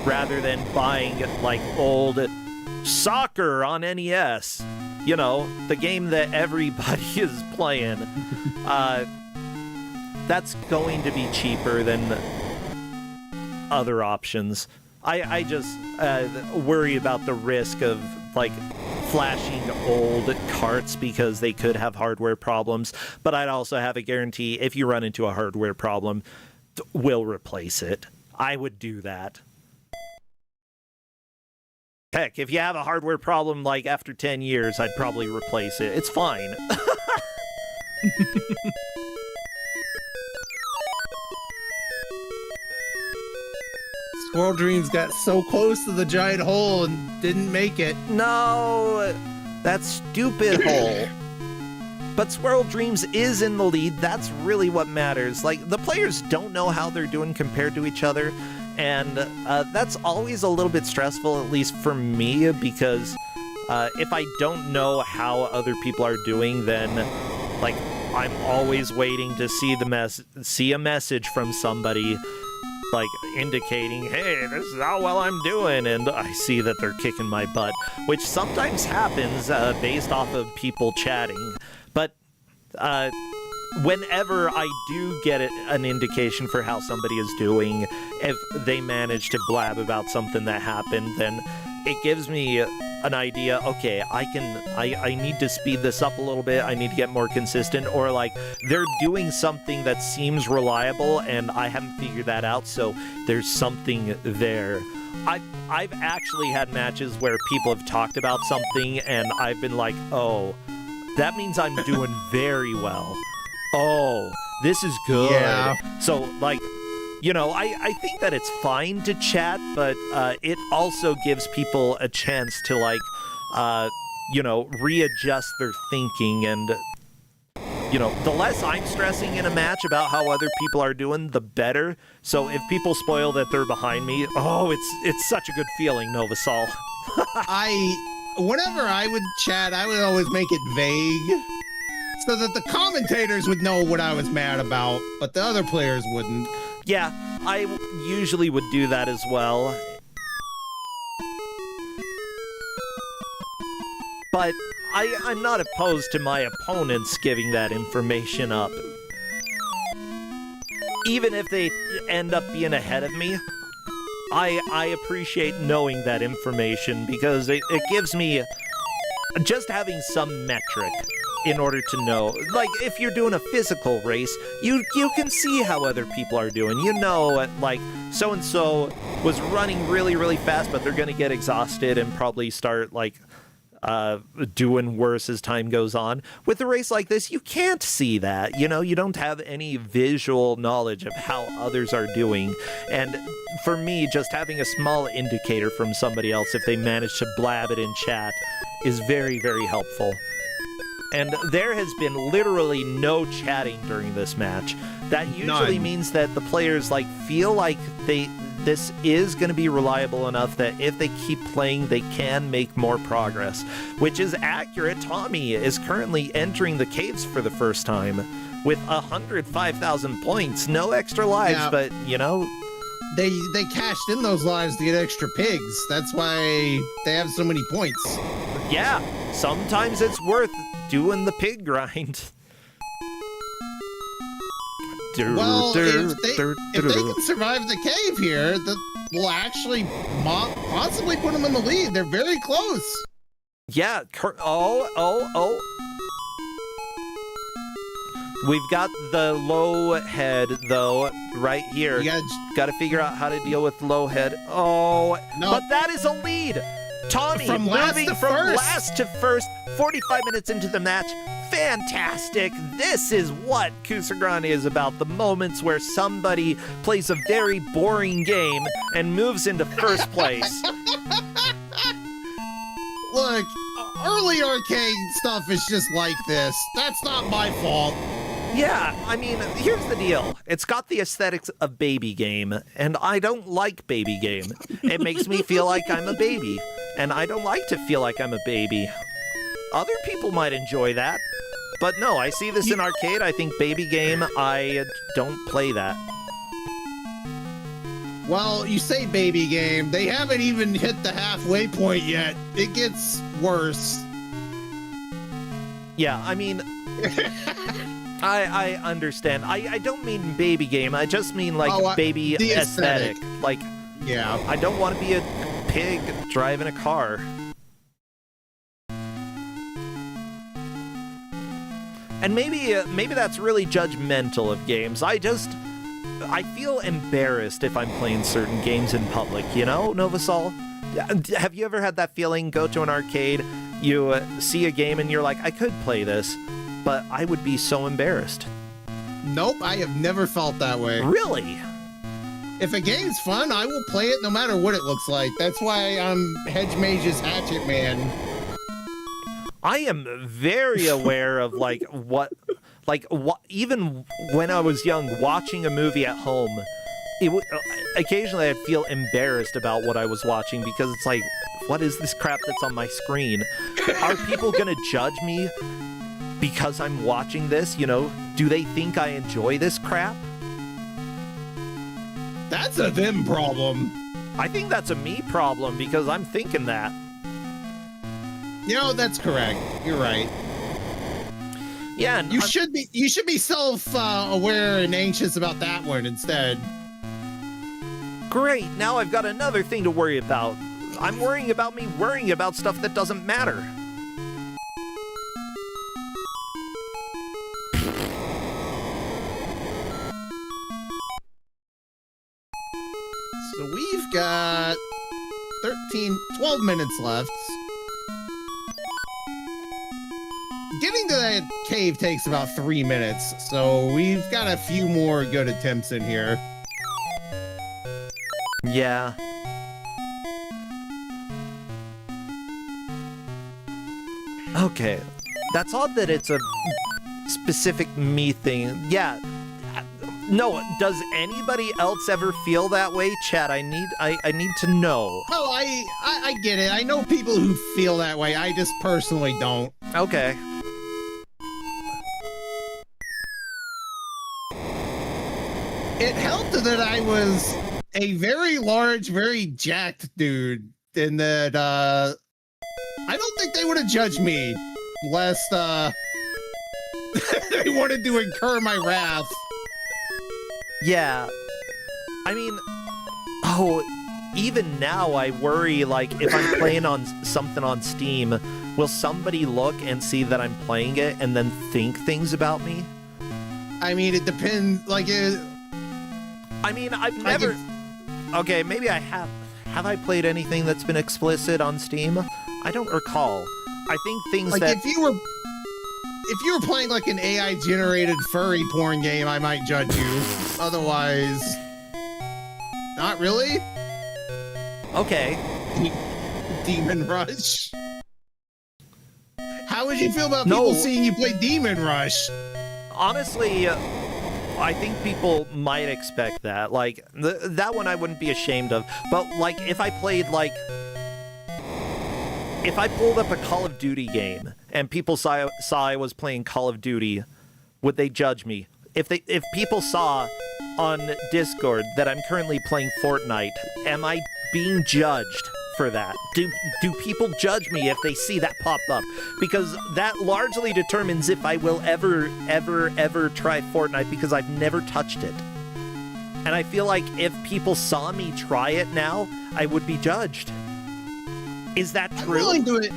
rather than buying, like, old soccer on NES, you know, the game that everybody is playing, that's going to be cheaper than other options. I just worry about the risk of, like, flashing old carts because they could have hardware problems, but I'd also have a guarantee if you run into a hardware problem, we'll replace it. I would do that. Heck, if you have a hardware problem, like, after 10 years, I'd probably replace it. It's fine. Squirrel Dreams got so close to the giant hole and didn't make it. No, that stupid hole. But Squirrel Dreams is in the lead. That's really what matters. Like, the players don't know how they're doing compared to each other, and that's always a little bit stressful, at least for me, because if I don't know how other people are doing, then, like, I'm always waiting to see a message from somebody, like, indicating, hey, this is how well I'm doing, and I see that they're kicking my butt, which sometimes happens based off of people chatting. But whenever I do get an indication for how somebody is doing, if they manage to blab about something that happened, then it gives me an idea, okay, I need to speed this up a little bit, I need to get more consistent, or, like, they're doing something that seems reliable and I haven't figured that out, so there's something there. I've actually had matches where people have talked about something and I've been like, oh, that means I'm doing very well. Oh, this is good. Yeah. So, like, you know, I think that it's fine to chat, but it also gives people a chance to, like, you know, readjust their thinking. And, you know, the less I'm stressing in a match about how other people are doing, the better. So if people spoil that they're behind me, oh, it's such a good feeling, Novasol. Whenever I would chat, I would always make it vague. so that the commentators would know what I was mad about, but the other players wouldn't. Yeah, I usually would do that as well. But I'm not opposed to my opponents giving that information up. Even if they end up being ahead of me, I appreciate knowing that information because it gives me just having some metric in order to know. Like, if you're doing a physical race, you can see how other people are doing. You know, like, so-and-so was running really, really fast, but they're going to get exhausted and probably start, like, doing worse as time goes on. With a race like this, you can't see that. You know, you don't have any visual knowledge of how others are doing. And for me, just having a small indicator from somebody else, if they manage to blab it in chat, is very, very helpful. And there has been literally no chatting during this match. That usually means that the players feel like this is going to be reliable enough that if they keep playing, they can make more progress, which is accurate. Tommy is currently entering the caves for the first time with 105,000 points. No extra lives, but, you know... They cashed in those lives to get extra pigs. That's why they have so many points. Yeah, sometimes it's worth doing the pig grind. Well, if they can survive the cave here, that will actually possibly put them in the lead. They're very close. Yeah. Oh. We've got the low head, though, right here. You got to figure out how to deal with low head. Oh, no. But that is a lead. Tommy moving from last to first, 45 minutes into the match. Fantastic. This is what Kusogrande is about. The moments where somebody plays a very boring game and moves into first place. Look, early arcade stuff is just like this. That's not my fault. Yeah, I mean, here's the deal. It's got the aesthetics of baby game, and I don't like baby game. It makes me feel like I'm a baby, and I don't like to feel like I'm a baby. Other people might enjoy that. But no, I see this in arcade. I think baby game, I don't play that. Well, you say baby game. They haven't even hit the halfway point yet. It gets worse. Yeah, I mean... I understand. I don't mean baby game. I just mean, baby aesthetic. Like, yeah. I don't want to be a pig driving a car. And maybe that's really judgmental of games. I feel embarrassed if I'm playing certain games in public, you know, Novasol? Have you ever had that feeling? Go to an arcade, you see a game and you're like, I could play this, but I would be so embarrassed. Nope, I have never felt that way. Really? If a game's fun, I will play it no matter what it looks like. That's why I'm Hedge Mage's Hatchet Man. I am very aware of even when I was young, watching a movie at home, occasionally I'd feel embarrassed about what I was watching because it's like, what is this crap that's on my screen? Are people gonna judge me because I'm watching this? You know, do they think I enjoy this crap? That's a them problem. I think that's a me problem because I'm thinking that. You know, that's correct. You're right. Yeah, and you should be self-aware and anxious about that one instead. Great. Now I've got another thing to worry about. I'm worrying about me worrying about stuff that doesn't matter. So we've got 12 minutes left. Getting to that cave takes about 3 minutes, so we've got a few more good attempts in here. Yeah. Okay. That's odd that it's a specific me thing. Yeah. No, does anybody else ever feel that way? Chat, I need to know. Oh, I get it. I know people who feel that way. I just personally don't. Okay. it helped that I was a very large, very jacked dude, and that I don't think they would have judged me, lest they wanted to incur my wrath. Yeah. I mean, even now I worry, like, if I'm playing on something on Steam, will somebody look and see that I'm playing it and then think things about me? I mean, it depends, like, I mean, I've never... Okay, maybe I have. Have I played anything that's been explicit on Steam? I don't recall. I think things like, that... if you were playing, like, an AI-generated furry porn game, I might judge you. Otherwise... Not really? Okay. Demon Rush? How would you feel about people seeing you play Demon Rush? Honestly, I think people might expect that. Like, that one I wouldn't be ashamed of. But, like, if I played, like... If I pulled up a Call of Duty game and people saw I was playing Call of Duty, would they judge me? If people saw on Discord that I'm currently playing Fortnite, am I being judged for that? Do people judge me if they see that pop up? Because that largely determines if I will ever try Fortnite, because I've never touched it. And I feel like if people saw me try it now, I would be judged. Is that true? I'm willing to it.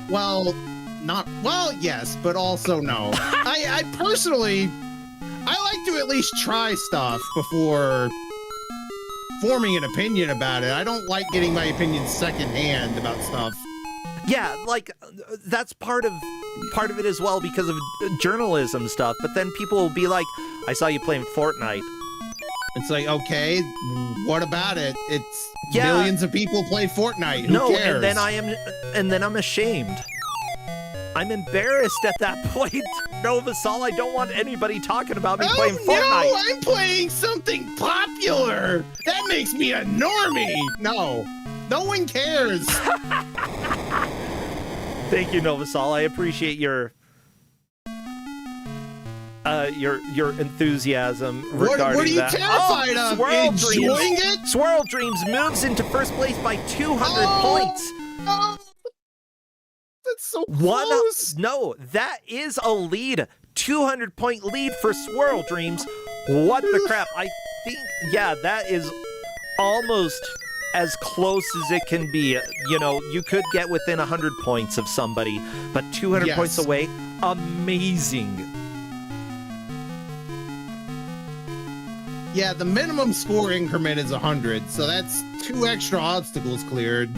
Well, yes, but also no. I personally, I like to at least try stuff before forming an opinion about it. I don't like getting my opinion secondhand about stuff. Yeah, like, that's part of it as well because of journalism stuff. But then people will be like, I saw you playing Fortnite. It's like, okay, what about it? It's millions of people play Fortnite. Who cares? and then I'm ashamed. I'm embarrassed at that point. Novasol, I don't want anybody talking about me playing Fortnite. No, I'm playing something popular. That makes me a normie. No one cares. Thank you, Novasol. I appreciate your enthusiasm regarding that. What are you terrified of? Enjoying it? Swirl Dreams moves into first place by 200 points. Oh, that's so close. No, that is a lead. 200-point lead for Swirl Dreams. What the crap? I think, yeah, that is almost as close as it can be. You know, you could get within 100 points of somebody, but 200 points away, amazing. Yeah, the minimum score increment is 100, so that's 2 extra obstacles cleared.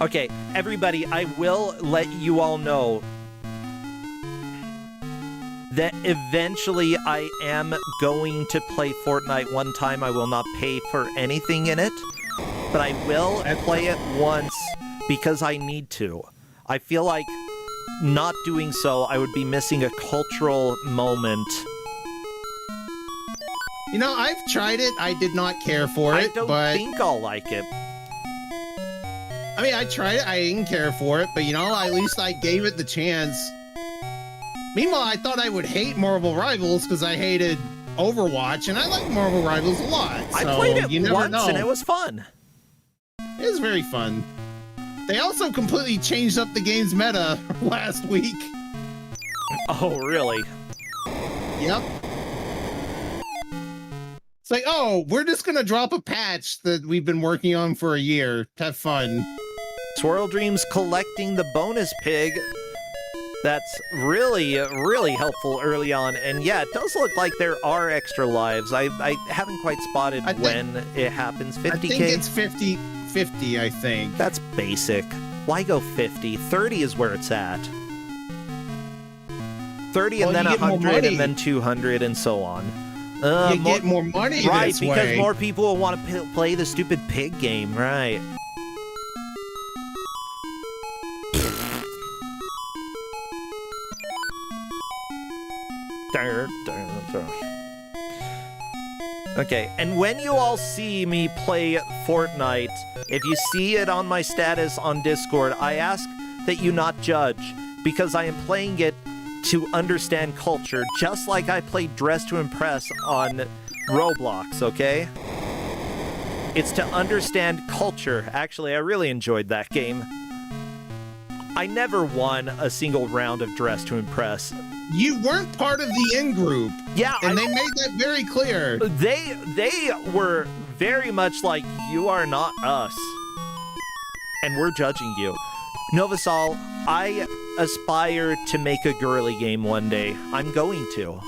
Okay, everybody, I will let you all know that eventually I am going to play Fortnite one time. I will not pay for anything in it, but I will play it once because I need to. I feel like not doing so, I would be missing a cultural moment. You know, I've tried it. I did not care for it, I don't think I'll like it. I mean, I tried it. I didn't care for it, but you know, at least I gave it the chance. Meanwhile, I thought I would hate Marvel Rivals because I hated Overwatch, and I like Marvel Rivals a lot. So I played it once, know. and it was fun. It was very fun. They also completely changed up the game's meta last week. Oh, really? Yep. It's like, oh, we're just gonna drop a patch that we've been working on for a year. Have fun. Swirl Dreams collecting the bonus pig. That's really, really helpful early on. And yeah, it does look like there are extra lives. I haven't quite spotted when it happens. 50K? I think it's 50, I think. That's basic. Why go 50? 30 is where it's at. 30 and then 100 and then 200 and so on. You get more money right, this way. Because more people will want to play the stupid pig game, right? Okay, and when you all see me play Fortnite, if you see it on my status on Discord, I ask that you not judge, because I am playing it to understand culture, just like I played Dress to Impress on Roblox, okay? It's to understand culture. Actually, I really enjoyed that game. I never won a single round of Dress to Impress. You weren't part of the in-group. Yeah, and they made that very clear. They were very much like, you are not us. And we're judging you. Novasol, I aspire to make a girly game one day. I'm going to.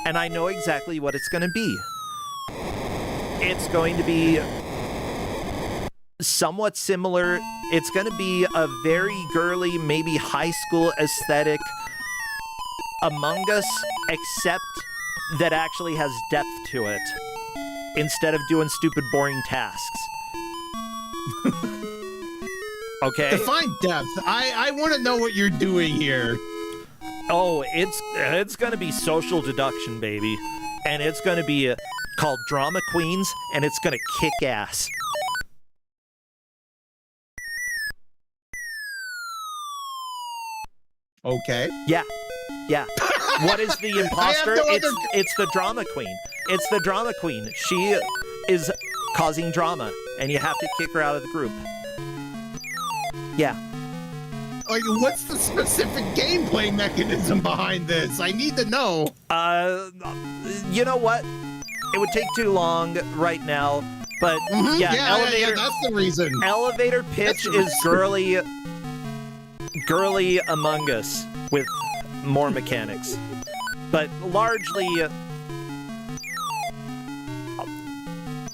And I know exactly what it's going to be. It's going to be somewhat similar. It's going to be a very girly, maybe high school aesthetic Among Us, except that actually has depth to it, instead of doing stupid, boring tasks. Okay? Define depth. I want to know what you're doing here. Oh, it's going to be social deduction, baby. And it's going to be called Drama Queens, and it's going to kick ass. Okay. Yeah. What is the imposter? It's the drama queen. It's the drama queen. She is causing drama, and you have to kick her out of the group. Yeah. Like, what's the specific gameplay mechanism behind this? I need to know. You know what? It would take too long right now, but elevator. That's the reason. Elevator pitch is girly Among Us with more mechanics, but largely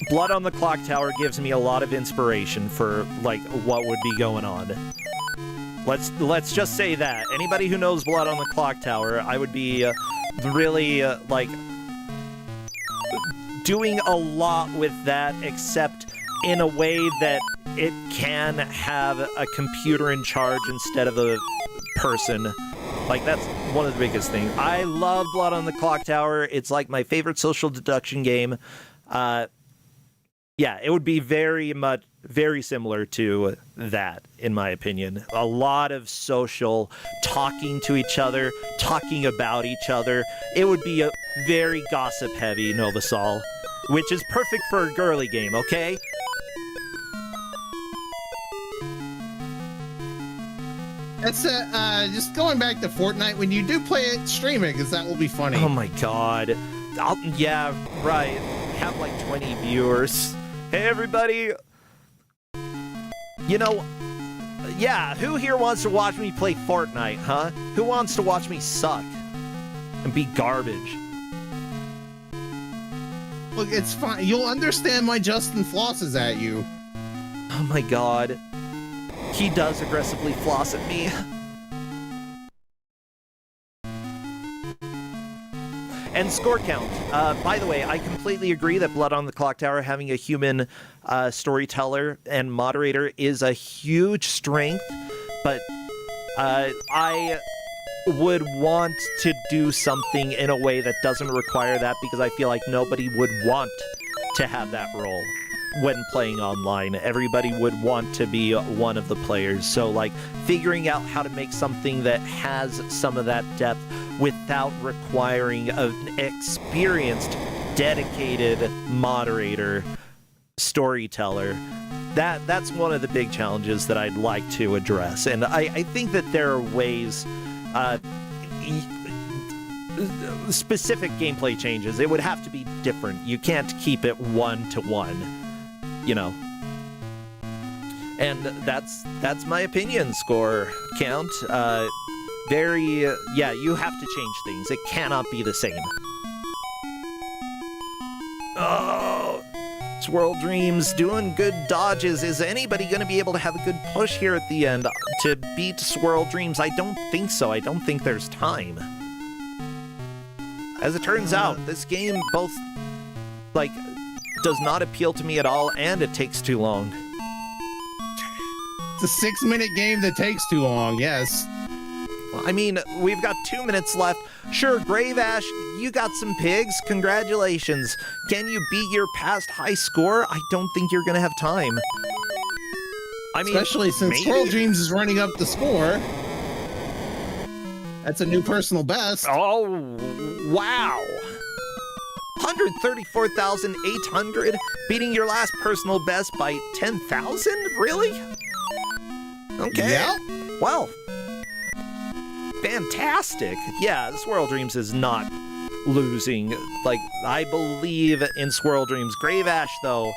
Blood on the Clock Tower gives me a lot of inspiration for like what would be going on. Let's just say that anybody who knows Blood on the Clock Tower, I would be really like doing a lot with that, except in a way that it can have a computer in charge instead of a person. Like, that's one of the biggest things. I love Blood on the Clock Tower. It's like my favorite social deduction game. Yeah, it would be very similar to that, in my opinion. A lot of social talking to each other, talking about each other. It would be a very gossip-heavy Novasol, which is perfect for a girly game, okay? That's just going back to Fortnite. When you do play it, stream it, because that will be funny. Oh my god. Yeah, right. Have like 20 viewers. Hey, everybody. You know, yeah, who here wants to watch me play Fortnite, huh? Who wants to watch me suck and be garbage? Look, it's fine. You'll understand why Justin flosses at you. Oh my god. He does aggressively floss at me. And score count. By the way, I completely agree that Blood on the Clock Tower having a human storyteller and moderator is a huge strength, but I would want to do something in a way that doesn't require that, because I feel like nobody would want to have that role when playing online. Everybody would want to be one of the players. So, like, figuring out how to make something that has some of that depth without requiring an experienced, dedicated moderator, storyteller. That's one of the big challenges that I'd like to address. And I think that there are ways, specific gameplay changes. It would have to be different. You can't keep it one-to-one. You know, and that's my opinion. Score count. Yeah, you have to change things. It cannot be the same. Oh, Swirl Dreams doing good dodges. Is anybody going to be able to have a good push here at the end to beat Swirl Dreams? I don't think so. I don't think there's time. As it turns out, this game both, like, does not appeal to me at all, and it takes too long. It's a 6-minute game that takes too long, yes. I mean, we've got 2 minutes left. Sure, Grave Ash, you got some pigs. Congratulations. Can you beat your past high score? I don't think you're gonna have time. I mean, especially since maybe? Swirl Dreams is running up the score. That's a new personal best. Oh, wow. 134,800, beating your last personal best by 10,000? Really? Okay. Yeah. Well, fantastic. Yeah, Swirl Dreams is not losing. Like, I believe in Swirl Dreams. Grave Ash, though,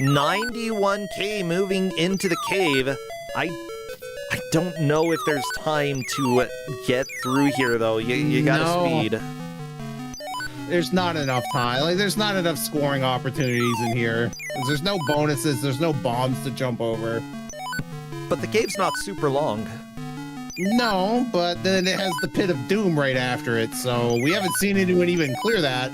91k moving into the cave. I don't know if there's time to get through here, though. You gotta speed. There's not enough time. Like, there's not enough scoring opportunities in here. There's no bonuses. There's no bombs to jump over. But the cave's not super long. No, but then it has the Pit of Doom right after it, so we haven't seen anyone even clear that.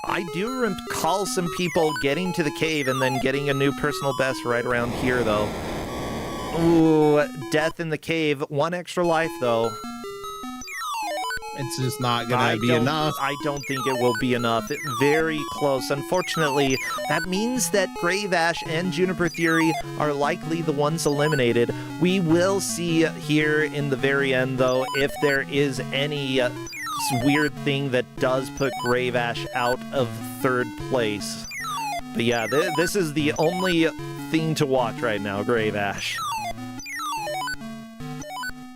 I do recall some people getting to the cave and then getting a new personal best right around here, though. Ooh, death in the cave. 1 extra life, though. It's just not gonna be enough. I don't think it will be enough. Very close. Unfortunately, that means that Grave Ash and Juniper Theory are likely the ones eliminated. We will see here in the very end, though, if there is any weird thing that does put Grave Ash out of 3rd place. But yeah, this is the only thing to watch right now, Grave Ash.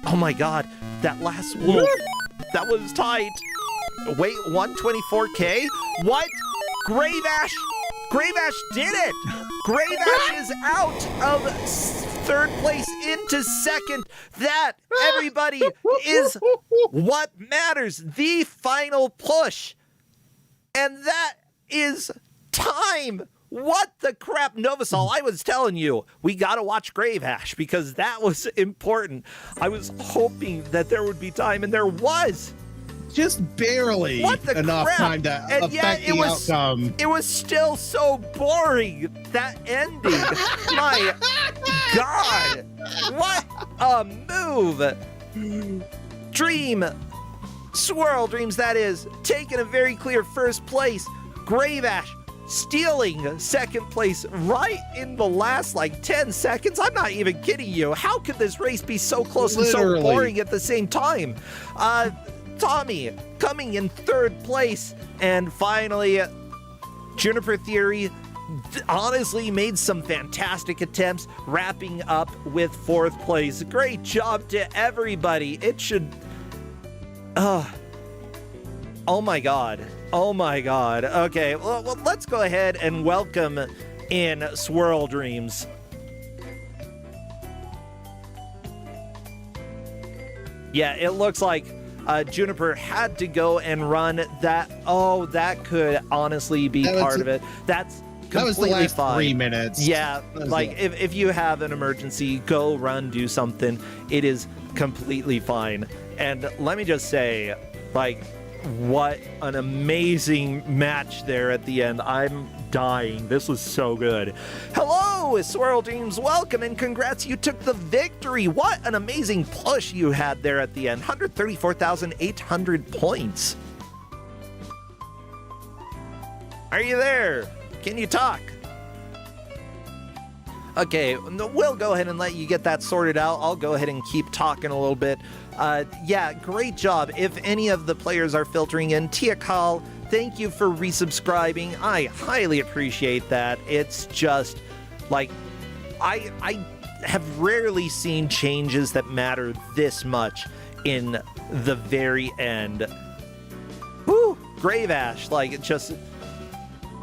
Oh my god, that last wolf. That was tight. Wait, 124k? What? Grave Ash? Grave Ash did it! Grave Ash is out of 3rd place into 2nd. That, everybody, is what matters. The final push. And that is time. What the crap, Novasol? I was telling you, we gotta watch Grave Ash because that was important. I was hoping that there would be time, and there was. Just barely enough time to affect the outcome. It was still so boring, that ending. My God, what a move. Dream, Swirl Dreams, that is, taking a very clear 1st place. Grave Ash stealing 2nd place right in the last, 10 seconds. I'm not even kidding you. How could this race be so close and so boring at the same time? Tommy coming in 3rd place. And finally, Juniper Theory honestly made some fantastic attempts, wrapping up with 4th place. Great job to everybody. It should... oh my god. Oh my god. Okay, well, let's go ahead and welcome in Swirl Dreams. Yeah, it looks like Juniper had to go and run that. Oh, that could honestly be part of it. That's completely that was the last fine. 3 minutes. Yeah, if you have an emergency, go run, do something. It is completely fine. And let me just say, what an amazing match there at the end. I'm dying. This was so good. Hello, Swirl Dreams. Welcome and congrats. You took the victory. What an amazing push you had there at the end. 134,800 points. Are you there? Can you talk? Okay, we'll go ahead and let you get that sorted out. I'll go ahead and keep talking a little bit. Yeah, great job. If any of the players are filtering in, Tia Kal, thank you for resubscribing. I highly appreciate that. It's just, I have rarely seen changes that matter this much in the very end. Woo! Grave Ash, just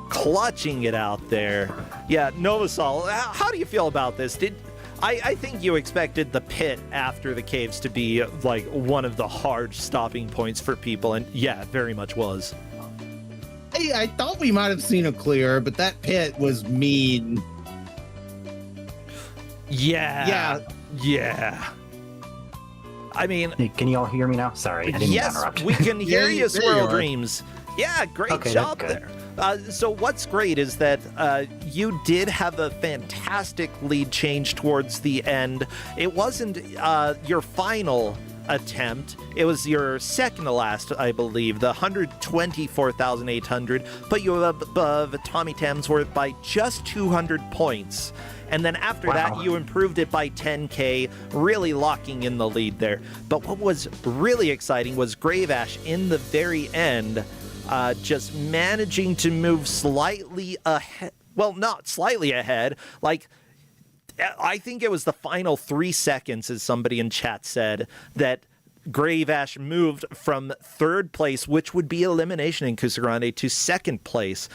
clutching it out there. Yeah, Novasol, how do you feel about this? I think you expected the pit after the caves to be one of the hard stopping points for people, and yeah, it very much was. Hey, I thought we might have seen a clear, but that pit was mean. Yeah. I mean, hey, can you all hear me now? Sorry, I didn't interrupt. We can hear you, Swirl Dreams. Yeah, great job there. So what's great is that you did have a fantastic lead change towards the end. It wasn't your final attempt. It was your second to last, I believe, the 124,800, but you were above Tommy Tamsworth by just 200 points. And then after that, you improved it by 10K, really locking in the lead there. But what was really exciting was Grave Ash in the very end, just managing to move slightly ahead. Well, not slightly ahead. Like, I think it was the final 3 seconds, as somebody in chat said, that Grave Ash moved from 3rd place, which would be elimination in Kusogrande, to 2nd place,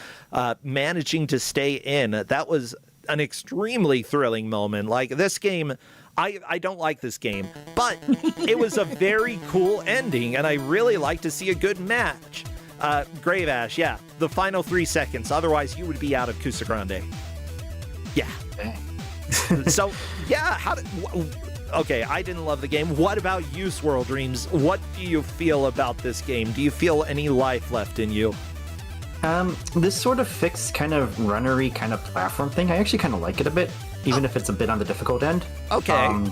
managing to stay in. That was an extremely thrilling moment. Like, this game, I don't like this game, but it was a very cool ending, and I really like to see a good match. Grave Ash, yeah, the final 3 seconds. Otherwise, you would be out of Kusogrande. Yeah. So, yeah, okay, I didn't love the game. What about you, Swirl Dreams? What do you feel about this game? Do you feel any life left in you? This sort of fixed kind of runnery kind of platform thing, I actually kind of like it a bit, even if it's a bit on the difficult end. Okay.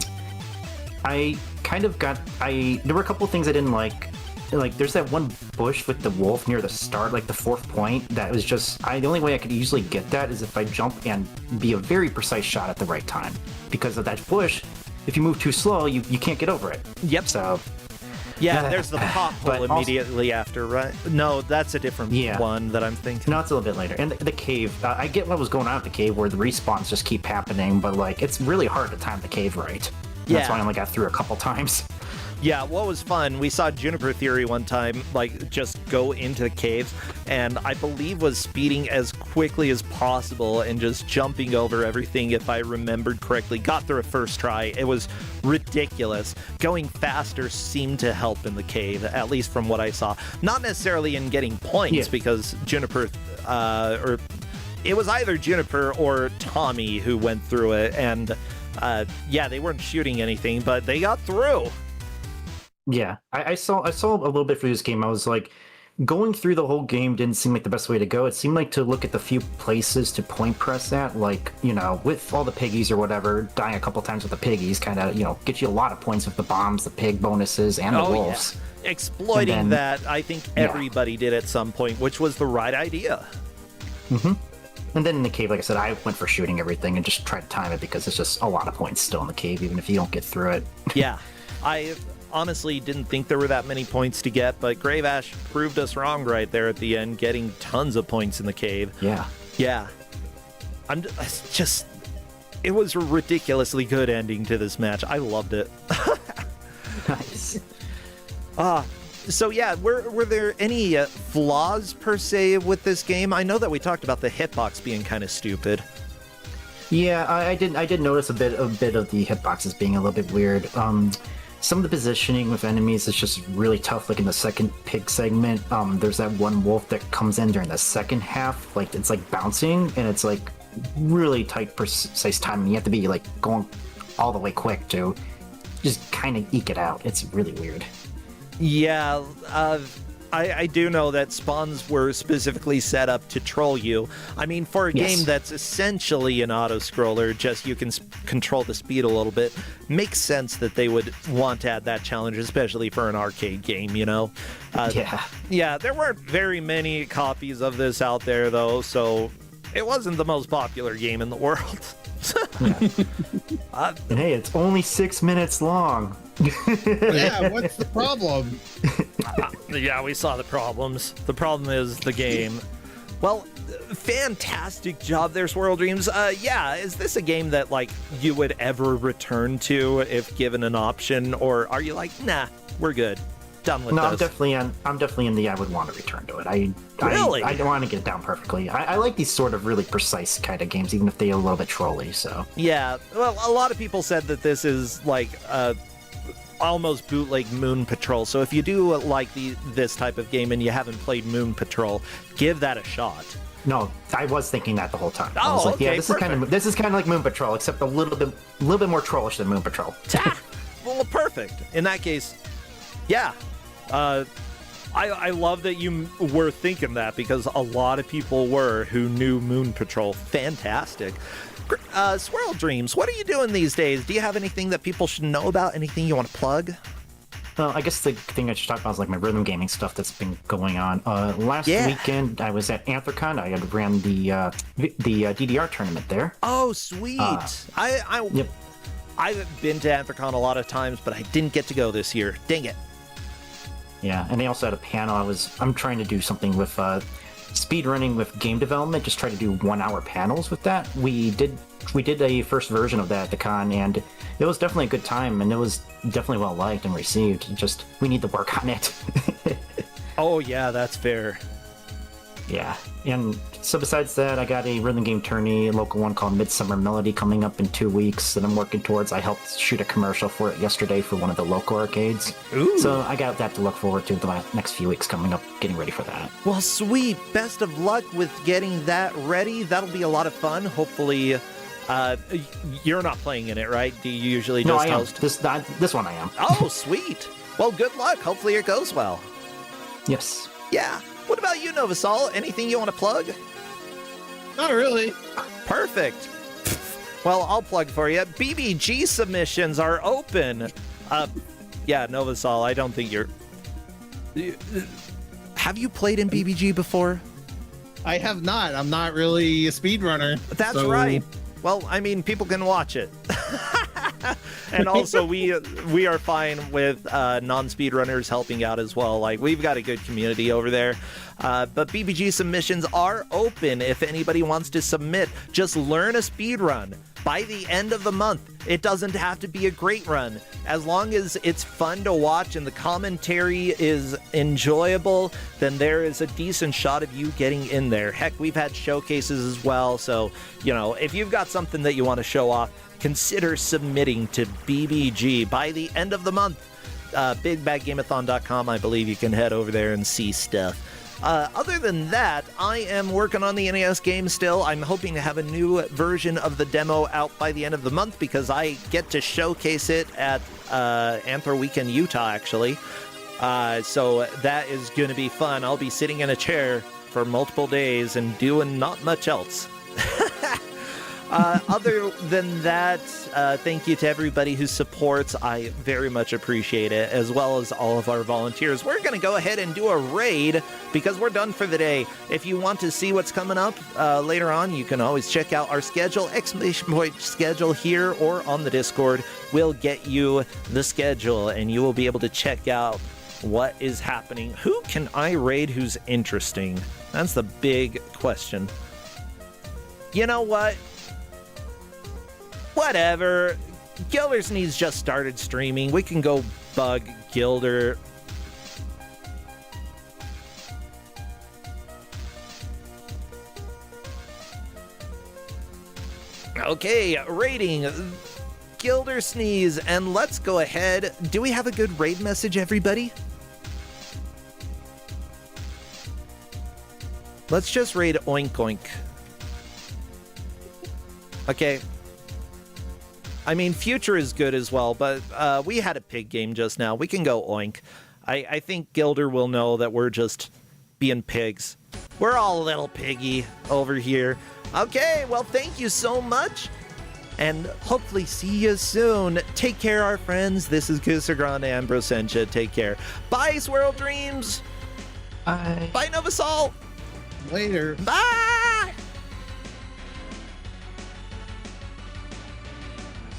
I kind of there were a couple things I didn't like. Like, there's that one bush with the wolf near the start, like the 4th point, that was just, the only way I could usually get that is if I jump and be a very precise shot at the right time. Because of that bush, if you move too slow, you can't get over it. Yep. So... Yeah, there's the pothole immediately after, right? No, that's a different one that I'm thinking. No, it's a little bit later. And the cave, I get what was going on at the cave where the respawns just keep happening, but, like, it's really hard to time the cave right. That's why I only got through a couple times. Yeah, what was fun, we saw Juniper Theory one time, like, just go into the caves, and I believe was speeding as quickly as possible and just jumping over everything, if I remembered correctly. Got through a first try. It was ridiculous. Going faster seemed to help in the cave, at least from what I saw. Not necessarily in getting points, because Juniper, or it was either Juniper or Tommy who went through it, and yeah, they weren't shooting anything, but they got through. Yeah, I saw a little bit for this game. I was like, going through the whole game didn't seem like the best way to go. It seemed like to look at the few places to point press at, like, you know, with all the piggies or whatever, dying a couple times with the piggies kind of, you know, get you a lot of points with the bombs, the pig bonuses, and the wolves. Yeah. Exploiting that, I think everybody did at some point, which was the right idea. Mm-hmm. And then in the cave, like I said, I went for shooting everything and just tried to time it because it's just a lot of points still in the cave, even if you don't get through it. Yeah, I honestly didn't think there were that many points to get, but Grave Ash proved us wrong right there at the end, getting tons of points in the cave. Yeah. Yeah. It was a ridiculously good ending to this match. I loved it. Nice. So yeah, were there any flaws per se with this game? I know that we talked about the hitbox being kind of stupid. Yeah, I did notice a bit of the hitboxes being a little bit weird. Some of the positioning with enemies is just really tough. Like in the second pig segment, there's that one wolf that comes in during the second half. Like, it's like bouncing, and it's like really tight, precise timing. You have to be like going all the way quick to just kind of eke it out. It's really weird. Yeah, I do know that spawns were specifically set up to troll you. I mean, for a game that's essentially an auto-scroller, just you can control the speed a little bit, makes sense that they would want to add that challenge, especially for an arcade game, you know? Yeah, there weren't very many copies of this out there, though, so it wasn't the most popular game in the world. And hey, it's only 6 minutes long. Yeah, what's the problem? Yeah, we saw the problems. The problem is the game. Well, fantastic job there, Swirl Dreams. Yeah, is this a game that, like, you would ever return to if given an option, or are you like, nah, we're good, done with this? No, I'm definitely in the I would want to return to it. I don't want to get it down perfectly. I like these sort of really precise kind of games, even if they're a little bit trolly. So yeah, well, a lot of people said that this is like almost bootleg Moon Patrol. So if you do like this type of game and you haven't played Moon Patrol, give that a shot. No, I was thinking that the whole time. Oh, I was like, okay, yeah, this is kind of like Moon Patrol, except a little bit more trollish than Moon Patrol. Well, perfect. In that case, yeah. I love that you were thinking that, because a lot of people were who knew Moon Patrol. Fantastic. Swirl Dreams, what are you doing these days? Do you have anything that people should know about? Anything you want to plug? Well, I guess the thing I should talk about is like my rhythm gaming stuff that's been going on. Last weekend, I was at Anthrocon. I had ran the DDR tournament there. Oh, sweet! Yep. I've been to Anthrocon a lot of times, but I didn't get to go this year. Dang it! Yeah, and they also had a panel. I'm trying to do something with speed running with game development. Just try to do 1-hour panels with that. We did a first version of that at the con, and it was definitely a good time, and it was definitely well liked and received. Just we need to work on it. Oh yeah, that's fair. Yeah, and so besides that, I got a rhythm game tourney, a local one called Midsummer Melody, coming up in 2 weeks that I'm working towards. I helped shoot a commercial for it yesterday for one of the local arcades. Ooh. So I got that to look forward to the next few weeks coming up, getting ready for that. Well, sweet. Best of luck with getting that ready. That'll be a lot of fun. Hopefully, you're not playing in it, right? Do you usually just host? This one I am. Oh, sweet. Well, good luck. Hopefully it goes well. Yes. Yeah. What about you, Novasol? Anything you want to plug? Not really. Perfect. Well, I'll plug for you. BBG submissions are open. Yeah, Novasol, I don't think you're... Have you played in BBG before? I have not. I'm not really a speedrunner. That's right. Well, I mean, people can watch it. And also, we are fine with non-speedrunners helping out as well. Like, we've got a good community over there. But BBG submissions are open if anybody wants to submit. Just learn a speed run by the end of the month. It doesn't have to be a great run. As long as it's fun to watch and the commentary is enjoyable, then there is a decent shot of you getting in there. Heck, we've had showcases as well. So, if you've got something that you want to show off, consider submitting to BBG by the end of the month. BigBadGameathon.com, I believe you can head over there and see stuff. Other than that, I am working on the NES game still. I'm hoping to have a new version of the demo out by the end of the month because I get to showcase it at Anthro Weekend Utah, actually. So that is going to be fun. I'll be sitting in a chair for multiple days and doing not much else. Other than that, thank you to everybody who supports. I very much appreciate it, as well as all of our volunteers. We're going to go ahead and do a raid because we're done for the day. If you want to see what's coming up later on, you can always check out our schedule, !schedule here or on the Discord. We'll get you the schedule, and you will be able to check out what is happening. Who can I raid who's interesting? That's the big question. You know what? Whatever. Gildersneed's just started streaming. We can go bug Gilder. Okay, rating Gildersneeze, and let's go ahead. Do we have a good raid message, everybody? Let's just raid Oink Oink. Okay. I mean, Future is good as well, but we had a pig game just now. We can go Oink. I think Gilder will know that we're just being pigs. We're all a little piggy over here. Okay, well, thank you so much, and hopefully see you soon. Take care, our friends. This is Kusogrande and Brosencha. Take care. Bye, Swirl Dreams. Bye. Bye, Novasol. Later. Bye.